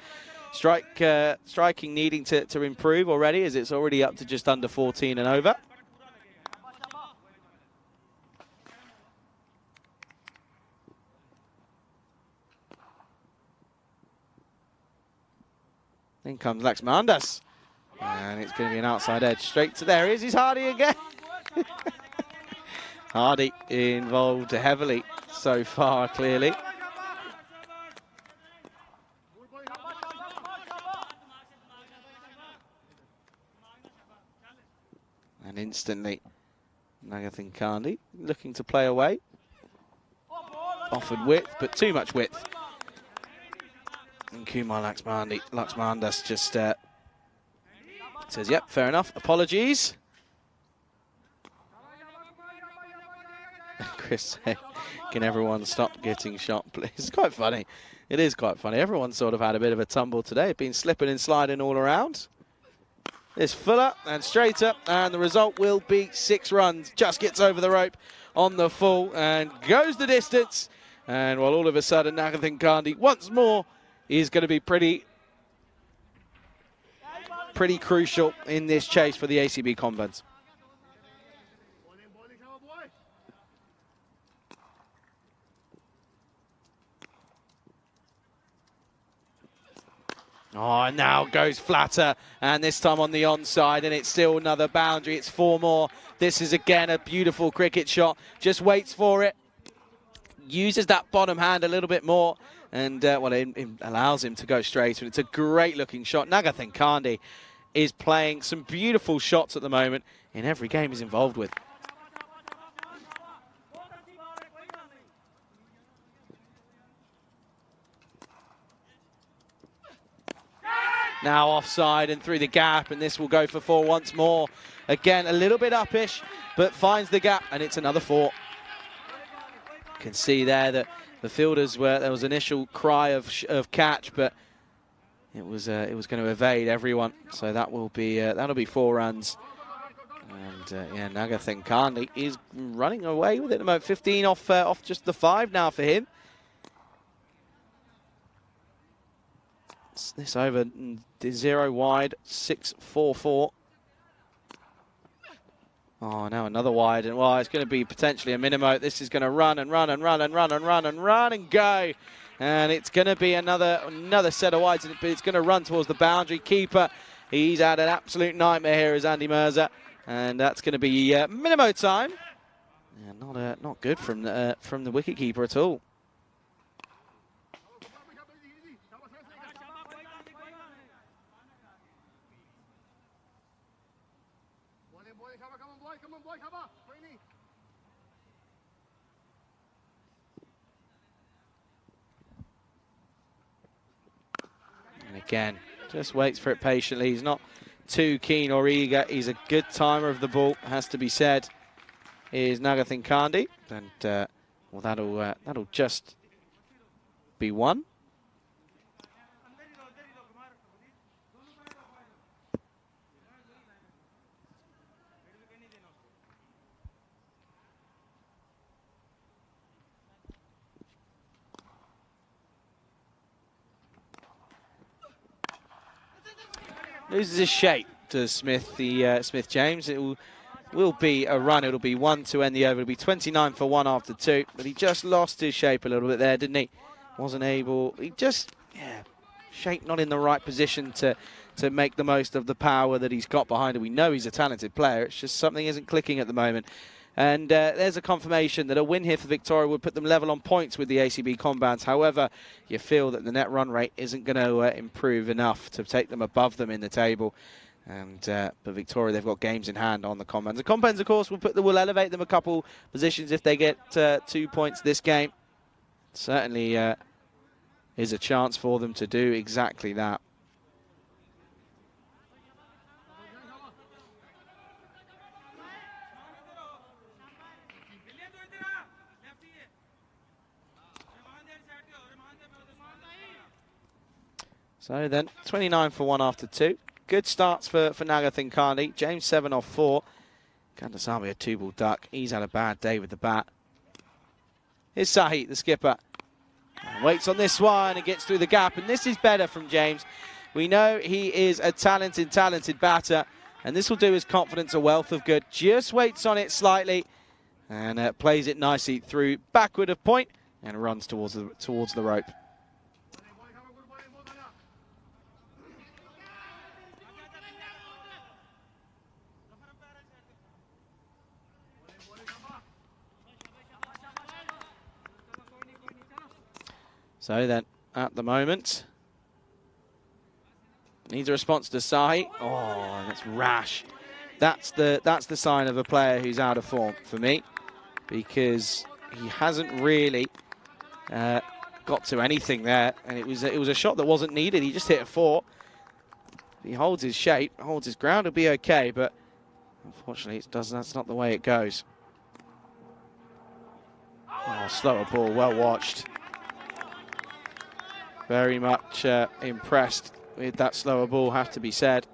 striking needing to improve already, as it's already up to just under 14 and over. In comes Laxmandas. And it's going to be an outside edge. Straight to there. He's Hardy again. Hardy involved heavily so far, clearly. And instantly, Nagathan Kandi looking to play away. Offered width, but too much width. And Kumar Laxmandas just says, yep, fair enough. Apologies. Chris saying, can everyone stop getting shot, please? It's quite funny. It is quite funny. Everyone's sort of had a bit of a tumble today. Been slipping and sliding all around. It's Fuller and straight up, and the result will be 6 runs. Just gets over the rope on the full and goes the distance. And while all of a sudden, Nagathan Kandi once more is going to be pretty crucial in this chase for the ACB Combines. Oh, and now goes flatter, and this time on the onside, and it's still another boundary. It's 4 more. This is again a beautiful cricket shot. Just waits for it. Uses that bottom hand a little bit more, and well, it allows him to go straight. And it's a great looking shot. Nagathan Kandi is playing some beautiful shots at the moment in every game he's involved with. Now offside and through the gap, and this will go for 4 once more. Again, a little bit uppish, but finds the gap, and it's another 4. You can see there that the fielders were, there was initial cry of catch, but it was going to evade everyone. So that will be that'll be 4 runs. And yeah, Nagathan Kandi is running away with it at the moment. 15 off just the 5 now for him. This over 0 wide, 6-4-4. Oh, now another wide, and well, it's going to be potentially a minimo. This is going to run and run and run and run and run and run and go, and it's going to be another set of wides, but it's going to run towards the boundary. Keeper, he's had an absolute nightmare here as Andy Mirza, and that's going to be minimo time. Yeah, not good from the wicketkeeper at all. And again, just waits for it patiently. He's not too keen or eager. He's a good timer of the ball, has to be said. Is Nagathan Kandi, and well, that'll just be 1. Loses his shape to Smith, Smith James. It will be a run. It'll be 1 to end the over. It'll be 29 for 1 after 2. But he just lost his shape a little bit there, didn't he? Wasn't able. He just, shape not in the right position to make the most of the power that he's got behind him. We know he's a talented player. It's just something isn't clicking at the moment. And there's a confirmation that a win here for Victoria would put them level on points with the ACB Combines. However, you feel that the net run rate isn't going to improve enough to take them above them in the table. And but Victoria, they've got games in hand on the Combines. The Combines, of course, will elevate them a couple positions if they get 2 points this game. Certainly is a chance for them to do exactly that. So then, 29 for 1 after 2. good starts for Nagathin Kandi. James 7 off 4. Kandasamy a 2-ball duck. He's had a bad day with the bat. Here's Sahi, the skipper. Waits on this one and gets through the gap. And this is better from James. We know he is a talented batter. And this will do his confidence a wealth of good. Just waits on it slightly and plays it nicely through backward of point and runs towards the rope. So then, at the moment, needs a response to Sahi. Oh, that's rash. That's the sign of a player who's out of form for me, because he hasn't really got to anything there, and it was a shot that wasn't needed. He just hit a 4. He holds his shape, holds his ground, he'll be okay, but unfortunately that's not the way it goes. Oh, slower ball, well watched. Very much impressed with that slower ball, have to be said.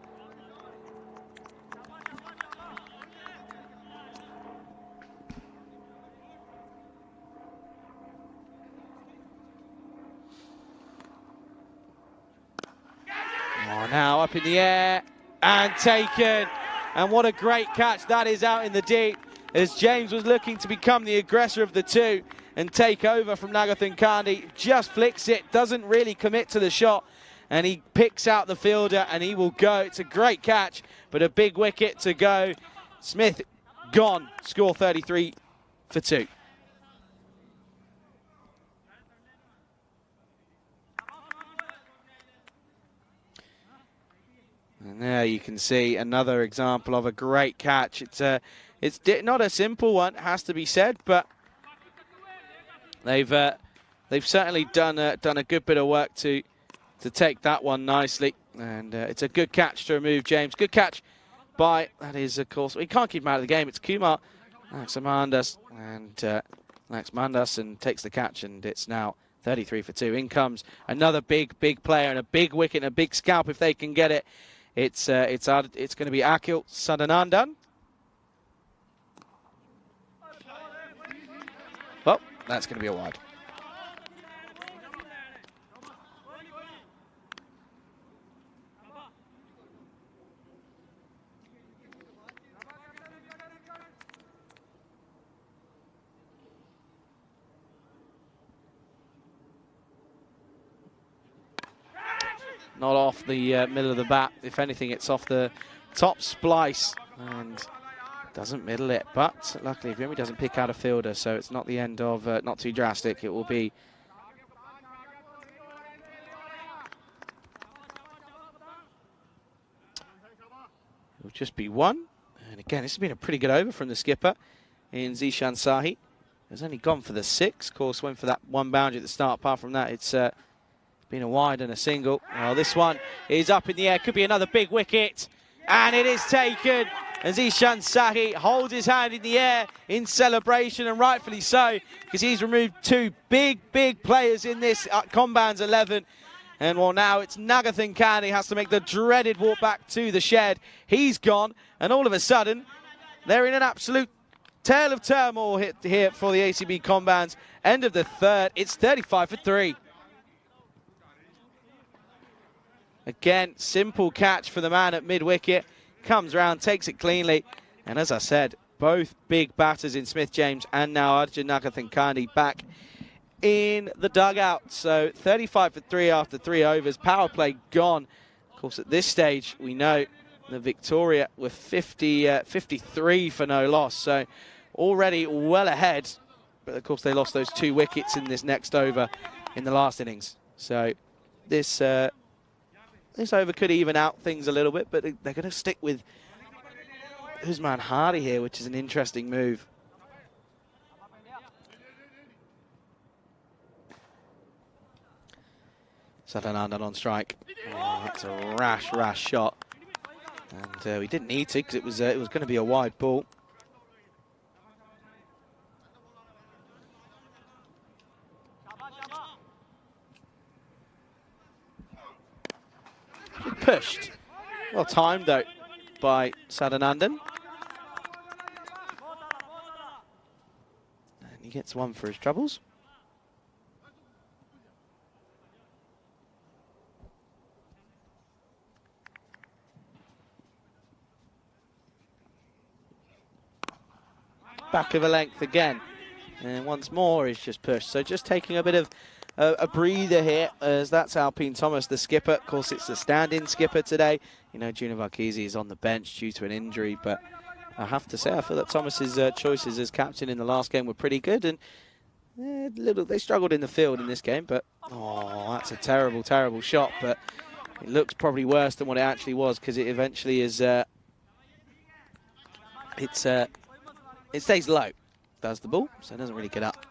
Oh, now up in the air and taken. And what a great catch that is out in the deep, as James was looking to become the aggressor of the two and take over from Nagathin Kandi. Just flicks it, doesn't really commit to the shot, and he picks out the fielder and he will go. It's a great catch, but a big wicket to go. Smith gone, score 33 for 2. And there you can see another example of a great catch. It's not a simple one, has to be said, but they've certainly done a good bit of work to take that one nicely, and it's a good catch to remove James. Good catch by, that is, of course, we can't keep him out of the game. It's Kumar Laxmandas, and Laxmandas takes the catch, and it's now 33 for 2. In comes another big player and a big wicket and a big scalp if they can get it. It's going to be Akhil Sadanandan. Well, that's going to be a wide. Not off the middle of the bat. If anything, it's off the top splice and doesn't middle it. But luckily for him, he doesn't pick out a fielder, so it's not the end of, not too drastic. It will be it'll just be 1. And again, this has been a pretty good over from the skipper in Zishan Sahi. Has only gone for the 6. Of course, went for that 1 boundary at the start. Apart from that, it's been a wide and a single. Well, this one is up in the air. Could be another big wicket. And it is taken. And Zishan Sahi holds his hand in the air in celebration, and rightfully so, because he's removed 2 big players in this Combands 11. And well, now it's Nagathin Kandi has to make the dreaded walk back to the shed. He's gone, and all of a sudden, they're in an absolute tale of turmoil here for the ACB Combands. End of the 3rd. It's 35 for 3. Again, simple catch for the man at mid-wicket. Comes round, takes it cleanly. And as I said, both big batters in Smith James and now Arjun Nagathin Kandi back in the dugout. So 35 for 3 after 3 overs. Power play gone. Of course, at this stage, we know that Victoria were 53 for no loss. So already well ahead. But of course, they lost those 2 wickets in this next over in the last innings. So this over could even out things a little bit, but they're going to stick with Usman Hardy here, which is an interesting move. Sadanandan on strike. Oh, that's a rash shot, and we didn't need to because it was going to be a wide ball. Pushed. Well timed though by Sadanandan. And he gets one for his troubles. Back of a length again. And once more he's just pushed. So just taking a bit of a breather here, as that's Alpine Thomas, the skipper. Of course, it's the stand-in skipper today. You know, Juna Varkisi is on the bench due to an injury, but I have to say, I feel that Thomas's choices as captain in the last game were pretty good, and they struggled in the field in this game, but oh, that's a terrible, terrible shot, but it looks probably worse than what it actually was, because it eventually is, it stays low, does the ball, so it doesn't really get up.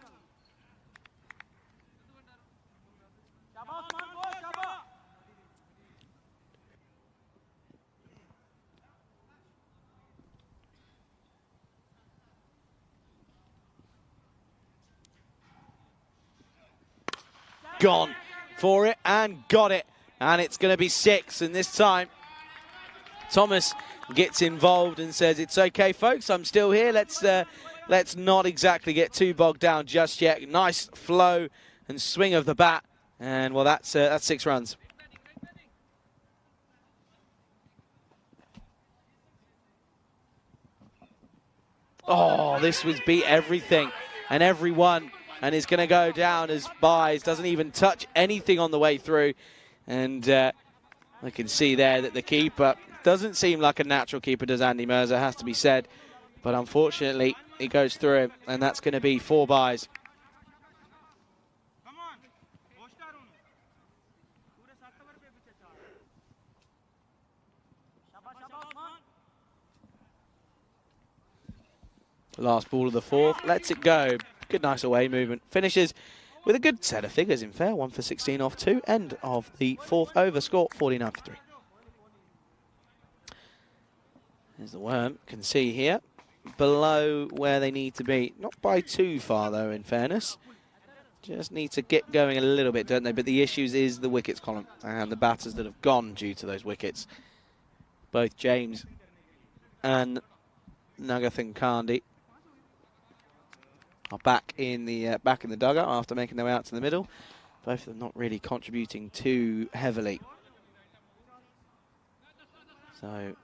Gone for it and got it, and it's going to be 6, and this time Thomas gets involved and says, it's okay folks, I'm still here, let's not exactly get too bogged down just yet. Nice flow and swing of the bat, and well, that's 6 runs. Oh, this was beat everything and everyone, and is going to go down as buys, doesn't even touch anything on the way through. And I can see there that the keeper doesn't seem like a natural keeper, does Andy Mirza, has to be said. But unfortunately, he goes through him, and that's going to be 4 buys. Last ball of the 4th, lets it go. Good, nice away movement. Finishes with a good set of figures in fair. 1 for 16 off 2. End of the 4th over. Score 49 for 3. There's the worm. Can see here. Below where they need to be. Not by too far though, in fairness. Just need to get going a little bit, don't they? But the issues is the wickets column and the batters that have gone due to those wickets. Both James and Nagathan Kandi are back in the dugout after making their way out to the middle. Both of them not really contributing too heavily. So,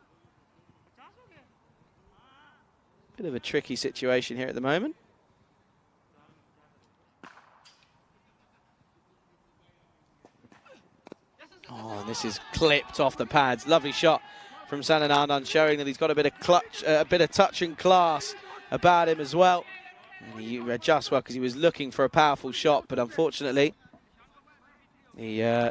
bit of a tricky situation here at the moment. Oh, and this is clipped off the pads. Lovely shot from Sananandan, showing that he's got a bit of clutch, a bit of touch and class about him as well. And he adjusts well because he was looking for a powerful shot, but unfortunately, the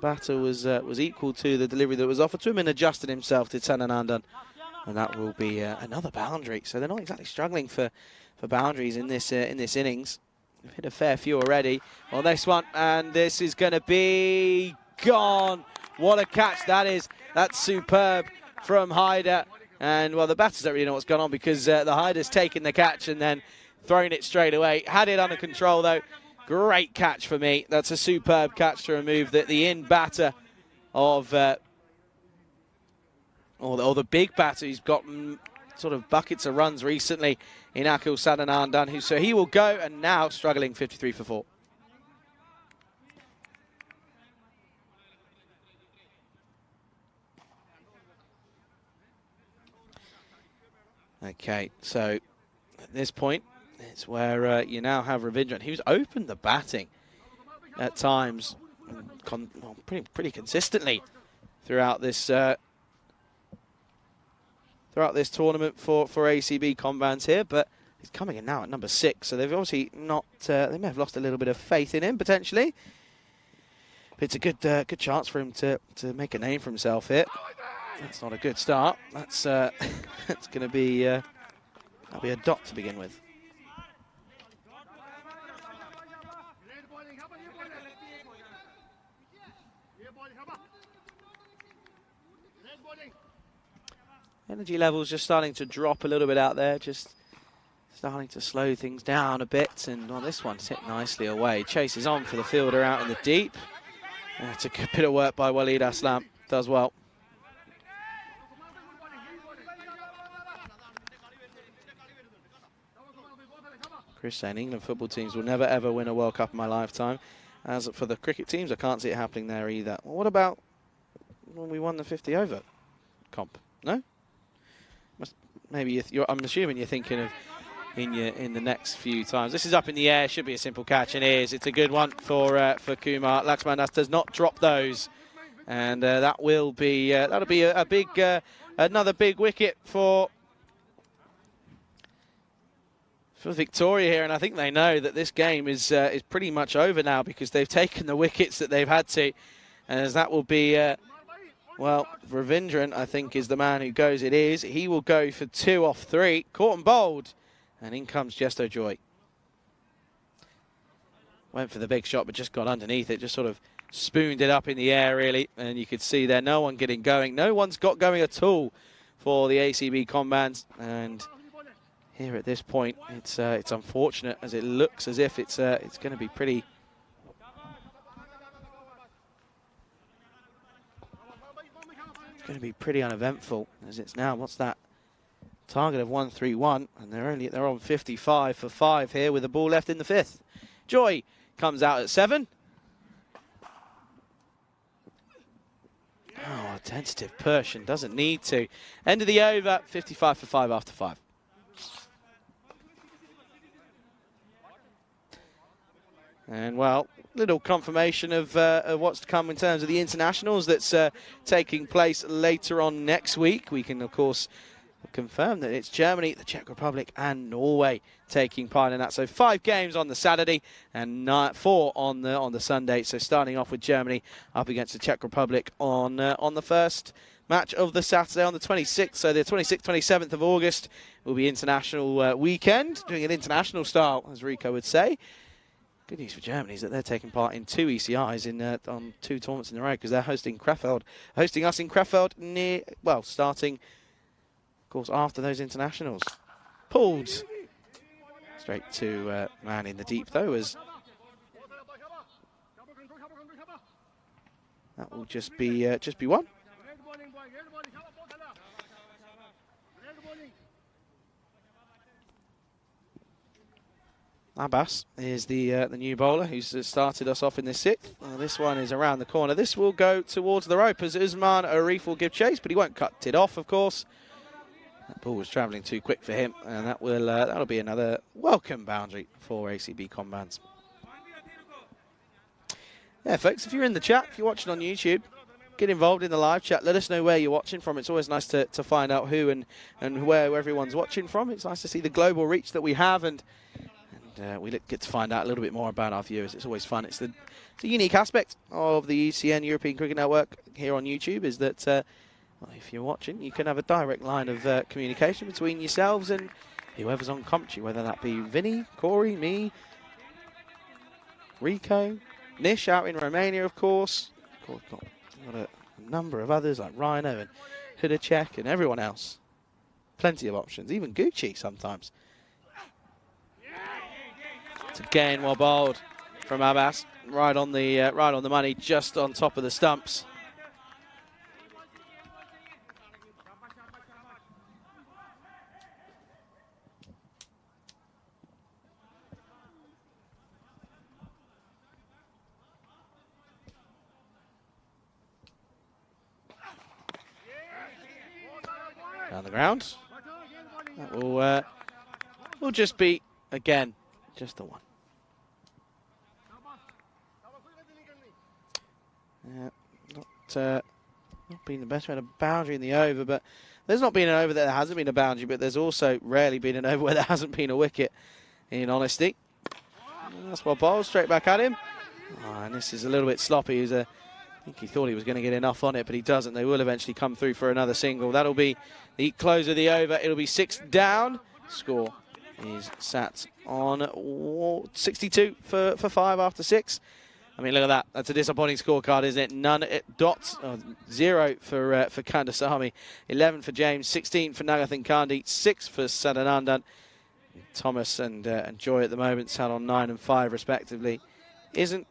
batter was equal to the delivery that was offered to him and adjusted himself to Sananandan, and that will be another boundary. So they're not exactly struggling for boundaries in this innings. They've hit a fair few already on this one, and this is going to be gone. What a catch that is! That's superb from Haider. And, well, the batters don't really know what's gone on because the Haider's taken the catch and then thrown it straight away. Had it under control, though. Great catch for me. That's a superb catch to remove the in batter of, or the big batter who's got sort of buckets of runs recently in Akil Sadanandan. So he will go, and now struggling 53 for 4. Okay, so at this point, it's where you now have Ravindran, who's opened the batting at times, pretty consistently throughout this tournament for ACB Combans here. But he's coming in now at number 6, so they've obviously not. They may have lost a little bit of faith in him potentially. But it's a good chance for him to make a name for himself here. That's not a good start. That's it's going to be that'll be a dot to begin with. Energy levels just starting to drop a little bit out there, just starting to slow things down a bit. And well, this one's hit nicely away. Chases on for the fielder out in the deep. That's a good bit of work by Walid Aslam. Does well. Chris saying England football teams will never ever win a World Cup in my lifetime. As for the cricket teams, I can't see it happening there either. Well, what about when we won the 50 over comp? No? Maybe I'm assuming you're thinking of in the next few times. This is up in the air. Should be a simple catch, and it is. It's a good one for Kumar. Laxman Das does not drop those, and that will be that'll be a big another big wicket for Victoria here, and I think they know that this game is pretty much over now because they've taken the wickets that they've had to, and as that will be, well, Ravindran, I think, is the man who goes. It is. He will go for 2 off 3. Caught and bowled, and in comes Jesto Joy. Went for the big shot, but just got underneath it, just sort of spooned it up in the air, really, and you could see there no one getting going. No one's got going at all for the ACB Combans, and here at this point, it's unfortunate as it looks as if it's going to be pretty. It's going to be pretty uneventful as it's now. What's that? Target of 131, and they're on 55 for 5 here with the ball left in the 5th. Joy comes out at 7. Oh, a tentative Persian doesn't need to. End of the over, 55 for 5 after 5. And, well, little confirmation of what's to come in terms of the internationals that's taking place later on next week. We can, of course, confirm that it's Germany, the Czech Republic and Norway taking part in that. So 5 games on the Saturday and 4 on the Sunday. So starting off with Germany up against the Czech Republic on the first match of the Saturday on the 26th. So the 26th, 27th of August will be international weekend, doing it international style, as Rico would say. Good news for Germany is that they're taking part in 2 ECIs on 2 tournaments in a row because they're hosting us in Krefeld starting, of course, after those internationals. Pulled straight to man in the deep though, as that will just be one. Abbas is the new bowler who's started us off in the 6th. This one is around the corner. This will go towards the rope as Usman Arif will give chase, but he won't cut it off, of course. That ball was travelling too quick for him, and that'll be another welcome boundary for ACB Combans. Yeah, folks, if you're in the chat, if you're watching on YouTube, get involved in the live chat. Let us know where you're watching from. It's always nice to find out who and where everyone's watching from. It's nice to see the global reach that we have, and we get to find out a little bit more about our viewers. It's always fun. It's a unique aspect of the ECN European Cricket Network here on YouTube is that if you're watching, you can have a direct line of communication between yourselves and whoever's on commentary, whether that be Vinny, Corey, me, Rico, Nish out in Romania, of course. We've got a number of others like Rhino and Hudacek and everyone else. Plenty of options, even Gucci sometimes. It's again well bowled from Abbas, right on the money, just on top of the stumps. Down the ground. That will just be again. Just the one. Not been the best man, a boundary in the over, but there's not been an over that there hasn't been a boundary, but there's also rarely been an over where there hasn't been a wicket, in honesty. And that's what bowled straight back at him. And this is a little bit sloppy. I think he thought he was going to get enough on it, but he doesn't. They will eventually come through for another single. That'll be the close of the over. It'll be 6 down. Score is sat on 62 for 5 after 6. I mean, look at that. That's a disappointing scorecard, isn't it? None dots. 0 for Kandasamy, 11 for James, 16 for Nagathan Kandi, 6 for Sadanandan. Thomas and Joy at the moment sat on 9 and 5 respectively. Isn't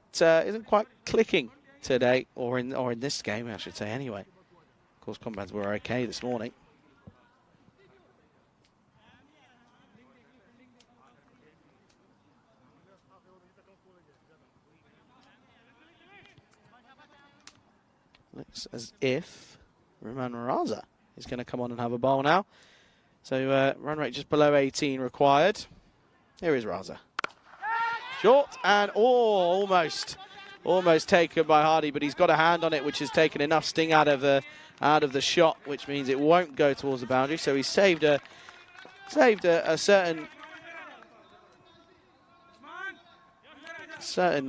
quite clicking today, or in this game, I should say, anyway. Of course, combats were okay this morning. Looks as if Roman Raza is going to come on and have a bowl now. So run rate just below 18 required. Here is Raza. Short and almost taken by Hardy, but he's got a hand on it, which has taken enough sting out of the shot, which means it won't go towards the boundary. So he saved a certain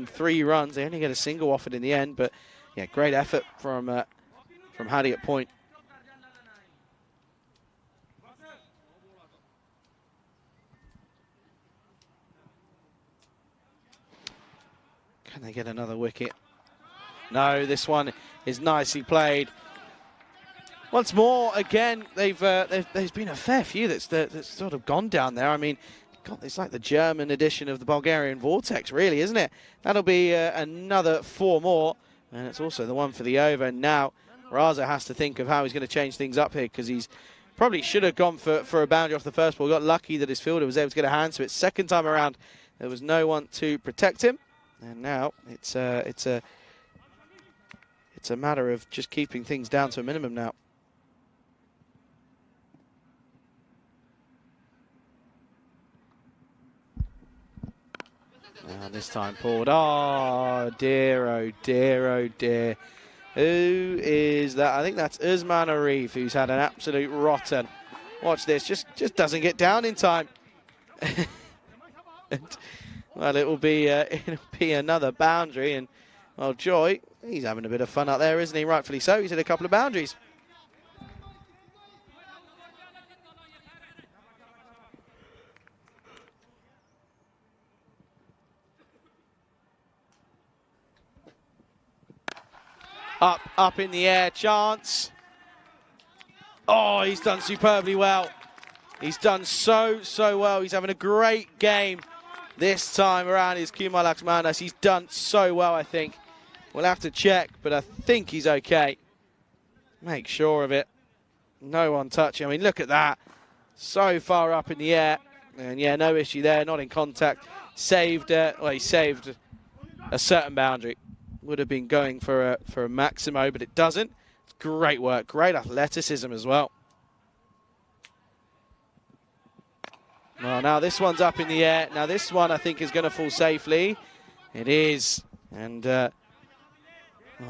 3 runs. They only get a single off it in the end, but yeah, great effort from Hardy at point. Can they get another wicket? No, this one is nicely played. Once more, again, there's been a fair few that's sort of gone down there. I mean, God, it's like the German edition of the Bulgarian Vortex, really, isn't it? That'll be another 4 more, and it's also the one for the over. Now, Raza has to think of how he's going to change things up here, because he's probably should have gone for a boundary off the first ball. Got lucky that his fielder was able to get a hand to it. Second time around, there was no one to protect him. And now it's a matter of just keeping things down to a minimum now. Now this time pulled. Oh dear, oh dear, oh dear. Who is that? I think that's Usman Arif, who's had an absolute rotten. Watch this, just doesn't get down in time. And, well, it'll be another boundary, and well, Joy, he's having a bit of fun out there, isn't he? Rightfully so. He's hit a couple of boundaries. Up in the air, chance. Oh, he's done superbly well. He's done so well. He's having a great game. This time around is Kumal Laxmanas. He's done so well, I think. We'll have to check, but I think he's okay. Make sure of it. No one touching. I mean, look at that. So far up in the air. And yeah, no issue there. Not in contact. Saved, well, he saved a certain boundary. Would have been going for a Maximo, but it doesn't. It's great work. Great athleticism as well. Well, now this one's up in the air. Now this one I think is going to fall safely. It is, and well,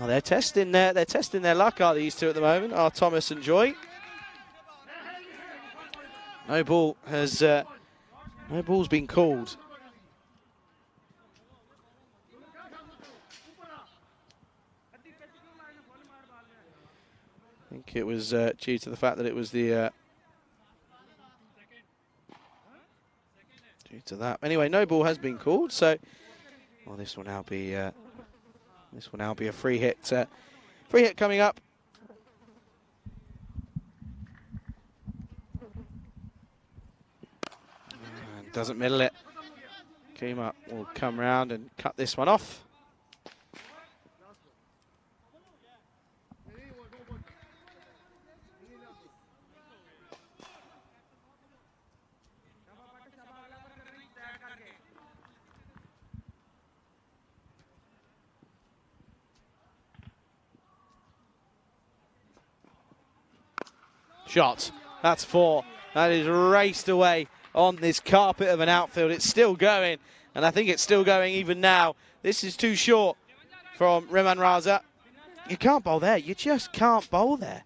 they're testing their luck, are these two at the moment? Are Thomas and Joy? No ball has no ball's been called. I think it was due to the fact that it was the. To that. Anyway, no ball has been called, so well, this will now be a free hit. Free hit coming up. And doesn't middle it. Kuma will come round and cut this one off. Shot. That's 4. That is raced away on this carpet of an outfield. It's still going, and I think it's still going even now. This is too short from Roman Raza. You can't bowl there. You just can't bowl there.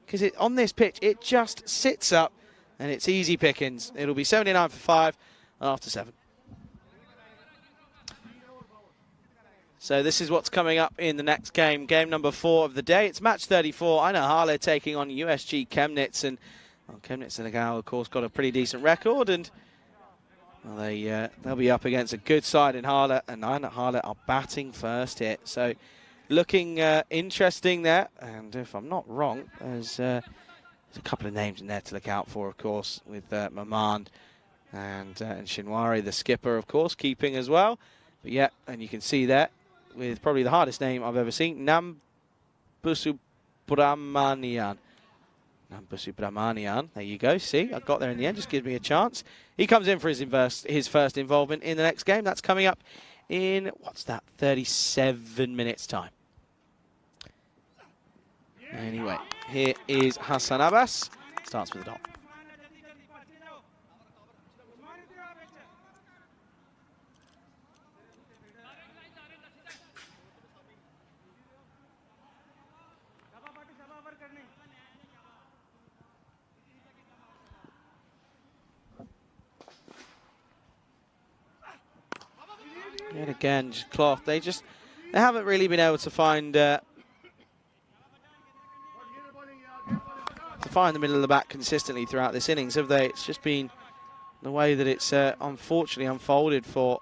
Because on this pitch, it just sits up, and it's easy pickings. It'll be 79 for 5 after 7. So this is what's coming up in the next game, game number 4 of the day. It's match 34. Einar Harle taking on USG Chemnitz, and well, Chemnitz and Nagao, of course, got a pretty decent record, and well, they'll be up against a good side in Harle, and Einar Harle are batting first hit. So looking interesting there, and if I'm not wrong, there's a couple of names in there to look out for, of course, with Mamand and Shinwari, the skipper, of course, keeping as well. But yeah, and you can see there. with probably the hardest name I've ever seen, Nambusubramanian. Nambusubramanian, there you go, see, I got there in the end, just gives me a chance. He comes in for his first involvement in the next game. That's coming up in, what's that, 37 minutes time. Anyway, here is Hassan Abbas, starts with the dot. And again, just cloth. They haven't really been able to find the middle of the back consistently throughout this innings, have they? It's just been the way that it's unfortunately unfolded for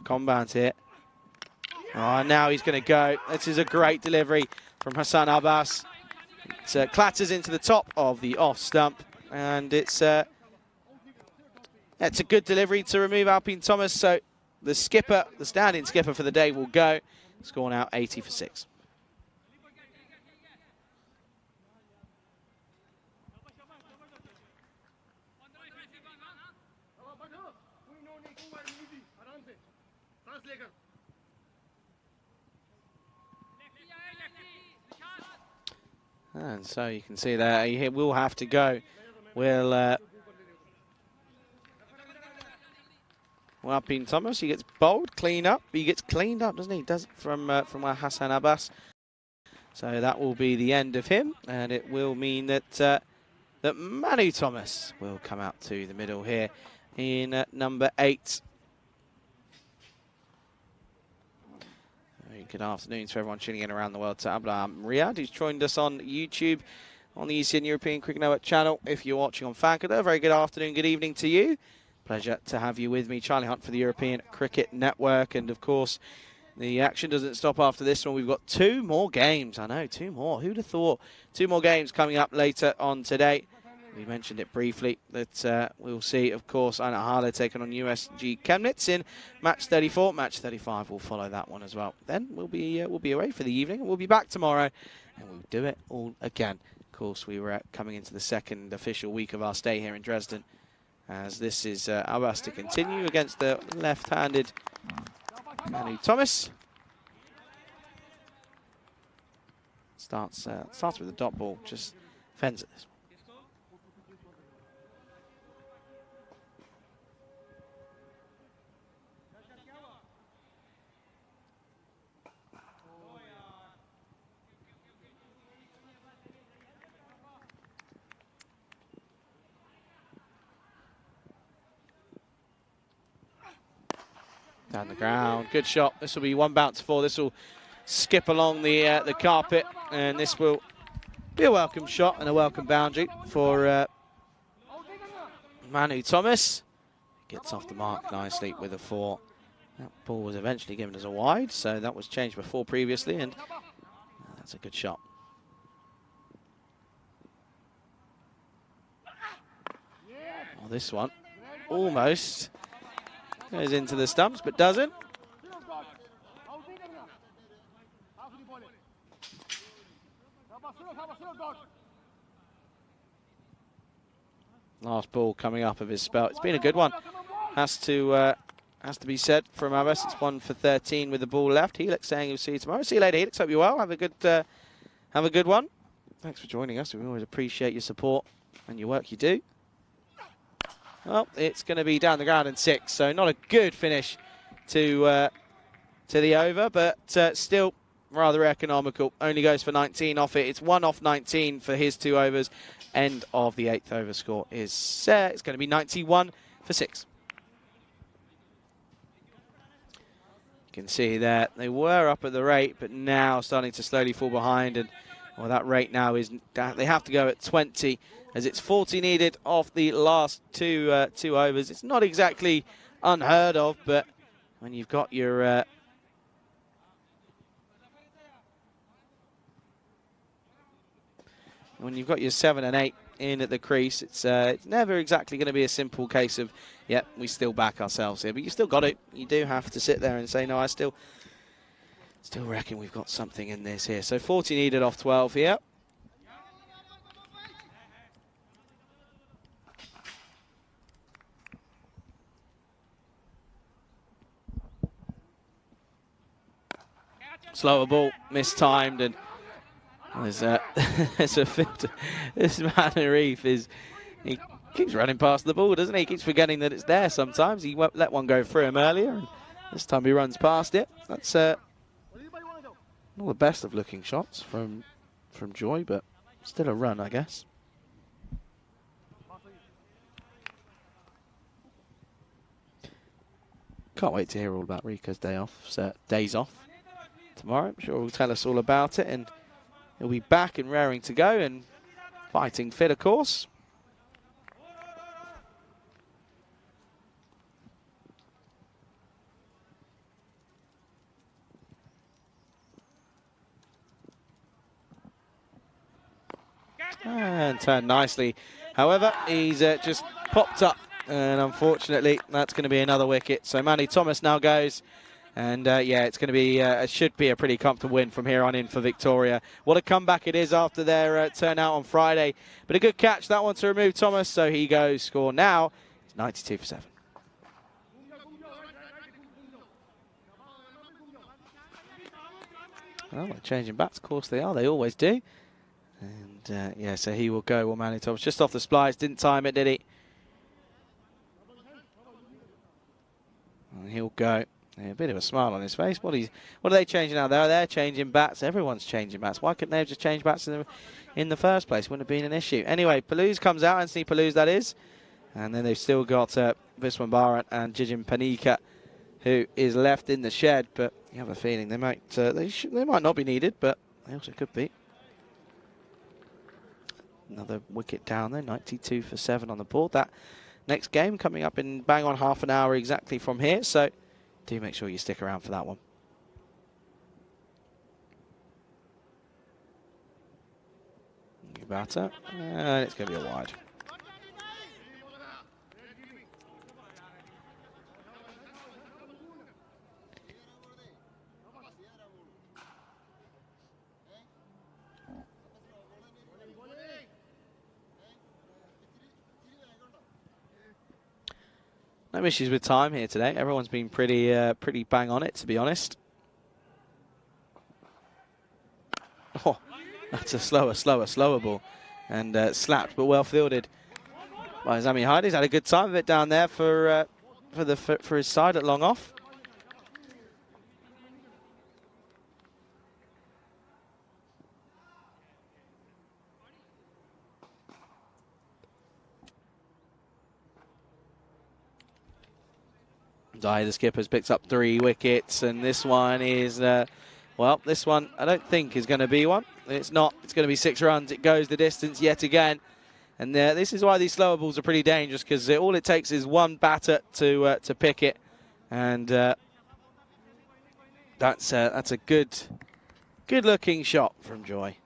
Combat here. Oh, now he's going to go. This is a great delivery from Hassan Abbas. It clatters into the top of the off stump, and it's a good delivery to remove Alpine Thomas. So the skipper, the stand-in skipper for the day, will go. Score now 80 for 6. And so you can see there, he will have to go. Alpine Thomas, he gets bowled, clean up. He gets cleaned up, doesn't he? Does from Hassan Abbas. So that will be the end of him, and it will mean that that Manu Thomas will come out to the middle here in number 8. Very good afternoon to everyone tuning in around the world. To Abraham Riyad, who's joined us on YouTube on the ECN European Cricket Network channel. If you're watching on Fancador, very good afternoon, good evening to you. Pleasure to have you with me, Charlie Hunt for the European Cricket Network. And of course, the action doesn't stop after this one. We've got 2 more games. I know, 2 more. Who'd have thought? 2 more games coming up later on today. We mentioned it briefly that we'll see, of course, Aina Hala taking on USG Chemnitz in match 34. Match 35 will follow that one as well. Then we'll be away for the evening. We'll be back tomorrow, and we'll do it all again. Of course, we were coming into the second official week of our stay here in Dresden, as this is Abbas to continue against the left-handed Manu Thomas. Starts with the dot ball, just fends at this one. Down the ground, good shot. This will be 1 bounce 4. This will skip along the carpet, and this will be a welcome shot and a welcome boundary for Manu Thomas. Gets off the mark nicely with a 4. That ball was eventually given as a wide, so that was changed before previously, and that's a good shot. Well, this one almost goes into the stumps, but doesn't. Last ball coming up of his spell. It's been a good one. Has to be said from Abbas. It's 1 for 13 with the ball left. Helix saying he'll see you tomorrow. See you later, Helix. Hope you're well. Have a good one. Thanks for joining us. We always appreciate your support and your work you do. Well, it's going to be down the ground in 6, so not a good finish to the over, but still rather economical. Only goes for 19 off it. It's 1 off 19 for his 2 overs. End of the 8th over score is it's going to be 91 for 6. You can see that they were up at the rate, but now starting to slowly fall behind, and well, that rate now is they have to go at 20. As it's 40 needed off the last two overs. It's not exactly unheard of, but when you've got your when you've got your 7 and 8 in at the crease, it's never exactly going to be a simple case of yep, we still back ourselves here. But you still got it. You do have to sit there and say, no, I still reckon we've got something in this here. So 40 needed off 12 here. Slower ball, mistimed, and there's a filter. This man Arif he keeps running past the ball, doesn't he? He keeps forgetting that it's there sometimes. He won't let one go through him earlier, and this time he runs past it. That's not the best of looking shots from Joy, but still a run, I guess. Can't wait to hear all about Rico's days off tomorrow. I'm sure he'll tell us all about it, and he'll be back and raring to go and fighting fit, of course. And turned nicely. However, he's just popped up, and unfortunately, that's going to be another wicket. So Manny Thomas now goes. And yeah, it's going to be, it should be a pretty comfortable win from here on in for Victoria. What a comeback it is after their turnout on Friday. But a good catch, that one, to remove Thomas. So he goes, score now, 92 for 7. Well, they're changing bats, of course they are, they always do. And yeah, so he will go, well, Manny Thomas, just off the splice, didn't time it, did he? And he'll go. Yeah, a bit of a smile on his face. What are they changing now? They're changing bats. Everyone's changing bats. Why couldn't they have just changed bats in the first place? Wouldn't have been an issue. Anyway, Palouse comes out. Anthony Palouse, that is. And then they've still got Viswan Bharat and Jijin Panika, who is left in the shed. But you have a feeling they might not be needed, but they also could be. Another wicket down there. 92 for 7 on the board. That next game coming up in bang on half an hour exactly from here. So do make sure you stick around for that one. New batter, and it's going to be a wide. No issues with time here today. Everyone's been pretty bang on it, to be honest. Oh, that's a slower ball. And slapped, but well fielded by Zami Hyde. He's had a good time of it down there for his side at long off. Dye, the skipper's picked up 3 wickets, and this one is, well, this one I don't think is going to be one. It's not. It's going to be 6 runs. It goes the distance yet again. And this is why these slower balls are pretty dangerous, because all it takes is one batter to pick it. And that's a good-looking shot from Joy.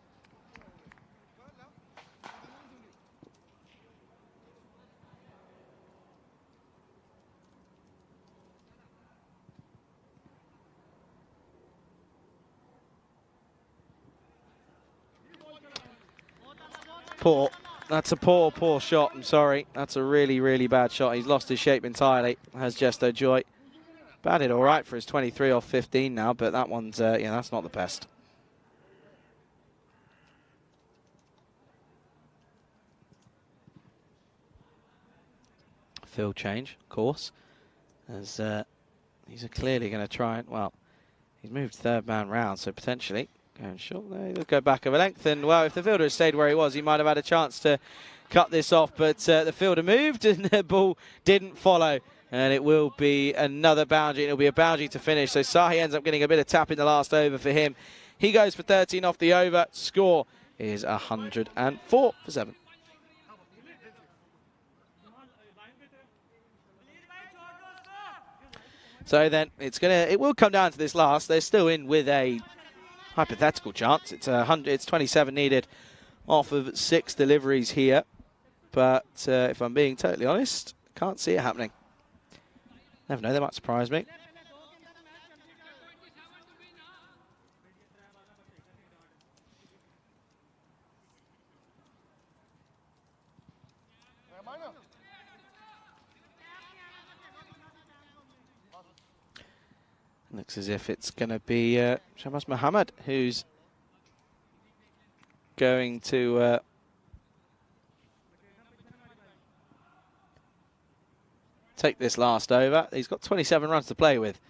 Poor. That's a poor shot. I'm sorry. That's a really bad shot. He's lost his shape entirely, has Jesto Joy. Batted all right for his 23 off 15 now, but that one's, yeah, that's not the best. Field change, of course, as he's clearly going to try and, well, he's moved 3rd man round, so potentially going short there. He'll go back of a length, and well, if the fielder had stayed where he was, he might have had a chance to cut this off, but the fielder moved and the ball didn't follow, and it will be another boundary, and it'll be a boundary to finish. So Sahi ends up getting a bit of tap in the last over for him. He goes for 13 off the over. Score is 104 for 7. So then it will come down to this last. They're still in with a hypothetical chance. It's 27 needed off of 6 deliveries here, but if I'm being totally honest, can't see it happening. Never know, they might surprise me. Looks as if it's going to be Shabazz Mohammed who's going to take this last over. He's got 27 runs to play with.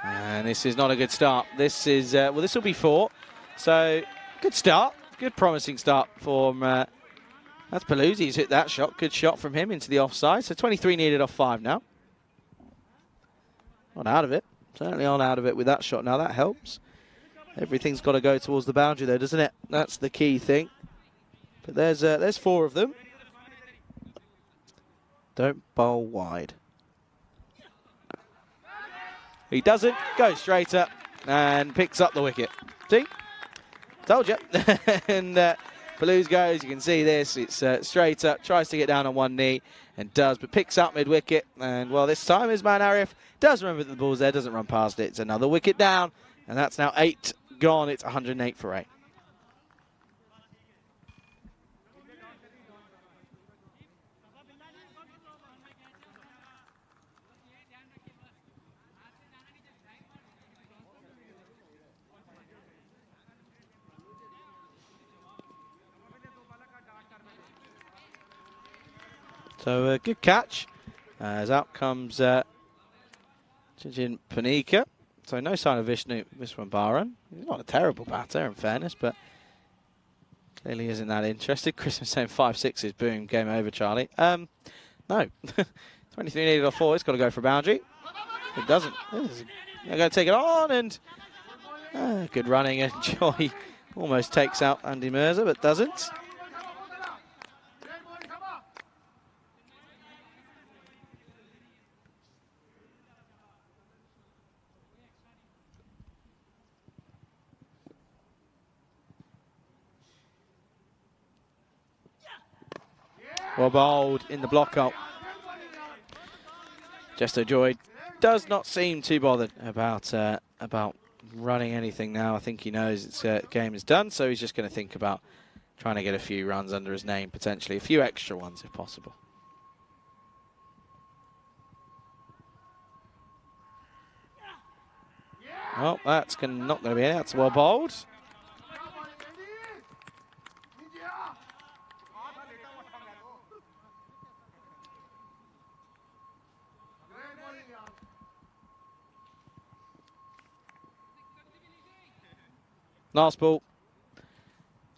And this is not a good start. This is, well, this will be 4. So, good start. Good promising start from, that's Paluzzi. He's hit that shot. Good shot from him into the offside. So, 23 needed off 5 now. Not out of it. Certainly not out of it with that shot. Now, that helps. Everything's got to go towards the boundary, though, doesn't it? That's the key thing. But there's 4 of them. Don't bowl wide. He doesn't. Goes straight up and picks up the wicket. See? Told you. And Paluz goes. You can see this. It's straight up. Tries to get down on one knee and does, but picks up mid-wicket. And, well, this time his man Arif does remember that the ball's there. Doesn't run past it. It's another wicket down. And that's now 8 gone. It's 108 for 8. So a good catch, as out comes Jijin Panika. So no sign of Vishnu Viswambaran. He's not a terrible batter, in fairness, but clearly isn't that interested. Christmas saying 5 6s, boom, game over, Charlie. No, 23 needed off 4. It's got to go for a boundary. It doesn't. They're going to take it on, and good running, and Joy almost takes out Andy Mirza, but doesn't. Well bowled in the block out. Jesto Joy does not seem too bothered about running anything now. I think he knows its game is done, so he's just going to think about trying to get a few runs under his name, potentially. A few extra ones if possible. Well, that's not going to be it. That's well bowled. Last ball.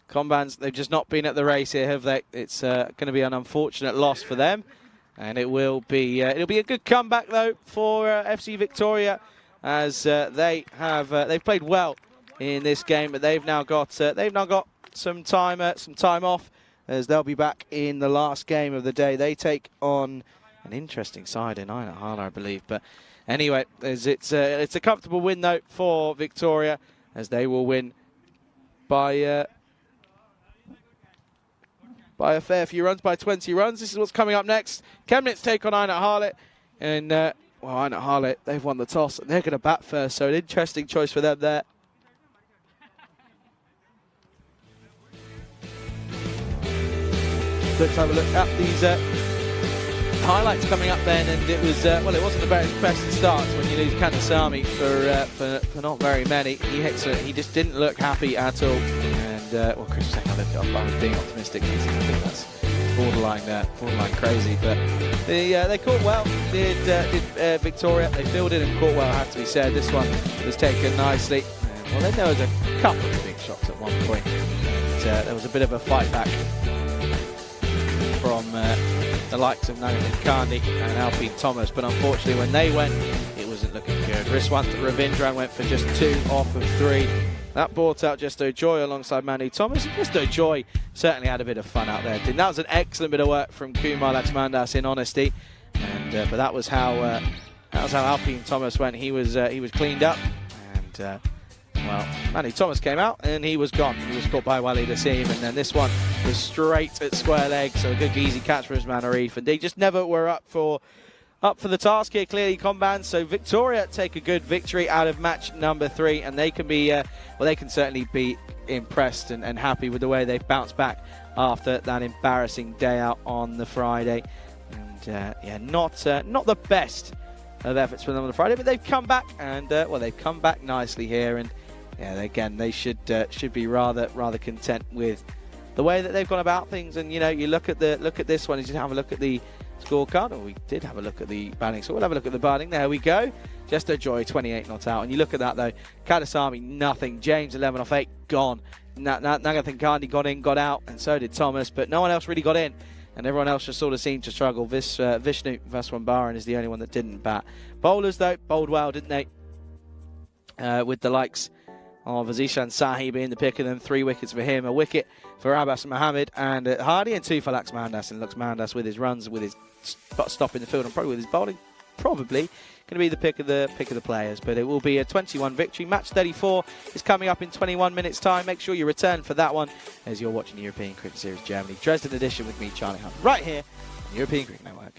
Combans, they've just not been at the race here, have they? It's going to be an unfortunate loss for them, and it will be. It'll be a good comeback though for FC Victoria, as they've played well in this game, but they've now got some time off, as they'll be back in the last game of the day. They take on an interesting side in Aina Hala, I believe. But anyway, it's a comfortable win though for Victoria, as they will win by a fair few runs, by 20 runs. This is what's coming up next. Chemnitz take on Aina Hala, and well, Aina Hala, they've won the toss and they're going to bat first, so an interesting choice for them there. Let's have a look at these highlights coming up then, and it was well, it wasn't a very impressive start when you lose Kandasamy for not very many. He just didn't look happy at all, and well, Chris was saying I was being optimistic. I think that's borderline crazy, but they caught well. Did Victoria? They fielded and caught well, had to be said. This one was taken nicely. Well, then there was a couple of big shots at one point, and there was a bit of a fight back from the likes of Nagin Kandi and Alpine Thomas, but unfortunately when they went, it wasn't looking good. Riswant Ravindran went for just 2 off of 3. That brought out Jesto Joy alongside Manu Thomas. Jesto Joy certainly had a bit of fun out there. That was an excellent bit of work from Kumar Laxmandas, in honesty, and but that was how Alpine Thomas went. He was cleaned up, and well, Manu Thomas came out and he was gone. He was caught by Walid Asim, and then this one was straight at square leg, so a good easy catch for his man Arif, and they just never were up for up for the task here, clearly, Comban. So Victoria take a good victory out of match number 3, and they can be, well, they can certainly be impressed and happy with the way they've bounced back after that embarrassing day out on the Friday. And yeah, not the best of efforts for them on the Friday, but they've come back, and well, they've come back nicely here, and yeah, again, they should be rather content with the way that they've gone about things. And you know, you look at this one, you just have a look at the scorecard, or we did have a look at the batting, so we'll have a look at the batting. There we go. Just a joy, 28 not out. And you look at that though, Kadasami, nothing. James, 11 off 8, gone. Nagathan Gandhi got in, got out, and so did Thomas, but no one else really got in, and everyone else just sort of seemed to struggle. Vishnu Vaswambaran is the only one that didn't bat. Bowlers though, bowled well, didn't they? With the likes of Azishan Sahi being the pick of them, 3 wickets for him, a wicket for Abbas Mohammed, and Hardy, and 2 for Lax Mahandas. And Lax Mahandas with his runs, with his stop in the field, and probably with his bowling, probably going to be the pick of the players. But it will be a 21 victory. Match 34 is coming up in 21 minutes time. Make sure you return for that one as you're watching the European Cricket Series Germany Dresden edition with me, Charlie Hunt, right here on the European Cricket Network.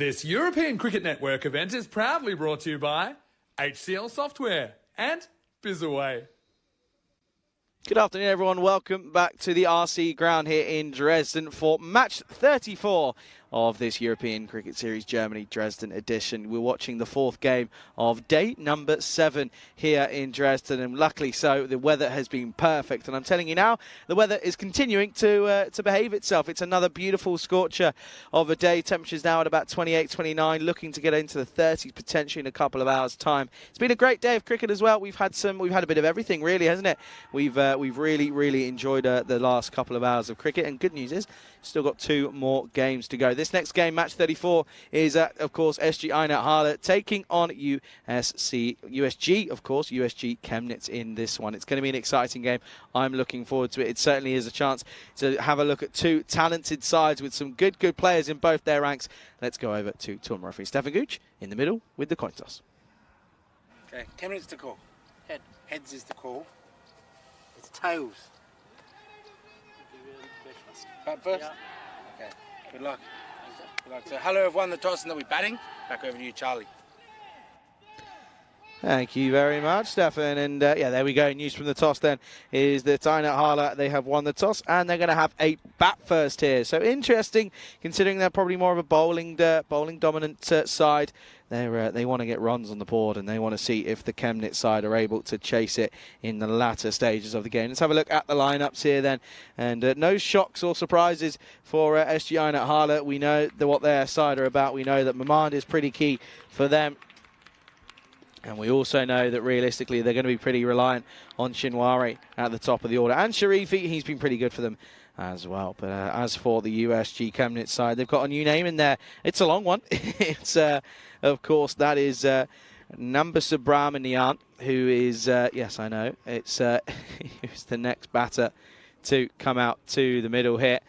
This European Cricket Network event is proudly brought to you by HCL Software and Bizaway. Good afternoon, everyone. Welcome back to the RC ground here in Dresden for match 34 of this European Cricket Series Germany Dresden edition. We're watching the fourth game of day number 7 here in Dresden, and luckily so, the weather has been perfect. And I'm telling you now, the weather is continuing to behave itself. It's another beautiful scorcher of a day. Temperatures now at about 28, 29, looking to get into the 30s potentially in a couple of hours' time. It's been a great day of cricket as well. We've had a bit of everything, really, hasn't it? We've really enjoyed the last couple of hours of cricket, and good news is still got 2 more games to go. This next game, match 34, is of course SG Einheit Halle taking on USG Chemnitz in this one. It's going to be an exciting game. I'm looking forward to it. It certainly is a chance to have a look at 2 talented sides with some good players in both their ranks. Let's go over to tournament referee Stefan Gooch in the middle with the coin toss. Okay, Chemnitz to call. Head. Heads is the call. It's tails. Bat first? Yeah. Okay, good luck. Good luck. So Halle have won the toss and they'll be batting. Back over to you, Charlie. Thank you very much, Stefan. And yeah, there we go. News from the toss then is that Einheit Halle, they have won the toss and they're going to have a bat first here. So interesting, considering they're probably more of a bowling dominant side. They want to get runs on the board, and they want to see if the Chemnitz side are able to chase it in the latter stages of the game. Let's have a look at the lineups here then. And no shocks or surprises for SG Einheit Halle. We know what their side are about. We know that Mamad is pretty key for them. And we also know that realistically they're going to be pretty reliant on Shinwari at the top of the order. And Sharifi, he's been pretty good for them as well. But as for the USG Chemnitz side, they've got a new name in there. It's a long one. It's, of course, that is Namba Subramanian, who is, yes, I know, it's who's the next batter to come out to the middle here.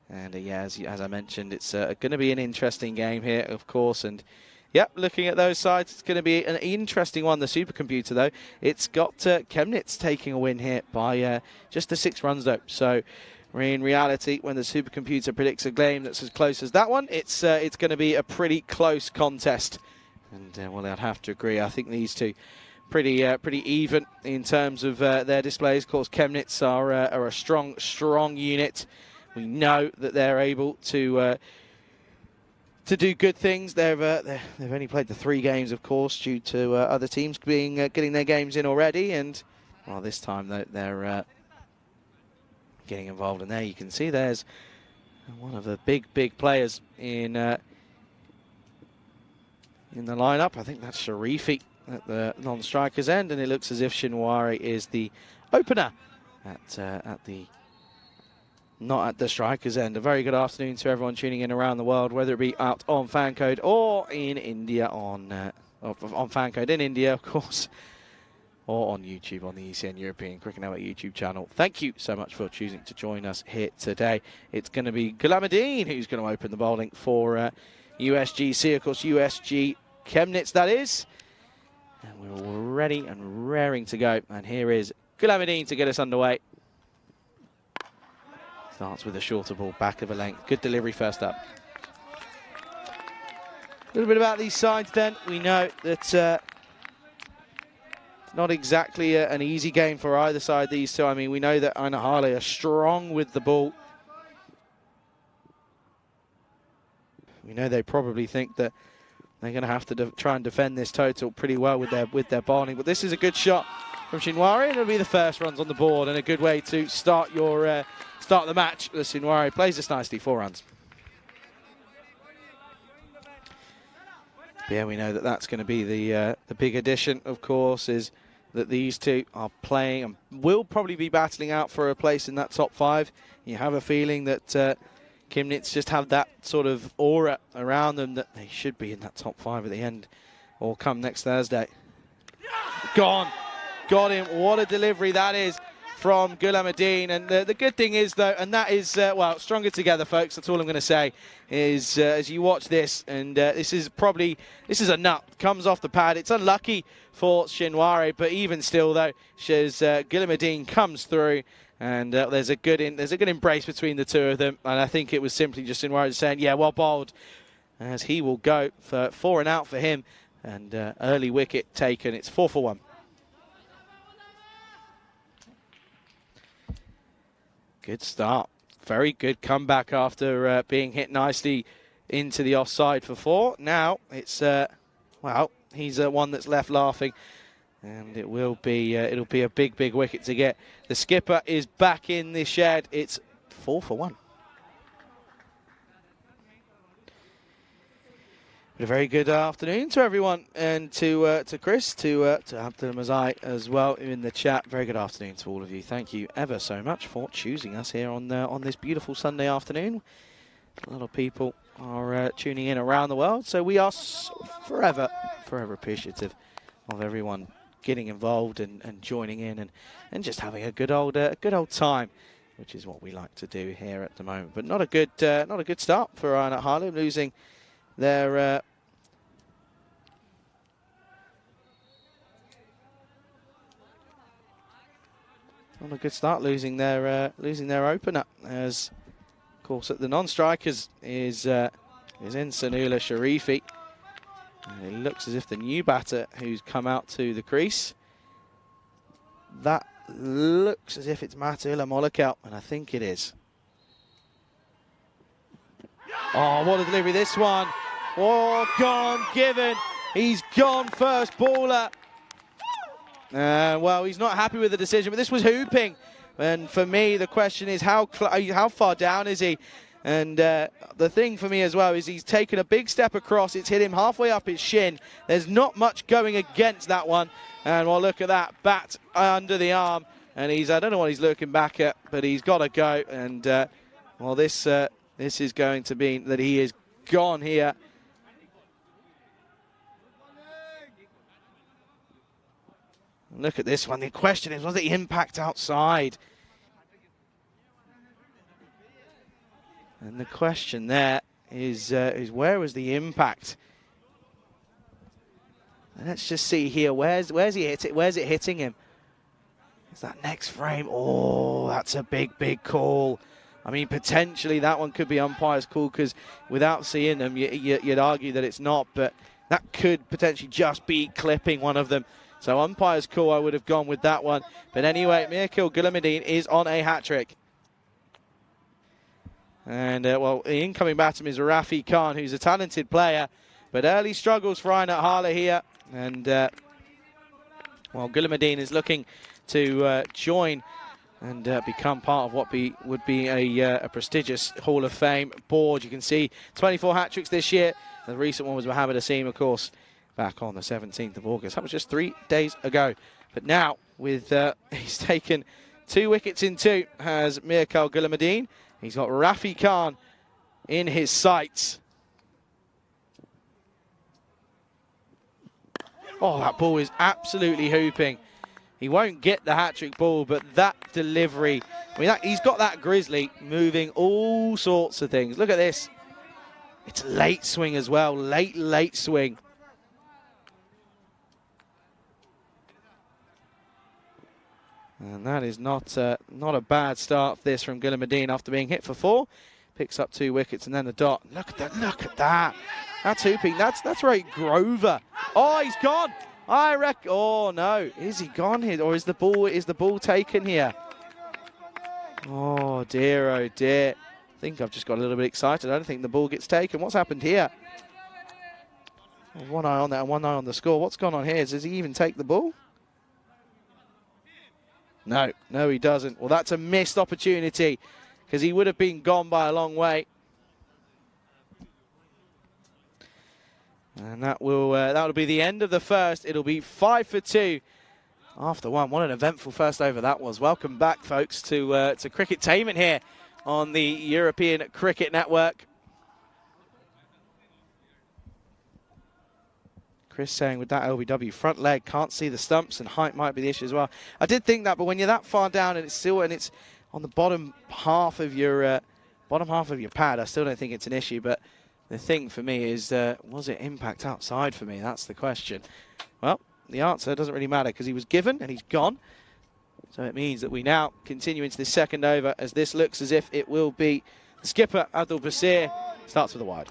And yeah, as I mentioned, it's going to be an interesting game here, of course. And yep, looking at those sides, it's going to be an interesting one. The supercomputer, though, it's got Chemnitz taking a win here by just the 6 runs, though. So in reality, when the supercomputer predicts a game that's as close as that one, it's going to be a pretty close contest. And well, I'd have to agree. I think these two pretty even in terms of their displays. Of course, Chemnitz are a strong unit. We know that they're able to do good things. They've only played the 3 games, of course, due to other teams getting their games in already. And well, this time they're getting involved. And there you can see there's one of the big players in the lineup. I think that's Sharifi at the non-striker's end, and it looks as if Shinwari is the opener not at the striker's end. A very good afternoon to everyone tuning in around the world, whether it be out on Fancode or in India on Fancode in India, of course, or on YouTube on the ECN European Cricket Network YouTube channel. Thank you so much for choosing to join us here today. It's going to be Gulamadeen who's going to open the bowling for USGC, of course, USG Chemnitz, that is. And we're all ready and raring to go. And here is Gulamadeen to get us underway. Starts with a shorter ball, back of a length. Good delivery first up. A little bit about these sides then. We know that it's not exactly an easy game for either side, these two. I mean, we know that Einheit Halle are strong with the ball. We know they probably think that they're going to have to try and defend this total pretty well with their bowling. But this is a good shot from Shinwari, and it'll be the first runs on the board and a good way to start the match. The Shinwari plays this nicely, 4 runs. But yeah, we know that that's going to be the big addition, of course, is that these two are playing and will probably be battling out for a place in that top 5. You have a feeling that Chemnitz just have that sort of aura around them that they should be in that top 5 at the end or come next Thursday. Gone. Got him. What a delivery that is from Gulamadeen. And the good thing is, though, and that is, well, stronger together, folks. That's all I'm going to say is as you watch this, and this is a nut. Comes off the pad. It's unlucky for Shinwari, but even still, though, Gulamadeen comes through. And there's a good embrace between the two of them, and I think it was simply just Shinwari saying, "Yeah, well bowled." as he will go for 4 and out for him, and early wicket taken. It's 4 for 1. Good start. Very good comeback after being hit nicely into the offside for 4. Now it's, well, he's one that's left laughing. And it will be, it'll be a big, big wicket to get. The skipper is back in the shed. It's 4 for 1. But a very good afternoon to everyone, and to Chris, to Abdul Mazai as well in the chat. Very good afternoon to all of you. Thank you ever so much for choosing us here on this beautiful Sunday afternoon. A lot of people are tuning in around the world, so we are forever appreciative of everyone getting involved and joining in and just having a good old time, which is what we like to do here at the moment. But not a good start for Ryan at Harlem, losing their not a good start, losing their opener, as of course at the non-strikers is in Sanula Sharifi. And it looks as if the new batter who's come out to the crease, that looks as if it's Matula Molokal, and I think it is. Oh, what a delivery this one. Oh, gone, given. He's gone first baller. Well, he's not happy with the decision, but this was hooping. And for me, the question is how far down is he? And the thing for me as well is he's taken a big step across. It's hit him halfway up his shin. There's not much going against that one. And well, look at that, bat under the arm. And he's, I don't know what he's looking back at, but he's got to go. And well, this is going to be that he is gone here. Look at this one. The question is, was the impact outside? And the question there is where was the impact? And let's just see here. Where's he hit it? Where's it hitting him? Is that next frame? Oh, that's a big, big call. I mean, potentially that one could be umpire's call, because without seeing them, you'd argue that it's not. But that could potentially just be clipping one of them. So umpire's call, I would have gone with that one. But anyway, Mirkil Gulamadin is on a hat-trick. And, well, the incoming batsman is Rafi Khan, who's a talented player. But early struggles for Ryan at Harler here. And, well, Gulamadin is looking to join and become part of what would be a prestigious Hall of Fame board. You can see 24 hat-tricks this year. The recent one was Mohamed Asim, of course, back on the 17th of August. That was just 3 days ago. But now, with he's taken 2 wickets in 2, has Mirkil Gulamadin. He's got Rafi Khan in his sights. Oh, that ball is absolutely hooping. He won't get the hat-trick ball, but that delivery, I mean, he's got that Grizzly moving all sorts of things. Look at this. It's a late swing as well, late swing. And that is not a bad start, this, from Gulamadin after being hit for 4. Picks up 2 wickets and then a dot. Look at that, look at that. That's hooping. That's right, Grover. Oh, he's gone. I reckon. Oh no, is he gone here, or is the ball taken here? Oh dear, oh dear. I think I've just got a little bit excited. I don't think the ball gets taken. What's happened here? One eye on that and one eye on the score. What's gone on here? Does he even take the ball? No, he doesn't. Well, that's a missed opportunity, because he would have been gone by a long way. And that'll be the end of the first. It'll be 5 for 2 after 1. What an eventful first over that was. Welcome back, folks, to Cricketainment here on the European Cricket Network. Chris saying with that LBW front leg, can't see the stumps, and height might be the issue as well. I did think that, but when you're that far down and it's on the bottom half of your pad, I still don't think it's an issue. But the thing for me is, was it impact outside for me? That's the question. Well, the answer doesn't really matter, because he was given and he's gone. So it means that we now continue into the second over, as this looks as if it will be the skipper, Abdul Basir, starts with a wide.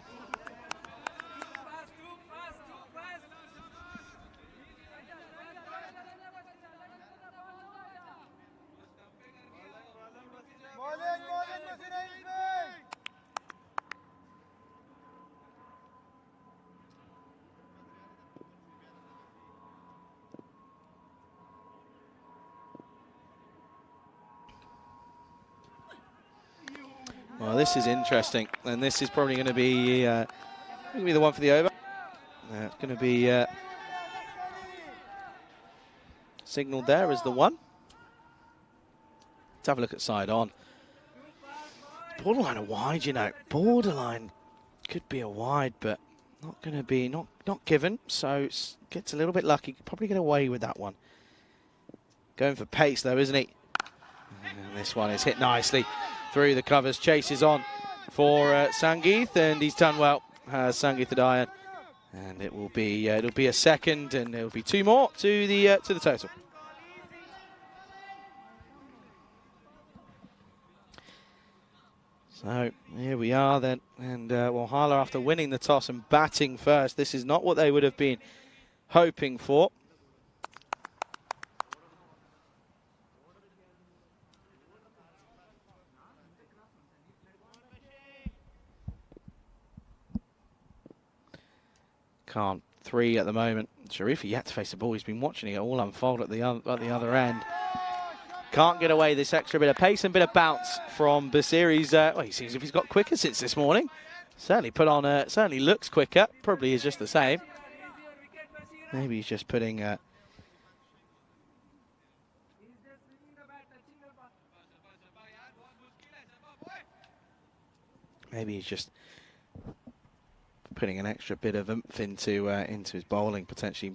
this is interesting, and this is probably going to be the one for the over. It's going to be signalled there as the one. Let's have a look at side on. Borderline a wide, you know. Borderline could be a wide, but not going to be, not given. So gets a little bit lucky. Could probably get away with that one. Going for pace though, isn't he? And this one is hit nicely through the covers. Chases on for Sangeeth, and he's done well. Sangeeth Adayan, and it'll be a second, and it'll be 2 more to the total. So here we are then, and Walhalla, after winning the toss and batting first, this is not what they would have been hoping for. Can't 3 at the moment. Sharifi yet to face the ball. He's been watching it all unfold at the other end. Can't get away this extra bit of pace and bit of bounce from Basiri's. Well, he seems as if he's got quicker since this morning. Certainly put on. Certainly looks quicker. Probably is just the same. Maybe he's just putting. Maybe he's just putting an extra bit of oomph into his bowling. Potentially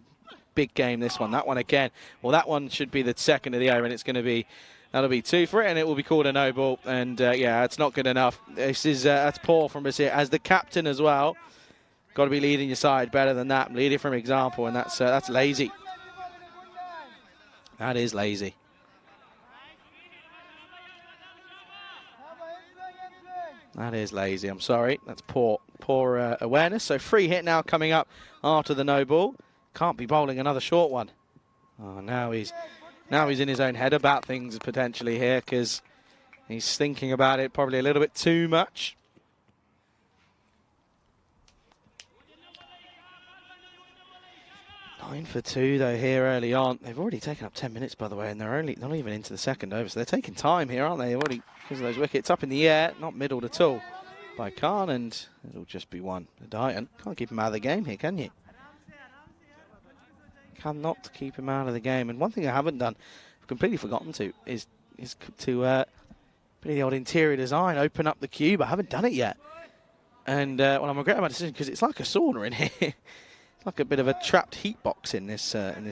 big game this one. That one again. Well, that one should be the second of the over, and it's going to be, that'll be 2 for it, and it will be called a no ball. And yeah, it's not good enough. This is that's poor from Basir as the captain as well. Got to be leading your side better than that. Lead it from example, and that's lazy. That is lazy. That is lazy. I'm sorry. That's poor awareness. So free hit now coming up after the no ball. Can't be bowling another short one. Oh, now he's in his own head about things potentially here, because he's thinking about it probably a little bit too much. Nine for 2 though here early on. They've already taken up 10 minutes, by the way, and they're only not even into the second over, so they're taking time here, aren't they? They've already, because of those wickets up in the air, not middled at all by Khan, and it'll just be one. Adayan can't keep him out of the game here, can you? Cannot keep him out of the game. And one thing I haven't done, I've completely forgotten to, is to put in the old interior design, open up the cube. I haven't done it yet, and well, I'm regretting my decision, because it's like a sauna in here. It's like a bit of a trapped heat box in this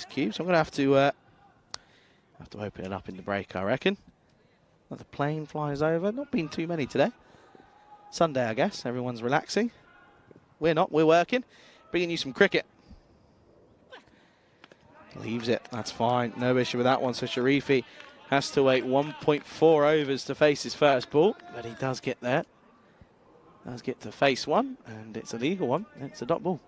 cube. So I'm going to have to open it up in the break, I reckon. Another plane flies over. Not been too many today. Sunday, I guess. Everyone's relaxing. We're not. We're working. Bringing you some cricket. Leaves it. That's fine. No issue with that one. So Sharifi has to wait 1.4 overs to face his first ball. But he does get there. Does get to face one. And it's a legal one. It's a dot ball.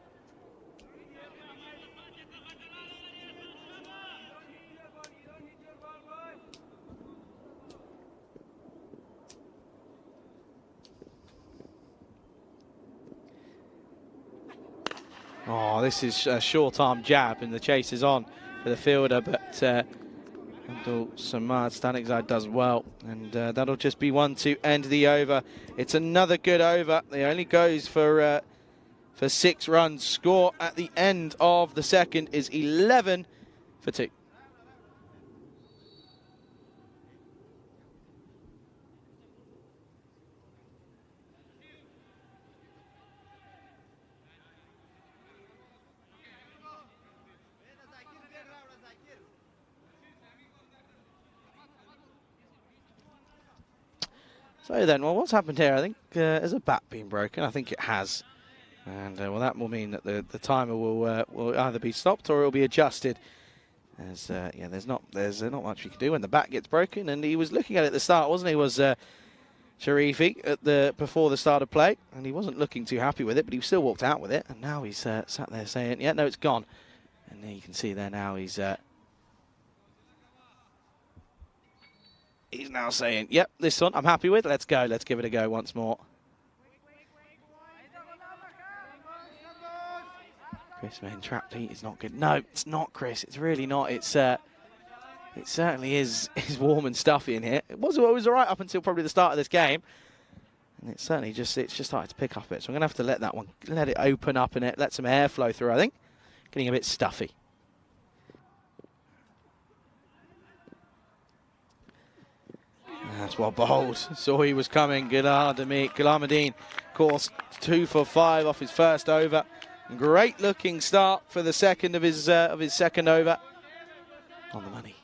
Oh, this is a short-arm jab, and the chase is on for the fielder, but Abdul Samad Stanikzai does well, and that'll just be 1 to end the over. It's another good over. It only goes for 6 runs. Score at the end of the second is 11 for 2. So then, well, what's happened here? I think has a bat been broken? I think it has, and well, that will mean that the timer will either be stopped or it will be adjusted. As yeah, there's not much we can do when the bat gets broken, and he was looking at it at the start, wasn't he? Was Sharifi at before the start of play, and he wasn't looking too happy with it, but he still walked out with it, and now he's sat there saying, "Yeah, no, it's gone," and you can see there now he's now saying, "Yep, this one I'm happy with. Let's go. Let's give it a go once more." Chris Main trapped heat is not good. No, it's not, Chris. It's really not. It certainly is warm and stuffy in here. It was all right up until probably the start of this game. And it's just started to pick up a bit. So I'm going to have to let it open up and let some air flow through, I think. Getting a bit stuffy. That's what Bold saw he was coming. Gulamadine, of course, 2 for 5 off his first over. Great looking start for the second of his second over. On the money.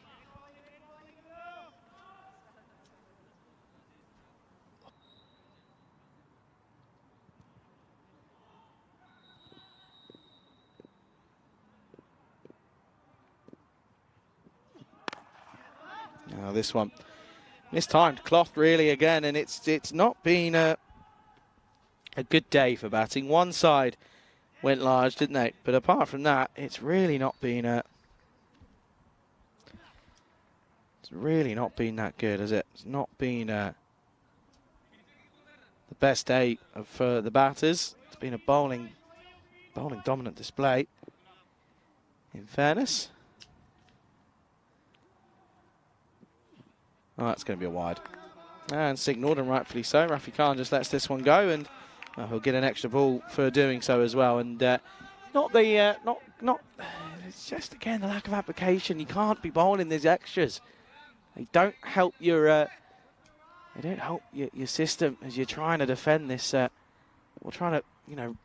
Now this one mistimed, cloth really again, and it's not been a good day for batting. One side went large, didn't they? But apart from that, it's really not been that good, has it? It's not been the best day for the batters. It's been a bowling dominant display, in fairness. Oh, that's going to be a wide. And signalled, and rightfully so. Rafi Khan just lets this one go, and he'll get an extra ball for doing so as well. And it's just, again, the lack of application. You can't be bowling these extras. They don't help your system as you're trying to defend this, or trying to,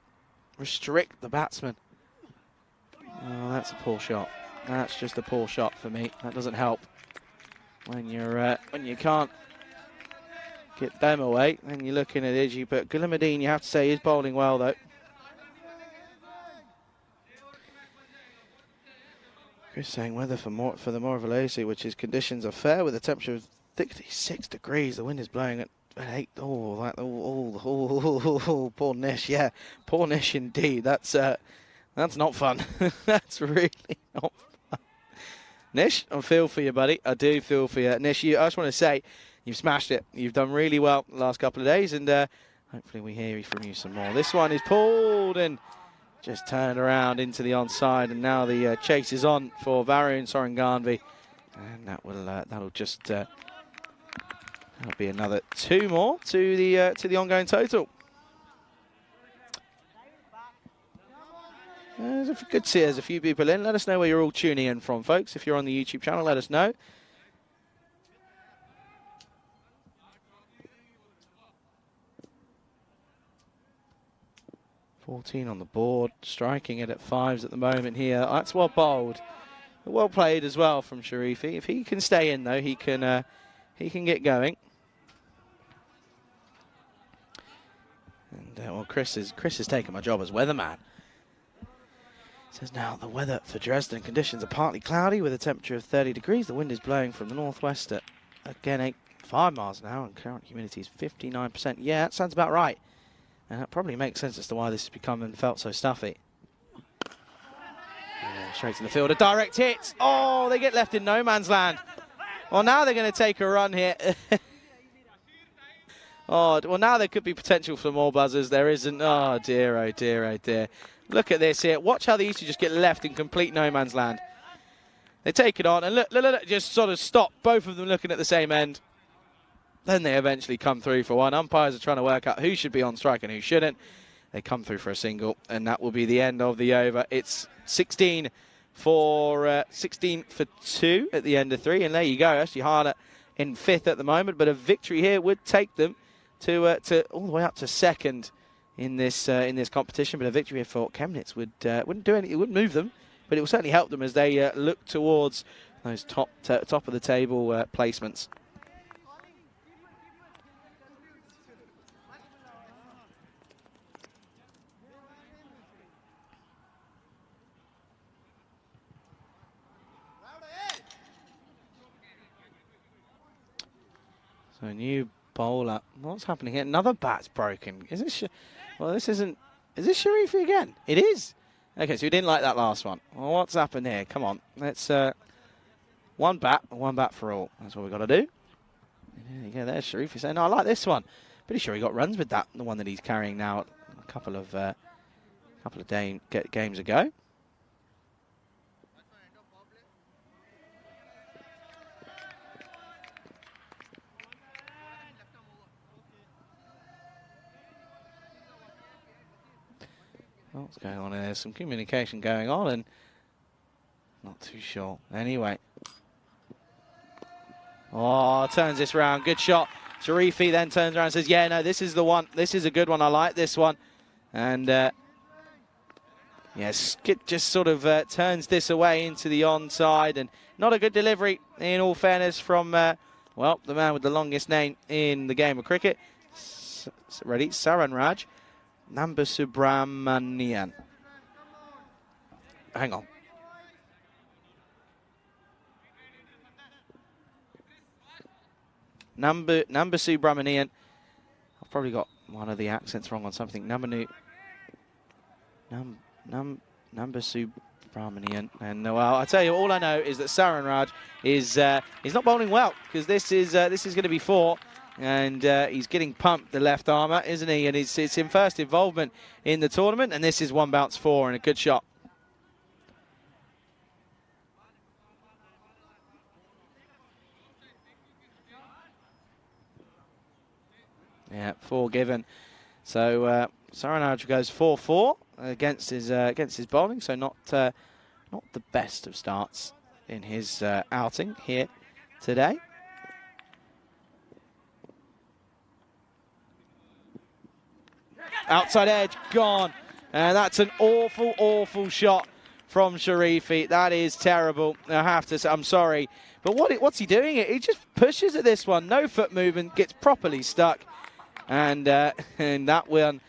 restrict the batsman. Oh, that's a poor shot. That's just a poor shot for me. That doesn't help. When you can't get them away, then you're looking at Iggy. But Gulamadine, you have to say, is bowling well though. Chris saying weather for the Morvalesi, which is conditions are fair with a temperature of 66 degrees. The wind is blowing at 8. Oh, poor Nish. Yeah, poor Nish indeed. That's not fun. That's really not fun. Nish, I feel for you, buddy. I do feel for you. Nish, I just want to say, you've smashed it. You've done really well the last couple of days, and hopefully we hear from you some more. This one is pulled and just turned around into the onside, and now the chase is on for Varun Soranganvi, and that'll be another 2 more to the ongoing total. Good to see there's a few people in. Let us know where you're all tuning in from, folks. If you're on the YouTube channel, let us know. $14 on the board, striking it at 5s at the moment here. That's well bowled. Well played as well from Sharifi. If he can stay in though, he can get going. And well, Chris is taking my job as weatherman. Says now the weather for Dresden, conditions are partly cloudy with a temperature of 30 degrees. The wind is blowing from the northwest at, again, 5 miles an hour, and current humidity is 59%. Yeah, that sounds about right. And that probably makes sense as to why this has become and felt so stuffy. Yeah, straight to the field, a direct hit. Oh, they get left in no man's land. Well, now they're going to take a run here. Oh, well, now there could be potential for more buzzers. There isn't. Oh, dear, oh, dear, oh, dear. Look at this here. Watch how they used to just get left in complete no man's land. They take it on, and look, just sort of stop. Both of them looking at the same end. Then they eventually come through for one. Umpires are trying to work out who should be on strike and who shouldn't. They come through for a single, and that will be the end of the over. It's 16 for 2 at the end of 3, and there you go. Actually harder in 5th at the moment, but a victory here would take them to all the way up to 2nd in this competition. But a victory here for Chemnitz wouldn't do anything. It wouldn't move them, but it will certainly help them as they look towards those top of the table placements. So new bowler. What's happening here? Another bat's broken. Is this? Well, this isn't. Is this Sharifi again? It is. Okay, so we didn't like that last one. Well, what's happened here? Come on. Let's one bat for all. That's what we've got to do. There you go. There's Sharifi saying, "No, I like this one." Pretty sure he got runs with that. The one that he's carrying now a couple of games ago. What's going on here? There's some communication going on and not too sure. Anyway. Oh, turns this round. Good shot. Sharifi then turns around and says, yeah, no, this is the one. This is a good one. I like this one. And, yes, Skip just sort of turns this away into the onside. And not a good delivery, in all fairness, from, well, the man with the longest name in the game of cricket. Ready? Saranraj Nambasubramanian. Hang on. Nambasubramanian. I've probably got one of the accents wrong on something. Nambasubramanian. And well, I tell you, all I know is that Saranraj is not bowling well, because this is going to be 4. And he's getting pumped, the left armour, isn't he? And it's his first involvement in the tournament. And this is 1 bounce 4 and a good shot. Yeah, 4 given. So Saranraj goes 4-4 against his bowling. So not the best of starts in his outing here today. Outside edge, gone. And that's an awful, awful shot from Sharifi. That is terrible, I have to say. I'm sorry. But what's he doing? He just pushes at this one. No foot movement, gets properly stuck. And that one,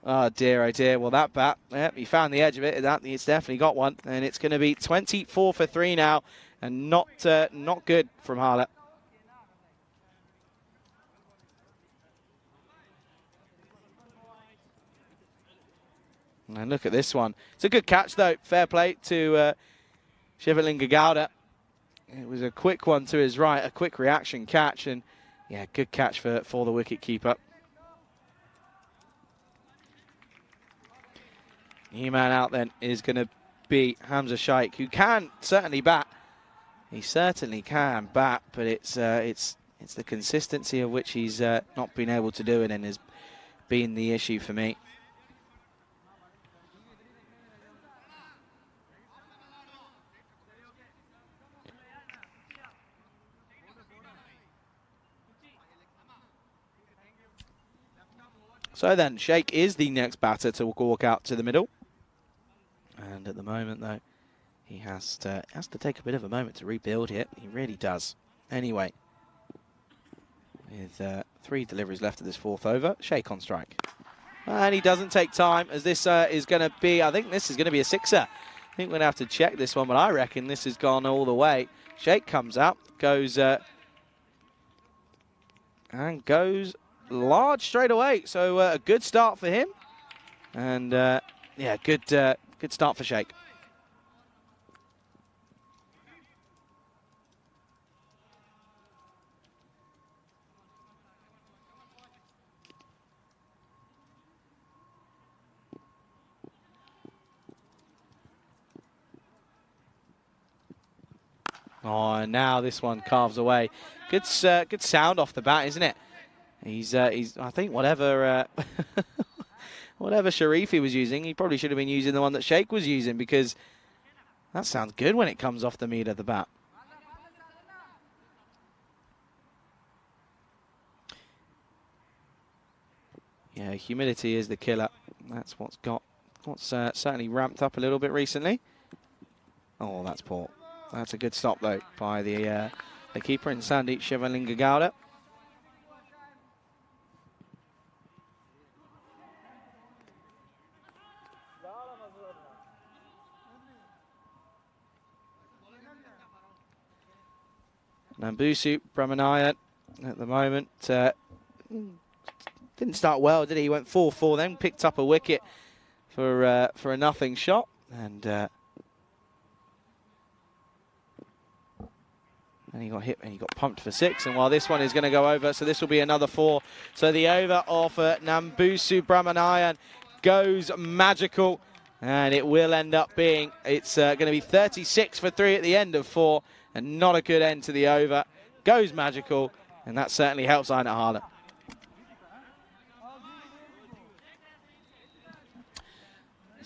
oh dear, well that bat, he found the edge of it. It's definitely got one. And it's going to be 24 for 3 now. And not good from Harlett. And look at this one. It's a good catch, though. Fair play to Shivalinga Gowda. It was a quick one to his right, a quick reaction catch. And, yeah, good catch for the wicket-keeper. New man out, then, is going to be Hamza Shaikh, who can certainly bat. He certainly can bat, but it's the consistency of which he's not been able to do it and has been the issue for me. So then, Sheikh is the next batter to walk out to the middle. And at the moment, though, he has to take a bit of a moment to rebuild here. He really does. Anyway, with 3 deliveries left of this 4th over, Sheikh on strike. And he doesn't take time, as this is going to be, I think this is going to be a 6er. I think we're going to have to check this one, but I reckon this has gone all the way. Sheikh comes out, goes large straight away, so a good start for him, and yeah, good start for Sheikh. Oh, and now this one carves away. Good sound off the bat, isn't it? He's I think whatever whatever Sharifi was using, he probably should have been using the one that Sheikh was using, because that sounds good when it comes off the meat of the bat. Yeah, humidity is the killer. That's what's certainly ramped up a little bit recently. Oh, that's poor. That's a good stop though by the keeper in Sandeep Shivalinga Gowda. Nambusu Brahmanaya at the moment didn't start well, did he? He went 4-4, then picked up a wicket for a nothing shot, and he got hit and he got pumped for 6. And while this one is going to go over, so this will be another 4. So the over of Nambusu Brahmanayan goes magical, and it will end up being, it's going to be 36 for 3 at the end of 4. And not a good end to the over. Goes magical, and that certainly helps Aina Harlett.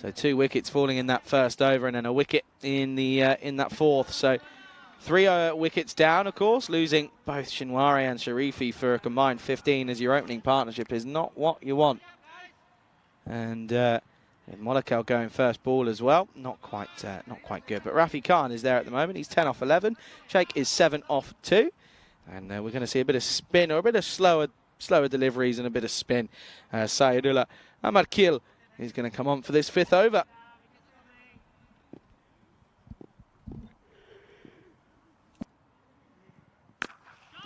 So 2 wickets falling in that first over, and then a wicket in that fourth. So 3 wickets down, of course, losing both Shinwari and Sharifi for a combined 15 as your opening partnership is not what you want. And Monaco going first ball as well, not quite good. But Rafi Khan is there at the moment. He's 10 off 11. Sheikh is 7 off 2, and we're going to see a bit of spin or a bit of slower deliveries and a bit of spin. Sayedullah Amarkil is going to come on for this 5th over.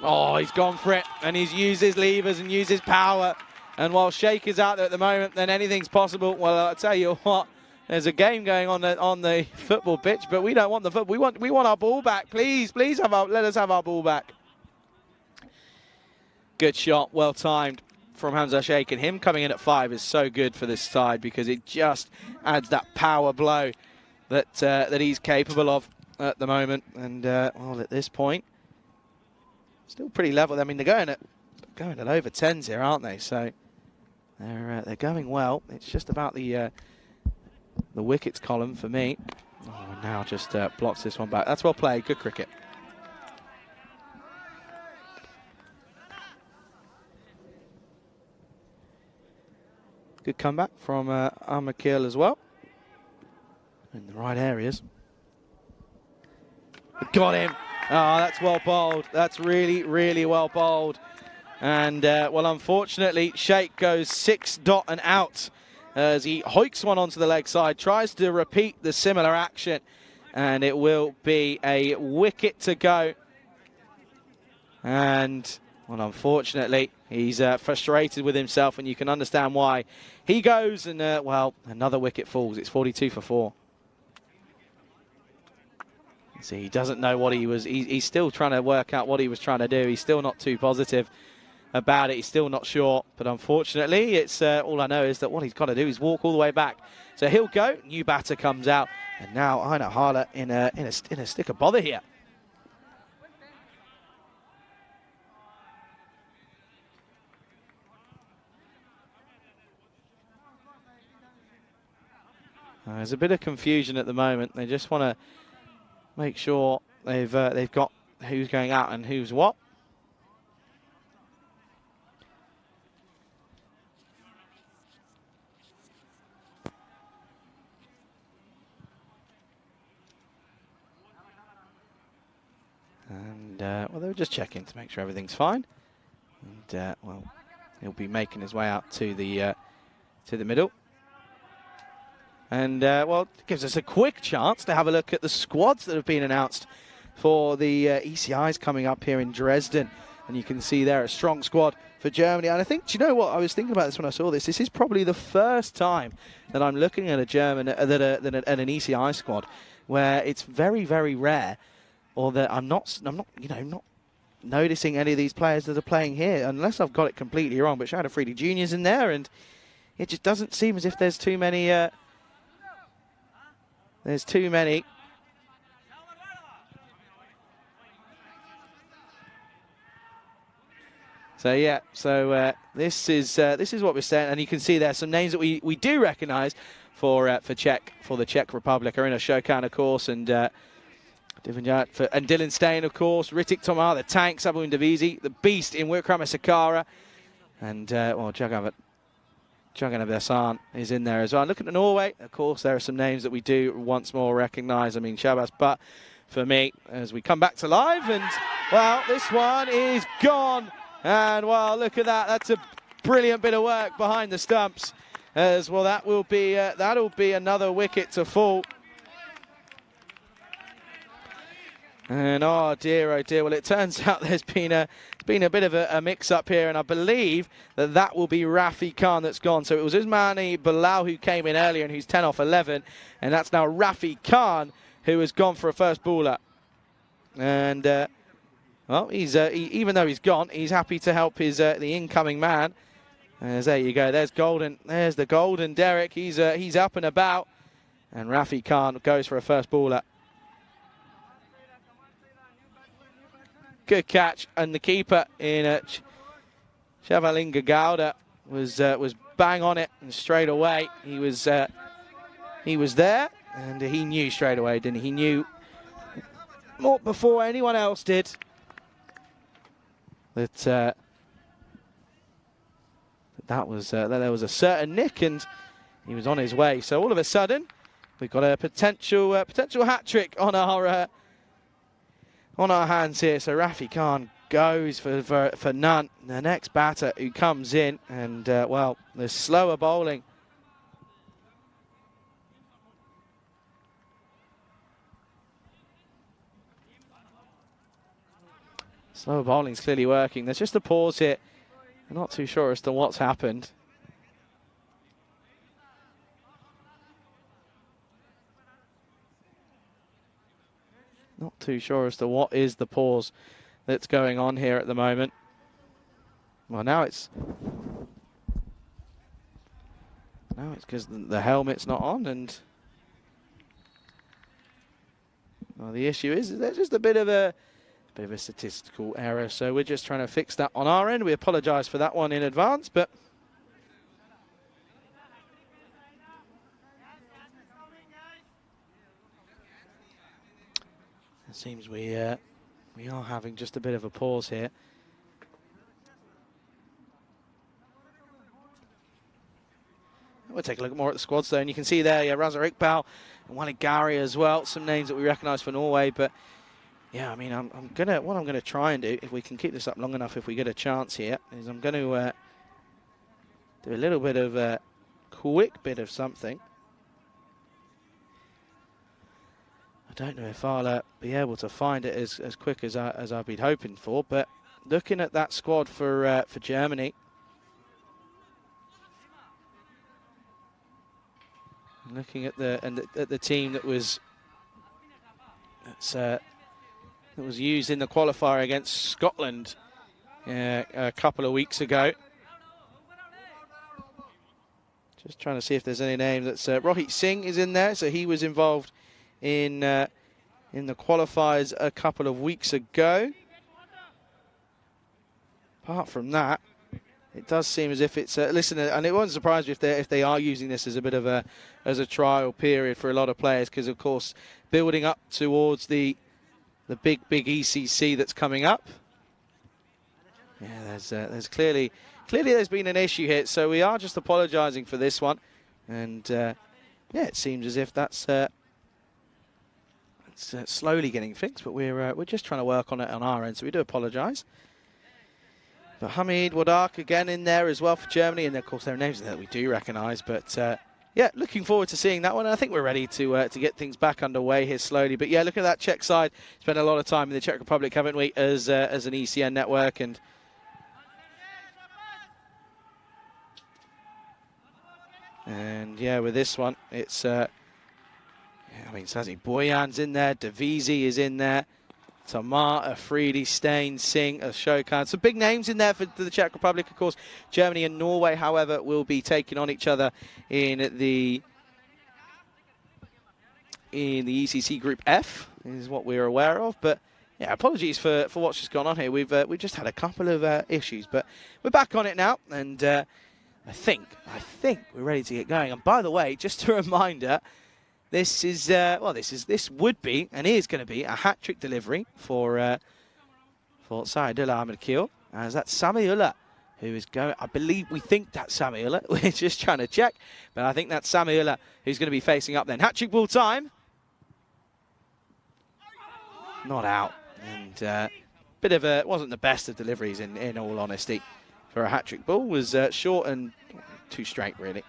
Oh, he's gone for it, and he's used his levers and used his power. And while Sheikh is out there at the moment, then anything's possible. Well, I'll tell you what, there's a game going on the football pitch, but we don't want the football. We want our ball back. Please, let us have our ball back. Good shot, well timed from Hamza Sheikh, and him coming in at 5 is so good for this side because it just adds that power blow that he's capable of at the moment. And well, at this point, still pretty level. I mean, they're going at over 10s here, aren't they? So they're going well. It's just about the wickets column for me. Oh, and now just blocks this one back. That's well played. Good cricket. Good comeback from Amakil as well. In the right areas. Got him. Oh, that's well bowled. That's really, really well bowled. And, well, unfortunately, Sheikh goes 6 dot and out as he hoiks one onto the leg side, tries to repeat the similar action, and it will be a wicket to go. And, well, unfortunately, he's frustrated with himself, and you can understand why. He goes, and, well, another wicket falls. It's 42 for 4. See, he doesn't know what he was. He's still trying to work out what he was trying to do. He's still not too positive about it. He's still not sure. But unfortunately, it's all I know is that what he's got to do is walk all the way back. So he'll go. New batter comes out, and now Aina Hala in a stick of bother here. There's a bit of confusion at the moment. They just want to make sure they've got who's going out and who's what. And well, they were just checking to make sure everything's fine. And well, he'll be making his way out to the middle. And, well, it gives us a quick chance to have a look at the squads that have been announced for the ECIs coming up here in Dresden. And you can see there a strong squad for Germany. And I think, do you know what? I was thinking about this when I saw this. This is probably the first time that I'm looking at a German, at an ECI squad where it's very, very rare, or that I'm not noticing any of these players that are playing here, unless I've got it completely wrong. But Shad Afridi Jr.'s in there, and it just doesn't seem as if there's too many... There's too many. So yeah, this is what we're saying, and you can see there some names that we do recognise for the Czech Republic. Arina Shokan, of course, and Dylan Steyn, of course, Ritik Tomar, the tank, Sabu Ndavizi, the beast in Wikrama Sakara, and well, Jaganev Hassan is in there as well. And look at Norway. Of course, there are some names that we do once more recognise. I mean, Shabazz, but for me, as we come back to live, and, well, this one is gone. And, well, look at that. That's a brilliant bit of work behind the stumps. As well, that'll be another wicket to fall. And, oh dear, well, it turns out there's been a bit of a mix-up here, and I believe that will be Rafi Khan that's gone. So it was Usmani Bilal who came in earlier, and who's 10 off 11, and that's now Rafi Khan who has gone for a first bowler. And, well, he's even though he's gone, he's happy to help his the incoming man. There you go. There's Golden. There's the Golden Derek. He's up and about, and Rafi Khan goes for a first bowler. Good catch, and the keeper in Shavalinga Gowda was bang on it, and straight away he was he was there, and he knew straight away, didn't he? He knew more before anyone else did that that there was a certain nick, and he was on his way. So all of a sudden, we've got a potential hat trick on our hands here. So Rafi Khan goes for none. The next batter who comes in, and well, the slower bowling. Slower bowling's clearly working. There's just a pause here. I'm not too sure as to what's happened. Not too sure as to what is the pause that's going on here at the moment. Well, now it's because the helmet's not on, and well, the issue is there's just a bit of a statistical error. So we're just trying to fix that on our end. We apologise for that one in advance, but it seems we are having just a bit of a pause here. We'll take a look more at the squads though, and you can see there, yeah, Raza Iqbal and Wally Gary as well. Some names that we recognise for Norway, but yeah, I mean, what I'm gonna try and do, if we can keep this up long enough, if we get a chance here, is I'm going to do a little bit of a quick bit of something. I don't know if I'll be able to find it as quick as I've been hoping for, but looking at that squad for Germany, looking at the team that was used in the qualifier against Scotland a couple of weeks ago. Just trying to see if there's any name that's Rohit Singh is in there, so he was involved in the qualifiers a couple of weeks ago. Apart from that, it does seem as if it's listen, and it won't surprise me if they are using this as a bit of a trial period for a lot of players, because of course building up towards the big ECC that's coming up. Yeah, there's clearly there's been an issue here, so we are just apologising for this one, and yeah, it seems as if that's it's slowly getting fixed, but we're just trying to work on it on our end, so we do apologise. But Hamid Wadak again in there as well for Germany, and of course there are names that we do recognise, but yeah, looking forward to seeing that one. I think we're ready to get things back underway here slowly. But yeah, look at that Czech side. Spent a lot of time in the Czech Republic, haven't we, as an ECN network, and yeah, with this one, it's yeah, I mean, Sazi Boyan's in there, Davisi is in there, Tamar, Afridi, Stein, Singh, Ashokan. Some big names in there for the Czech Republic. Of course, Germany and Norway, however, will be taking on each other in the ECC Group F, is what we're aware of. But yeah, apologies for what's just gone on here. We've just had a couple of issues, but we're back on it now, and I think we're ready to get going. And by the way, just a reminder, this would be and is going to be a hat-trick delivery for Saidullah Ahmed Keel, as that's Samiullah who is going. I believe we think that's Samiullah. We're just trying to check, but I think that's Samiullah who's going to be facing up then. Hat-trick ball time. Not out, and bit of a wasn't the best of deliveries in all honesty for a hat-trick ball. Was short and too straight really.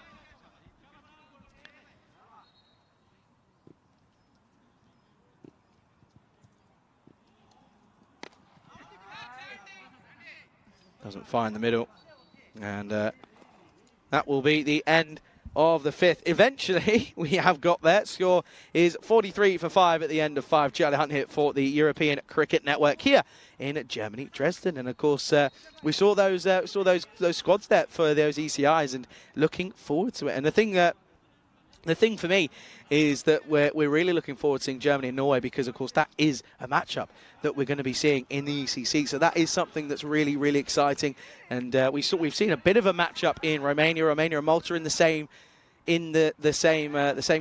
Doesn't find the middle, and that will be the end of the fifth. Eventually, we have got there. Score is 43 for 5 at the end of 5. Charlie Hunt here for the European Cricket Network here in Germany, Dresden, and of course we saw those squads there for those ECIs, and looking forward to it. And the thing for me is that we're really looking forward to seeing Germany and Norway, because of course that is a matchup that we're going to be seeing in the ECC. So that is something that's really, really exciting. And we've seen a bit of a matchup in Romania and Malta in the same in the same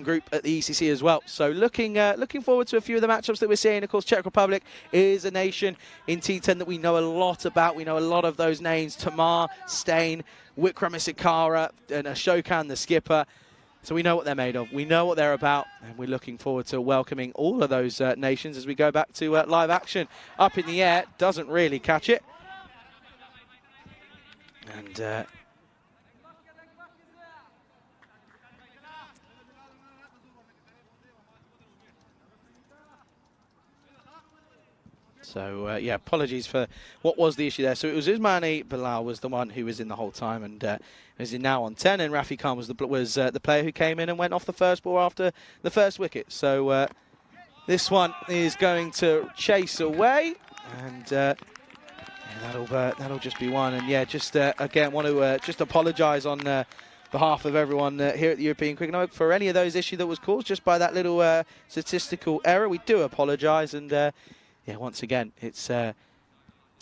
group at the ECC as well. So looking forward to a few of the matchups that we're seeing. Of course, Czech Republic is a nation in T10 that we know a lot about. We know a lot of those names: Tamar, Stain, Wikram Isikara, and Ashokan, the skipper. So we know what they're made of. We know what they're about, and we're looking forward to welcoming all of those nations as we go back to live action. Up in the air, doesn't really catch it, and. So, yeah, apologies for what was the issue there. So it was Usmani Bilal was the one who was in the whole time, and is now on 10, and Rafi Khan was the player who came in and went off the first ball after the first wicket. So this one is going to chase away, and yeah, that'll just be one. And yeah, just again want to just apologise on behalf of everyone here at the European Cricket Network for any of those issues that was caused just by that little statistical error. We do apologise, and yeah, once again, it's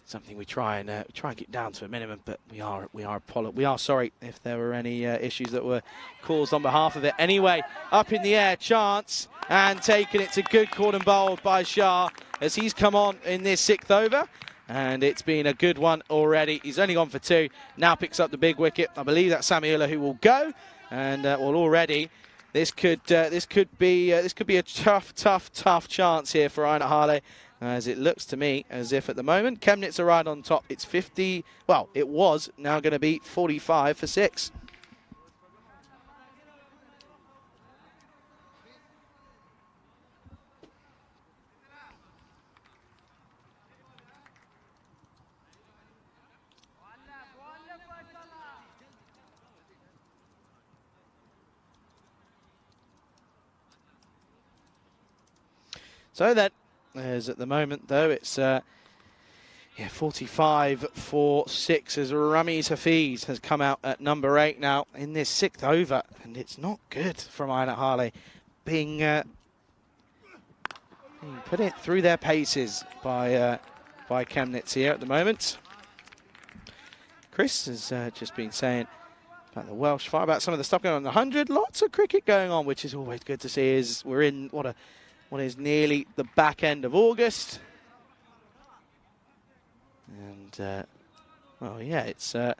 something we try and get down to a minimum, but we are sorry if there were any issues that were caused on behalf of it. Anyway, up in the air, chance, and taking it to good caught and bowled by Shah as he's come on in this 6th over, and it's been a good one already. He's only gone for 2, now picks up the big wicket. I believe that's Samiullah who will go, and well, already this could be a tough chance here for Einar Harley. As it looks to me as if at the moment Chemnitz are right on top. It's 50, well, it was now going to be 45 for 6. So then, as at the moment, though, it's 45 for 6 as Ramiz Hafiz has come out at number 8 now in this 6th over, and it's not good from Einar Harley being put it through their paces by Chemnitz here at the moment. Chris has just been saying about the Welsh fire, about some of the stuff going on in the 100. Lots of cricket going on, which is always good to see. Is we're in what is nearly the back end of August. And, well, yeah, it's... well,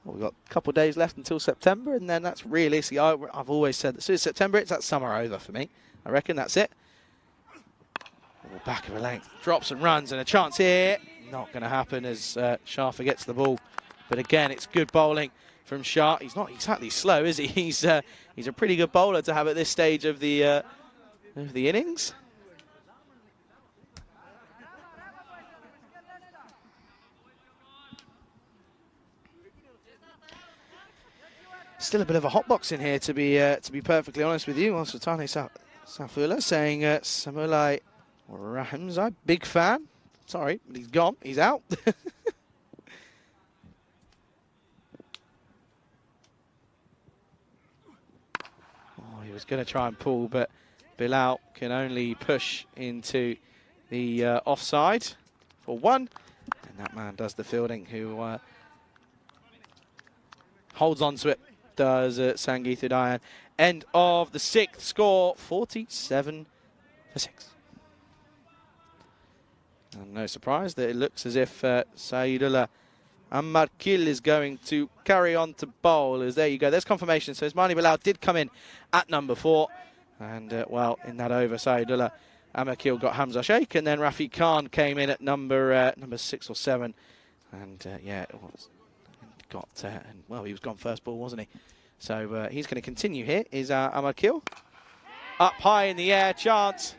we've got a couple of days left until September, and then that's realistic. I've always said that as soon as September, it's that summer over for me. I reckon that's it. Back of a length, drops and runs, and a chance here. Not going to happen as Shah forgets the ball. But again, it's good bowling from Shah. He's not exactly slow, is he? He's a pretty good bowler to have at this stage of the innings. Still a bit of a hot box in here, to be perfectly honest with you. Also, Tani Safula saying Samulai Rahimzai, big fan. Sorry, but he's gone. He's out. He was going to try and pull, but Bilal can only push into the offside for 1. And that man does the fielding, who holds on to it, does Sangeeth Udayan. End of the 6th, score 47 for 6. And no surprise that it looks as if Saidullah Amarkil is going to carry on to bowl. As there you go, there's confirmation. So Ismani Bilal did come in at number 4. And, well, in that over, Saidullah Amarkil got Hamza Sheikh. And then Rafi Khan came in at number 6 or 7. And, yeah, it was and, well, he was gone first ball, wasn't he? So he's going to continue here, is Amarkil. Up high in the air, chance.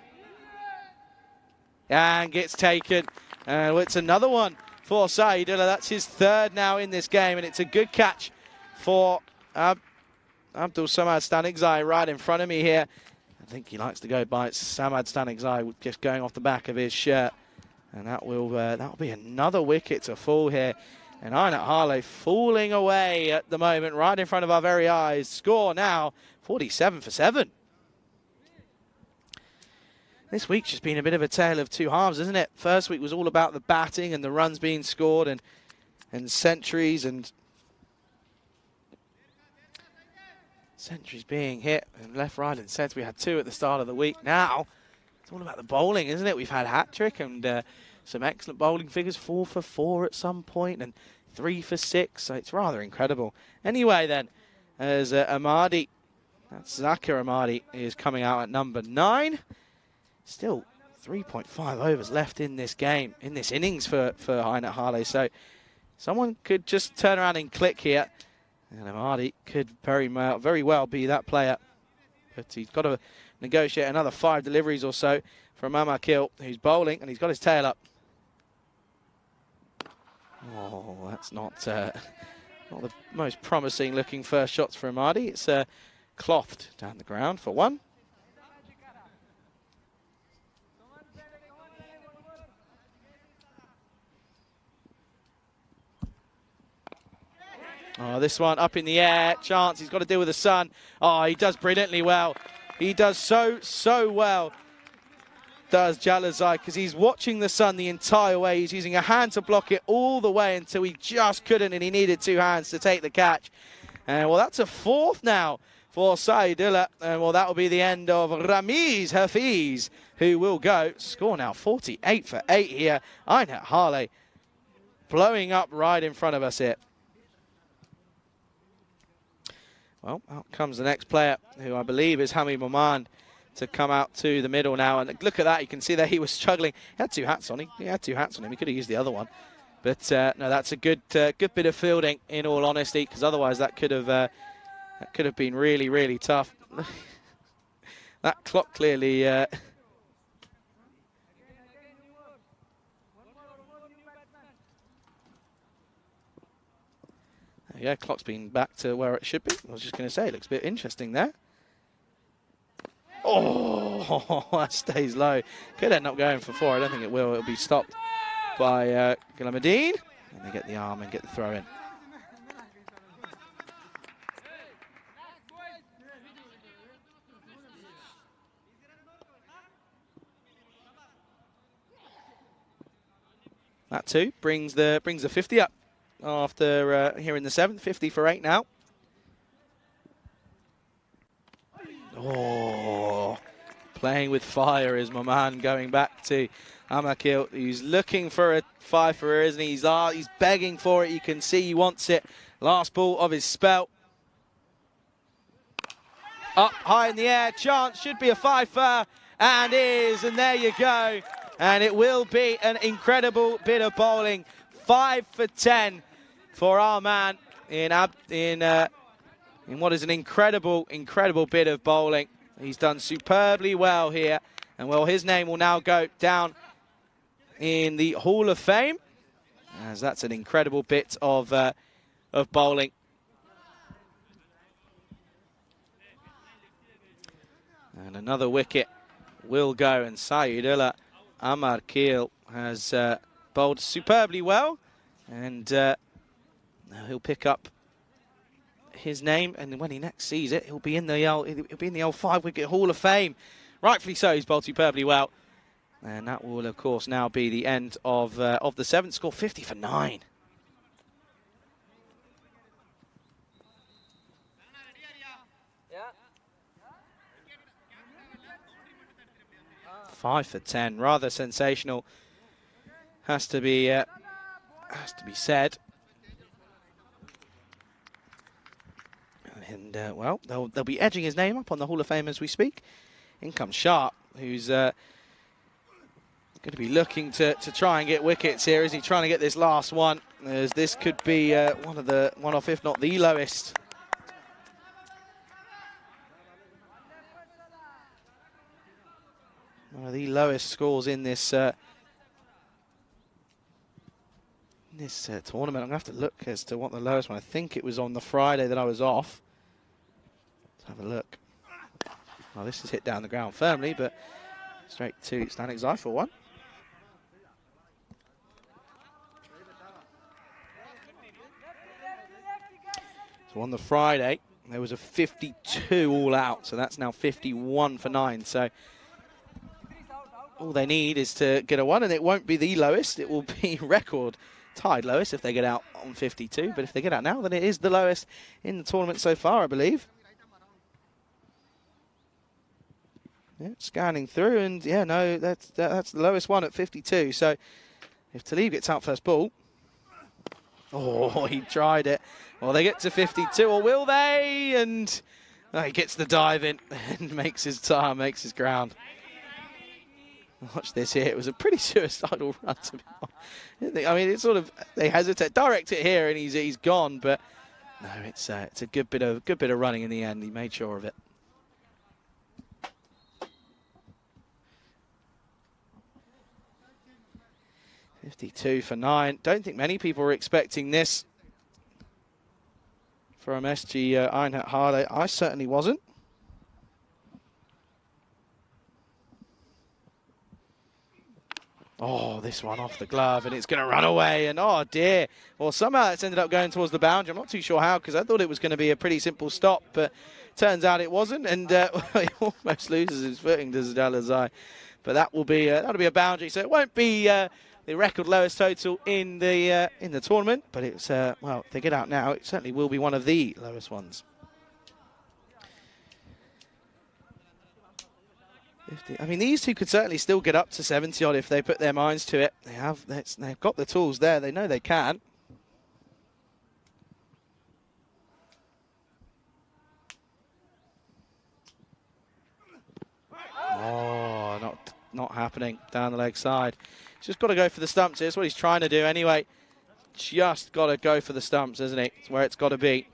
And gets taken. It's another one for Saidullah. That's his 3rd now in this game, and it's a good catch for Abdul Samad Stanikzai right in front of me here. I think he likes to go by Samad Stanikzai, just going off the back of his shirt, and that'll be another wicket to fall here. And Einar Harley falling away at the moment, right in front of our very eyes. Score now 47 for 7. This week's just been a bit of a tale of 2 halves, isn't it? First week was all about the batting and the runs being scored and centuries, and Centuries being hit and left, right and centre. We had 2 at the start of the week. Now, it's all about the bowling, isn't it? We've had hat-trick and some excellent bowling figures. 4 for 4 at some point and 3 for 6. So it's rather incredible. Anyway then, as Amadi, that's Zakir Amadi, is coming out at number 9. Still 3.5 overs left in this game, in this innings for Heinat Harley. So someone could just turn around and click here. And Amadi could very well be that player. But he's got to negotiate another 5 deliveries or so from Amakil, who's bowling, and he's got his tail up. Oh, that's not the most promising looking first shots for Amadi. It's clothed down the ground for 1. Oh, this one up in the air. Chance, he's got to deal with the sun. Oh, he does brilliantly well. He does so well, does Jalazai, because he's watching the sun the entire way. He's using a hand to block it all the way until he just couldn't, and he needed 2 hands to take the catch. And, well, that's a 4th now for Saidullah. And, well, that will be the end of Ramiz Hafiz, who will go. Score now 48 for 8 here. Heinat Harley blowing up right in front of us here. Well, out comes the next player, who I believe is Hamid Maman, to come out to the middle now. And look at that, you can see that he was struggling. He had 2 hats on him. He had 2 hats on him. He could have used the other one. But no, that's a good bit of fielding, in all honesty, because otherwise that could have been really, really tough. That clock clearly... Yeah, clock's been back to where it should be. I was just going to say, it looks a bit interesting there. Oh, that stays low. Could end up going for 4. I don't think it will. It'll be stopped by Gulamadine. And they get the arm and get the throw in. That too brings the 50 up. After here in the 7th, 50 for 8 now. Oh, playing with fire is Maman, going back to Amakil, who's looking for a 5 for her, isn't he? He's begging for it. You can see he wants it. Last ball of his spell. Up high in the air, chance, should be a 5 for, and is, and there you go. And it will be an incredible bit of bowling. 5 for 10 for our man in what is an incredible bit of bowling. He's done superbly well here, and well, his name will now go down in the Hall of Fame, as that's an incredible bit of bowling. And another wicket will go, and Saidullah Amar Keel has bowled superbly well, and he'll pick up his name, and when he next sees it, he'll be in the old 5-wicket Hall of Fame. Rightfully so, he's bowled superbly well, and that will of course now be the end of the 7th. Score 50 for 9. Yeah. 5 for 10, rather sensational. Has to be said. And well, they'll be edging his name up on the Hall of Fame as we speak. In comes Sharp, who's going to be looking to try and get wickets here. Is he trying to get this last one? As this could be one of, if not the lowest. One of the lowest scores in this tournament. I'm going to have to look as to what the lowest one. I think it was on the Friday that I was off. Let's have a look. Well, this is hit down the ground firmly, but straight to Stanek Zai for 1. So on the Friday, there was a 52 all out, so that's now 51 for 9. So all they need is to get a 1, and it won't be the lowest. It will be record tied lowest if they get out on 52. But if they get out now, then it is the lowest in the tournament so far, I believe. Yeah, scanning through, and yeah, no, that's the lowest one at 52. So if Talib gets out first ball, oh, he tried it. Well, they get to 52, or will they? And he gets the dive in and makes his time, makes his ground. Watch this here. It was a pretty suicidal run, to be honest. I mean, it's sort of, they hesitate, direct it here, and he's gone. But no, it's a good bit of running in the end. He made sure of it. $52 for 9. Don't think many people were expecting this from SG Einheit Harley. I certainly wasn't. Oh, this one off the glove, and it's going to run away, and oh dear. Well, somehow it's ended up going towards the boundary. I'm not too sure how, because I thought it was going to be a pretty simple stop, but turns out it wasn't, and he almost loses his footing, does Jalazai. But that will be that'll be a boundary, so it won't be the record lowest total in the tournament, but it's well, if they get out now, it certainly will be one of the lowest ones. 50. I mean, these two could certainly still get up to 70 odd if they put their minds to it. They've got the tools there. They know they can. Oh, not happening down the leg side. He's just got to go for the stumps. That's what he's trying to do anyway. Just got to go for the stumps, isn't he? It's where it's got to be.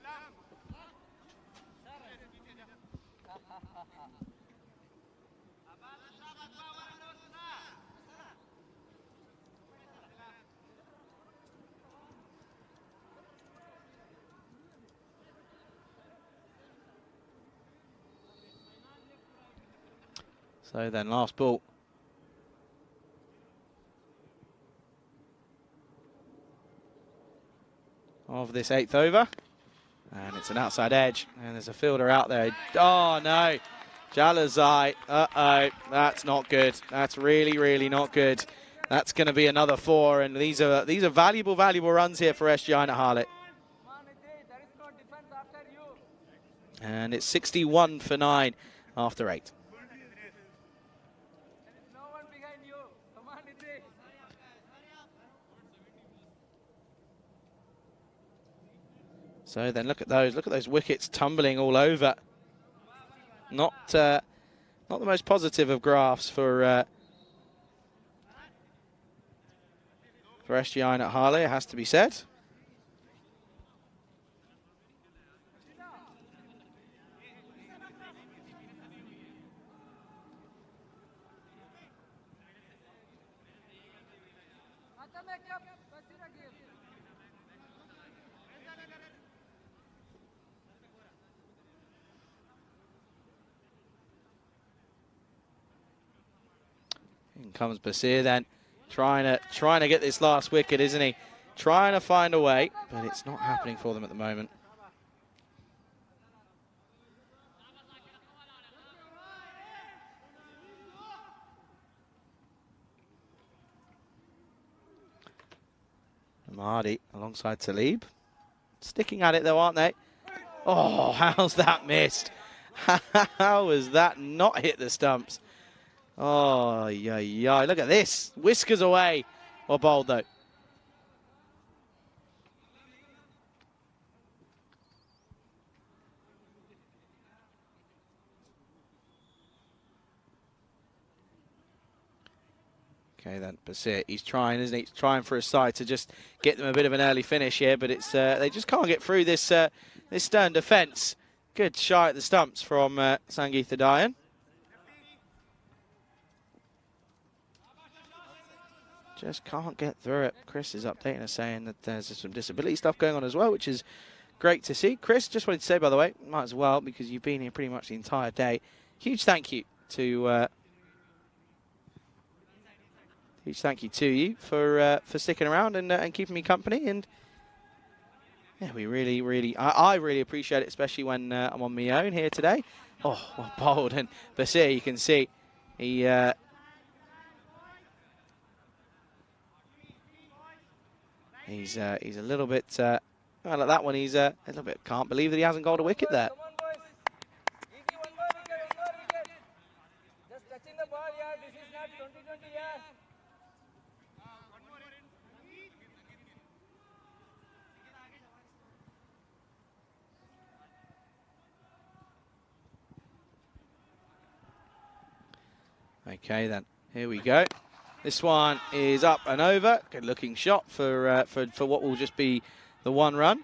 So then, last ball. Of this 8th over. And it's an outside edge. And there's a fielder out there. Oh, no. Jalazai. Uh-oh. That's not good. That's really, really not good. That's going to be another 4. And these are valuable, valuable runs here for SG Einheit Harley. And it's 61 for 9 after 8. So then look at those wickets tumbling all over. Not the most positive of graphs for SG Einheit Harley, it has to be said. In comes Basir then, trying to get this last wicket, isn't he? Trying to find a way, but it's not happening for them at the moment. Mahdi alongside Talib. Sticking at it though, aren't they? Oh, how's that missed? How has that not hit the stumps? Oh, yeah. Look at this. Whiskers away. Or bowled, though. Okay, then, Basir, he's trying, isn't he? He's trying for his side to just get them a bit of an early finish here, but it's they just can't get through this this stern defence. Good shy at the stumps from Sangeetha Dayan. Just can't get through it. Chris is updating us saying that there's some disability stuff going on as well, which is great to see. Chris, just wanted to say, by the way, might as well, because you've been here pretty much the entire day. Huge thank you to you for sticking around and keeping me company. And yeah, we really, I really appreciate it, especially when I'm on my own here today. Oh, well bowled, and Basir, you can see he. He's a little bit, well, at that one, he's a little bit, can't believe that he hasn't got a wicket there. touching the ball, yeah. This is not 2020, yeah. Okay then, here we go. This one is up and over. Good looking shot for what will just be the one run.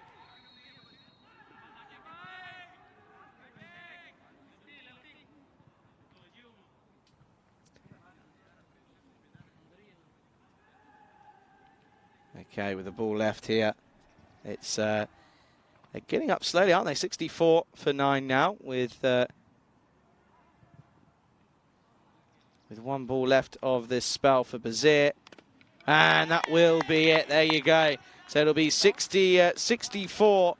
Okay, with the ball left here, it's they're getting up slowly, aren't they? 64 for 9 now with one ball left of this spell for Bazir. And that will be it. There you go. So it'll be 64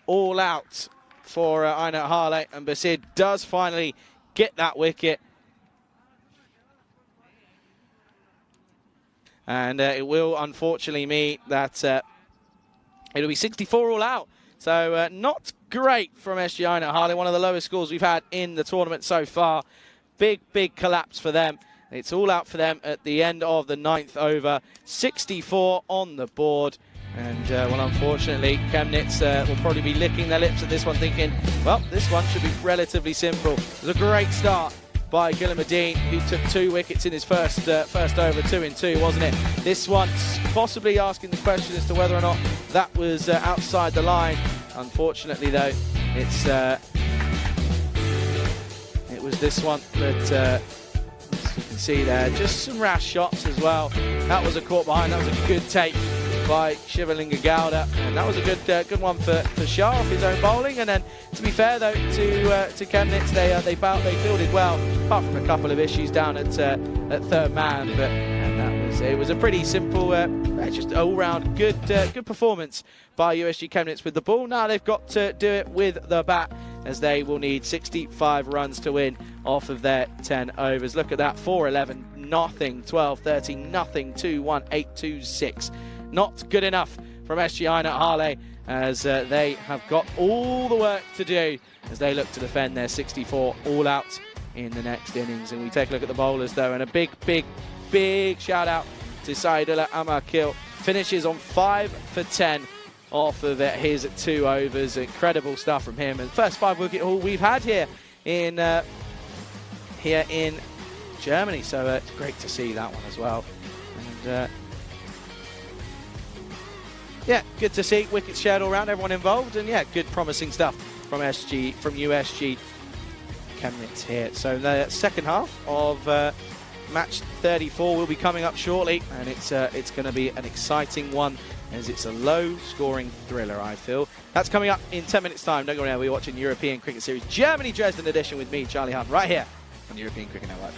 all out for Einar Harley. And Bazir does finally get that wicket. And it will unfortunately mean that it'll be 64 all out. So not great from SG Einar Harley. One of the lowest scores we've had in the tournament so far. Big collapse for them. It's all out for them at the end of the 9th over. 64 on the board. And, well, unfortunately, Chemnitz will probably be licking their lips at this one, thinking, well, this one should be relatively simple. It was a great start by Gillimadine, who took 2 wickets in his first over, 2 in 2, wasn't it? This one possibly asking the question as to whether or not that was outside the line. Unfortunately, though, it was this one that, as you can see there, just some rash shots as well. That was a caught behind. That was a good take by Shivalinga Gowda, and that was a good one for Shah off his own bowling. And then, to be fair though to Chemnitz, they fielded well, apart from a couple of issues down at third man. But it was a pretty simple, just all-round good performance by USG Chemnitz with the ball. Now they've got to do it with the bat, as they will need 65 runs to win off of their 10 overs. Look at that, 4-11, nothing, 12-13, nothing, 2-1, 8-2, 6. Not good enough from SG Einar Harley, as they have got all the work to do as they look to defend their 64 all out in the next innings. And we take a look at the bowlers though, and a big shout out to Saidullah Amarkil. Finishes on 5 for 10 off of his 2 overs. Incredible stuff from him, and first 5 wicket haul we've had here in Germany. So it's great to see that one as well. And yeah, good to see wickets shared all around, everyone involved, and yeah, good promising stuff from USG Chemnitz here. So the second half of match 34 will be coming up shortly, and it's going to be an exciting one, as it's a low-scoring thriller, I feel. That's coming up in 10 minutes' time. Don't go anywhere. We're watching European Cricket Series Germany Dresden edition with me, Charlie Hunt, right here on the European Cricket Network.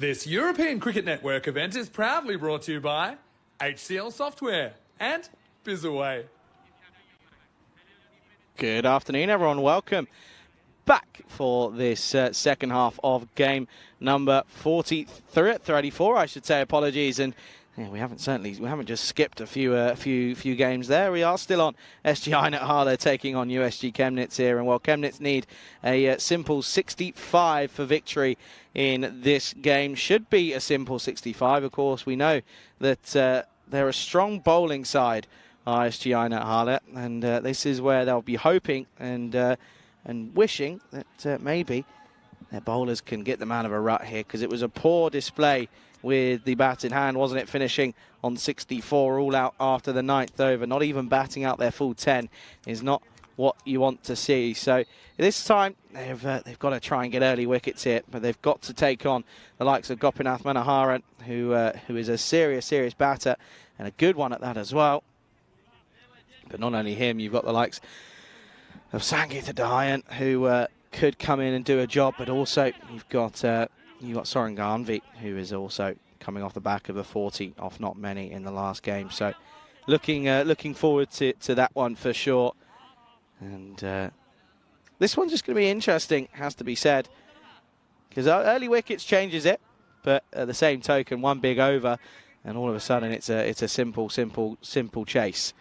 This European Cricket Network event is proudly brought to you by HCL Software and Bizaway. Good afternoon, everyone. Welcome back for this second half of game number 34, I should say. Apologies, and yeah, we haven't just skipped a few games there. We are still on SGI Net Harlow taking on USG Chemnitz here, and while Chemnitz need a simple 65 for victory in this game, should be a simple 65. Of course, we know that they're a strong bowling side, SGI Net Harlow, and this is where they'll be hoping and wishing that maybe their bowlers can get them out of a rut here, because it was a poor display with the bat in hand, wasn't it? Finishing on 64 all out after the 9th over. Not even batting out their full 10 is not what you want to see. So this time they've got to try and get early wickets here, but they've got to take on the likes of Gopinath Manoharan, who is a serious batter, and a good one at that as well. But not only him, you've got the likes of Sangeeta Dayan, who could come in and do a job, but also you've got Soren Garnvik, who is also coming off the back of a 40 off not many in the last game. So looking forward to that one for sure. And this one's just going to be interesting, has to be said, because early wickets changes it, but at the same token, one big over, and all of a sudden it's a simple chase.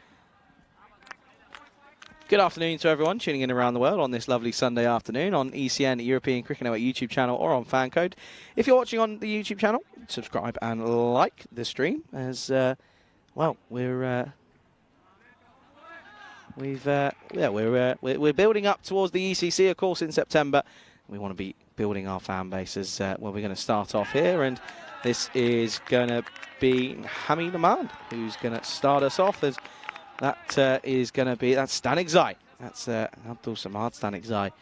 Good afternoon to everyone tuning in around the world on this lovely Sunday afternoon on ECN, European Cricket Network YouTube channel, or on Fancode. If you're watching on the YouTube channel, subscribe and like the stream, as well we're building up towards the ECC, of course, in September. We want to be building our fan base as well. We're going to start off here, and this is going to be Hamid Ahmad who's going to start us off, as that is going to be, that's Stanik Zai. That's Abdul Samad Stanik Zai,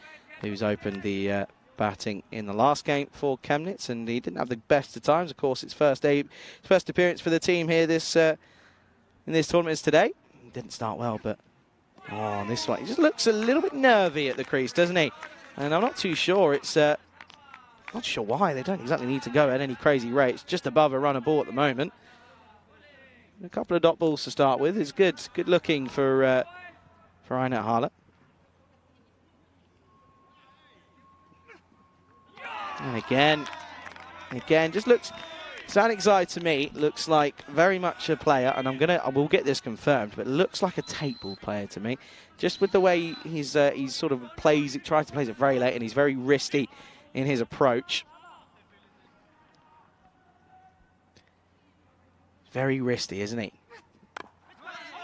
who's opened the batting in the last game for Chemnitz, and he didn't have the best of times. Of course, it's first appearance for the team here in this tournament today. He didn't start well, but on this one, he just looks a little bit nervy at the crease, doesn't he? And I'm not too sure. Not sure why. They don't exactly need to go at any crazy rates. Just above a run a ball at the moment. A couple of dot balls to start with is good. Good looking for Einar Harlow. And again, just looks. Stanik Zai to me looks like very much a player, and I will get this confirmed, but looks like a tape ball player to me. Just with the way he's sort of tries to play it very late, and he's very wristy in his approach. Very wristy, isn't he?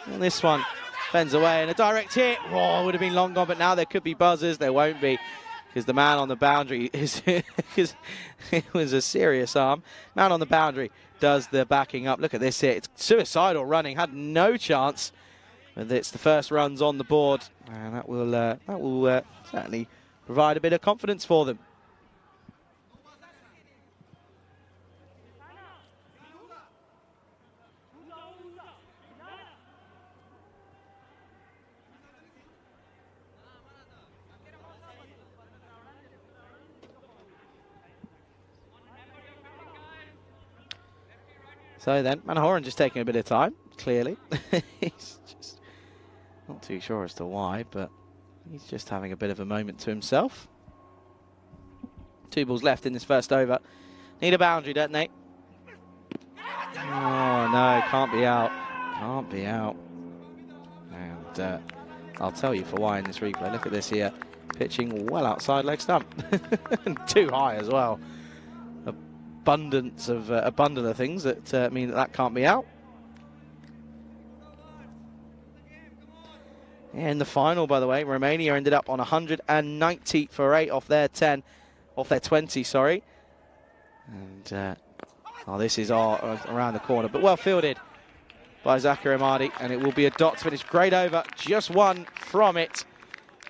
And this one fends away, and a direct hit. Oh, would have been long gone, but now there could be buzzers. There won't be, because the man on the boundary is because it was a serious arm. Man on the boundary does the backing up. Look at this hit. It's suicidal running. Had no chance. But it's the first runs on the board, and that will certainly provide a bit of confidence for them. So then, Manoharan just taking a bit of time, clearly. He's just not too sure as to why, but he's just having a bit of a moment to himself. 2 balls left in this first over. Need a boundary, don't they? Oh, no, can't be out. Can't be out. And I'll tell you for why in this replay. Look at this here. Pitching well outside leg stump. And too high as well. Abundant of things that mean that can't be out. Yeah, in the final, by the way, Romania ended up on 190 for 8 off their 20, sorry. And this is all around the corner, but well fielded by Zakir Ahmadi, and it will be a dot to finish. Great over, just one from it.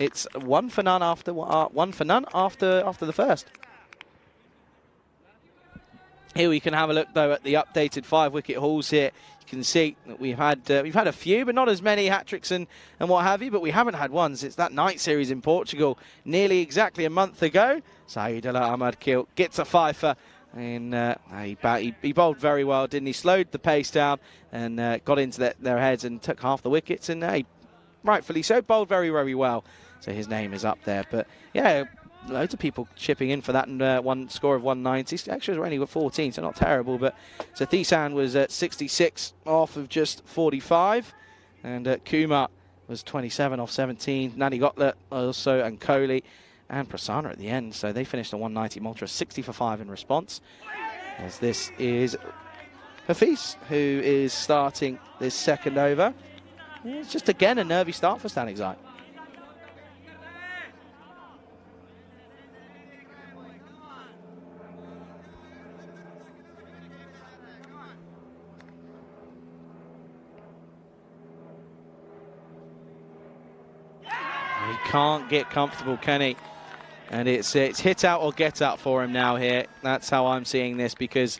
It's one for none after the first. Here we can have a look, though, at the updated 5-wicket hauls here. You can see that we've had a few, but not as many hat-tricks and what have you, but we haven't had one since that night series in Portugal nearly exactly a month ago. Saeed Ahmad Kil gets a fifer, And he bowled very well, didn't he? Slowed the pace down and got into their heads and took half the wickets. And he, rightfully so, bowled very, very well. So his name is up there. But yeah, loads of people chipping in for that, and one score of 190. Extras were only got 14, so not terrible. But so T10 was at 66 off of just 45, and Kumar was 27 off 17. Nani Gotler also, and Kohli and Prasanna at the end. So they finished on 190. Maltra 60 for 5 in response. As this is Hafiz, who is starting this second over. It's just again a nervy start for Stanexite. He can't get comfortable, can he? And it's hit out or get out for him now here. That's how I'm seeing this, because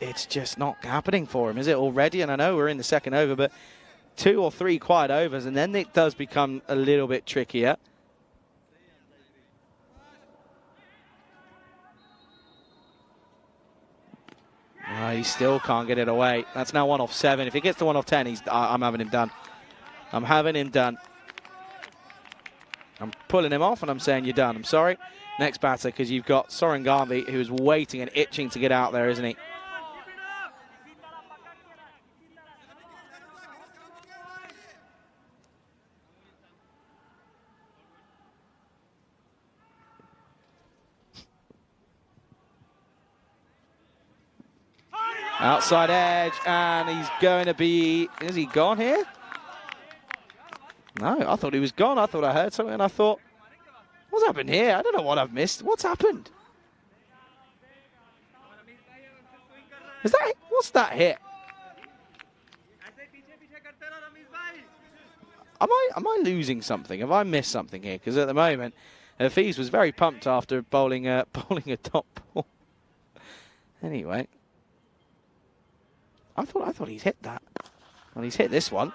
it's just not happening for him, is it, already? And I know we're in the second over, but 2 or 3 quiet overs, and then it does become a little bit trickier. He still can't get it away. That's now 1 off 7. If he gets to 1 off 10, I'm having him done. I'm having him done. I'm pulling him off and I'm saying you're done. I'm sorry. Next batter, because you've got Soren Garvey, who's waiting and itching to get out there, isn't he? Outside edge, and he's going to be... Is he gone here? No, I thought he was gone. I thought I heard something, and I thought, what's happened here? I don't know what I've missed. What's happened? Is that... What's that hit? Am I losing something? Have I missed something here? Because at the moment, Hafiz was very pumped after bowling a top ball. Anyway, I thought he's hit that. Well, he's hit this one.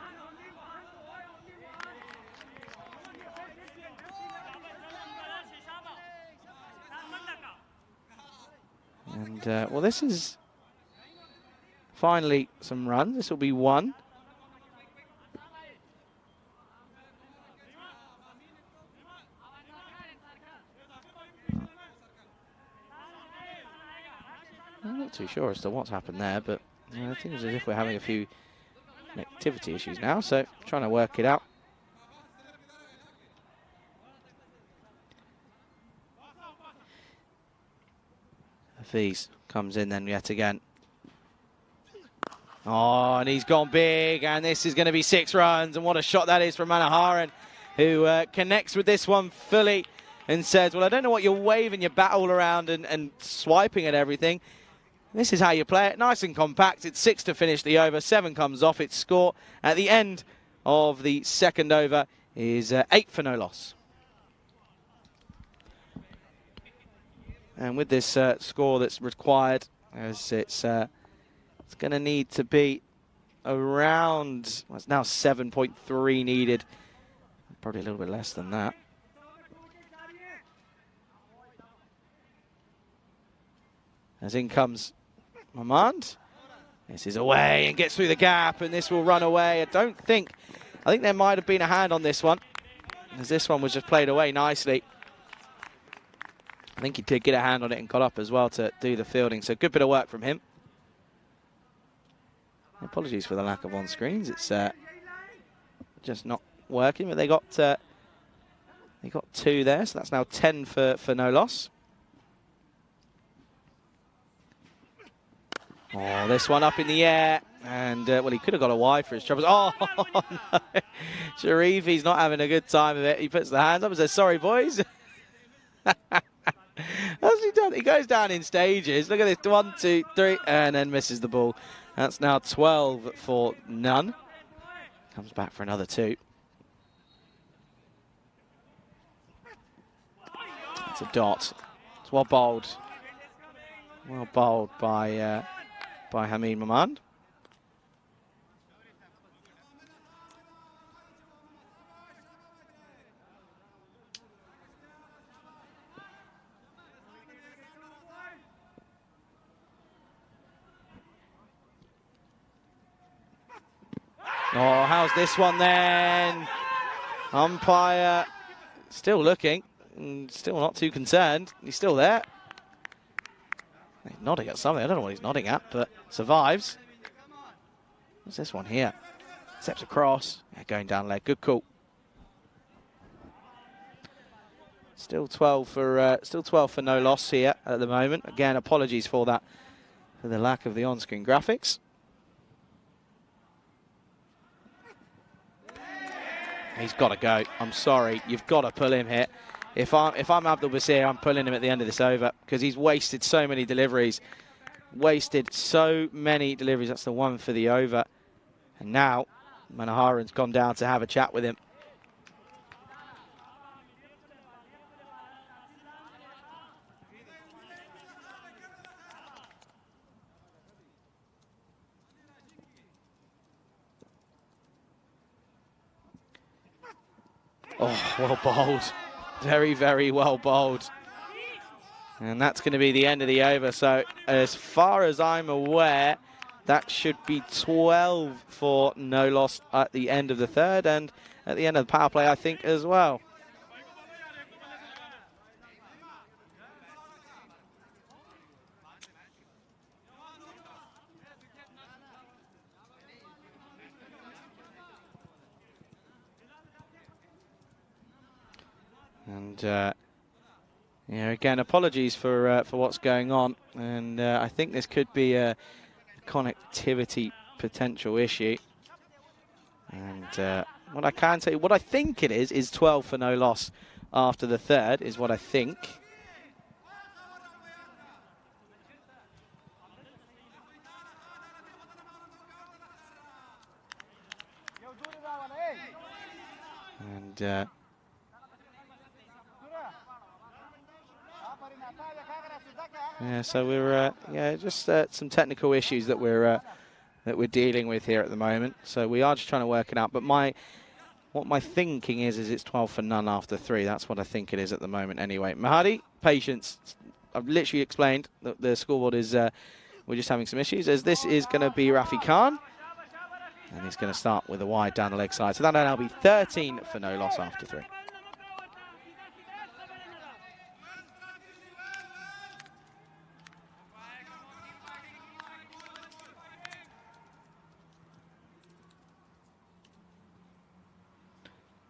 And well, this is finally some runs. This will be 1. I'm not too sure as to what's happened there, but it seems as if we're having a few connectivity issues now, so trying to work it out. Hafiz comes in then yet again. Oh, and he's gone big, and this is going to be 6 runs, and what a shot that is from Manoharan, who connects with this one fully and says, well, I don't know what you're waving your bat all around and swiping at everything. This is how you play it. Nice and compact. It's 6 to finish the over. 7 comes off. Its score at the end of the second over is 8 for no loss. And with this score that's required, as it's going to need to be around, well, it's now 7.3 needed. Probably a little bit less than that. As in comes Mamand. This is away and gets through the gap, and this will run away. I think there might have been a hand on this one, as this one was just played away nicely. I think he did get a hand on it and got up as well to do the fielding, so good bit of work from him. Apologies for the lack of on-screens. It's just not working, but they got 2 there, so that's now 10 for no loss. Oh, this one up in the air, and well, he could have got a wide for his troubles. Oh, no. Sharif, he's not having a good time of it. He puts the hands up and says, sorry, boys. How's he done? He goes down in stages. Look at this, 1, 2, 3, and then misses the ball. That's now 12 for none. Comes back for another 2. It's a dot. It's well bowled. Well bowled by Hamid Mamand. Oh, how's this one then? Umpire still looking, still not too concerned. He's still there. He's nodding at something. I don't know what he's nodding at, but survives. What's this one here? Steps across. Yeah, going down leg. Good call. Still 12 for no loss here at the moment. Again, apologies for that, for the lack of the on-screen graphics. He's got to go. I'm sorry. You've got to pull him here. If I'm Abdul Basir, I'm pulling him at the end of this over because he's wasted so many deliveries. Wasted so many deliveries. That's the one for the over. And now Manoharan's gone down to have a chat with him. Oh, well bowled. Very, very well bowled. And that's going to be the end of the over. So as far as I'm aware, that should be 12 for no loss at the end of the third and at the end of the power play, I think, as well. And yeah, again, apologies for what's going on, and I think this could be a connectivity potential issue. And what I can say, what I think it is 12 for no loss after the third, is what I think. And yeah, so we're yeah, just some technical issues that we're dealing with here at the moment. So we are just trying to work it out. But what my thinking is it's 12 for none after 3. That's what I think it is at the moment. Anyway, Mahadi, patience. I've literally explained that the scoreboard is we're just having some issues. As this is going to be Rafi Khan, and he's going to start with a wide down the leg side. So that'll now be 13 for no loss after 3.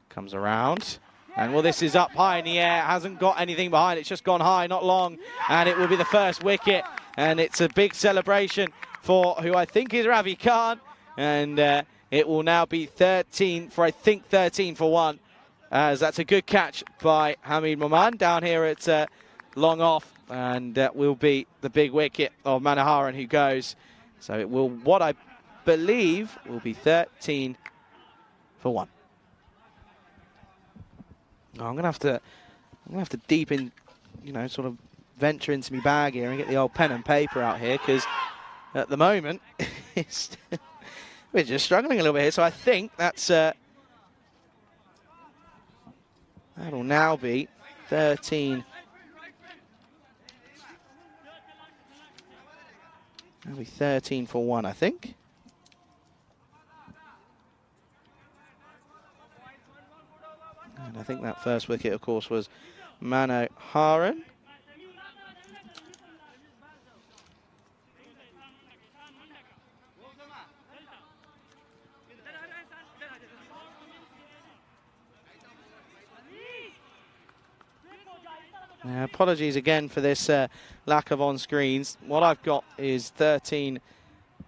Comes around, and well, this is up high in the air, hasn't got anything behind, it's just gone high, not long, and it will be the first wicket, and it's a big celebration for who I think is Ravi Khan, and it will now be 13 for, I think, 13 for 1, as that's a good catch by Hamid Maman down here at long off, and that will be the big wicket of Manoharan who goes. So it will, what I believe, will be 13 for 1. Oh, I'm gonna have to deep in, you know, sort of venture into my bag here and get the old pen and paper out here, because at the moment we're just struggling a little bit here. So I think that's that'll now be 13. That'll be 13 for 1, I think. And I think that first wicket, of course, was Manoharan. Apologies again for this lack of on-screens. What I've got is 13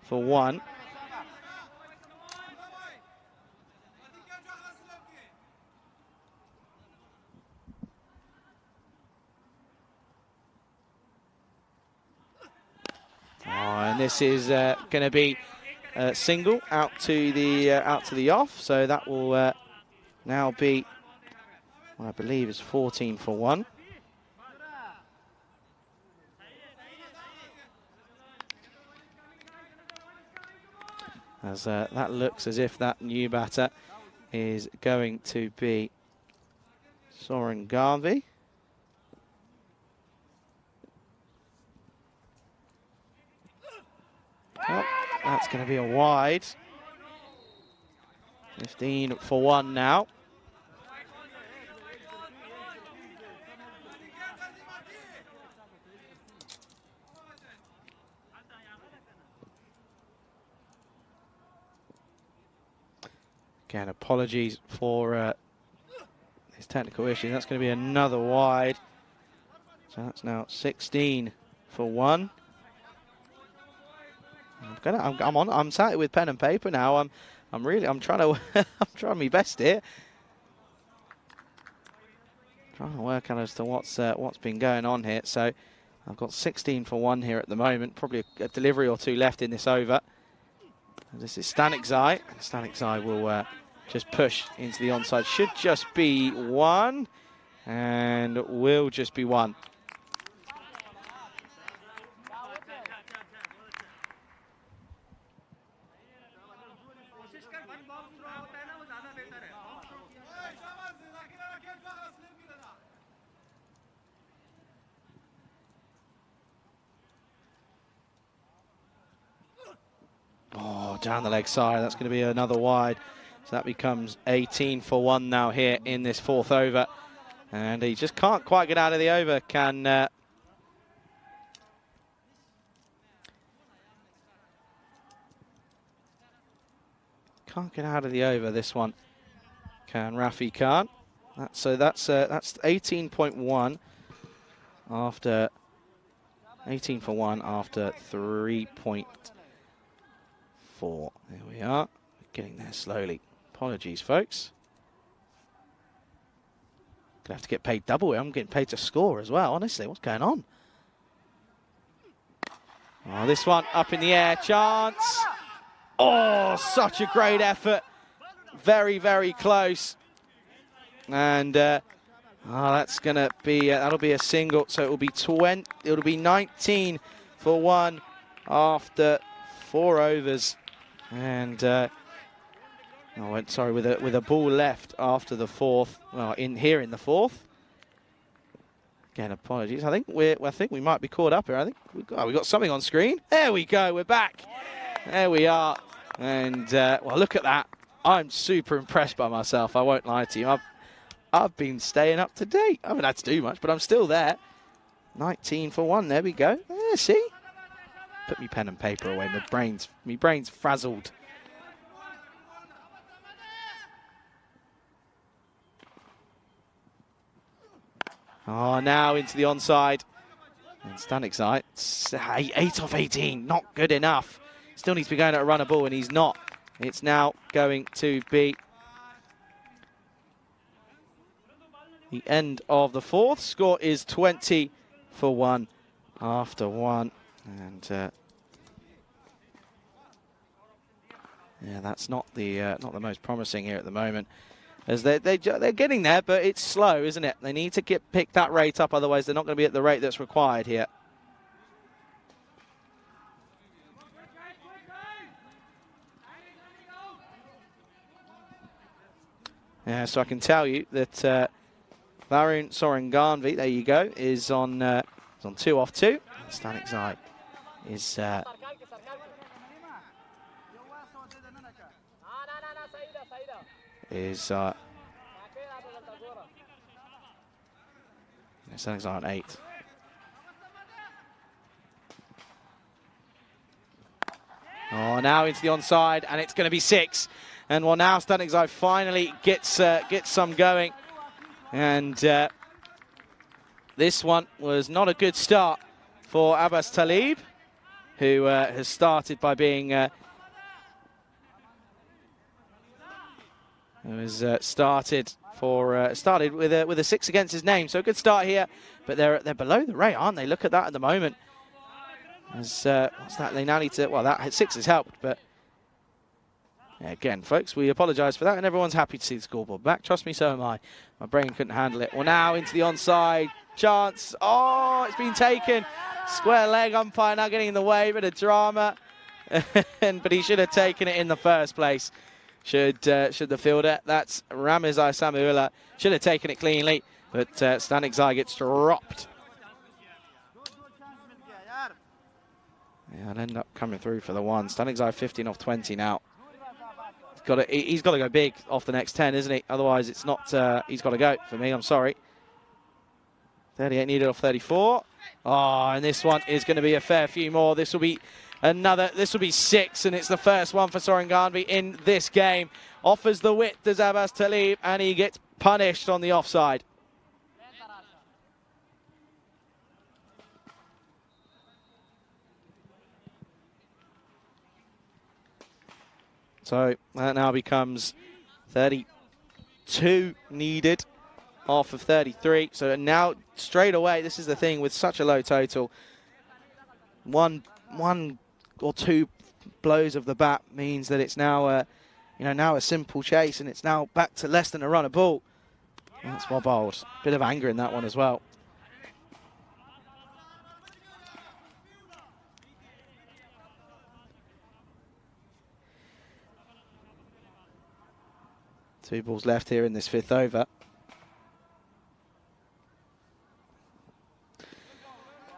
for 1. And this is going to be a single out to the off, so that will now be, what I believe is 14 for 1. As that looks as if that new batter is going to be Soren Garvey. Oh, that's going to be a wide. 15 for 1 now. Again, apologies for his technical issue. That's going to be another wide. So that's now 16 for 1. I'm sat with pen and paper now. I'm trying to I'm trying my best here. Trying to work out as to what's been going on here. So I've got 16 for 1 here at the moment. Probably a delivery or two left in this over. This is Stanikzai. Stanikzai will just push into the onside. Should just be 1, and will just be 1. Oh, down the leg side. That's going to be another wide. So that becomes 18 for 1 now here in this 4th over. And he just can't quite get out of the over. Can't get out of the over, this one. Can Rafi Khan. So that's 18.1 after 18 for 1 after 3.4. There we are. Getting there slowly. Apologies, folks. Gonna have to get paid double here. I'm getting paid to score as well. Honestly, what's going on? Oh, this one up in the air. Chance. Oh, such a great effort. Very, very close. And that's gonna be that'll be a single. So it will be 20. It'll be 19 for 1 after 4 overs. And sorry, with a ball left after the 4th. Well, in the 4th. Again, apologies. I think we might be caught up here. I think we got something on screen. There we go. We're back. There we are. And well, look at that. I'm super impressed by myself. I won't lie to you. I've been staying up to date. I haven't had to do much, but I'm still there. 19 for 1. There we go. See. Put me pen and paper away. My brain's frazzled. Oh, now into the onside. And Stanikzai, 8 off 18. Not good enough. Still needs to be going at a runner ball, and he's not. It's now going to be the end of the 4th. Score is 20 for 1 after 1. And yeah, that's not the most promising here at the moment, as they're getting there, but it's slow, isn't it? They need to pick that rate up, otherwise they're not going to be at the rate that's required here. Yeah, so I can tell you that Varun Soranganvi, there you go, is on 2 off 2. Stanikzai is Stanikzai on 8. Oh, now into the onside, and it's going to be 6. And well, now Stanikzai finally gets some going. And this one was not a good start for Abbas Talib, who has started by being started with a 6 against his name. So a good start here, but they're below the rate, aren't they? Look at that at the moment. As what's that? They now need to. Well, that 6 has helped, but yeah, again, folks, we apologise for that, and everyone's happy to see the scoreboard back. Trust me, so am I. My brain couldn't handle it. Well, now into the onside chance. Oh, it's been taken. Square leg, umpire now getting in the way. Bit of drama, but he should have taken it in the first place. Should the fielder? That's Ramizai Samuula. Should have taken it cleanly, but Stanikzai gets dropped. Yeah, I'll end up coming through for the 1. Stanikzai 15 off 20 now. He's got to go big off the next 10, isn't he? Otherwise, it's not. He's got to go for me. I'm sorry. 38 needed off 34. Oh, and this one is going to be a fair few more. This will be another. This will be 6, and it's the first one for Soren Garnby in this game. Offers the width to Zabas Talib, and he gets punished on the offside. So that now becomes 32 needed off of 33. So now straight away, this is the thing with such a low total. One or two blows of the bat means that it's now now a simple chase, and it's now back to less than a run a ball. That's well bowled. Bit of anger in that one as well. Two balls left here in this 5th over.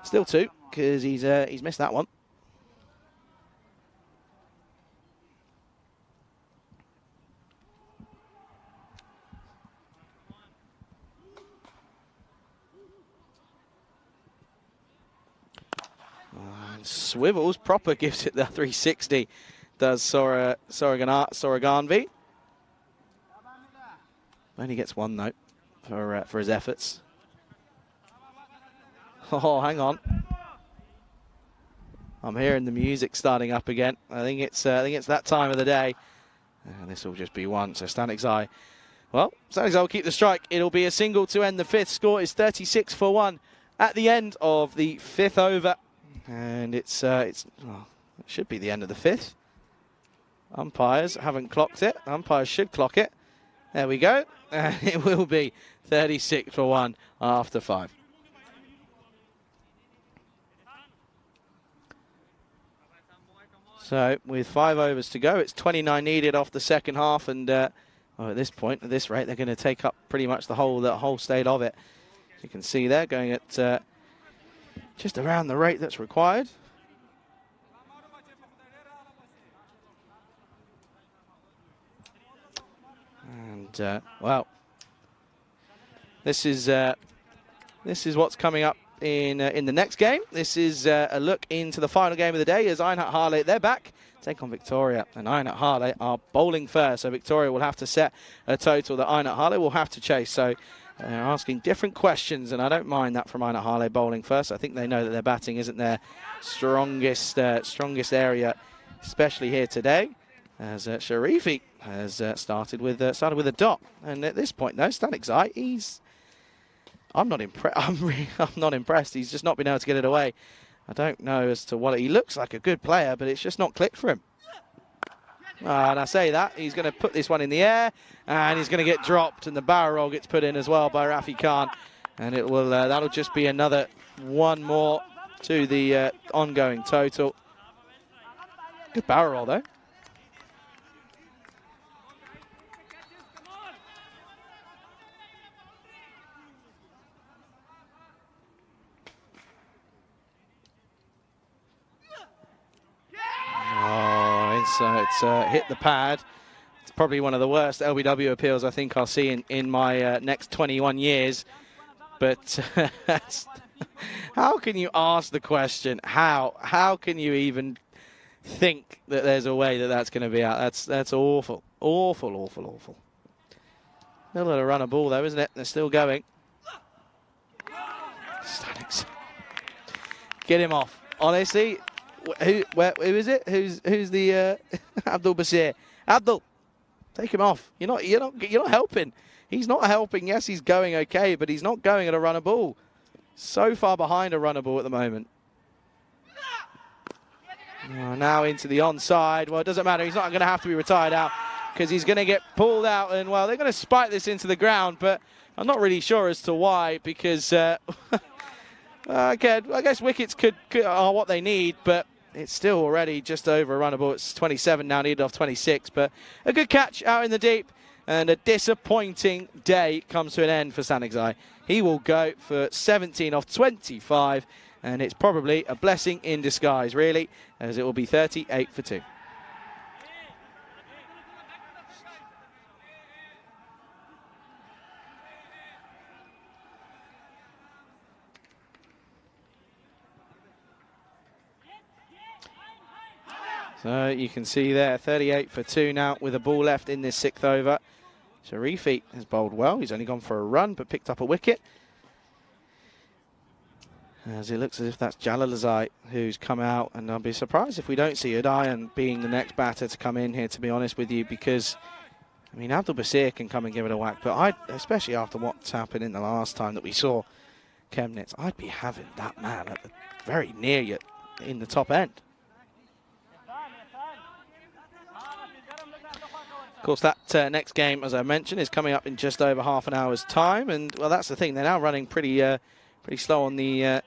Still 2, because he's missed that one. And Swivels proper gives it the 360. Does Soren Garnby. Only gets 1 though for his efforts. Oh, hang on. I'm hearing the music starting up again. I think it's that time of the day. And this will just be 1. So Stanek Zai. Well, Stanek Zai will keep the strike. It'll be a single to end the 5th. Score is 36 for 1 at the end of the 5th over. And it should be the end of the 5th. Umpires haven't clocked it. Umpires should clock it. There we go. And it will be 36 for 1 after 5. So with 5 overs to go, it's 29 needed off the second half, and at this point, at this rate, they're going to take up pretty much the whole state of it. As you can see there, going at just around the rate that's required. And well, this is what's coming up in the next game. This is a look into the final game of the day as Einhard Halle, they're back, take on Victoria, and Einhard Halle are bowling first, so Victoria will have to set a total that Einhard Halle will have to chase. So they're asking different questions, and I don't mind that from Einhard Halle bowling first. I think they know that their batting isn't their strongest area, especially here today, as Sharifi has started with a dot. And at this point, though, Stanek Zai, I'm not impressed. He's just not been able to get it away. I don't know as to what he looks like a good player, but it's just not clicked for him. And I say that he's going to put this one in the air, and he's going to get dropped, and the barrel roll gets put in as well by Rafi Khan, and it will that'll just be another 1 more to the ongoing total. Good barrel roll though. So it's hit the pad. It's probably one of the worst LBW appeals I think I'll see in my next 21 years. But how can you ask the question? How can you even think that there's a way that that's going to be out? That's awful. Awful, awful, awful. A little run a ball though, isn't it? They're still going. Get him off. Honestly. Who is it? Who's the Abdul Basir? Abdul, take him off. You're not helping. He's not helping. Yes, he's going okay, but he's not going at a runner ball. So far behind a runner ball at the moment. Now into the onside. Well, it doesn't matter. He's not going to have to be retired out because he's going to get pulled out, and well, they're going to spike this into the ground, but I'm not really sure as to why, because again, I guess wickets are what they need, but it's still already just over a runnable. It's 27 now, needed off 26, but a good catch out in the deep, and a disappointing day comes to an end for Stanek Zai. He will go for 17 off 25, and it's probably a blessing in disguise, really, as it will be 38 for 2. So you can see there, 38 for 2 now with a ball left in this 6th over. Sharifi has bowled well. He's only gone for a run, but picked up a wicket. As it looks as if that's Jalalazai who's come out, and I'll be surprised if we don't see Udayan being the next batter to come in here, to be honest with you, because, I mean, Abdul Basir can come and give it a whack, but especially after what's happened in the last time that we saw Chemnitz, I'd be having that man at the very near you in the top end. Of course, that next game, as I mentioned, is coming up in just over half an hour's time, and well, that's the thing. They're now running pretty slow on the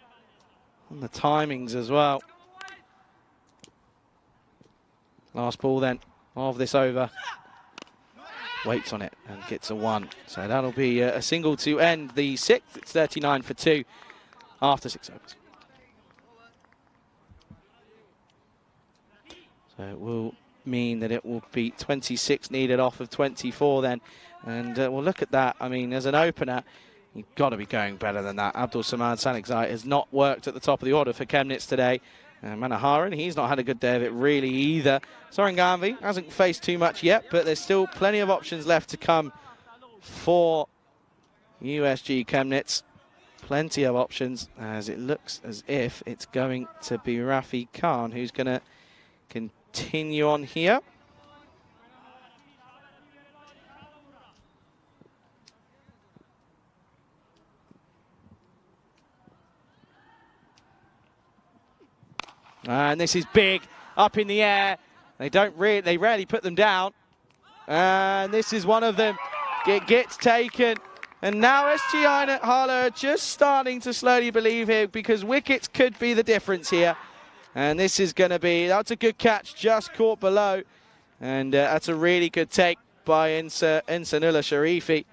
timings as well. Last ball then of this over. Waits on it and gets a 1. So that'll be a single to end the 6th. It's 39 for 2 after 6 overs. So it will mean that it will be 26 needed off of 24 then. And we'll look at that. I mean, as an opener, you've got to be going better than that. Abdul Samad Sanikzai has not worked at the top of the order for Chemnitz today. Manoharan, he's not had a good day of it really either. Soranganvi hasn't faced too much yet, but there's still plenty of options left to come for USG Chemnitz. Plenty of options, as it looks as if it's going to be Rafi Khan who's going to continue on here. And this is big, up in the air. They rarely put them down. And this is one of them. It gets taken. And now SG Einet Harlow are just starting to slowly believe here, because wickets could be the difference here. And this is going to be, that's a good catch, just caught below. And that's a really good take by Insanullah Sharifi,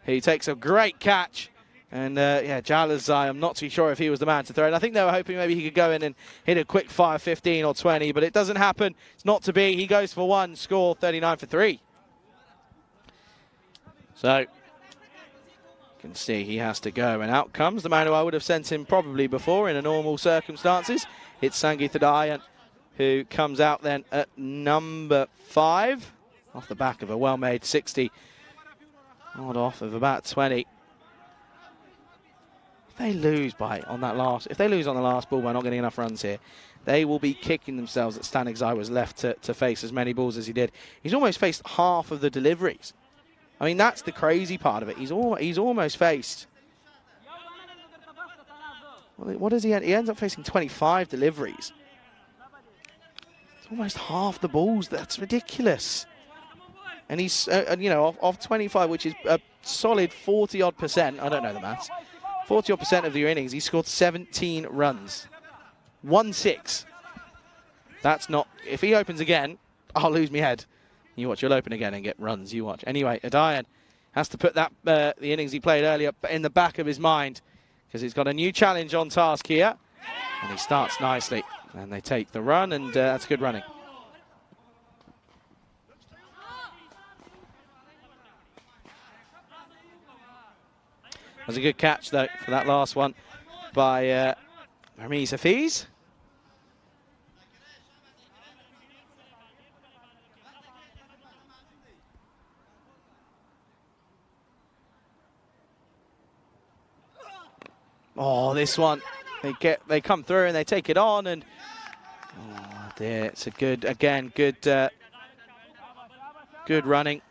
who takes a great catch. And yeah, Jalalazai, I'm not too sure if he was the man to throw. And I think they were hoping maybe he could go in and hit a quick fire 15 or 20, but it doesn't happen. It's not to be. He goes for 1, score 39 for 3. So, you can see he has to go. And out comes the man who I would have sent him probably before in a normal circumstances. It's Sangeeth Udayan, who comes out then at number 5, off the back of a well-made 60, odd off of about 20. If they lose on the last ball by not getting enough runs here, they will be kicking themselves that Stanikzai was left to face as many balls as he did. He's almost faced half of the deliveries. I mean, that's the crazy part of it. He's almost faced. Well, what does he end? He ends up facing 25 deliveries. It's almost half the balls. That's ridiculous. And he's, you know, off 25, which is a solid 40-odd%. I don't know the maths. 40-odd% of the innings, he scored 17 runs. 1-6. That's not... If he opens again, I'll lose my head. You watch, he'll open again and get runs. You watch. Anyway, Udayan has to put that the innings he played earlier in the back of his mind, because he's got a new challenge on task here. And he starts nicely. And they take the run, and that's good running. That was a good catch, though, for that last one by Ramiz Hafiz. Oh, this one, they come through and they take it on, and oh dear, it's a good, again, good running.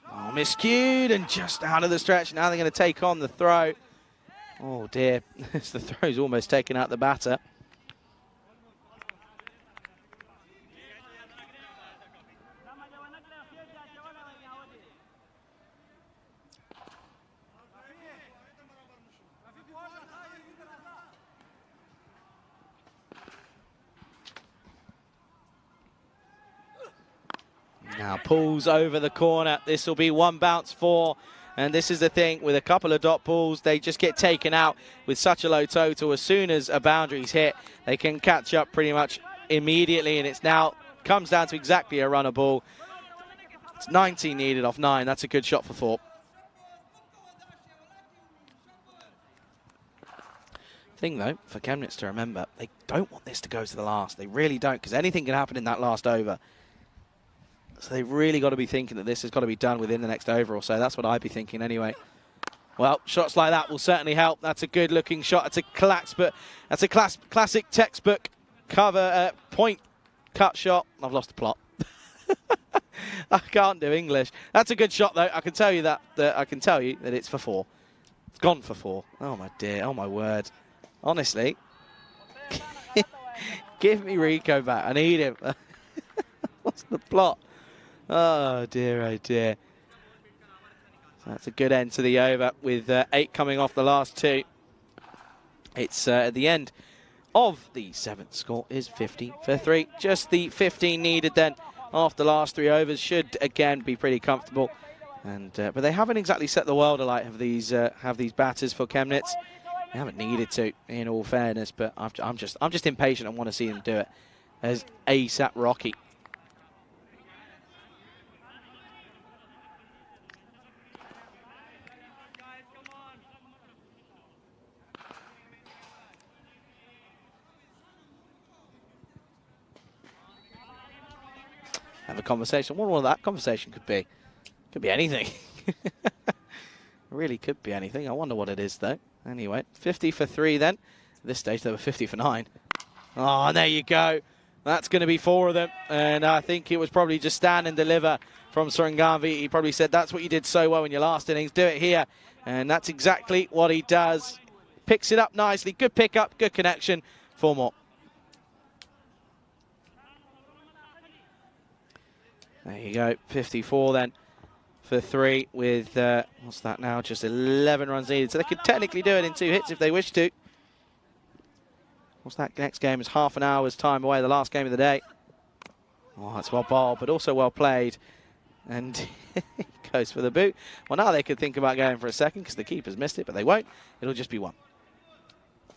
Oh, miscued and just out of the stretch. Now they're going to take on the throw. Oh dear, the throw's almost taken out the batter. Now pulls over the corner. This will be 1 bounce 4. And this is the thing with a couple of dot balls, they just get taken out with such a low total. As soon as a boundary's hit, they can catch up pretty much immediately. And it's now comes down to exactly a runner ball. It's 19 needed off 9. That's a good shot for Thorpe. Thing though, for Chemnitz to remember, they don't want this to go to the last. They really don't, because anything can happen in that last over. So they've really got to be thinking that this has got to be done within the next over or so. That's what I'd be thinking anyway. Well, shots like that will certainly help. That's a good looking shot. It's a classic textbook cover point cut shot. I've lost the plot. I can't do English. That's a good shot though. I can tell you that it's for 4. It's gone for 4. Oh my dear. Oh my word. Honestly, give me Rico back. I need him. What's the plot? Oh dear, oh dear. So that's a good end to the over with 8 coming off the last 2. It's at the end of the 7th. Score is 50 for 3. Just the 15 needed then after the last 3 overs. Should again be pretty comfortable. And but they haven't exactly set the world alight. Have these batters for Chemnitz? They haven't needed to, in all fairness, but I'm just impatient and want to see them do it. As ASAP Rocky. Have a conversation. I wonder what that conversation could be. Could be anything. Really could be anything. I wonder what it is though. Anyway, 50 for 3 then. At this stage they were 50 for 9. Oh, and there you go. That's going to be 4 of them. And I think it was probably just stand and deliver from Sarangavi. He probably said, that's what you did so well in your last innings. Do it here. And that's exactly what he does. Picks it up nicely. Good pickup, good connection. 4 more. There you go. 54 then for 3 with, what's that now? Just 11 runs needed. So they could technically do it in 2 hits if they wish to. What's that? Next game is half an hour's time away, the last game of the day. Oh, it's well bowled, but also well played. And he goes for the boot. Well, now they could think about going for a second because the keeper's missed it, but they won't. It'll just be 1.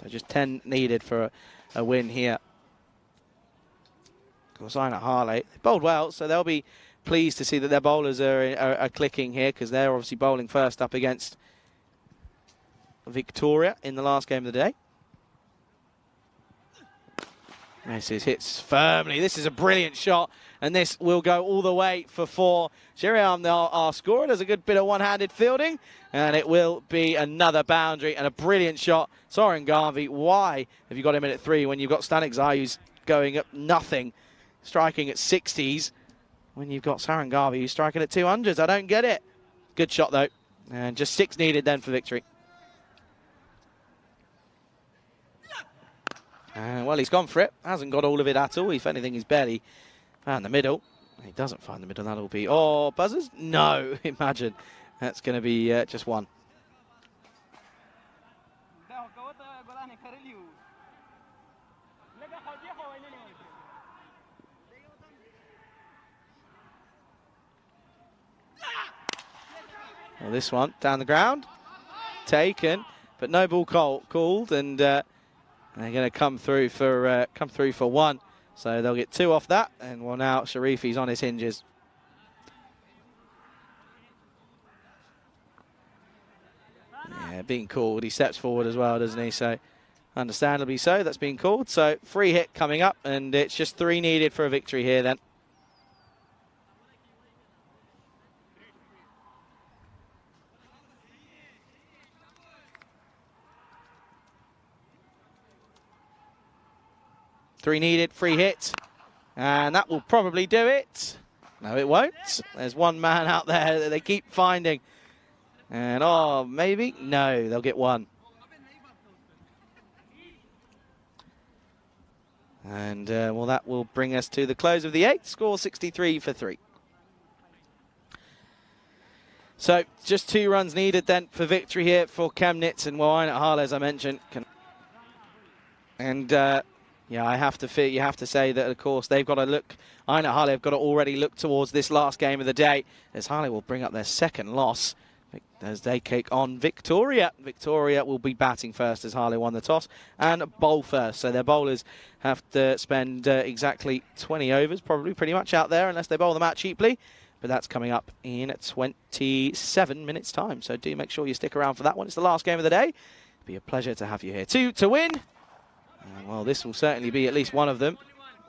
So just 10 needed for a win here. Of course, Einar Harley, they bowled well, so they'll be pleased to see that their bowlers are clicking here because they're obviously bowling first up against Victoria in the last game of the day. This is hits firmly. This is a brilliant shot, and this will go all the way for 4. Shiriam, our scorer, does a good bit of one-handed fielding, and it will be another boundary and a brilliant shot. Soren Garvey, why have you got him in at 3 when you've got Stanik Zai who's going up nothing, striking at 60s, when you've got Sarangavi who's striking at 200s? I don't get it. Good shot, though. And just 6 needed then for victory. Well, he's gone for it. Hasn't got all of it at all. If anything, he's barely found the middle. He doesn't find the middle. That'll be... Oh, buzzers? No, imagine. That's going to be just 1. Well, this one down the ground, taken, but no ball called, and they're going to come through for 1. So they'll get 2 off that, and well, now Sharifi's on his hinges. Yeah, being called. He steps forward as well, doesn't he? So understandably so, that's being called. So free hit coming up, and it's just 3 needed for a victory here then. Three needed, free hit, and that will probably do it. No, it won't. There's one man out there that they keep finding. And, oh, maybe? No, they'll get 1. And, well, that will bring us to the close of the 8th. Score 63 for 3. So, just 2 runs needed then for victory here for Chemnitz. And, well, Einar Harle, as I mentioned. Yeah, you have to say that, of course, they've got to look. Einar Harle have got to already look towards this last game of the day, as Harle will bring up their 2nd loss as they kick on Victoria. Victoria will be batting first as Harle won the toss and bowl first. So their bowlers have to spend exactly 20 overs, probably pretty much out there, unless they bowl them out cheaply. but that's coming up in 27 minutes' time. So do make sure you stick around for that one. It's the last game of the day. It'll be a pleasure to have you here. 2 to win. Well, this will certainly be at least one of them.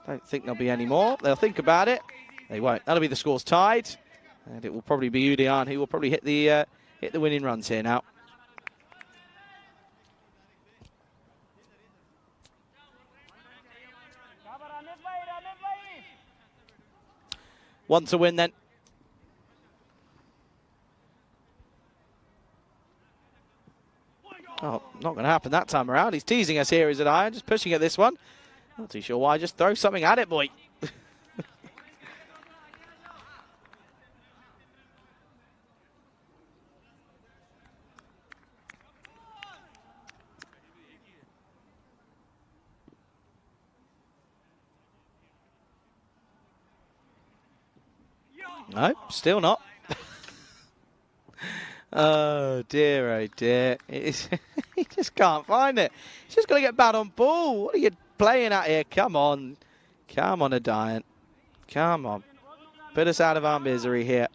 Don't think there'll be any more. They'll think about it. They won't. That'll be the scores tied. And it will probably be Udian who will probably hit the winning runs here now. One to win then. Oh, not going to happen that time around. He's teasing us here, is it Iron? Just pushing at this one. Not too sure why. Just throw something at it, boy. No, still not. Oh dear, he just can't find it. He's just got to get bad on ball. What are you playing at here? Come on. Come on, Adiant. Come on. Put us out of our misery here.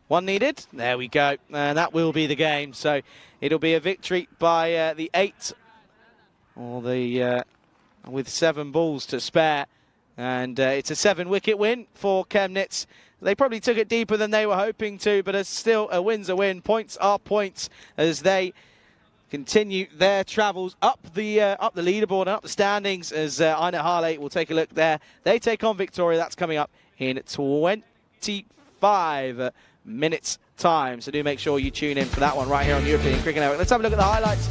One needed. There we go. And that will be the game. So it'll be a victory by the 8 or the with 7 balls to spare. And it's a 7-wicket win for Chemnitz. They probably took it deeper than they were hoping to, but it's still a win's a win. Points are points as they continue their travels up the leaderboard and up the standings as Einar Harley will take a look there. They take on Victoria. That's coming up in 25 minutes time. So do make sure you tune in for that one right here on European Cricket Network. Let's have a look at the highlights.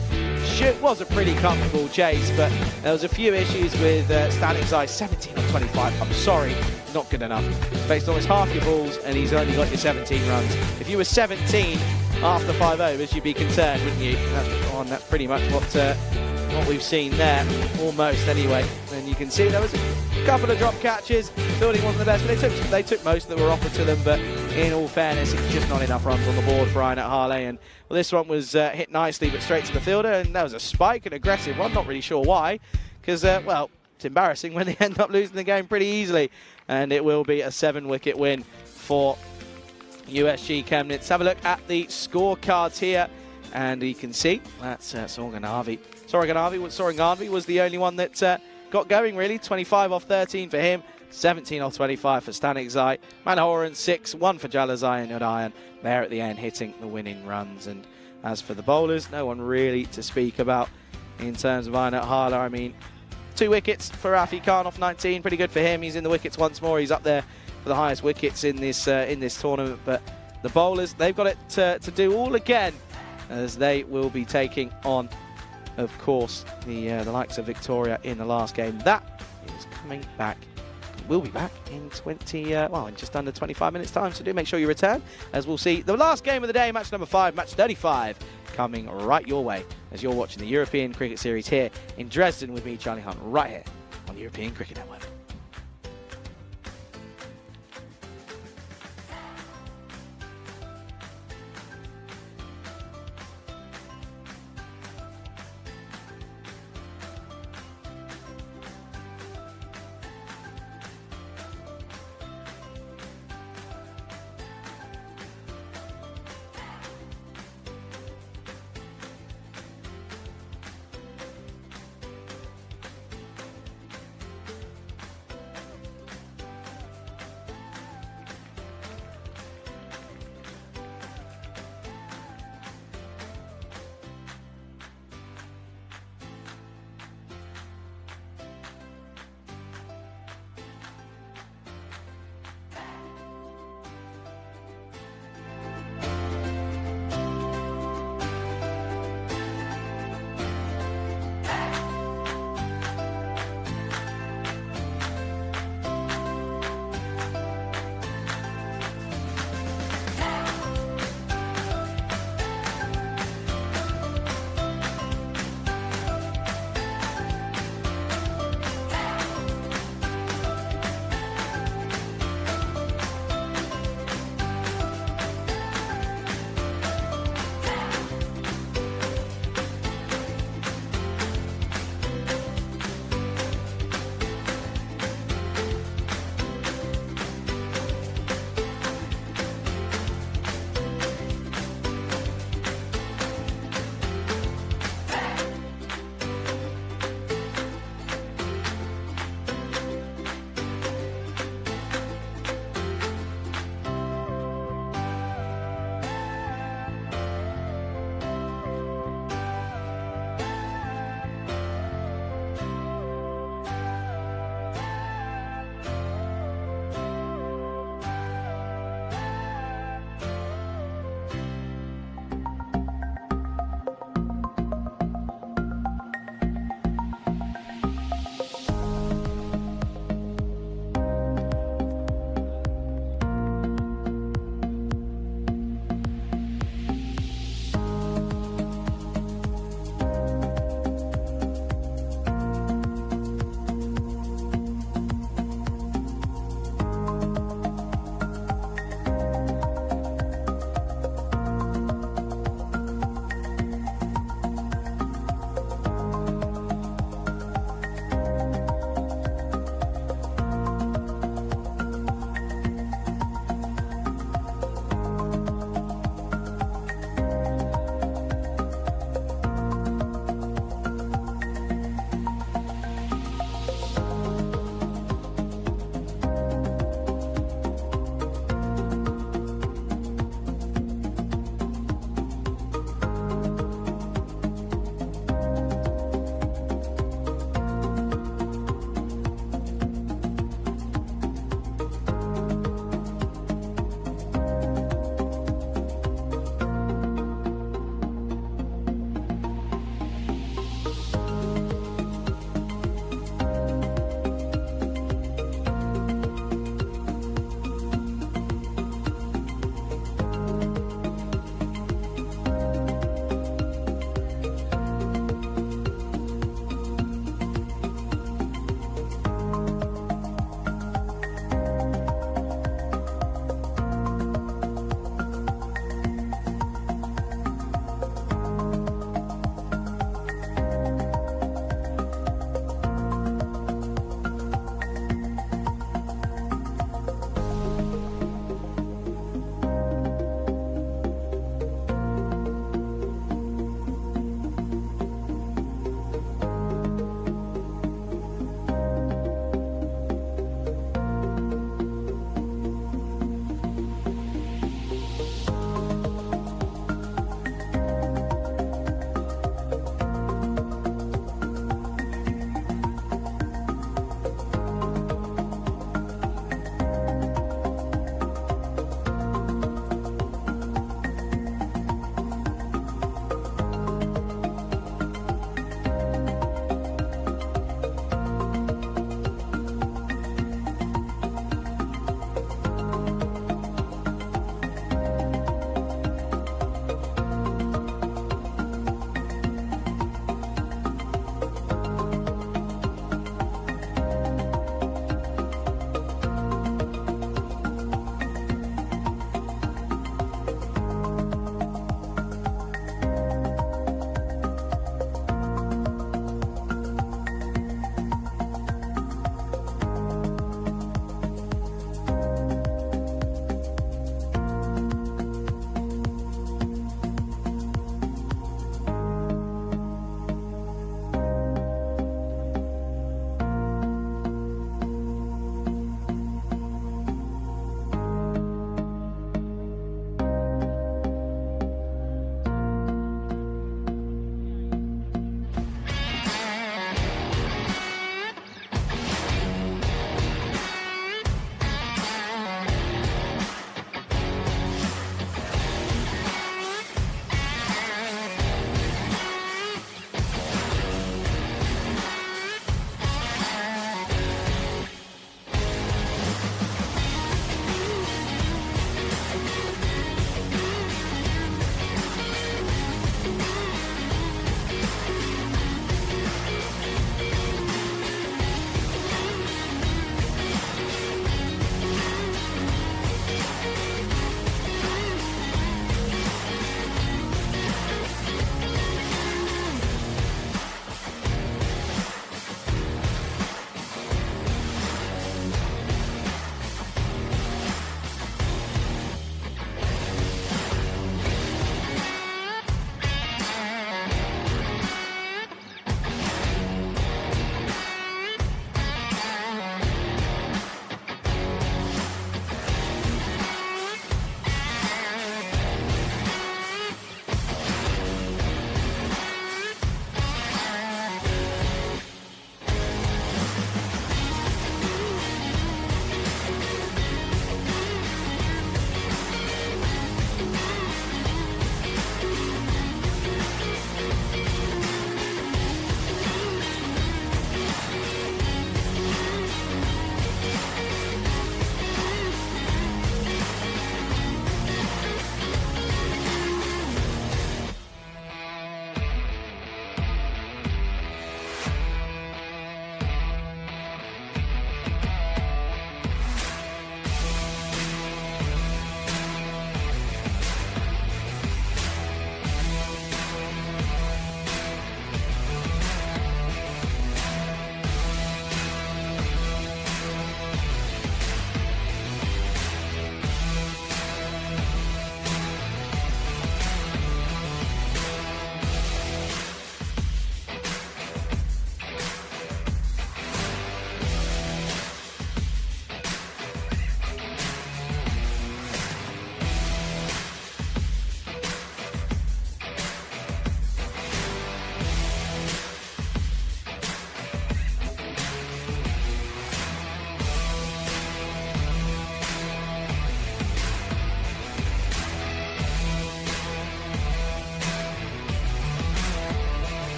It was a pretty comfortable chase, but there was a few issues with standing size. 17 on 25. I'm sorry, not good enough. Faced almost half your balls, and he's only got your 17 runs. If you were 17 after 5 overs, you'd be concerned, wouldn't you? That's pretty much what we've seen there, almost anyway. And you can see there was a couple of drop catches. Fielding wasn't the best, but they took most that were offered to them. But in all fairness, it's just not enough runs on the board for Einar Harley. And well, this one was hit nicely, but straight to the fielder. And that was a spike, an aggressive one. Not really sure why, because well, it's embarrassing when they end up losing the game pretty easily. And it will be a 7-wicket win for USG Chemnitz. Have a look at the scorecards here, and you can see that's Sorganavi. Sorganavi was the only one that got going, really. 25 off 13 for him, 17 off 25 for Stanik Zai. Manoharan 6, 1 for Jalazai and Udayan there at the end, hitting the winning runs. And as for the bowlers, no one really to speak about in terms of Einar Harla. I mean, 2 wickets for Rafi Khan off 19, pretty good for him. He's in the wickets once more. He's up there for the highest wickets in this tournament. But the bowlers, they've got it to do all again, as they will be taking on, of course, the likes of Victoria in the last game. That is coming back. We'll be back in in just under 25 minutes time. So do make sure you return, as we'll see the last game of the day, match number 5, match 35, coming right your way as you're watching the European Cricket Series here in Dresden with me, Charlie Hunt, right here on the European Cricket Network.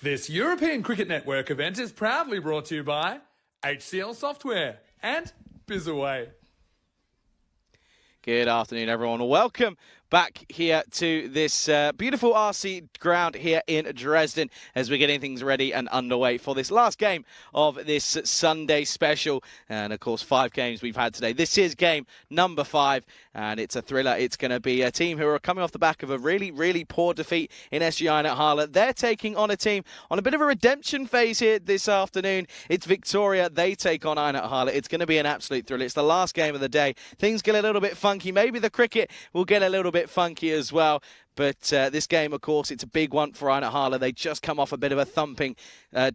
This European Cricket Network event is proudly brought to you by HCL Software and Bizaway. Good afternoon, everyone. Welcome back here to this beautiful RC ground here in Dresden as we're getting things ready and underway for this last game of this Sunday special. And, of course, 5 games we've had today. This is game number 5, and it's a thriller. It's going to be a team who are coming off the back of a really, really poor defeat in SGI at Halle. They're taking on a team on a bit of a redemption phase here this afternoon. It's Victoria. They take on Einat Halle. It's going to be an absolute thriller. It's the last game of the day. Things get a little bit funky. Maybe the cricket will get a little bit funky as well. But this game, of course, it's a big one for Einat Halle. They just come off a bit of a thumping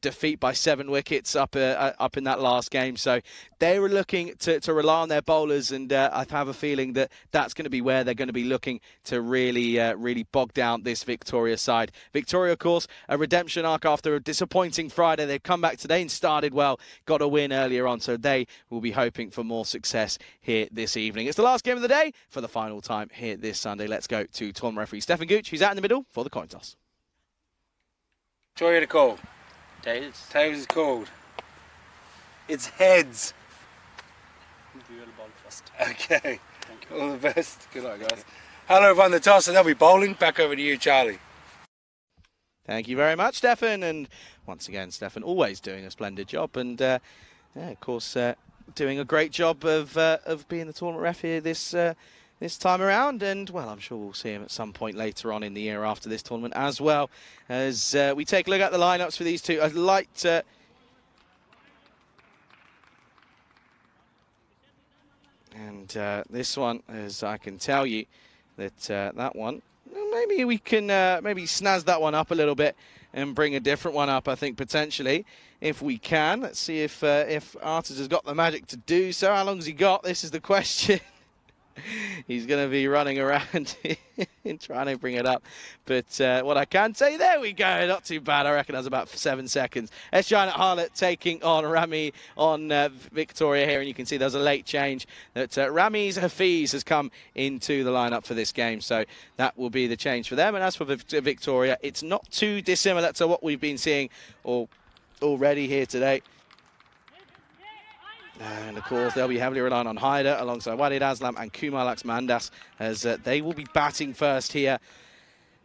defeat by 7 wickets up in that last game. So they were looking to rely on their bowlers, and I have a feeling that that's going to be where they're going to be looking to really bog down this Victoria side. Victoria, of course, a redemption arc after a disappointing Friday. They've come back today and started well, got a win earlier on, so they will be hoping for more success here this evening. It's the last game of the day for the final time here this Sunday. Let's go to tournament referee Stefan Gooch, who's out in the middle for the coin toss. Joy of the call. Tails. Tails is called. It's heads. We will ball first. Okay. Thank you. All the best. Good luck, guys. Hello, everyone. The toss, and they'll be bowling. Back over to you, Charlie. Thank you very much, Stefan. And once again, Stefan always doing a splendid job. And, yeah, of course, doing a great job of being the tournament ref here this time around. And, well, I'm sure we'll see him at some point later on in the year after this tournament as well. As we take a look at the lineups for these two, I'd like to... And this one, as I can tell you, that that one, maybe we can maybe snazz that one up a little bit and bring a different one up, I think, potentially, if we can. Let's see if Artis has got the magic to do so. How long has he got? This is the question. He's going to be running around and trying to bring it up. But what I can say, there we go. Not too bad. I reckon that's about 7 seconds. SGI at Halle taking on Rami on Victoria here. And you can see there's a late change that Ramiz Hafiz has come into the lineup for this game. So that will be the change for them. And as for Victoria, it's not too dissimilar to what we've been seeing already here today. And, of course, they'll be heavily relying on Haider alongside Walid Aslam and Kumar Laxmandas as they will be batting first here.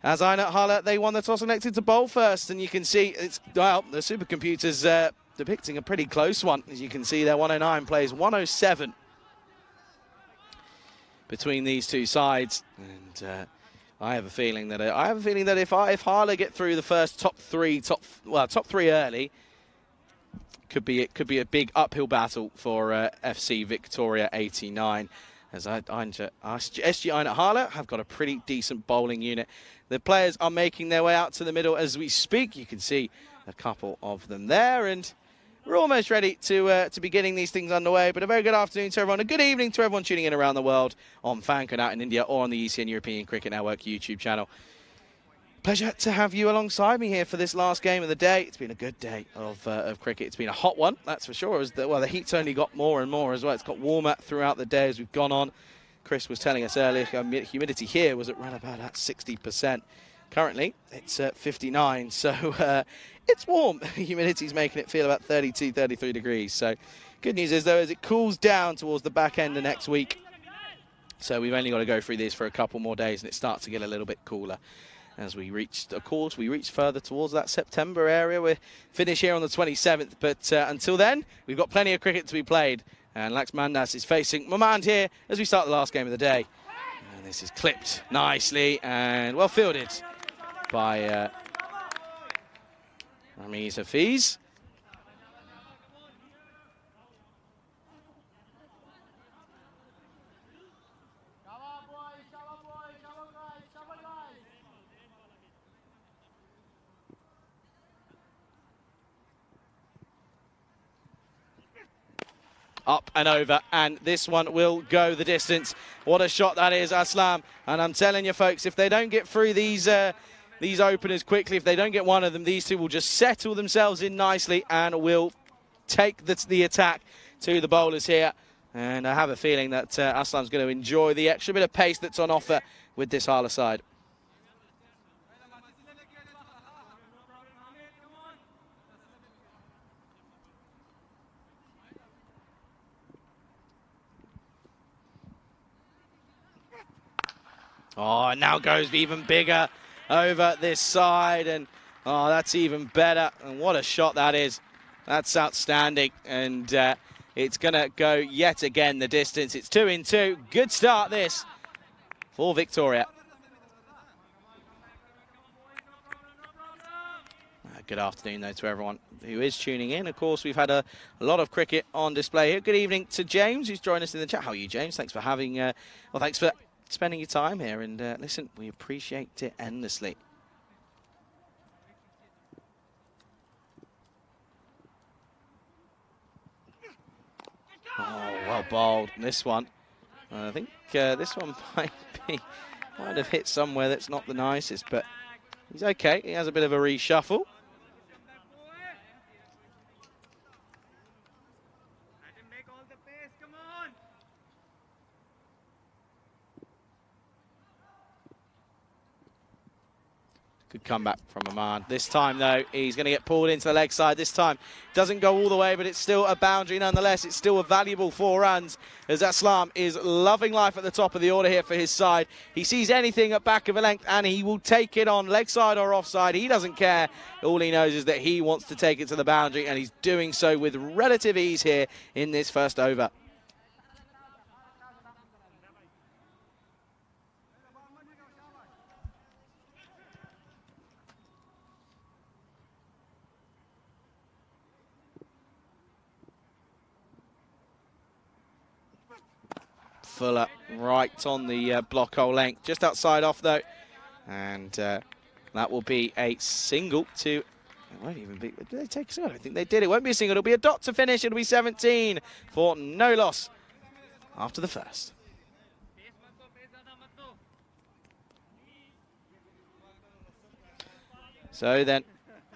As Einat Halle, they won the toss and elected to bowl first. And you can see, it's well, the supercomputer's depicting a pretty close one. As you can see there, 109 plays 107 between these two sides. And I have a feeling that if Halle get through the first top three early, could be a big uphill battle for FC Victoria 89. As SG Einat Halle have got a pretty decent bowling unit. The players are making their way out to the middle as we speak. You can see a couple of them there, and we're almost ready to be getting these things underway. But a very good afternoon to everyone, a good evening to everyone tuning in around the world on FanCode out in India or on the ECN European Cricket Network YouTube channel. Pleasure to have you alongside me here for this last game of the day. It's been a good day of cricket. It's been a hot one, that's for sure. The heat's only got more and more as well. It's got warmer throughout the day as we've gone on. Chris was telling us earlier, humidity here was around about at 60%. Currently, it's at 59, so it's warm. Humidity's making it feel about 32, 33 degrees. So good news is, though, as it cools down towards the back end of next week. So we've only got to go through this for a couple more days, and it starts to get a little bit cooler. As we reached further towards that September area. We're finished here on the 27th, but until then, we've got plenty of cricket to be played. And Laxmandas is facing Mamand here as we start the last game of the day. And this is clipped nicely and well fielded by Ramiz Hafiz. Up and over, and this one will go the distance. What a shot that is, Aslam. And I'm telling you, folks, if they don't get through these openers quickly, if they don't get one of them, these two will just settle themselves in nicely and will take the attack to the bowlers here. And I have a feeling that Aslam's going to enjoy the extra bit of pace that's on offer with this Halle side. Oh, and now goes even bigger over this side, and oh, that's even better. And what a shot that is. That's outstanding, and it's going to go yet again the distance. It's 2-2. Good start this for Victoria. Good afternoon, though, to everyone who is tuning in. Of course, we've had a lot of cricket on display here. Good evening to James, who's joined us in the chat. How are you, James? Thanks for having, well, thanks for spending your time here. And listen, we appreciate it endlessly. Oh, well bowled. This one, I think this one might have hit somewhere that's not the nicest, but he's okay. He has a bit of a reshuffle. Good comeback from Aman. This time, though, he's going to get pulled into the leg side. This time, doesn't go all the way, but it's still a boundary nonetheless. It's still a valuable 4 runs, as Aslam is loving life at the top of the order here for his side. He sees anything at back of a length, and he will take it on leg side or offside. He doesn't care. All he knows is that he wants to take it to the boundary, and he's doing so with relative ease here in this first over. Fuller right on the block hole length, just outside off though, and that will be a single to. It won't even be. Did they take a single? I don't think they did. It won't be a single. It'll be a dot to finish. It'll be 17 for no loss after the first. So then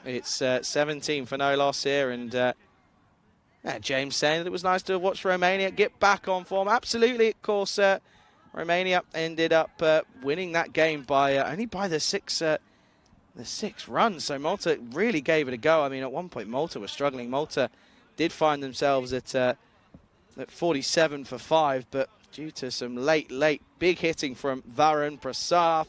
it's 17 for no loss here, and. James saying that it was nice to watch Romania get back on form. Absolutely, of course, Romania ended up winning that game by only by the six runs. So Malta really gave it a go. I mean, at one point Malta was struggling. Malta did find themselves at 47 for 5, but due to some late big hitting from Varun, Prasad,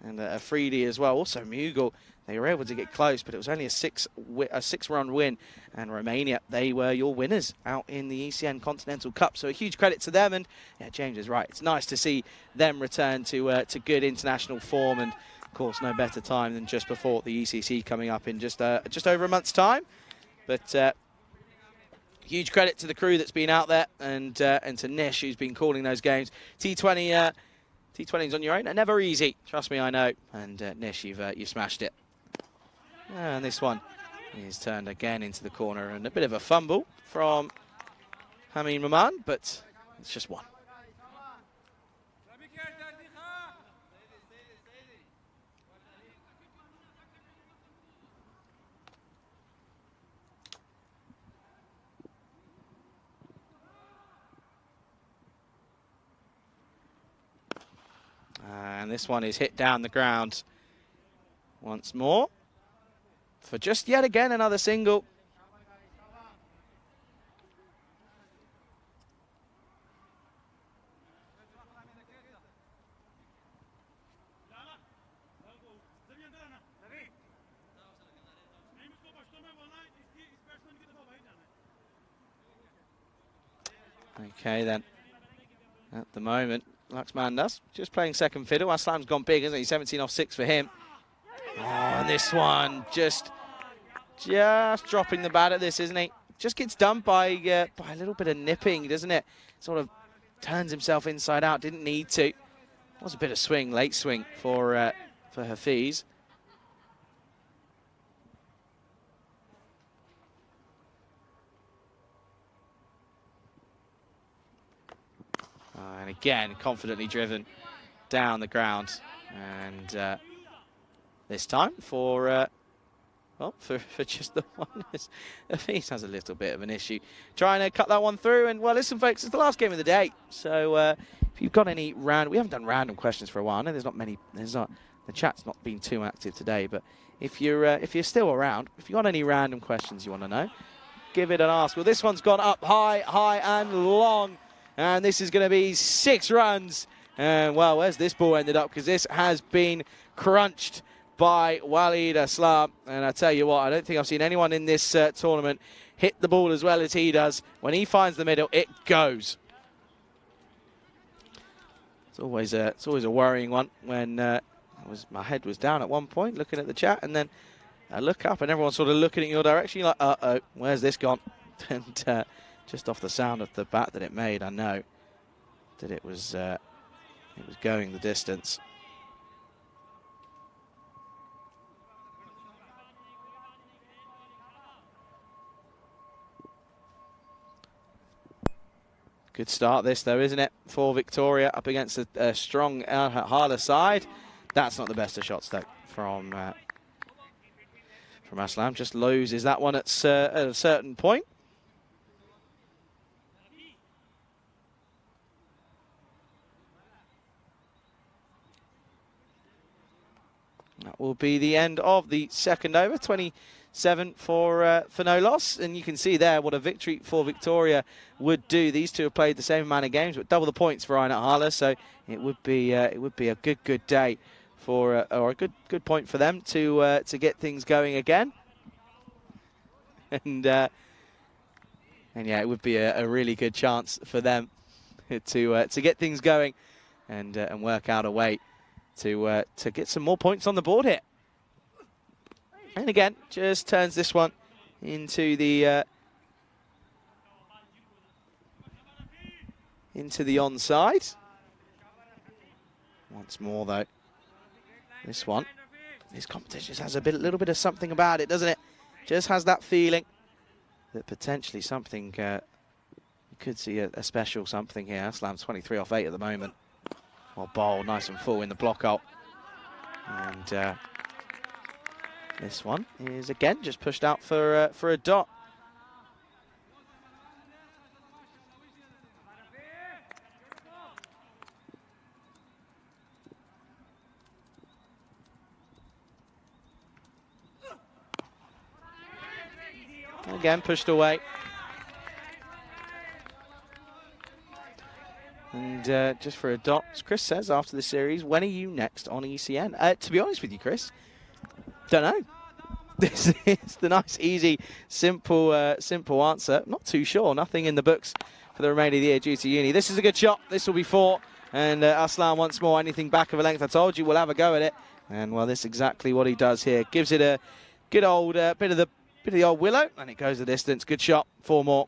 and Afridi as well, also Mughal, they were able to get close, but it was only a six-run win. And Romania, they were your winners out in the ECN Continental Cup. So a huge credit to them. And yeah, James is right. It's nice to see them return to good international form. And of course, no better time than just before the ECC coming up in just over a month's time. But huge credit to the crew that's been out there, and to Nish, who's been calling those games. T20's on your own, and never easy. Trust me, I know. And Nish, you've smashed it. And this one is turned again into the corner, and a bit of a fumble from Hameen Maman, but it's just one. And this one is hit down the ground once more for just yet again another single. Okay then, at the moment, Laxmandas just playing second fiddle. Aslam's gone big, isn't he? 17 off 6 for him. Oh, and this one just dropping the bat at this, isn't he? Just gets done by a little bit of nipping, doesn't it? Sort of turns himself inside out. Didn't need to. Was a bit of swing, late swing for Hafiz. And again, confidently driven down the ground. And this time for just the one. Hafiz has a little bit of an issue trying to cut that one through. And, well, listen, folks, it's the last game of the day. So if you've got any we haven't done random questions for a while. I know the chat's not been too active today. But if you're still around, if you've got any random questions you want to know, give it an ask. Well, this one's gone up high and long. And this is going to be 6 runs. And, well, where's this ball ended up? Because this has been crunched by Walid Aslam. And I tell you what, I don't think I've seen anyone in this tournament hit the ball as well as he does. When he finds the middle, it goes. It's always a worrying one when my head was down at one point looking at the chat, and then I look up and everyone's sort of looking in your direction. You're like, uh-oh, where's this gone? And just off the sound of the bat that it made, I know that it was going the distance. Good start this though, isn't it, for Victoria up against a strong Hala side. That's not the best of shots though from Aslam. Just loses that one at a certain point. That will be the end of the second over. 27 for no loss, and you can see there what a victory for Victoria would do. These two have played the same amount of games, but double the points for Einat Hala, so it would be a good day for or a good point for them to get things going again. And yeah, it would be a really good chance for them to get things going and work out a way to get some more points on the board here. And again, just turns this one into the onside. Once more though, this competition just has a little bit of something about it, doesn't it? Just has that feeling that potentially something you could see a special something here. Aslam's 23 off 8 at the moment. Well, bowl nice and full in the block hole. And this one is again just pushed out for a dot. Again pushed away. And just for a dot, as Chris says after the series, when are you next on ECN? To be honest with you, Chris, don't know. This is the nice, easy, simple answer. Not too sure. Nothing in the books for the remainder of the year due to uni. This is a good shot. This will be 4. And Aslam once more, anything back of a length. I told you we'll have a go at it. And well, this is exactly what he does here. Gives it a good old bit of the old willow, and it goes the distance. Good shot. 4 more.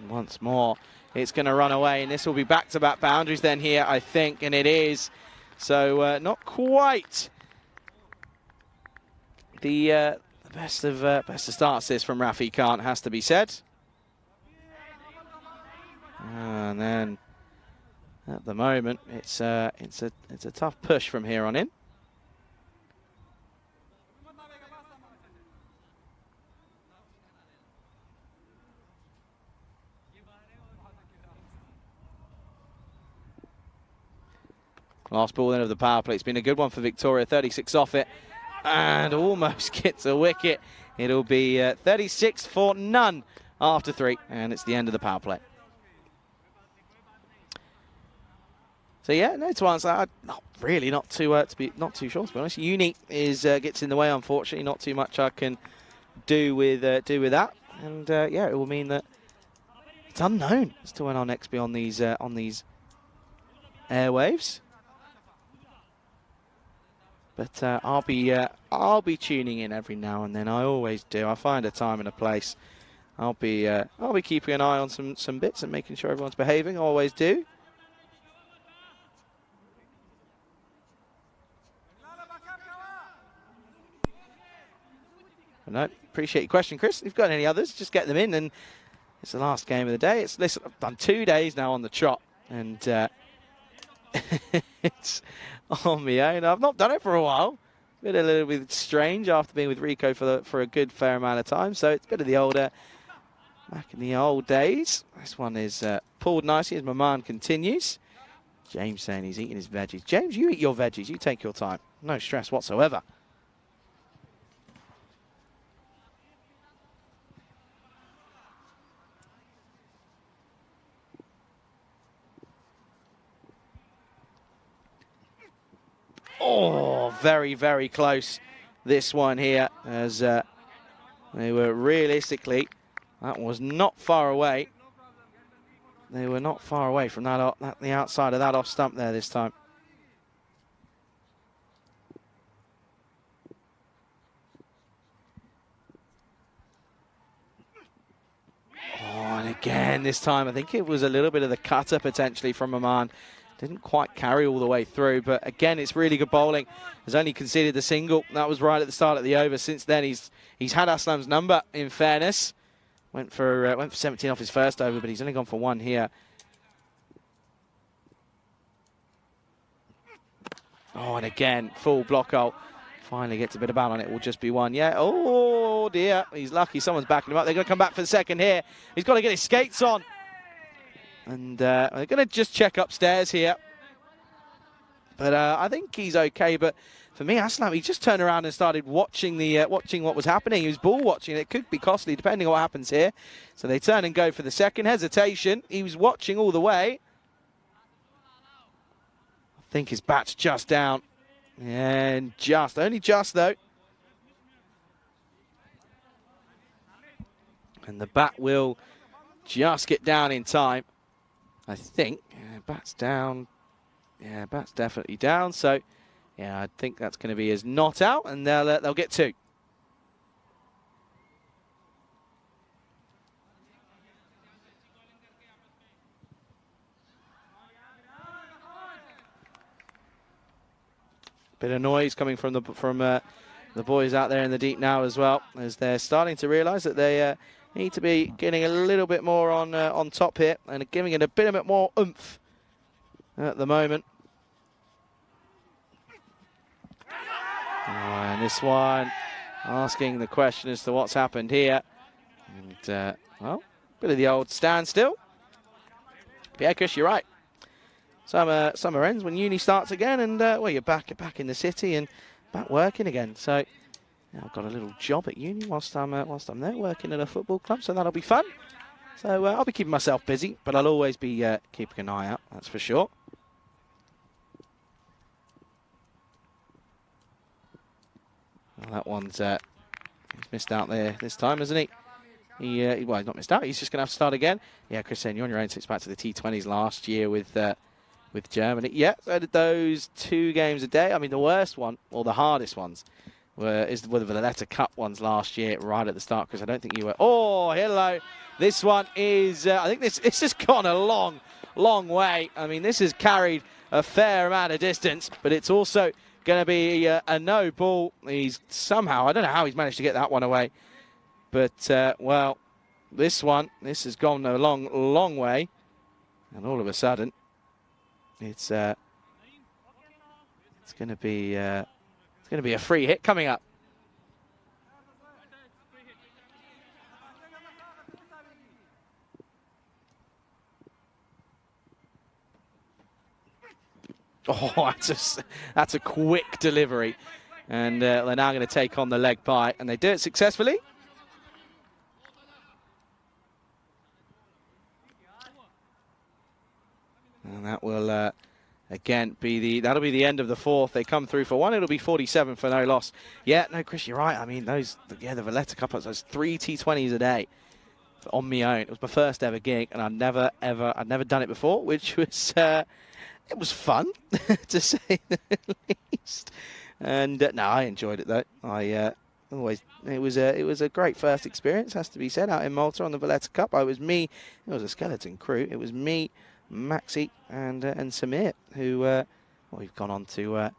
Once more, it's going to run away, and this will be back-to-back boundaries then here, I think, and it is. So not quite the best of starts this from Rafi Khan, has to be said. And then at the moment, it's a tough push from here on in. Last ball then of the power play. It's been a good one for Victoria. 36 off it and almost gets a wicket. It'll be 36 for none after 3, and it's the end of the power play. So yeah, no to answer. Not too sure, to be honest. Uni is gets in the way, unfortunately. Not too much I can do with that, and yeah, it will mean that it's unknown as to when I'll next be on these airwaves. But I'll be tuning in every now and then. I always do. I find a time and a place. I'll be keeping an eye on some bits and making sure everyone's behaving. I always do. But no, appreciate your question, Chris. If you've got any others, just get them in. And it's the last game of the day. Listen, I've done 2 days now on the trot, and it's on my own. I've not done it for a while. Been a little bit strange after being with Rico for a good fair amount of time. So it's a bit of the older Back in the old days. This one is pulled nicely as Maman continues. James saying he's eating his veggies. James, you eat your veggies. You take your time. No stress whatsoever. Oh, very, very close. This one here, as they were realistically, that was not far away. They were not far away from that, the outside of that off stump there this time. Oh, and again this time, I think it was a little bit of the cutter potentially from Maman. Didn't quite carry all the way through, but again, it's really good bowling. Has only conceded the single. That was right at the start of the over. Since then, he's had Aslam's number, in fairness. Went for 17 off his first over, but he's only gone for one here. Oh, and again, full block hole. Finally gets a bit of bat on it. Will just be one. Yeah. Oh, dear. He's lucky. Someone's backing him up. They're going to come back for the second here. He's got to get his skates on. And they're going to just check upstairs here. But I think he's okay. But for me, Aslam, he just turned around and started watching watching what was happening. He was ball watching. It could be costly depending on what happens here. So they turn and go for the second. Hesitation. He was watching all the way. I think his bat's just down. And only just though. And the bat will just get down in time. I think. Yeah, bat's down. Yeah, bat's definitely down. So, yeah, I think that's going to be his not out, and they'll get two. Bit of noise coming from the boys out there in the deep now as well, as they're starting to realise that they need to be getting a little bit more on top here and giving it a bit more oomph at the moment. Oh, and this one asking the question as to what's happened here. And, well, bit of the old standstill. But yeah, Chris, you're right. Summer ends when uni starts again, and well, you're back in the city and back working again. So yeah, I've got a little job at uni whilst I'm there working at a football club, so that'll be fun. So I'll be keeping myself busy, but I'll always be keeping an eye out. That's for sure. Well, that one's he's missed out there this time, hasn't he? Well, he's not missed out. He's just going to have to start again. Yeah, Chris saying you're on your own. It's back to the T20s last year with Germany. Yeah, so did those 2 games a day. I mean, the worst one, or the hardest ones, were the Valletta Cup ones last year, right at the start, because I don't think you were. Oh, hello. This one is, I think this has gone a long, long way. I mean, this has carried a fair amount of distance, but it's also going to be a no ball. He's somehow, I don't know how he's managed to get that one away. But, well, this has gone a long, long way. And all of a sudden, it's going to be a free hit coming up. Oh, that's a quick delivery. And they're now going to take on the leg bye, and they do it successfully. And that will again that'll be the end of the fourth. They come through for one. It'll be 47 for no loss. Yeah, no, Chris, you're right. I mean, the Valletta Cup, those 3 T20s a day on my own. It was my first ever gig, and I'd never done it before, which was it was fun to say the least. And no, I enjoyed it though. It was a great first experience, has to be said, out in Malta on the Valletta Cup. It was a skeleton crew. It was me, Maxi and Samir, who we've gone on to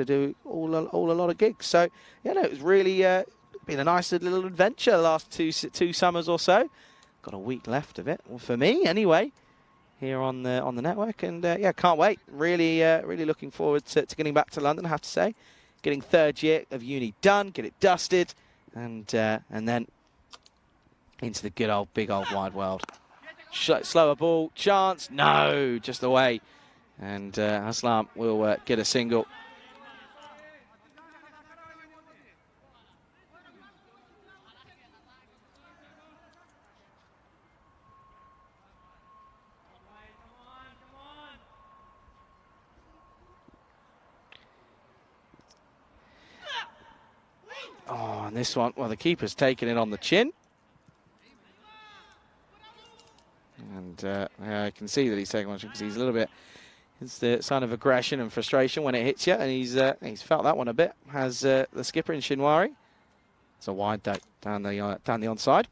do all a lot of gigs. So yeah, no, it was really been a nice little adventure the last two summers or so. Got a week left of it, well, for me anyway, here on the network, and yeah, can't wait. Really looking forward to getting back to London. I have to say, getting 3rd year of uni done, get it dusted, and then into the good old, big old wide world. Slower ball, chance, no, just away. And Aslam will get a single. Oh, and this one, well, the keeper's taken it on the chin. And yeah, I can see that he's taking one because he's a little bit, it's the sign of aggression and frustration when it hits you, and he's felt that one a bit, has the skipper in Shinwari. It's a wide though, down the onside.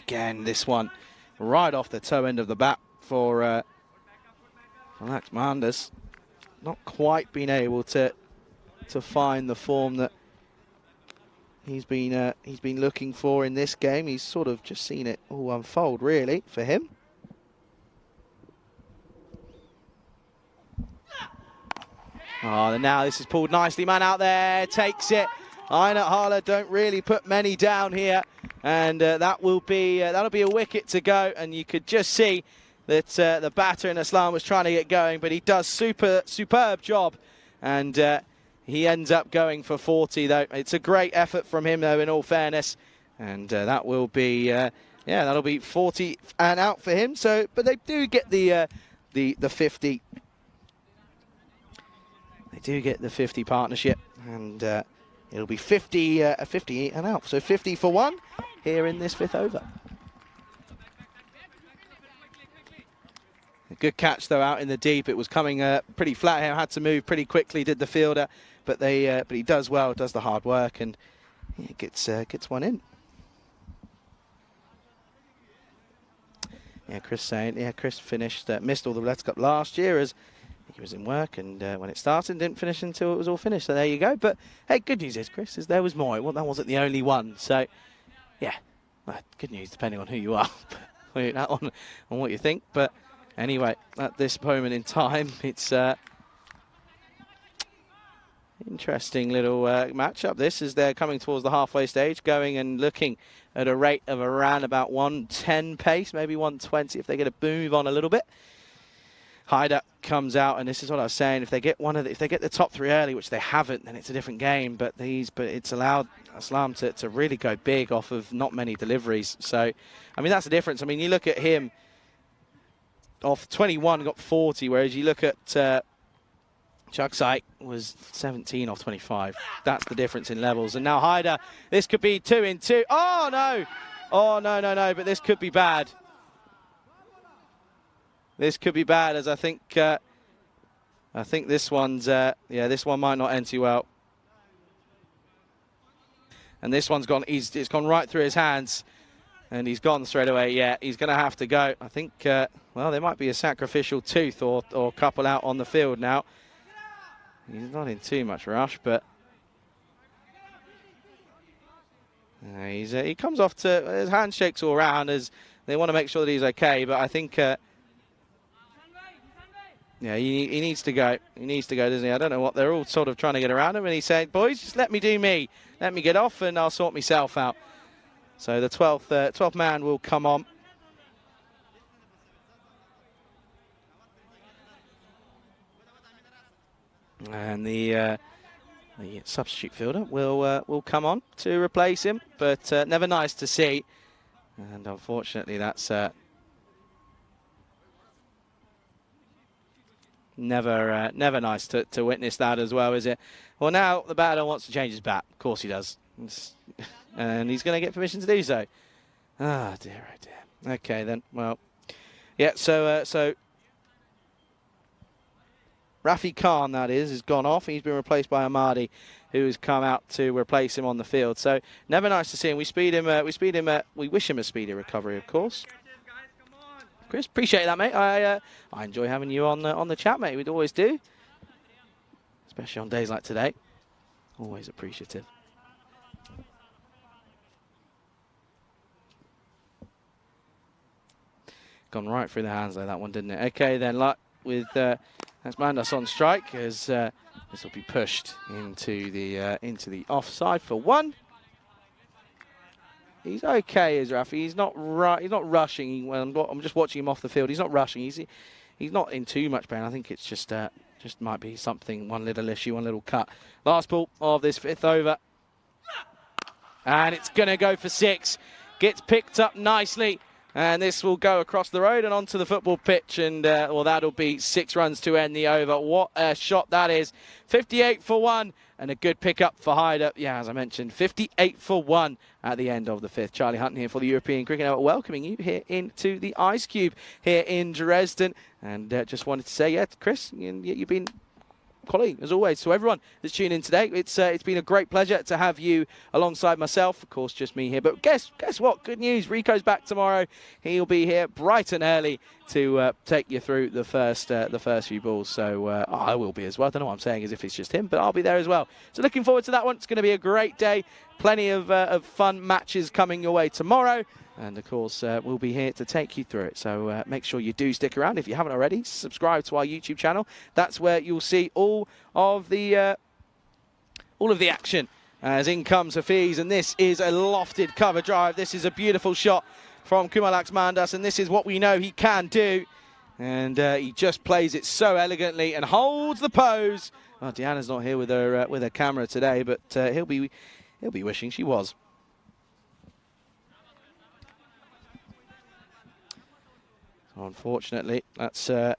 Again, this one right off the toe end of the bat for Max Manders. Not quite been able to find the form that he's been looking for in this game. He's sort of just seen it all unfold, really, for him. Oh, and now this is pulled nicely. Man out there takes it. Einar Hala don't really put many down here, and that'll be a wicket to go. And you could just see that the batter in Aslam was trying to get going, but he does superb job, and he ends up going for 40. Though it's a great effort from him, though, in all fairness, and that will be that'll be 40 and out for him. So, but they do get the 50. They do get the 50 partnership, and it'll be 50 and out. So 50 for one here in this 5th over. A good catch though out in the deep. It was coming pretty flat here. Had to move pretty quickly. Did the fielder, but he does well. Does the hard work, and yeah, gets one in. Yeah, Chris saying, yeah, Chris finished missed all the Let's Cup last year as he was in work, and when it started, didn't finish until it was all finished. So there you go. But hey, good news is, Chris, is there was more. Well, that wasn't the only one. So yeah, well, good news depending on who you are, on what you think. But anyway, at this moment in time, it's interesting little matchup. This is they're coming towards the halfway stage, going and looking at a rate of around about 110 pace, maybe 120 if they get a move on a little bit. Haider comes out, and this is what I was saying. If they get if they get the top 3 early, which they haven't, then it's a different game. But it's allowed Aslam to really go big off of not many deliveries. So, I mean, that's the difference. I mean, you look at him off 21, got 40, whereas you look at Chuksai was 17 off 25. That's the difference in levels. And now Haider, this could be 2 in 2. Oh no! Oh no! But this could be bad. This could be bad, as I think this one's this one might not end too well. And this one's gone. It's gone right through his hands, and he's gone straight away. Yeah, he's going to have to go. I think. Well, there might be a sacrificial tooth or couple out on the field now. He's not in too much rush, but he comes off to his handshakes all around as they want to make sure that he's okay. But I think. Yeah, he needs to go. He needs to go, doesn't he? I don't know what they're all sort of trying to get around him. And he said, boys, just let me do me. Let me get off and I'll sort myself out. So the 12th man will come on. And the substitute fielder will come on to replace him. But never nice to see. And unfortunately, that's... Never nice to witness that as well, is it? Well, now the batter wants to change his bat. Of course he does. And he's going to get permission to do so. Ah, dear, oh dear. Okay, then. Well, yeah, so Rafi Khan, that is gone off. He's been replaced by Ahmadi, who's come out to replace him on the field. So never nice to see him. We wish him a speedy recovery, of course. Chris, appreciate that, mate. I enjoy having you on the chat, mate. We'd always do, especially on days like today. Always appreciative. Gone right through the hands though, that one, didn't it? Okay, then luck with that's Mandas on strike as this will be pushed into the offside for 1. He's okay, is Rafi. He's not rushing. I'm just watching him off the field. He's not rushing. He's not in too much pain. I think it's just might be something, one little issue, one little cut. Last ball of this 5th over. And it's going to go for 6. Gets picked up nicely. And this will go across the road and onto the football pitch. And, well, that'll be 6 runs to end the over. What a shot that is. 58 for 1. And a good pickup for Hyder. Yeah, as I mentioned, 58 for 1 at the end of the 5th. Charlie Hutton here for the European Cricket Network, welcoming you here into the Ice Cube here in Dresden. And just wanted to say, yeah, Chris, you've been quality as always. So everyone that's tuned in today, it's been a great pleasure to have you alongside myself. Of course, just me here. But guess what? Good news. Rico's back tomorrow. He'll be here bright and early to take you through the first few balls. So I will be as well. I don't know what I'm saying as if it's just him, but I'll be there as well. So looking forward to that one. It's going to be a great day. Plenty of fun matches coming your way tomorrow. And, of course, we'll be here to take you through it. So make sure you do stick around. If you haven't already, subscribe to our YouTube channel. That's where you'll see all of the action as in comes Hafiz. And this is a lofted cover drive. This is a beautiful shot from Kumalax Mandas. And this is what we know he can do. And he just plays it so elegantly and holds the pose. Oh, Deanna's not here with her camera today, but he'll be wishing she was. Unfortunately, that's not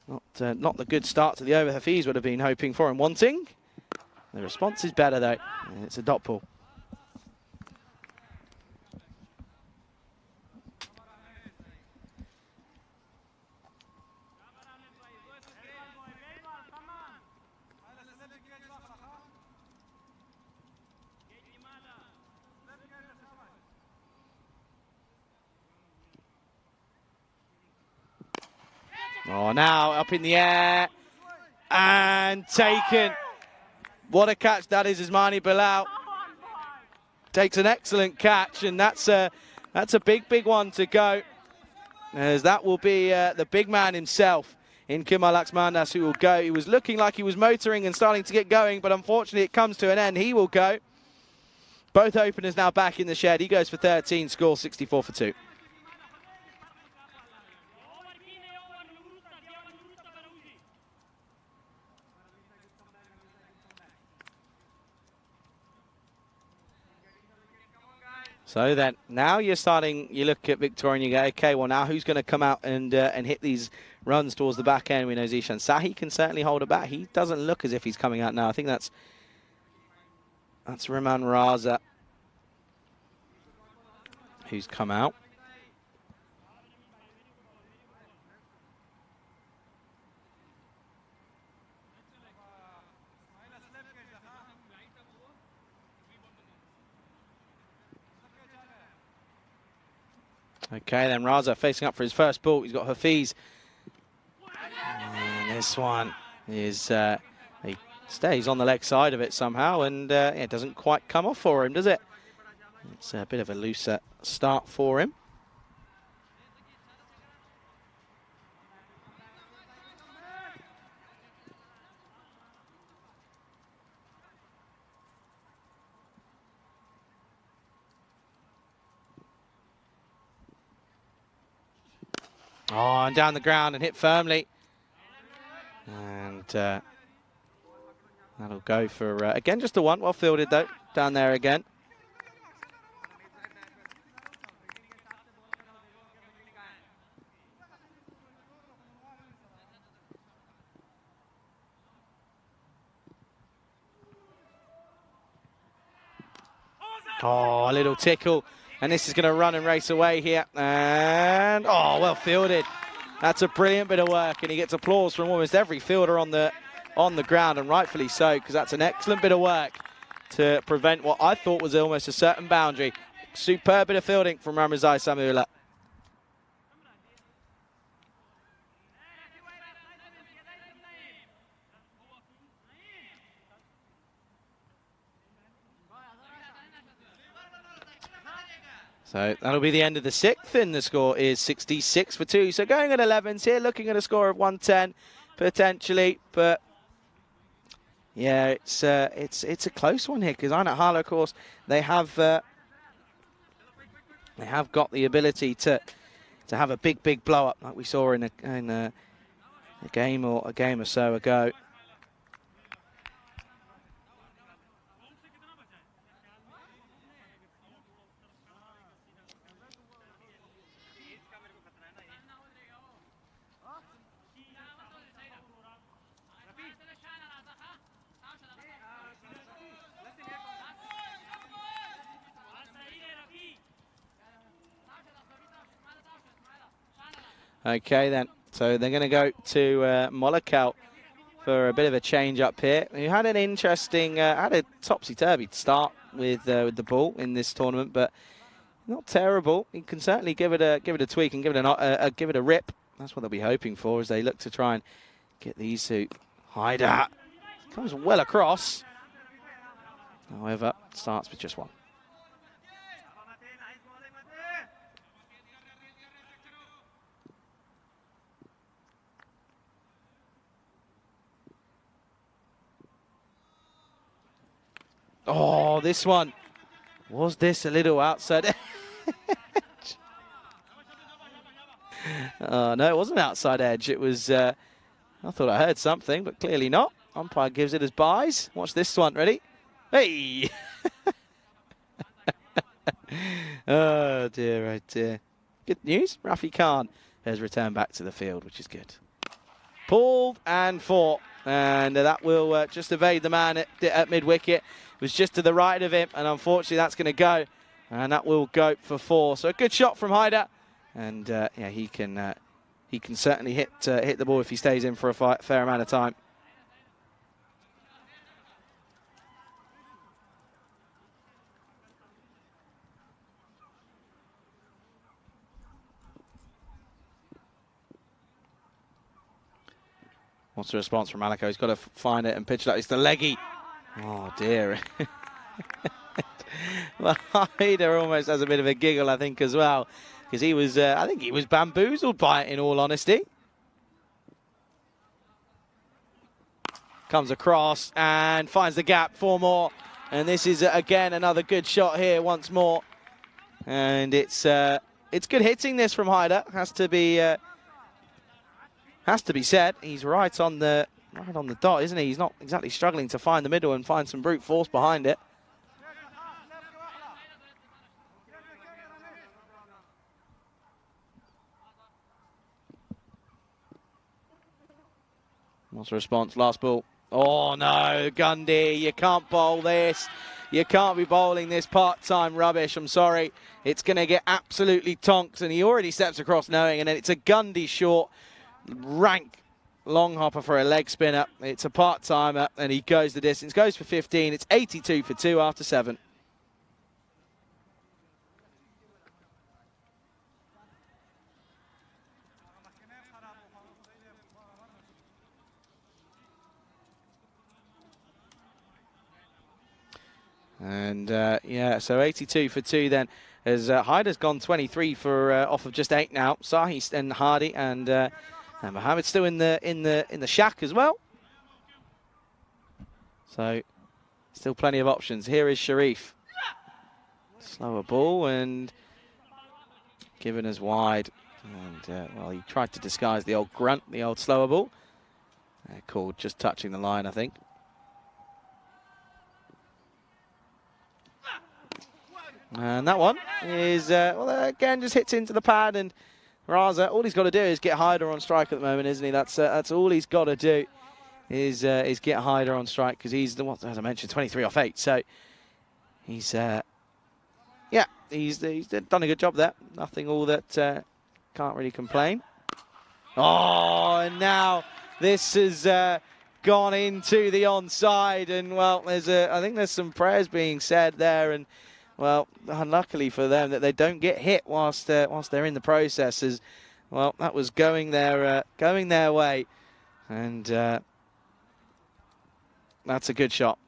the good start to the over Hafiz would have been hoping for and wanting. The response is better, though. And it's a dot ball. Oh, now up in the air and taken. What a catch that is, Ismani Bilal. Takes an excellent catch, and that's a big one to go. As that will be the big man himself in Kumalax Mandas who will go. He was looking like he was motoring and starting to get going, but unfortunately it comes to an end. He will go. Both openers now back in the shed. He goes for 13, score 64 for 2. So then, now you look at Victoria and you go, okay, well now who's going to come out and hit these runs towards the back end? We know Zishan Sahi can certainly hold it back. He doesn't look as if he's coming out now. I think that's Raman Raza who's come out. Okay, then Raza facing up for his first ball. He's got Hafiz. And this one is, he stays on the leg side of it somehow, and it doesn't quite come off for him, does it? It's a bit of a looser start for him. Oh, and down the ground and hit firmly. And that'll go for, again, just a 1. Well fielded, though, down there again. Oh, a little tickle. And this is going to run and race away here. And, oh, well fielded. That's a brilliant bit of work. And he gets applause from almost every fielder on the ground, and rightfully so, because that's an excellent bit of work to prevent what I thought was almost a certain boundary. Superb bit of fielding from Ramazai Samula. So that'll be the end of the 6th, and the score is 66 for 2. So going at 11s here, looking at a score of 110 potentially, but yeah, it's a close one here because Einat Hala, of course, they have got the ability to have a big blow up like we saw in a game or so ago. Okay then, so they're going to go to Molokau for a bit of a change up here. He had an interesting, had a topsy-turvy start with the ball in this tournament, but not terrible. He can certainly give it a tweak and give it a rip. That's what they'll be hoping for as they look to try and get these two. Haida comes well across. However, starts with just one. Oh, this one. Was this a little outside edge? No, it wasn't outside edge. It was, I thought I heard something, but clearly not. Umpire gives it as buys. Watch this one. Ready? Hey! Oh, dear, oh, dear. Good news. Rafi Khan has returned back to the field, which is good. Pulled and fought. And that will just evade the man at mid-wicket. It was just to the right of him, and unfortunately that's going to go. And that will go for 4. So a good shot from Haida. And yeah, he can certainly hit the ball if he stays in for a fair amount of time. What's the response from Malako? He's got to find it and pitch it. It's the leggy. Oh, dear. Well, Haida almost has a bit of a giggle, I think, as well. Because he was, I think he was bamboozled by it, in all honesty. Comes across and finds the gap. 4 more. And this is, again, another good shot here once more. And it's good hitting this from Haida. Has to be said. He's right on the dot, isn't he? He's not exactly struggling to find the middle and find some brute force behind it. What's the response? Last ball. Oh no, Gundy, you can't bowl this. You can't be bowling this part-time rubbish, I'm sorry. It's going to get absolutely tonked, and he already steps across knowing, and then it's a Gundy short, rank long hopper for a leg spinner. It's a part-timer, and he goes the distance. Goes for 15. It's 82 for 2 after 7. And yeah, so 82 for 2 then, as Haida's gone 23 for off of just 8 now. Sahi and Hardy and Mohammed still in the shack as well. So still plenty of options. Here is Sharif. Slower ball and given as wide. And well, he tried to disguise the old grunt, the old slower ball. Called just touching the line, I think. And that one is, well, again, just hits into the pad. And Raza, all he's got to do is get Haida on strike at the moment, isn't he? That's all he's got to do is get Haida on strike, because he's the one, as I mentioned, 23 off 8. So he's, yeah, he's done a good job there. Nothing all that can't really complain. Oh, and now this has gone into the onside, and well, I think there's some prayers being said there, and well, unluckily for them that they don't get hit whilst they're in the process. As well, that was going their way, and that's a good shot.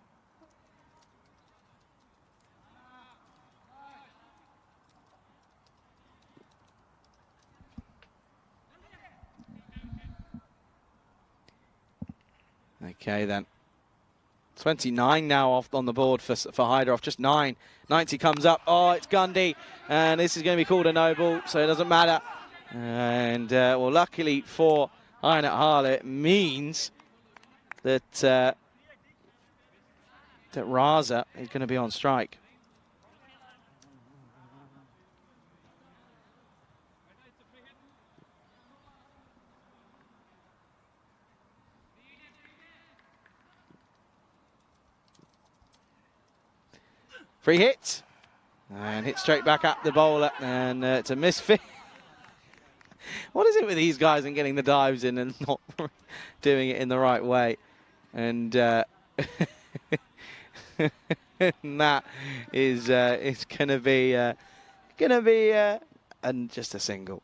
Okay, then. 29 now off on the board for Hyder, off just 9. 90 comes up. Oh, it's Gundy. And this is going to be called a no ball, so it doesn't matter. And, well, luckily for Hyder Harlow, it means that, that Raza is going to be on strike. Free hit, and hit straight back at the bowler, and it's a misfit. What is it with these guys and getting the dives in and not doing it in the right way? And, and that is it's going to be and just a single.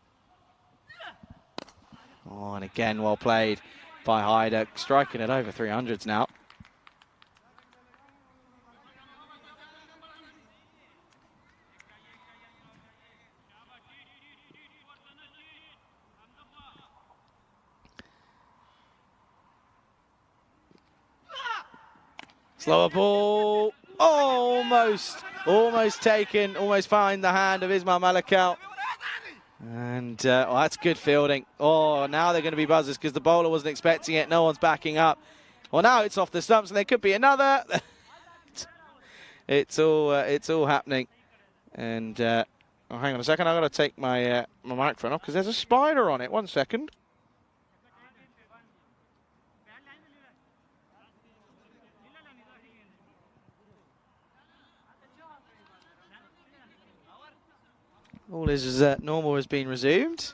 Oh, and again, well played by Hyder, striking at over 300s now. Slower ball, almost taken, almost find the hand of Ismail Malakal. And well, that's good fielding. Oh, now they're going to be buzzers because the bowler wasn't expecting it. No one's backing up. Well, now it's off the stumps and there could be another. It's all happening. And oh, hang on a second, I've got to take my my microphone off because there's a spider on it. 1 second. All is normal has been resumed.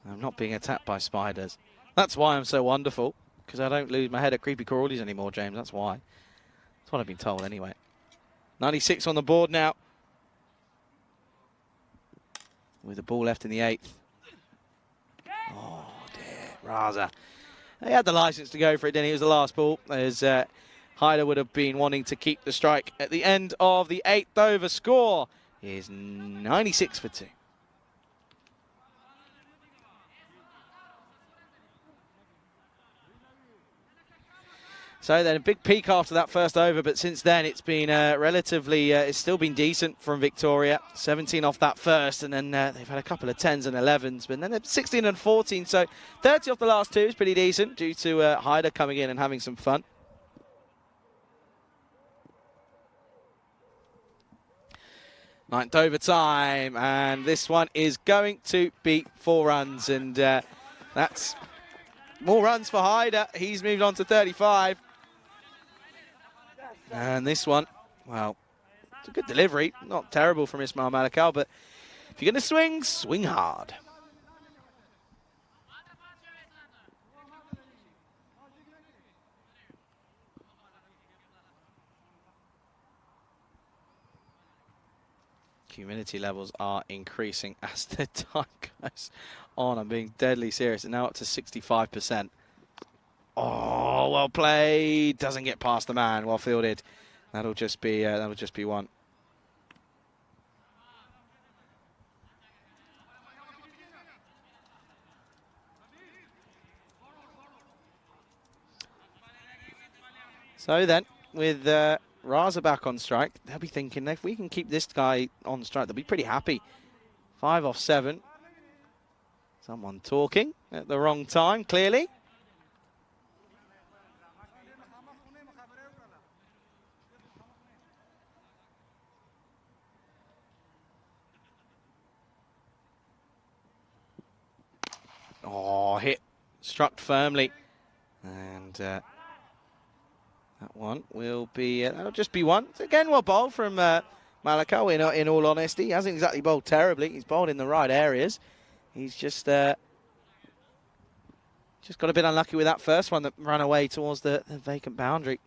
I'm not being attacked by spiders. That's why I'm so wonderful, because I don't lose my head at creepy crawlies anymore, James. That's why. That's what I've been told anyway. 96 on the board now. With the ball left in the 8th. Oh, dear. Raza. He had the license to go for it, didn't he? It was the last ball. As Hyder would have been wanting to keep the strike at the end of the 8th over. Score is 96 for 2. So then a big peak after that first over, but since then it's been relatively, it's still been decent from Victoria. 17 off that first, and then they've had a couple of 10s and 11s, but then they're 16 and 14, so 30 off the last 2 is pretty decent due to Hyder coming in and having some fun. 9th overtime, and this one is going to be 4 runs, and that's more runs for Hyder. He's moved on to 35. And this one, well, it's a good delivery. Not terrible from Ismail Malakal, but if you're going to swing, swing hard. Humidity levels are increasing as the time goes on. I'm being deadly serious. And now up to 65%. Oh, well played. Doesn't get past the man. Well fielded. That'll just be one. So then, with Raza back on strike, they'll be thinking if we can keep this guy on strike, they'll be pretty happy. 5 off 7. Someone talking at the wrong time, clearly. Oh, hit, struck firmly, and that one will be, that'll just be one. So again, well bowled from Malakal, in all honesty. He hasn't exactly bowled terribly. He's bowled in the right areas. He's just got a bit unlucky with that first one that ran away towards the vacant boundary.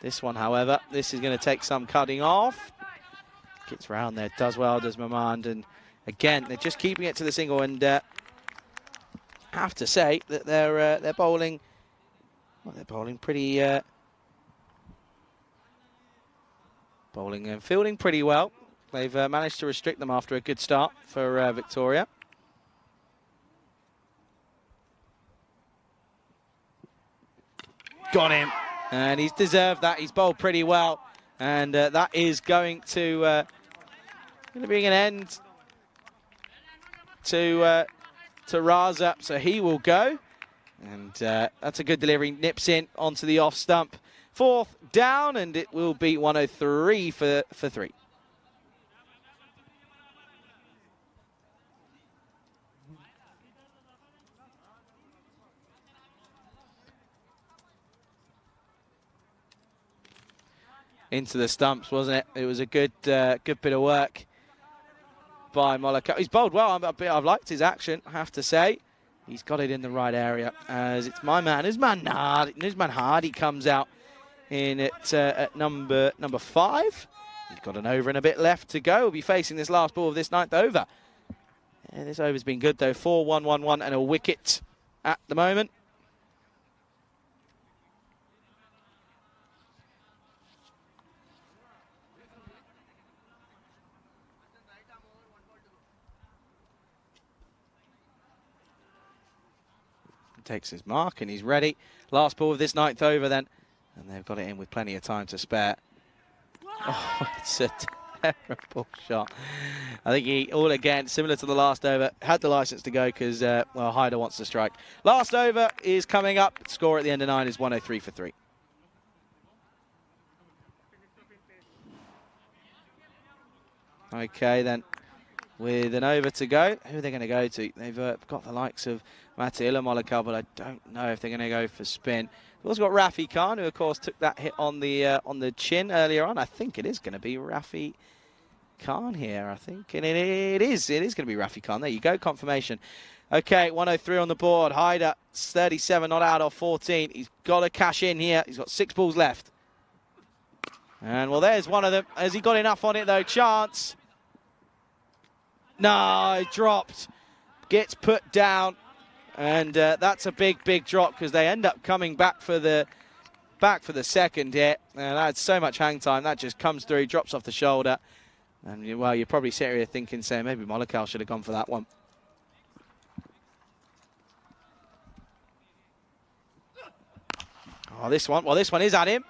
This one, however, this is going to take some cutting off. Gets round there, does well, does Mamand, and again, they're just keeping it to the single, and have to say that they're bowling. Well, they're bowling pretty, bowling and fielding pretty well. They've managed to restrict them after a good start for Victoria. got him. And he's deserved that. He's bowled pretty well. And that is going to bring an end to Raza. So he will go. And that's a good delivery. Nips in onto the off stump. 4th down, and it will be 103 for 3. Into the stumps, wasn't it? It was a good good bit of work by Moloko. He's bowled well. I've liked his action, I have to say. He's got it in the right area, as it's my man, Usman Hardy comes out in at number 5. He's got an over and a bit left to go. We'll be facing this last ball of this 9th over. And this over's been good, though. 4-1-1-1 and a wicket at the moment. Takes his mark and he's ready. Last ball of this 9th over then. And they've got it in with plenty of time to spare. Oh, it's a terrible shot. I think he, all again, similar to the last over, had the licence to go because, well, Hyder wants to strike. Last over is coming up. Score at the end of 9 is 103 for 3. Okay, then. With an over to go, who are they going to go to? They've got the likes of Matila Molokar, but I don't know if they're going to go for spin. We've also got Rafi Khan, who of course took that hit on the chin earlier on. I think it is going to be Rafi Khan here, I think. And it is going to be Rafi Khan. There you go, confirmation. Okay, 103 on the board. Hyder, 37 not out of 14. He's got to cash in here. He's got 6 balls left. And well, there's one of them. Has he got enough on it though? Chance. No, he dropped. Gets put down. And that's a big drop because they end up coming back for the second hit. And that's so much hang time. That just comes through, drops off the shoulder. And, well, you're probably sitting here thinking, saying, maybe Molokar should have gone for that one. Oh, this one. Well, this one is at him.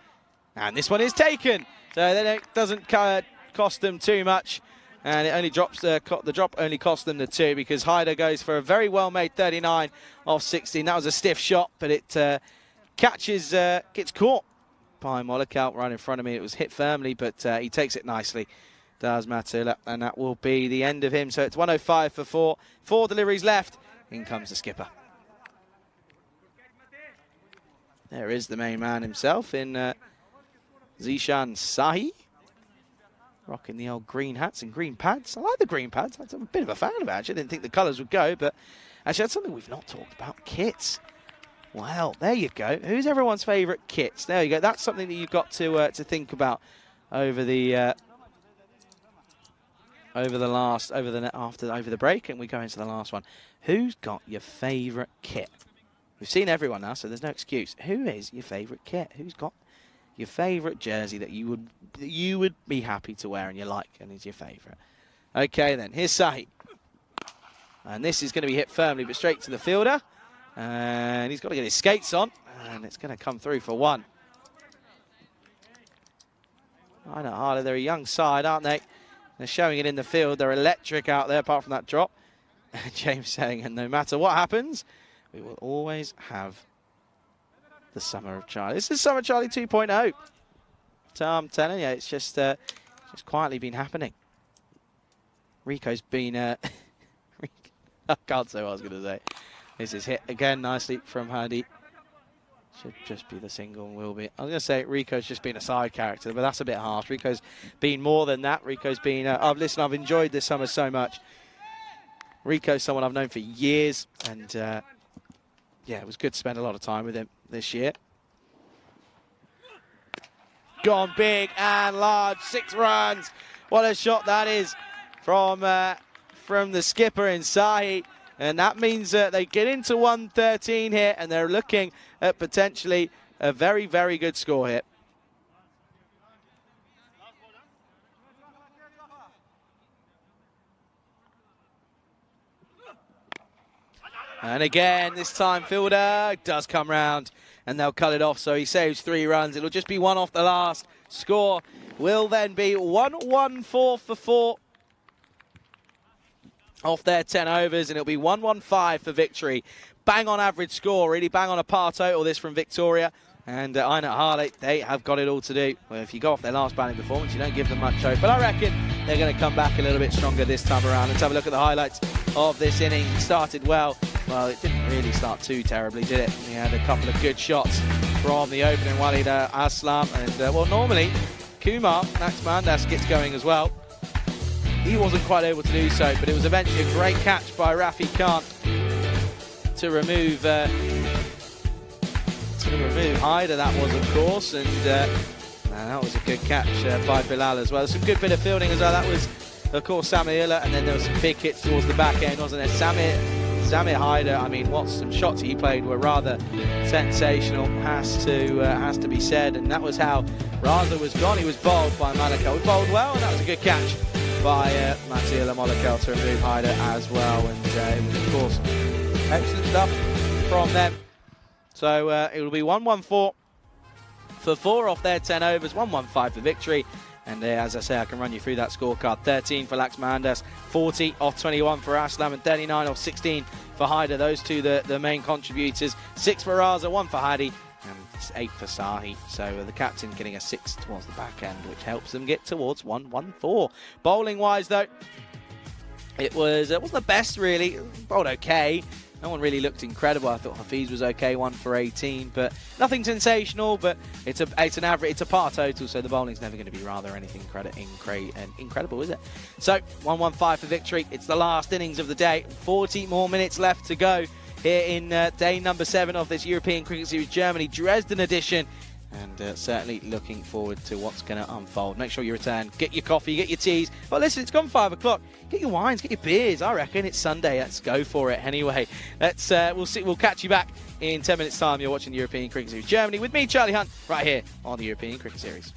And this one is taken. So then it doesn't cost them too much. And it only drops the drop only cost them the 2 because Hyder goes for a very well-made 39 off 16. That was a stiff shot, but it catches, gets caught by Molokar right in front of me. It was hit firmly, but he takes it nicely, does Matula, and that will be the end of him. So it's 105 for 4. 4 deliveries left. In comes the skipper. There is the main man himself in Zishan Sahi. Rocking the old green hats and green pads. I like the green pads. I'm a bit of a fan of it, actually. I didn't think the colours would go, but actually that's something we've not talked about. Kits. Well, there you go. Who's everyone's favourite kits? There you go. That's something that you've got to think about over the break, and we go into the last one. Who's got your favourite kit? We've seen everyone now, so there's no excuse. Who is your favourite kit? Who's got your favourite jersey that you would be happy to wear and you like and is your favourite? Okay then, here's Sahi. And this is going to be hit firmly but straight to the fielder. And he's got to get his skates on. And it's going to come through for 1. I know, Harder, they're a young side, aren't they? They're showing it in the field. They're electric out there apart from that drop. James saying, and no matter what happens, we will always have the Summer of Charlie. This is Summer Charlie 2.0. So I'm telling you, it's just quietly been happening. Rico's been... I can't say what I was going to say. This is hit again nicely from Hardy. Should just be the single and will be. I was going to say Rico's just been a side character, but that's a bit harsh. Rico's been more than that. Rico's been... I've enjoyed this summer so much. Rico's someone I've known for years, and yeah, it was good to spend a lot of time with him this year. Gone big and large, 6 runs. What a shot that is from the skipper in Sahi. And that means they get into 113 here, and they're looking at potentially a very, very good score here. And again, this time fielder does come round and they'll cut it off. So he saves 3 runs. It'll just be 1 off the last. Score will then be 1-1-4 for 4 off their 10 overs, and it'll be 1-1-5 for victory. Bang on average score, really bang on a par total this from Victoria. And Ina Harley, they have got it all to do. Well, if you go off their last batting performance, you don't give them much hope. But I reckon they're going to come back a little bit stronger this time around. Let's have a look at the highlights of this inning. It started well. Well, it didn't really start too terribly, did it? We had a couple of good shots from the opening Walid Aslam. And, well, normally, Kumar, Max Mandas, gets going as well. He wasn't quite able to do so, but it was eventually a great catch by Rafi Khan to remove Hyder, that was, of course, and that was a good catch by Bilal as well. Some good bit of fielding as well. That was, of course, Samir, and then there was some big hits towards the back end, wasn't there? Samir Hyder, I mean, what some shots he played were rather sensational, has to be said, and that was how Raza was gone. He was bowled by Malika. We bowled well, and that was a good catch by Matila Monaco to remove Hyder as well, and it was, of course, excellent stuff from them. So it will be 1-1-4 for 4 off their 10 overs, 1-1-5 for victory. And as I say, I can run you through that scorecard. 13 for Lax Mahandas, 40 off 21 for Aslam, and 39 off 16 for Hyder. Those two the main contributors. 6 for Raza, 1 for Hadi, and 8 for Sahi. So the captain getting a 6 towards the back end, which helps them get towards 1-1-4. Bowling-wise, though, it wasn't the best, really. Bowled okay. No one really looked incredible. I thought Hafiz was okay, 1 for 18, but nothing sensational. But it's an average, it's a par total, so the bowling's never going to be rather anything incredible, is it? So 1-1-5 for victory. It's the last innings of the day. 40 more minutes left to go here in day number 7 of this European Cricket Series Germany Dresden edition. And certainly looking forward to what's going to unfold. Make sure you return, get your coffee, get your teas. Well, listen, it's gone 5 o'clock. Get your wines, get your beers. I reckon it's Sunday. Let's go for it. Anyway, we'll catch you back in 10 minutes' time. You're watching the European Cricket Series Germany with me, Charlie Hunt, right here on the European Cricket Series.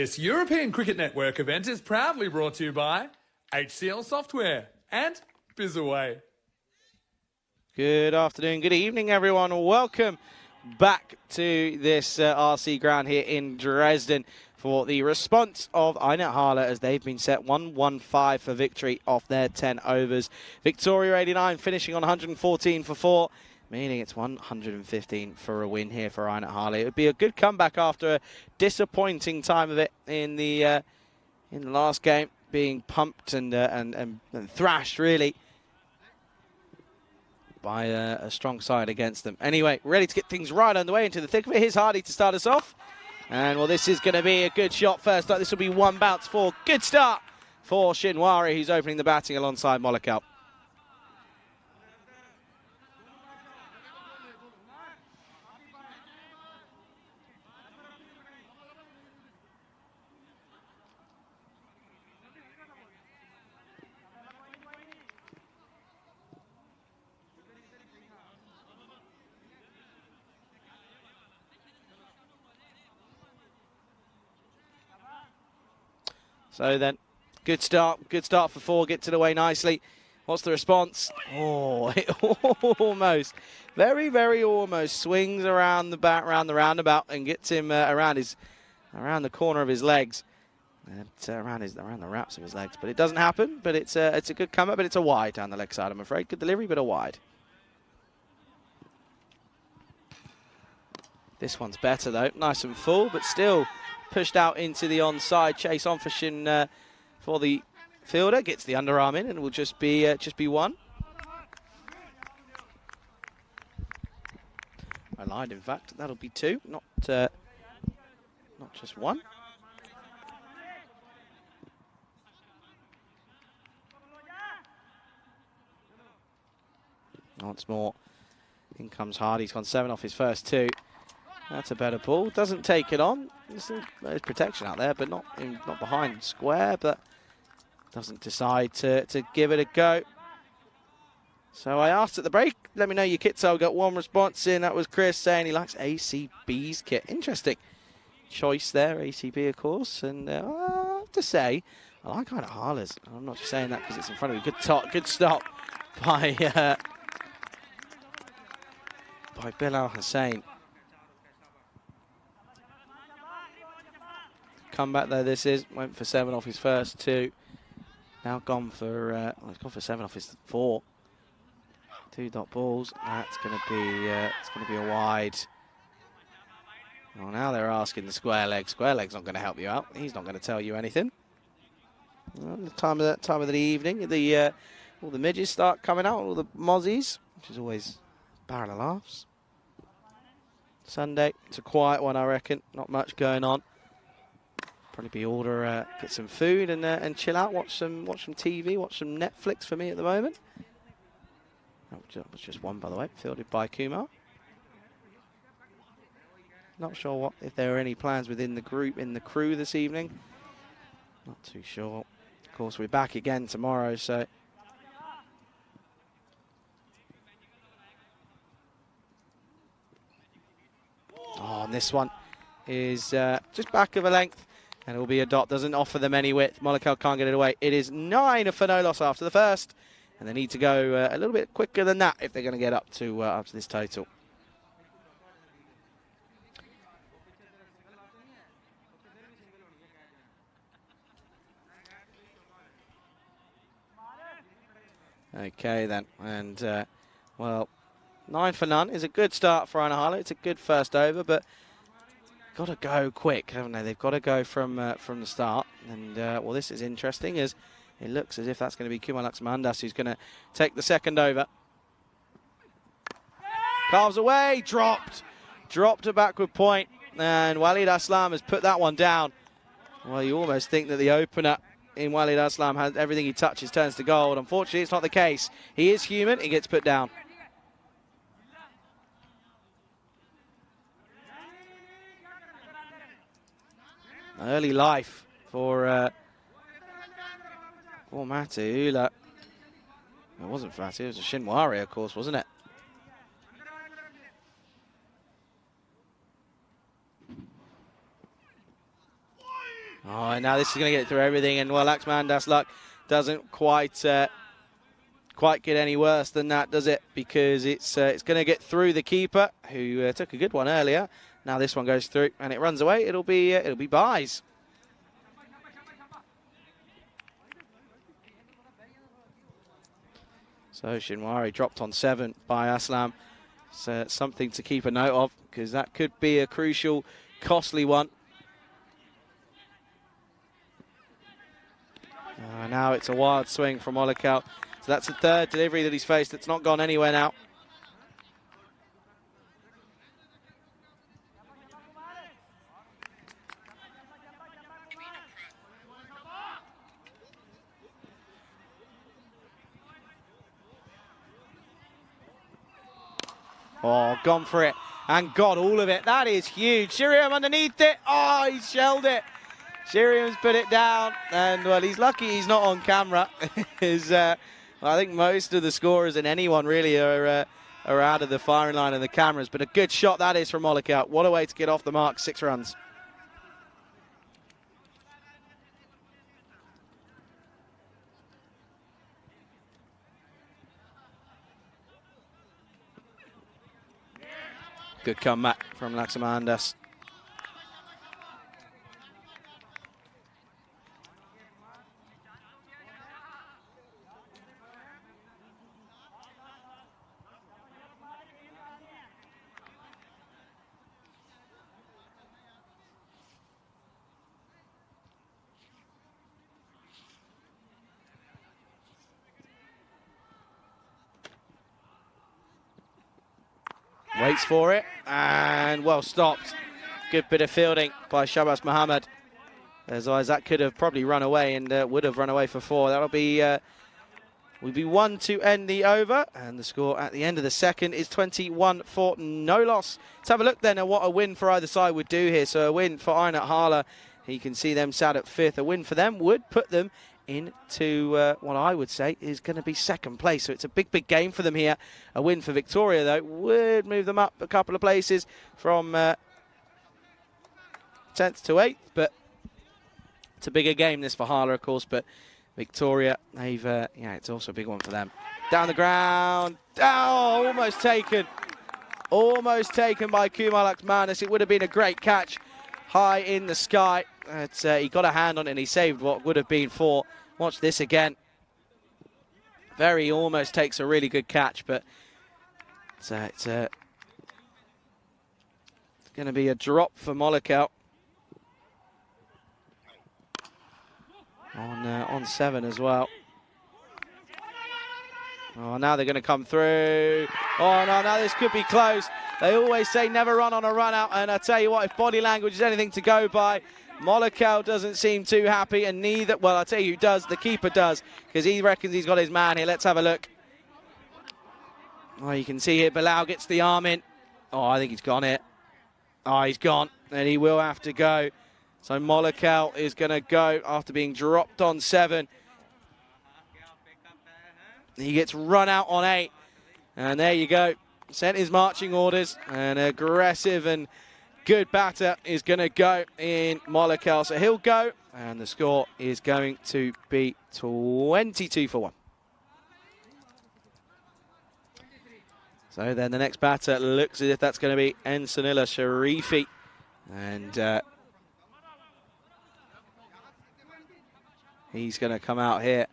This European Cricket Network event is proudly brought to you by HCL Software and Bizaway. Good afternoon, good evening, everyone. Welcome back to this RC ground here in Dresden for the response of Einat Halle as they've been set 1-1-5 for victory off their 10 overs. Victoria 89 finishing on 114 for 4, meaning it's 115 for a win here for Einat Halle. It would be a good comeback after a disappointing time of it in the last game, being pumped and thrashed really by a strong side against them. Anyway, ready to get things right underway into the thick of it. Here's Hardy to start us off. And, well, this is going to be a good shot first up. This will be one bounce for good start for Shinwari, who's opening the batting alongside Molokal. So then, good start for 4, gets it away nicely. What's the response? Oh, it almost, very, very almost swings around the bat, around the roundabout, and gets him around the corner of his legs, around the wraps of his legs. But it doesn't happen. But it's a good comeback, but it's a wide down the leg side, I'm afraid. Good delivery, but a wide. This one's better though, nice and full, but still pushed out into the onside. Chase on for Shin for the fielder, gets the underarm in, and will just be one. I lied, in fact. That'll be 2, not just 1. Once more, in comes Hardy. He's gone 7 off his first 2. That's a better ball. Doesn't take it on. There's protection out there, but not behind square. But doesn't decide to give it a go. So I asked at the break, let me know your kit. So I got one response in. That was Chris saying he likes ACB's kit. Interesting choice there, ACB of course. And I have to say, I like Einat Halle's. I'm not just saying that because it's in front of me. Good stop by Bilal Hussain. Comeback though this is, went for 7 off his first 2. Now gone for he's gone for 7 off his 4. 2 dot balls. That's going to be a wide. Well, now they're asking the square leg. Square leg's not going to help you out. He's not going to tell you anything. Well, the time of the evening, all the midges start coming out, all the mozzies, which is always a barrel of laughs. Sunday, it's a quiet one, I reckon. Not much going on. Probably be order, get some food and chill out, watch some TV, watch some Netflix for me at the moment. That was just 1, by the way, fielded by Kumar. Not sure if there are any plans within the group, in the crew this evening. Not too sure. Of course, we're back again tomorrow, so. Oh, and this one is just back of a length. And it will be a dot, doesn't offer them any width. Molokal can't get it away. It is 9 for no loss after the first. And they need to go a little bit quicker than that if they're going to get up to this total. Okay then, and well, 9 for none is a good start for Einat Halle. It's a good first over, but got to go quick, haven't they? They've got to go from the start. And, well, this is interesting as it looks as if that's going to be Kumar Laxmandas who's going to take the second over. Carves away, dropped a backward point, and Walid Aslam has put that one down. Well, you almost think that the opener in Walid Aslam has everything he touches turns to gold. Unfortunately, it's not the case. He is human, he gets put down. Early life for Matu Ula. It wasn't Fatih, it was a Shinwari, of course, wasn't it? and now this is going to get through everything, and well, Laxmandas luck doesn't quite get any worse than that, does it? Because it's going to get through the keeper, who took a good one earlier. Now this one goes through, and it runs away. It'll be byes. So Shinwari dropped on 7 by Aslam. So something to keep a note of, because that could be a crucial, costly one. Now it's a wild swing from Olakau. So that's the third delivery that he's faced. It's not gone anywhere now. Oh, gone for it and got all of it. That is huge. Shiriam underneath it. Oh, he shelled it. Shiriam's put it down, and well, he's lucky he's not on camera. I think most of the scorers and anyone really are out of the firing line of the cameras, but a good shot that is from Olakau. What a way to get off the mark, 6 runs. Good comeback from Laxmandas. Waits for it, and well stopped. Good bit of fielding by Shabazz Mohammed. Otherwise, that could have probably run away, and would have run away for 4. That'll be, will be 1 to end the over, and the score at the end of the second is 21 for no loss. Let's have a look then at what a win for either side would do here. So a win for Einat Hala, you can see them sat at 5th. A win for them would put them into what I would say is going to be 2nd place. So it's a big, big game for them here. A win for Victoria, though, would move them up a couple of places from 10th to 8th. But it's a bigger game, this, for Hala, of course. But Victoria, they've, yeah, it's also a big one for them. Down the ground. Oh, almost taken. Almost taken by Kumar Laxmandas. It would have been a great catch high in the sky. He got a hand on it and he saved what would have been 4. Watch this again. Very almost takes a really good catch, but it's going to be a drop for Molokau on 7 as well. Oh, now they're going to come through. Oh, no, now this could be close. They always say never run on a run out, and I tell you what, if body language is anything to go by, Molokau doesn't seem too happy, and neither, well, I'll tell you who does, the keeper does, because he reckons he's got his man here. Let's have a look. Oh, you can see here, Bilal gets the arm in. Oh, I think he's gone it. Oh, he's gone, and he will have to go. So Molokau is going to go after being dropped on 7. He gets run out on 8, and there you go. Sent his marching orders, and aggressive and good batter is going to go in Molokau. So he'll go, and the score is going to be 22 for 1. So then the next batter looks as if that's going to be Ensanilla Sharifi. And he's going to come out here.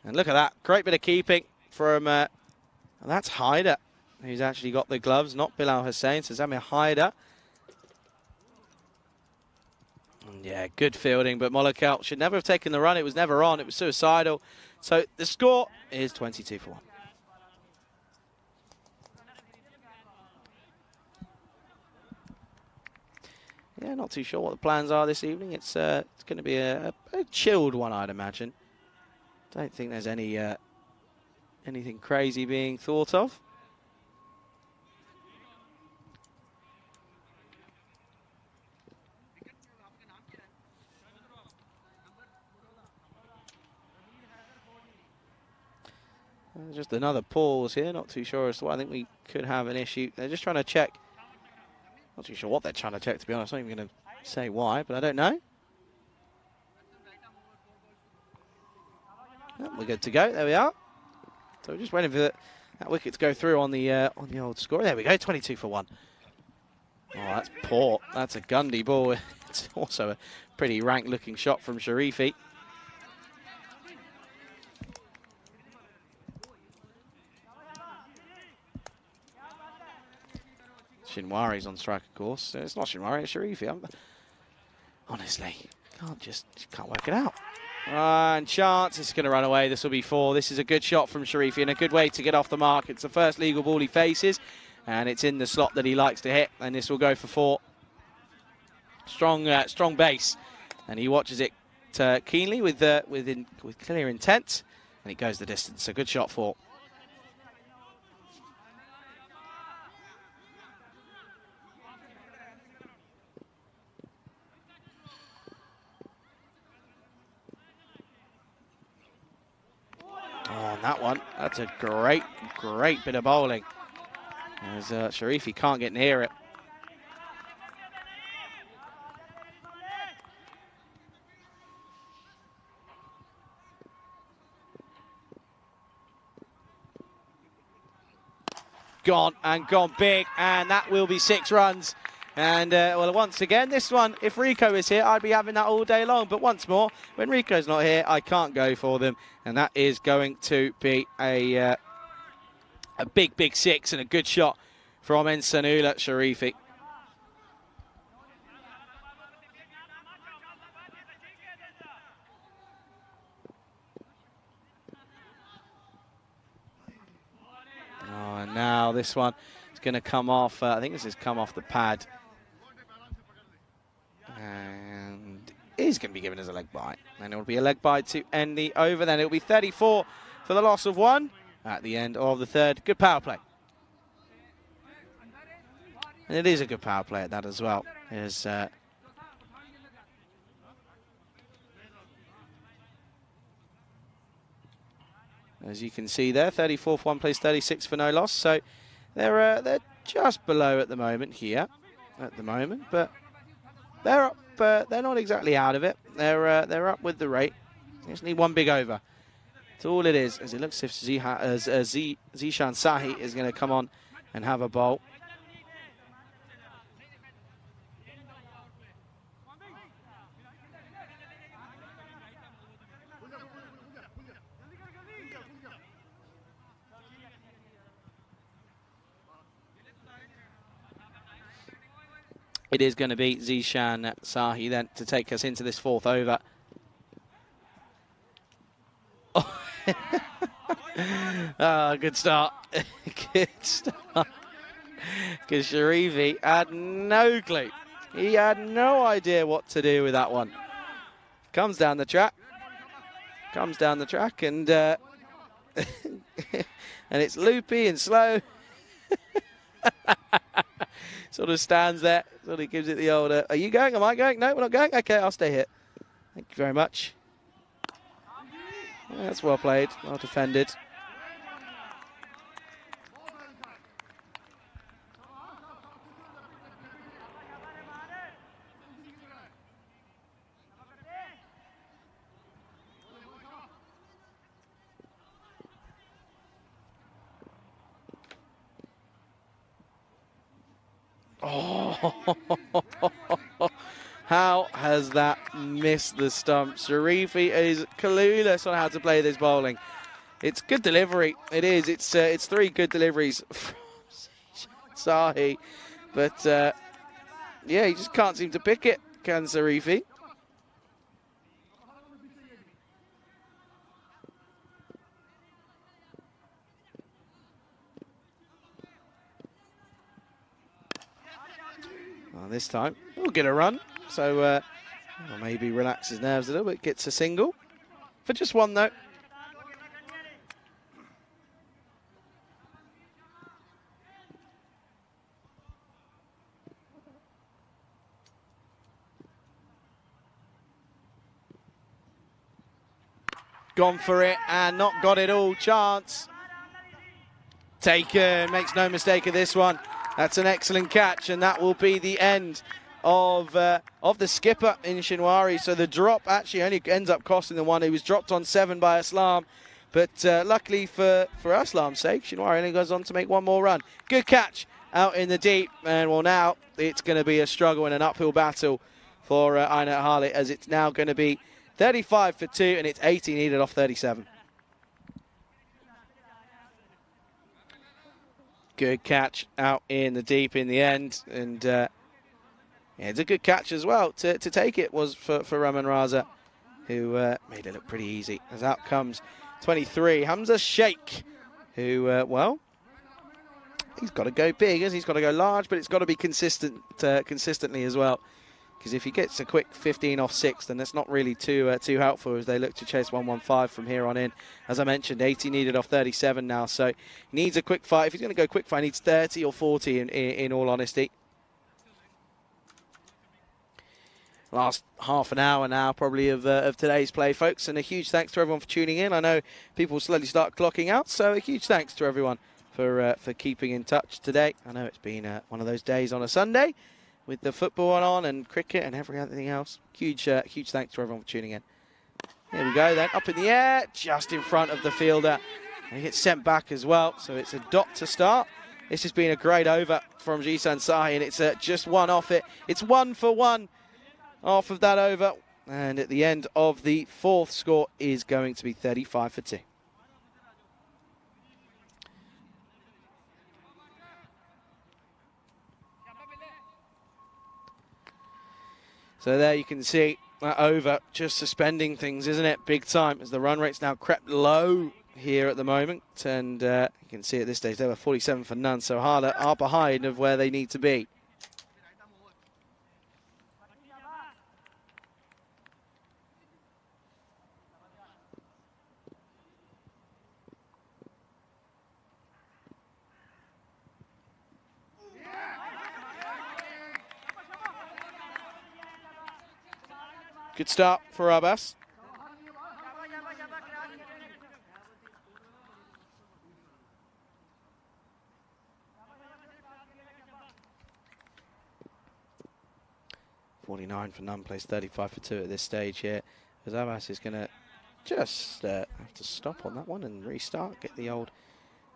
And look at that. Great bit of keeping from, that's Haider, who's actually got the gloves, not Bilal Hussain. So Zamir Haider. Yeah, good fielding, but Molokau should never have taken the run. It was never on. It was suicidal. So the score is 22 for 1. Yeah, not too sure what the plans are this evening. It's going to be a chilled one, I'd imagine. Don't think there's any anything crazy being thought of. Just another pause here. Not too sure as to why. I think we could have an issue. They're just trying to check. Not too sure what they're trying to check, to be honest. I'm not even going to say why, but I don't know. Oh, we're good to go. There we are. So we're just waiting for that wicket to go through on the old score. There we go, 22 for 1. Oh, that's poor. That's a Gundy ball. It's also a pretty rank-looking shot from Sharifi. Shinwari's on strike, of course. It's not Shinwari, it's Sharifi. Honestly, can't work it out. And chance, it's going to run away. This will be 4. This is a good shot from Sharifi and a good way to get off the mark. It's the first legal ball he faces, and it's in the slot that he likes to hit, and this will go for 4. Strong base, and he watches it keenly with clear intent, and it goes the distance. A good shot 4. Oh, and that one, that's a great bit of bowling. As Sharifi can't get near it. Gone big, and that will be 6 runs. And well, once again, this one, if Rico is here, I'd be having that all day long. But once more, when Rico's not here, I can't go for them, and that is going to be a big 6 and a good shot from Ensanula Sharifi. Oh, and now this one is going to come off. I think this has come off the pad. And is going to be given as a leg bite. And it will be a leg bite to end the over. Then it will be 34 for the loss of 1 at the end of the 3rd. Good power play. And it is a good power play at that as well. As you can see there, 34 for 1 place, 36 for no loss. So they're just below at the moment here. But they're up. They're not exactly out of it. They're up with the rate. They just need 1 big over. That's all it is. As it looks as if Zishan Sahi is going to come on and have a bowl. It is going to be Zishan Sahi then to take us into this 4th over. Oh, good start. Good start. Because Sharifi had no clue. He had no idea what to do with that one. Comes down the track. And and it's loopy and slow. Sort of stands there, sort of gives it the old, are you going? Am I going? No, we're not going? Okay, I'll stay here. Thank you very much. Yeah, that's well played, well defended. Oh, how has that missed the stump? Sharifi is clueless on how to play this bowling. It's good delivery. It is. It's 3 good deliveries from Sahi, but yeah, he just can't seem to pick it. Can Sharifi? Well, this time we'll get a run, so maybe relax his nerves a little bit. Gets a single for just 1 though. Gone for it and not got it all. Chance taken, makes no mistake of this one. That's an excellent catch, and that will be the end of the skipper in Shinwari. So the drop actually only ends up costing the one. He was dropped on 7 by Aslam. But luckily for Aslam's sake, Shinwari only goes on to make one more run. Good catch out in the deep. And well, now it's going to be a struggle and an uphill battle for Einar Harley, as it's now going to be 35 for 2 and it's 80 needed off 37. Good catch out in the deep in the end. And yeah, it's a good catch as well. To take it was for Raman Raza, who made it look pretty easy. As out comes 23, Hamza Sheikh, who, well, he's got to go big, he's got to go large, but it's got to be consistently as well. Because if he gets a quick 15 off 6, then that's not really too helpful as they look to chase 115 from here on in. As I mentioned, 80 needed off 37 now, so he needs a quick fight. If he's going to go quick fight, he needs 30 or 40 in all honesty. Last half an hour now probably of today's play, folks, and a huge thanks to everyone for tuning in. I know people slowly start clocking out, so a huge thanks to everyone for keeping in touch today. I know it's been one of those days on a Sunday with the football on and cricket and everything else. Huge thanks to everyone for tuning in. Here we go then, up in the air, just in front of the fielder. And he gets sent back as well, so it's a dot to start. This has been a great over from Jisan Sahi, and it's just one off it. It's 1 for 1 off of that over. And at the end of the fourth, score is going to be 35 for 2. So there you can see that over just suspending things, isn't it? Big time, as the run rate's now crept low here at the moment. And you can see at this stage they were 47 for none, so Harler are behind of where they need to be. Good start for Abbas. $49 for none, plays 35 for 2 at this stage here. As Abbas is going to just have to stop on that one and restart, get the old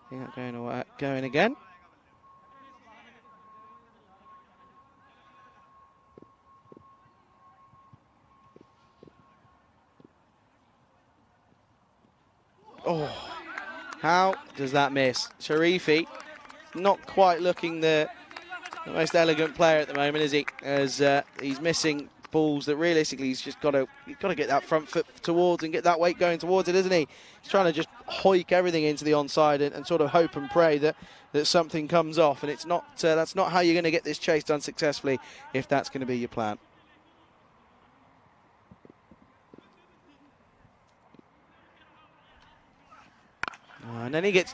thing going again. Oh, how does that miss? Sharifi, not quite looking the most elegant player at the moment, is he? As he's missing balls that realistically he's got to get that front foot towards and get that weight going towards it, isn't he? He's trying to just hoik everything into the onside and sort of hope and pray that something comes off. And it's not that's not how you're going to get this chase done successfully if that's going to be your plan. And then he gets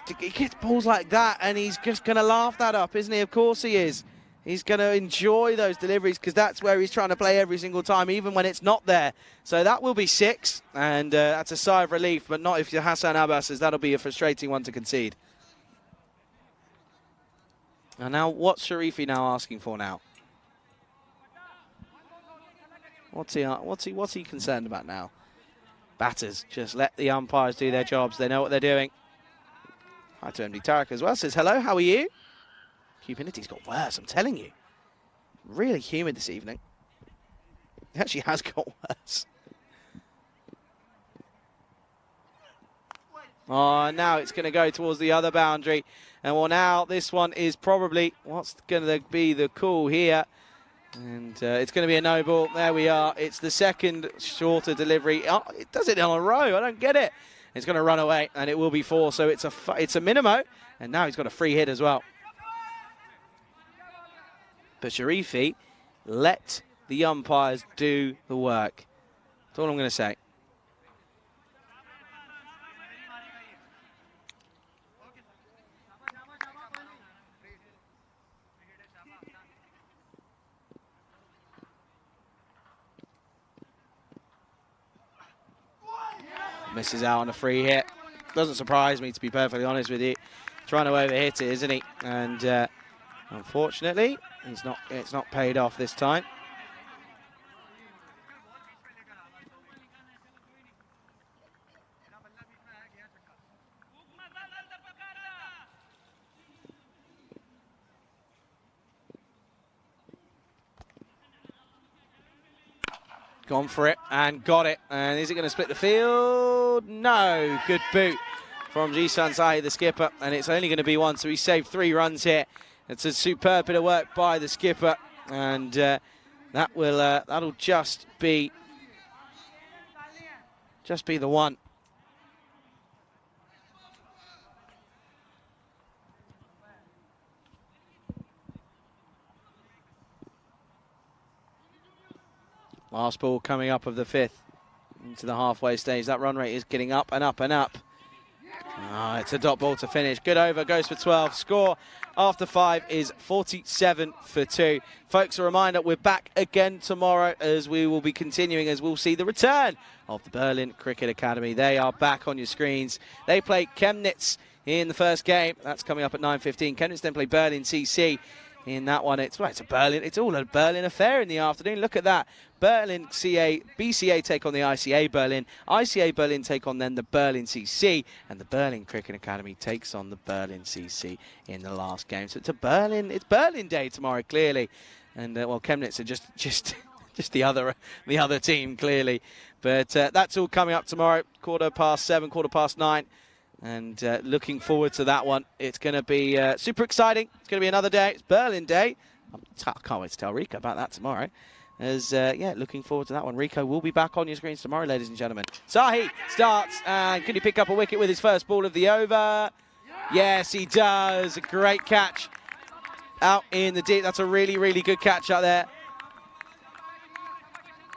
balls like that, and he's just going to laugh that up, isn't he? Of course he is. He's going to enjoy those deliveries because that's where he's trying to play every single time, even when it's not there. So that will be 6, and that's a sigh of relief, but not if you're Hassan Abbas, as that'll be a frustrating one to concede. And now, what's Sharifi now asking for now? What's he concerned about now? Batters, just let the umpires do their jobs. They know what they're doing. Hi to MD Tarek as well. Says, hello, how are you? Humidity's got worse, I'm telling you. Really humid this evening. It actually has got worse. Oh, now it's going to go towards the other boundary. And well, now this one is probably what's going to be the call here. And it's going to be a no ball. There we are. It's the second shorter delivery. Oh, it does it on a row. I don't get it. It's going to run away, and it will be 4. So it's a minimo. And now he's got a free hit as well. But Sharifi, let the umpires do the work. That's all I'm going to say. Misses out on a free hit. Doesn't surprise me, to be perfectly honest with you. Trying to overhit it, isn't he? And unfortunately, it's not paid off this time. Gone for it and got it. And is it going to split the field? No. Good boot from Jisun Sahi, the skipper. And it's only going to be one, so he saved 3 runs here. It's a superb bit of work by the skipper. And that'll just be the one. Last ball coming up of the 5th into the halfway stage. That run rate is getting up and up and up. It's a dot ball to finish. Good over, goes for 12. Score after 5 is 47 for 2. Folks, a reminder, we're back again tomorrow as we will be continuing, as we'll see the return of the Berlin Cricket Academy. They are back on your screens. They play Chemnitz in the first game. That's coming up at 9:15. Chemnitz then play Berlin CC. In that one, it's all a Berlin affair in the afternoon. Look at that. Berlin BCA take on the ICA Berlin. ICA Berlin take on then the Berlin CC. And the Berlin Cricket Academy takes on the Berlin CC in the last game. So it's Berlin Day tomorrow, clearly. And, well, Chemnitz are just the other team, clearly. But that's all coming up tomorrow, 7:15, 9:15. And looking forward to that one. It's going to be super exciting. It's going to be another day. It's Berlin Day. I can't wait to tell Rico about that tomorrow. Looking forward to that one. Rico will be back on your screens tomorrow, ladies and gentlemen. Sahi starts, and can he pick up a wicket with his first ball of the over? Yes, he does. A great catch out in the deep. That's a really, really good catch out there.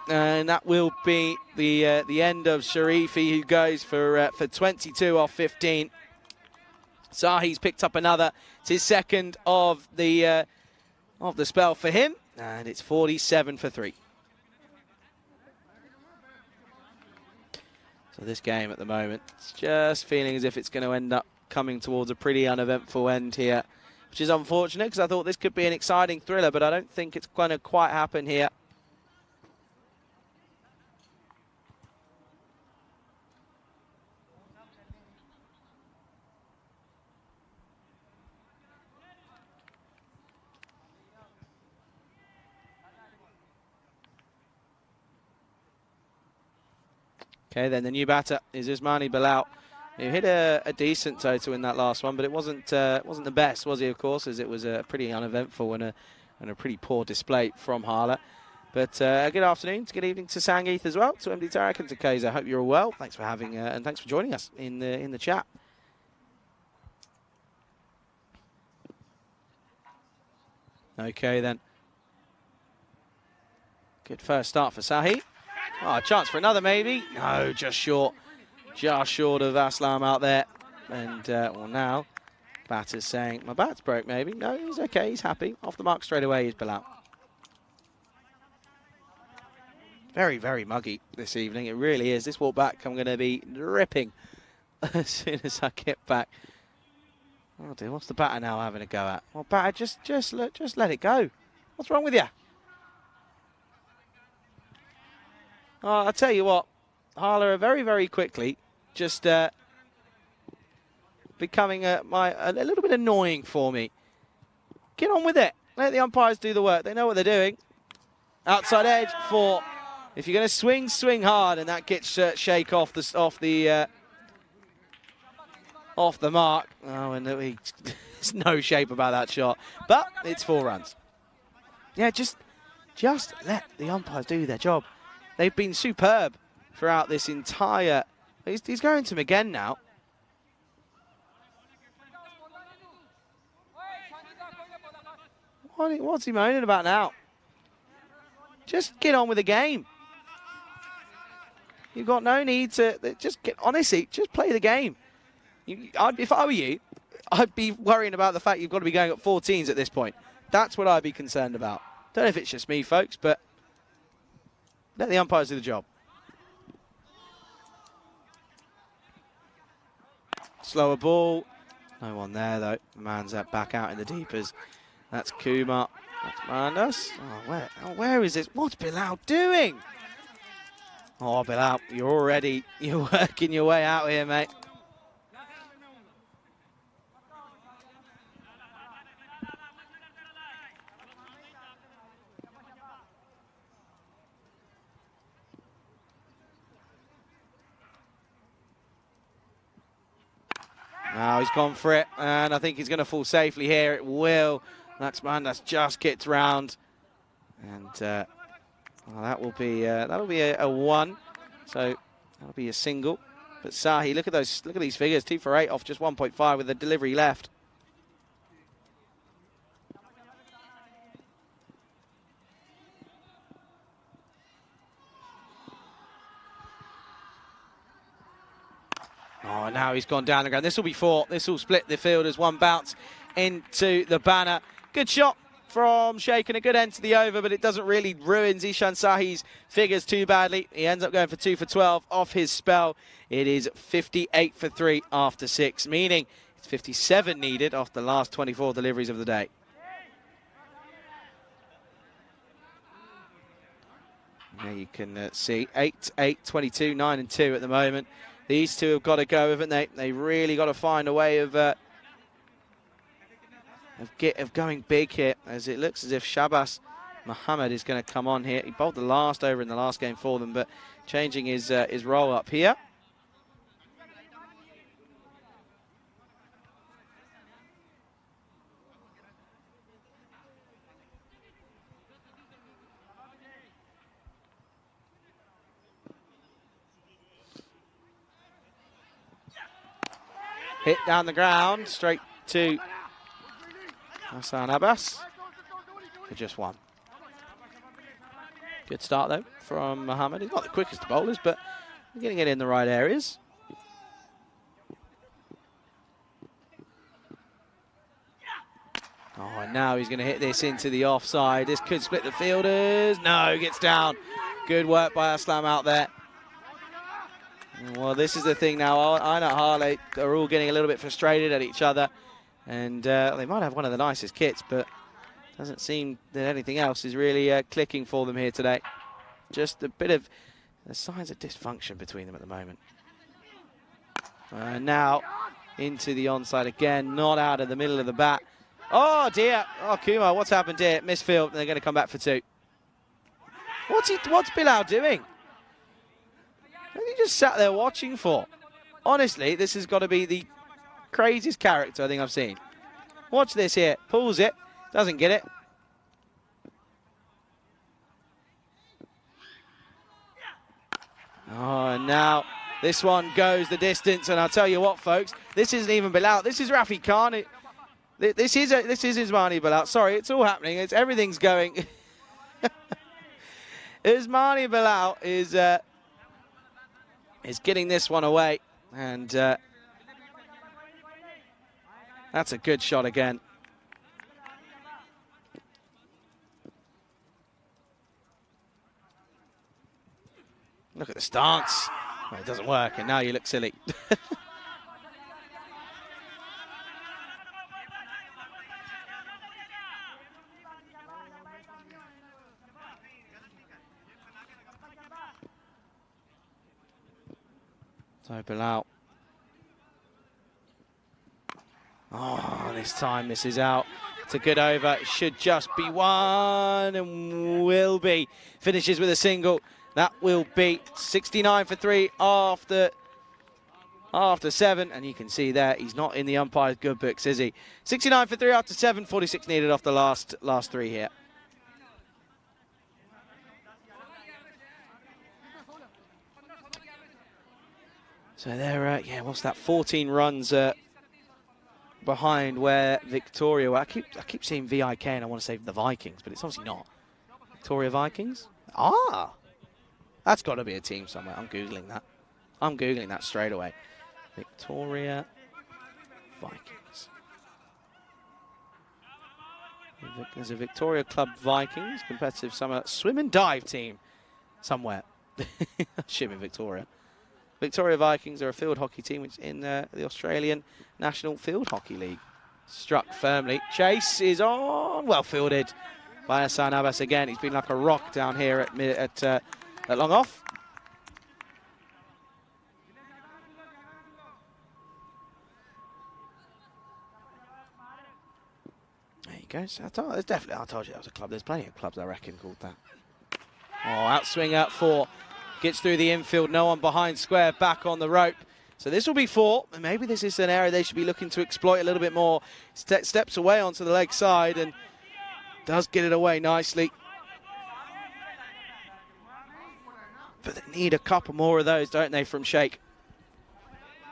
And that will be the end of Sharifi, who goes for 22 off 15. Sahi's picked up another. It's his second of the spell for him, and it's 47 for 3. So this game at the moment, it's just feeling as if it's going to end up coming towards a pretty uneventful end here, which is unfortunate because I thought this could be an exciting thriller, but I don't think it's going to quite happen here. Okay, then the new batter is Usmani Bilal, who hit a decent total in that last one, but it wasn't the best, was he, of course, as it was a pretty uneventful and a pretty poor display from Hala. But good afternoon, good evening to Sangeeth as well, to MD Tarek and to Kaiser. I hope you're all well. Thanks for having and thanks for joining us in the chat. Okay, then. Good first start for Sahi. Oh, a chance for another maybe. No, just short. Just short of Aslam out there. And, well, now, batter's saying, my bat's broke maybe. No, he's okay, he's happy. Off the mark straight away is Bilal. Very, very muggy this evening. It really is. This walk back, I'm going to be dripping as soon as I get back. Oh, dear, what's the batter now having a go at? Well, batter, just let it go. What's wrong with you? Oh, I'll tell you what, Hala are very, very quickly just becoming a little bit annoying for me. Get on with it. Let the umpires do the work. They know what they're doing. Outside edge, 4. If you're going to swing hard, and that gets shake off the mark. Oh, and there's no shape about that shot. But it's 4 runs. Yeah, just let the umpires do their job. They've been superb throughout this entire... He's going to him again now. What's he moaning about now? Just get on with the game. You've got no need to... Honestly, just play the game. If I were you, I'd be worrying about the fact you've got to be going at 14s at this point. That's what I'd be concerned about. Don't know if it's just me, folks, but... let the umpires do the job. Slower ball. No one there, though. Man's back out in the deepers. That's Kumar. That's Manus. Oh, where is this? What's Bilal doing? Oh, Bilal, you're working your way out here, mate. Now he's gone for it, and I think he's going to fall safely here. It will. That's just kicked round, and well, that'll be a 1. So that'll be a single. But Sahi, look at these figures. 2 for 8 off just 1.5 with the delivery left. Oh, now he's gone down the ground. This will be 4. This will split the field as 1 bounce into the banner. Good shot from Sheikh and a good end to the over, but it doesn't really ruin Zishan Sahi's figures too badly. He ends up going for 2 for 12 off his spell. It is 58 for 3 after 6, meaning it's 57 needed after the last 24 deliveries of the day. There you can see 8, 8, 22, 9 and 2 at the moment. These two have got to go, haven't they? They really got to find a way of going big here, as it looks as if Shabas Mohammed is going to come on here. He bowled the last over in the last game for them, but changing his role up here. Hit down the ground, straight to Hassan Abbas for just 1. Good start, though, from Mohammed. He's not the quickest of bowlers, but getting it in the right areas. Oh, and now he's going to hit this into the offside. This could split the fielders. No, gets down. Good work by Aslam out there. Well, this is the thing now. Aina Harley are all getting a little bit frustrated at each other. And they might have one of the nicest kits, but doesn't seem that anything else is really clicking for them here today. Just a bit of signs of dysfunction between them at the moment. Now into the onside again, not out of the middle of the bat. Oh dear, oh Kumar, what's happened here? Misfield, and they're going to come back for 2. What's Bilal doing? What he just sat there watching for? Honestly, this has got to be the craziest character I think I've seen. Watch this here. Pulls it. Doesn't get it. Oh, and now this one goes the distance. And I'll tell you what, folks, this isn't even Bilal. This is Rafi Khan. This is Ismani Bilal. Sorry, it's all happening. Everything's going. Ismani Bilal is getting this one away, and that's a good shot again. Look at the stance. Well, it doesn't work, and now you look silly. So Bilal. Oh, this time misses out. It's a good over. It should just be 1 and will be. Finishes with a single. That will be 69 for 3 after 7. And you can see there, he's not in the umpire's good books, is he? 69 for 3 after 7. 46 needed off the last 3 here. So they're, yeah, what's that? 14 runs behind where Victoria. Well, I keep seeing VIK and I want to say the Vikings, but it's obviously not. Victoria Vikings. Ah, that's got to be a team somewhere. I'm googling that. I'm googling that straight away. Victoria Vikings. There's a Victoria Club Vikings competitive summer swim and dive team somewhere. Should be Victoria. Victoria Vikings are a field hockey team which in the Australian National Field Hockey League. Struck firmly. Chase is on. Well fielded by Hassan Abbas again. He's been like a rock down here at long off. There you go. So I told you that was a club. There's plenty of clubs I reckon called that. Oh, outswing out 4. Gets through the infield, no one behind square, back on the rope. So this will be 4, and maybe this is an area they should be looking to exploit a little bit more. Steps away onto the leg side and does get it away nicely. But they need a couple more of those, don't they, from Sheikh?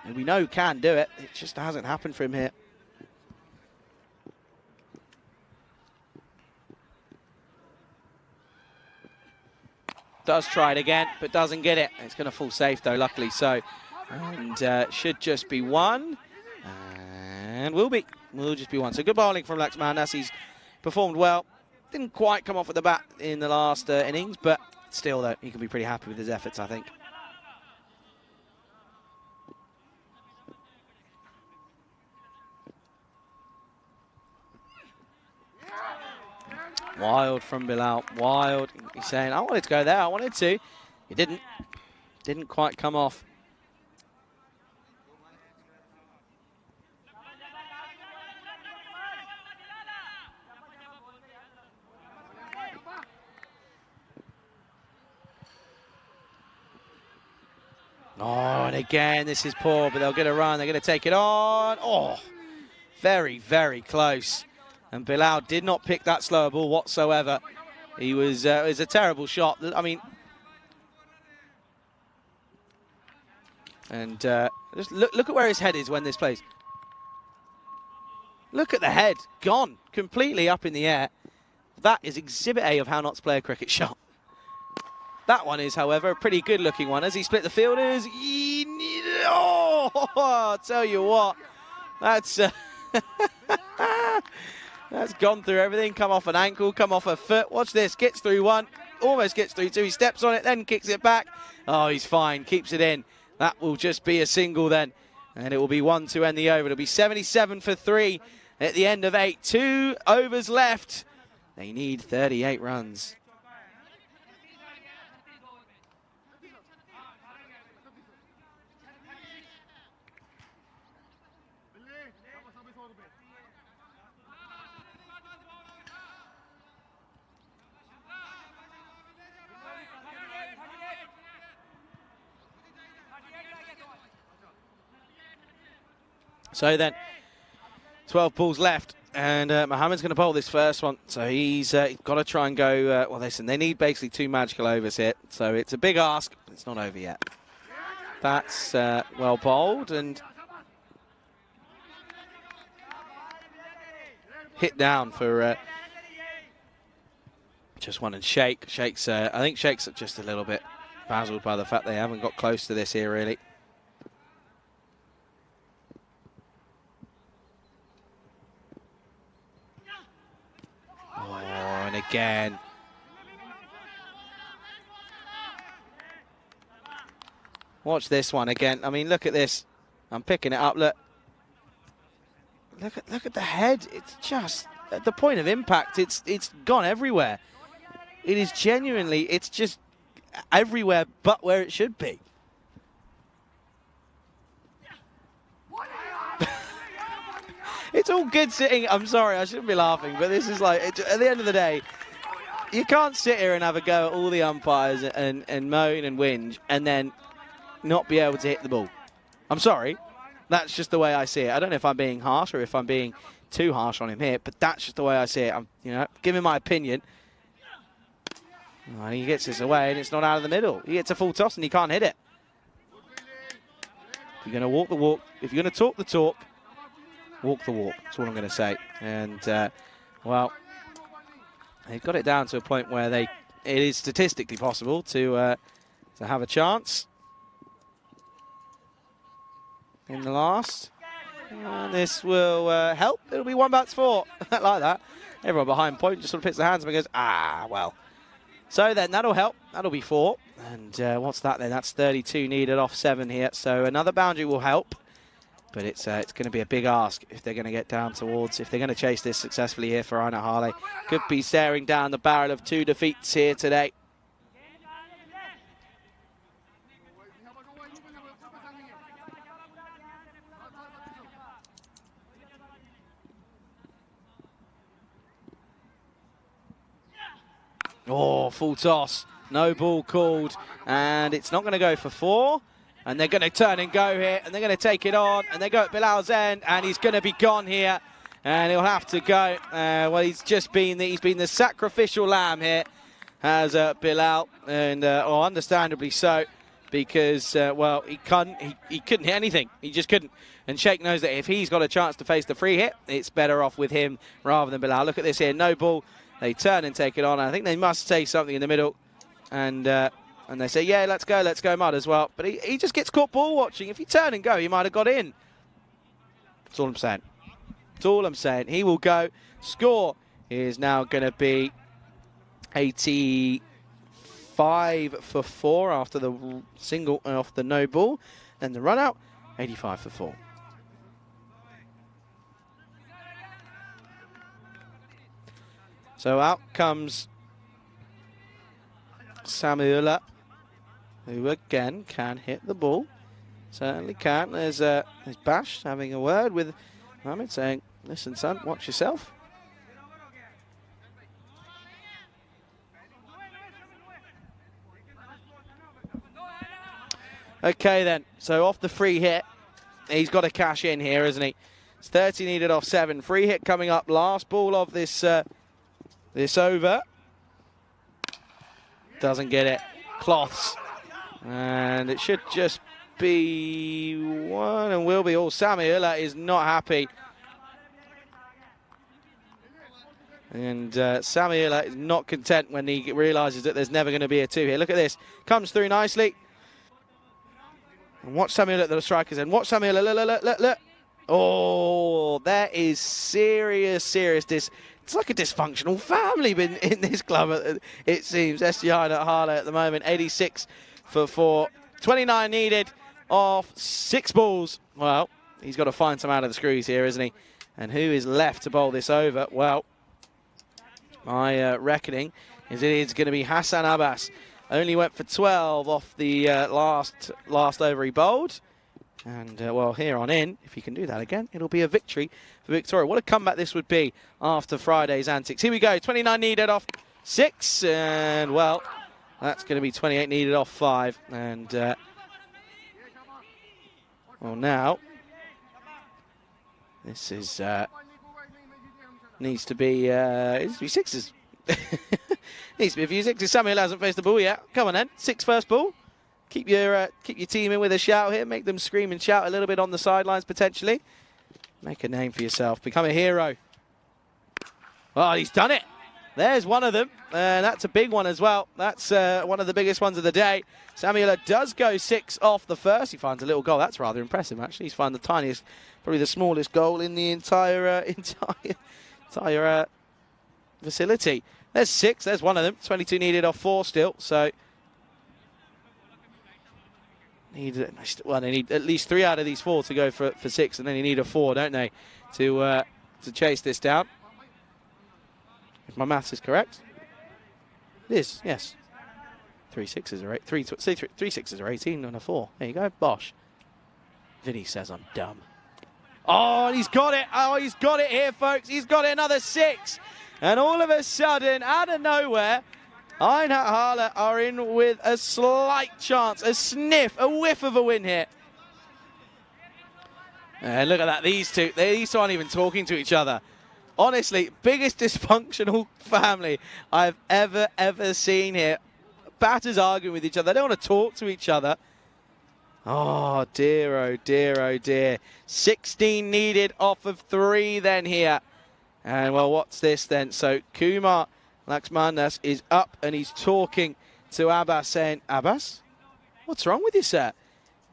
And we know can do it. It just hasn't happened for him here. Does try it again, but doesn't get it. It's going to fall safe, though, luckily so. And should just be 1. And will just be 1. So good bowling from Laxman as he's performed well. Didn't quite come off at the bat in the last innings, but still, though, he can be pretty happy with his efforts, I think. Wild from Bilal, wild. He's saying, I wanted to go there, I wanted to. He didn't. Didn't quite come off. Oh, and again, this is poor, but they'll get a run. They're going to take it on. Oh, very, very close. And Bilal did not pick that slower ball whatsoever. He was, it was a terrible shot. I mean, and just look at where his head is when this plays. Look at the head, gone, completely up in the air. That is exhibit A of how not to play a cricket shot. That one is, however, a pretty good-looking one. As he split the fielders, oh, I'll tell you what, that's that's gone through everything. Come off an ankle, come off a foot. Watch this, gets through 1, almost gets through 2. He steps on it, then kicks it back. Oh, he's fine, keeps it in. That will just be a single then, and it will be 1 to end the over. It'll be 77 for 3 at the end of 8. 2 overs left. They need 38 runs. So then, 12 balls left, and Mohammed's going to bowl this first one. So he's got to try and go, well, listen, they need basically 2 magical overs here. So it's a big ask. It's not over yet. That's well bowled and hit down for just 1. And Sheikh's, I think Sheikh's just a little bit dazzled by the fact they haven't got close to this here, really. And again. Watch this one again. I mean, look at this. I'm picking it up. Look at the head. It's just at the point of impact. It's gone everywhere. It is genuinely. It's just everywhere, but where it should be. It's all good sitting. I'm sorry, I shouldn't be laughing, but this is like, at the end of the day, you can't sit here and have a go at all the umpires and moan and whinge and then not be able to hit the ball. I'm sorry. That's just the way I see it. I don't know if I'm being harsh or if I'm being too harsh on him here, but that's just the way I see it. I'm, giving my opinion. And he gets this away and it's not out of the middle. He gets a full toss and he can't hit it. If you're going to walk the walk, if you're going to talk the talk, walk the walk. That's what I'm going to say. And, well, they've got it down to a point where it is statistically possible to have a chance in the last. And this will help. It'll be 1 bats 4. Like that. Everyone behind point just sort of puts their hands up and goes, well. So then that'll help. That'll be 4. And what's that then? That's 32 needed off 7 here. So another boundary will help. But it's going to be a big ask if they're going to get down towards, if they're going to chase this successfully here for Aina Harley. Could be staring down the barrel of 2 defeats here today. Oh, full toss. No ball called. And it's not going to go for 4. And they're going to turn and go here, and they're going to take it on, and they go at Bilal's end, and he's going to be gone here, and he'll have to go. Well, he's been the sacrificial lamb here, has Bilal, and understandably so, because well, he couldn't hit anything. He just couldn't. And Sheikh knows that if he's got a chance to face the free hit, it's better off with him rather than Bilal. Look at this here, no ball. They turn and take it on. I think they must say something in the middle, and they say, yeah, let's go Mud as well. But he just gets caught ball watching. If he turn and go, he might have got in. That's all I'm saying. That's all I'm saying. He will go. Score is now going to be 85 for 4 after the single off the no ball. Then the run out, 85 for 4. So out comes Samuela, who again can hit the ball. Certainly can. There's Bash having a word with Mohamed saying, listen son, watch yourself. Okay then, so off the free hit, he's got to cash in here, isn't he? It's 30 needed off 7. Free hit coming up, last ball of this this over. Doesn't get it. Cloths. And it should just be 1 and will be all. Samuela is not happy. And Samuela is not content when he realises that there's never going to be a 2 here. Look at this. Comes through nicely. And watch Samuela at the striker's end. Watch Samuela. Look. Oh, there is serious. It's like a dysfunctional family in this club, it seems. SGI at Harlow at the moment, 86 for 4. 29 needed off 6 balls. Well, he's got to find some out of the screws here, isn't he? And who is left to bowl this over? Well, my reckoning is it is going to be Hassan Abbas. Only went for 12 off the last over he bowled. And, well, here on in, if he can do that again, it'll be a victory for Victoria. What a comeback this would be after Friday's antics. Here we go, 29 needed off 6. And, well, that's going to be 28 needed off 5. And, well, now, this is, needs to be 6s. Needs to be a few 6s. Samuel hasn't faced the ball yet. Come on then, 6 first ball. Keep your team in with a shout here. Make them scream and shout a little bit on the sidelines potentially. Make a name for yourself. Become a hero. Oh, he's done it. There's one of them. And that's a big one as well. That's one of the biggest ones of the day. Samuela does go 6 off the first. He finds a little goal. That's rather impressive, actually. He's found the tiniest, probably the smallest goal in the entire facility. There's 6. There's one of them. 22 needed off 4 still. So they need at least 3 out of these 4 to go for 6, and then you need a 4, don't they, to chase this down. If my maths is correct, it is. Yes, 3 6s are 3 6s are 18 and a 4. There you go, bosh. Vinny says I'm dumb. Oh, and he's got it. Oh, he's got it here, folks. He's got it, another 6, and all of a sudden, out of nowhere, Einhat Harlow are in with a slight chance, a sniff, a whiff of a win here. And look at that, these two aren't even talking to each other. Honestly, biggest dysfunctional family I've ever seen here. Batters arguing with each other. They don't want to talk to each other. Oh dear, 16 needed off of 3 then here. And well, what's this then? So Kumar Laxmanas is up and he's talking to Abbas saying, Abbas, what's wrong with you, sir?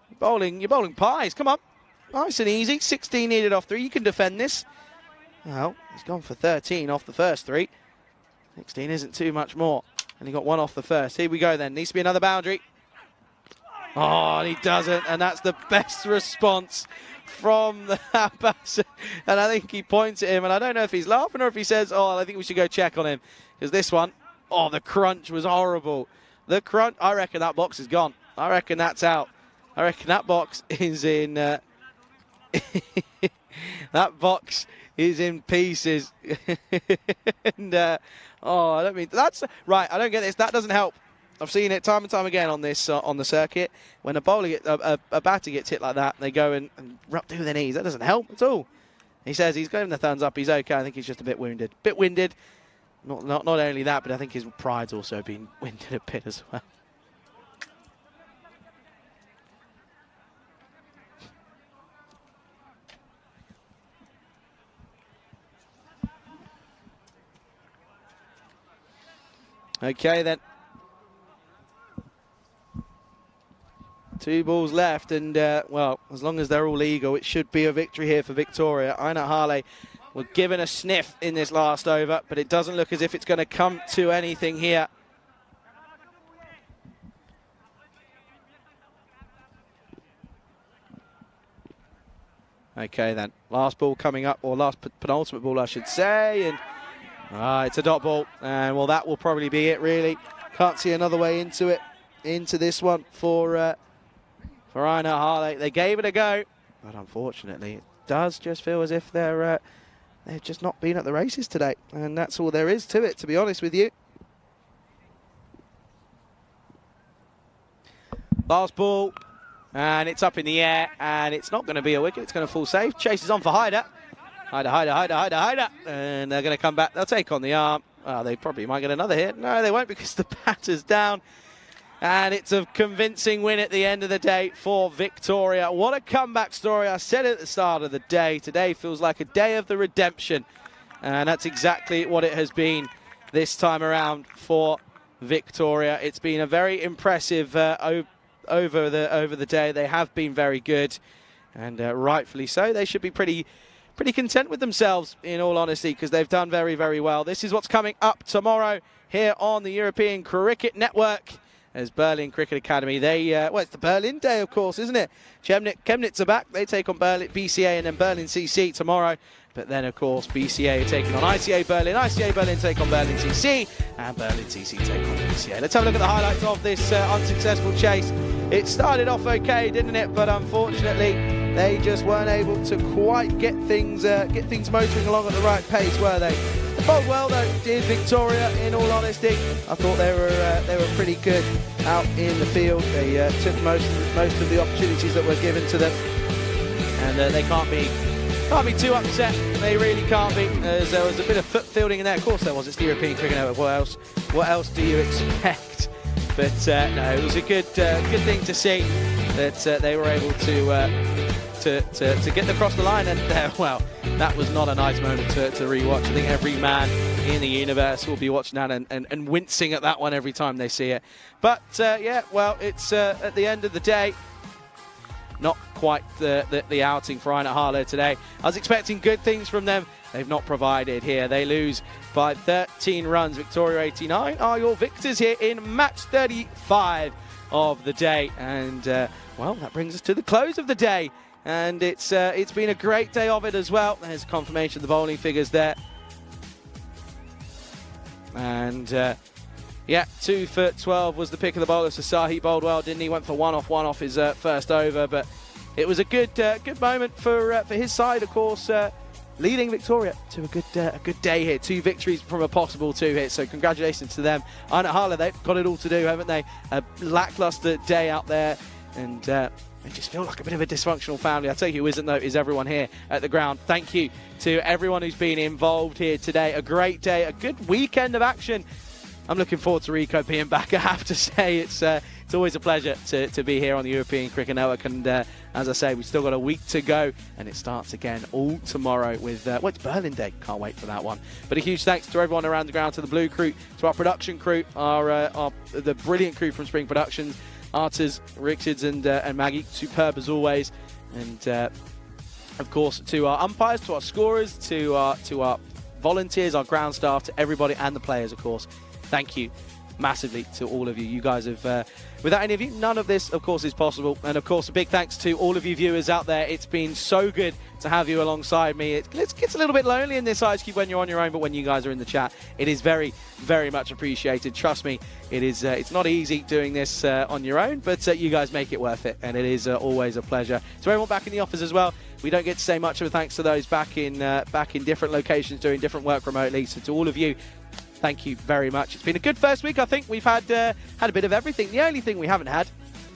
You're bowling pies, come on. Nice and easy, 16 needed off 3, you can defend this. Well, he's gone for 13 off the first 3. 16 isn't too much more. And he got 1 off the first. Here we go then, needs to be another boundary. Oh, and he doesn't, and that's the best response from the Abbas. And I think he points at him, and I don't know if he's laughing or if he says, oh, I think we should go check on him. Because this one, oh, the crunch was horrible. The crunch, I reckon that box is gone. I reckon that's out. I reckon that box is in, that box is in pieces. And, oh, I don't mean, that's, right, I don't get this. That doesn't help. I've seen it time and time again on this on the circuit. When a bowler, a batter gets hit like that, they go and do their knees. That doesn't help at all. He says he's giving the thumbs up. He's okay. I think he's just a bit wounded. Bit winded. Not only that, but I think his pride's also been winded a bit as well. Okay, then. 2 balls left, and, well, as long as they're all legal, it should be a victory here for Victoria. Aina Harley were given a sniff in this last over, but it doesn't look as if it's going to come to anything here. Okay, then. Last ball coming up, or last penultimate ball, I should say, and it's a dot ball, and, well, that will probably be it, really. Can't see another way into it, into this one for Aina Harley. They gave it a go, but unfortunately, it does just feel as if they've just not been at the races today, and that's all there is to it, to be honest with you. Last ball, and it's up in the air, and it's not going to be a wicket. It's going to fall safe. Chase is on for Hyder. Hyder. And they're going to come back. They'll take on the arm. They probably might get another hit. No, they won't, because the batter's down. And it's a convincing win at the end of the day for Victoria. What a comeback story. I said it at the start of the day. Today feels like a day of the redemption. And that's exactly what it has been this time around for Victoria. It's been a very impressive over the day. They have been very good. And rightfully so. They should be pretty content with themselves, in all honesty, because they've done very, very well. This is what's coming up tomorrow here on the European Cricket Network. As Berlin Cricket Academy, well, it's the Berlin day, of course, isn't it? Chemnitz are back. They take on BCA and then Berlin CC tomorrow. But then, of course, BCA are taking on ICA Berlin. ICA Berlin take on Berlin CC, and Berlin CC take on BCA. Let's have a look at the highlights of this unsuccessful chase. It started off okay, didn't it? But unfortunately, they just weren't able to quite get things motoring along at the right pace, were they? Bowled well, though, did Victoria, in all honesty. I thought they were pretty good out in the field. They took most of the opportunities that were given to them, and they can't be too upset. They really can't be, as there was a bit of foot fielding in there. Of course there was. It's the European Cricket Network. What else do you expect? But no, it was a good thing to see that they were able to get across the line, and well, that was not a nice moment to rewatch. I think every man in the universe will be watching that and wincing at that one every time they see it. But yeah, well, it's at the end of the day, not quite the outing for Aina Harley today. I was expecting good things from them. They've not provided here. They lose by 13 runs. Victoria 89 are your victors here in match 35 of the day. And, well, that brings us to the close of the day. And it's been a great day of it as well. There's confirmation of the bowling figures there. And, yeah, 2 for 12 was the pick of the bowler. Sasahi bowled well, didn't he? Went for one off his first over. But it was a good moment for his side, of course, leading Victoria to a good day here. 2 victories from a possible 2 hits. So congratulations to them. Aina Harley, they've got it all to do, haven't they? A lackluster day out there. And they just feel like a bit of a dysfunctional family. I tell you who isn't, though, is everyone here at the ground. Thank you to everyone who's been involved here today. A great day, a good weekend of action. I'm looking forward to Rico being back. I have to say, it's always a pleasure to be here on the European Cricket Network. And as I say, we've still got a week to go, and it starts again all tomorrow with it's Berlin Day. Can't wait for that one. But a huge thanks to everyone around the ground, to the Blue crew, to our production crew, the brilliant crew from Spring Productions, Arters, Richards and Maggie, superb as always. And of course, to our umpires, to our scorers, to our volunteers, our ground staff, to everybody, and the players, of course. Thank you massively to all of you. You guys have, without any of you, none of this, of course, is possible. And, of course, a big thanks to all of you viewers out there. It's been so good to have you alongside me. It gets a little bit lonely in this Ice Cube when you're on your own, but when you guys are in the chat, it is very, very much appreciated. Trust me, it is. It's not easy doing this on your own, but you guys make it worth it, and it is always a pleasure. To everyone back in the office as well, we don't get to say much of a thanks to those back in different locations doing different work remotely. So to all of you, thank you very much. It's been a good first week. I think we've had a bit of everything. The only thing we haven't had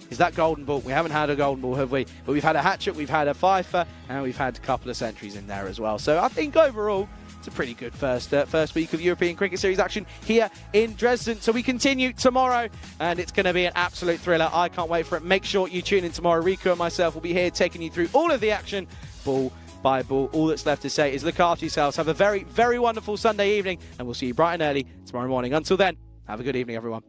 is that golden ball. We haven't had a golden ball, have we? But we've had a hatchet, we've had a fifer, and we've had a couple of centuries in there as well. So I think overall, it's a pretty good first week of European Cricket Series action here in Dresden. So we continue tomorrow, and it's going to be an absolute thriller. I can't wait for it. Make sure you tune in tomorrow. Riku and myself will be here taking you through all of the action, ball by ball. All that's left to say is look after yourselves. Have a very, very wonderful Sunday evening, and we'll see you bright and early tomorrow morning. Until then, have a good evening, everyone.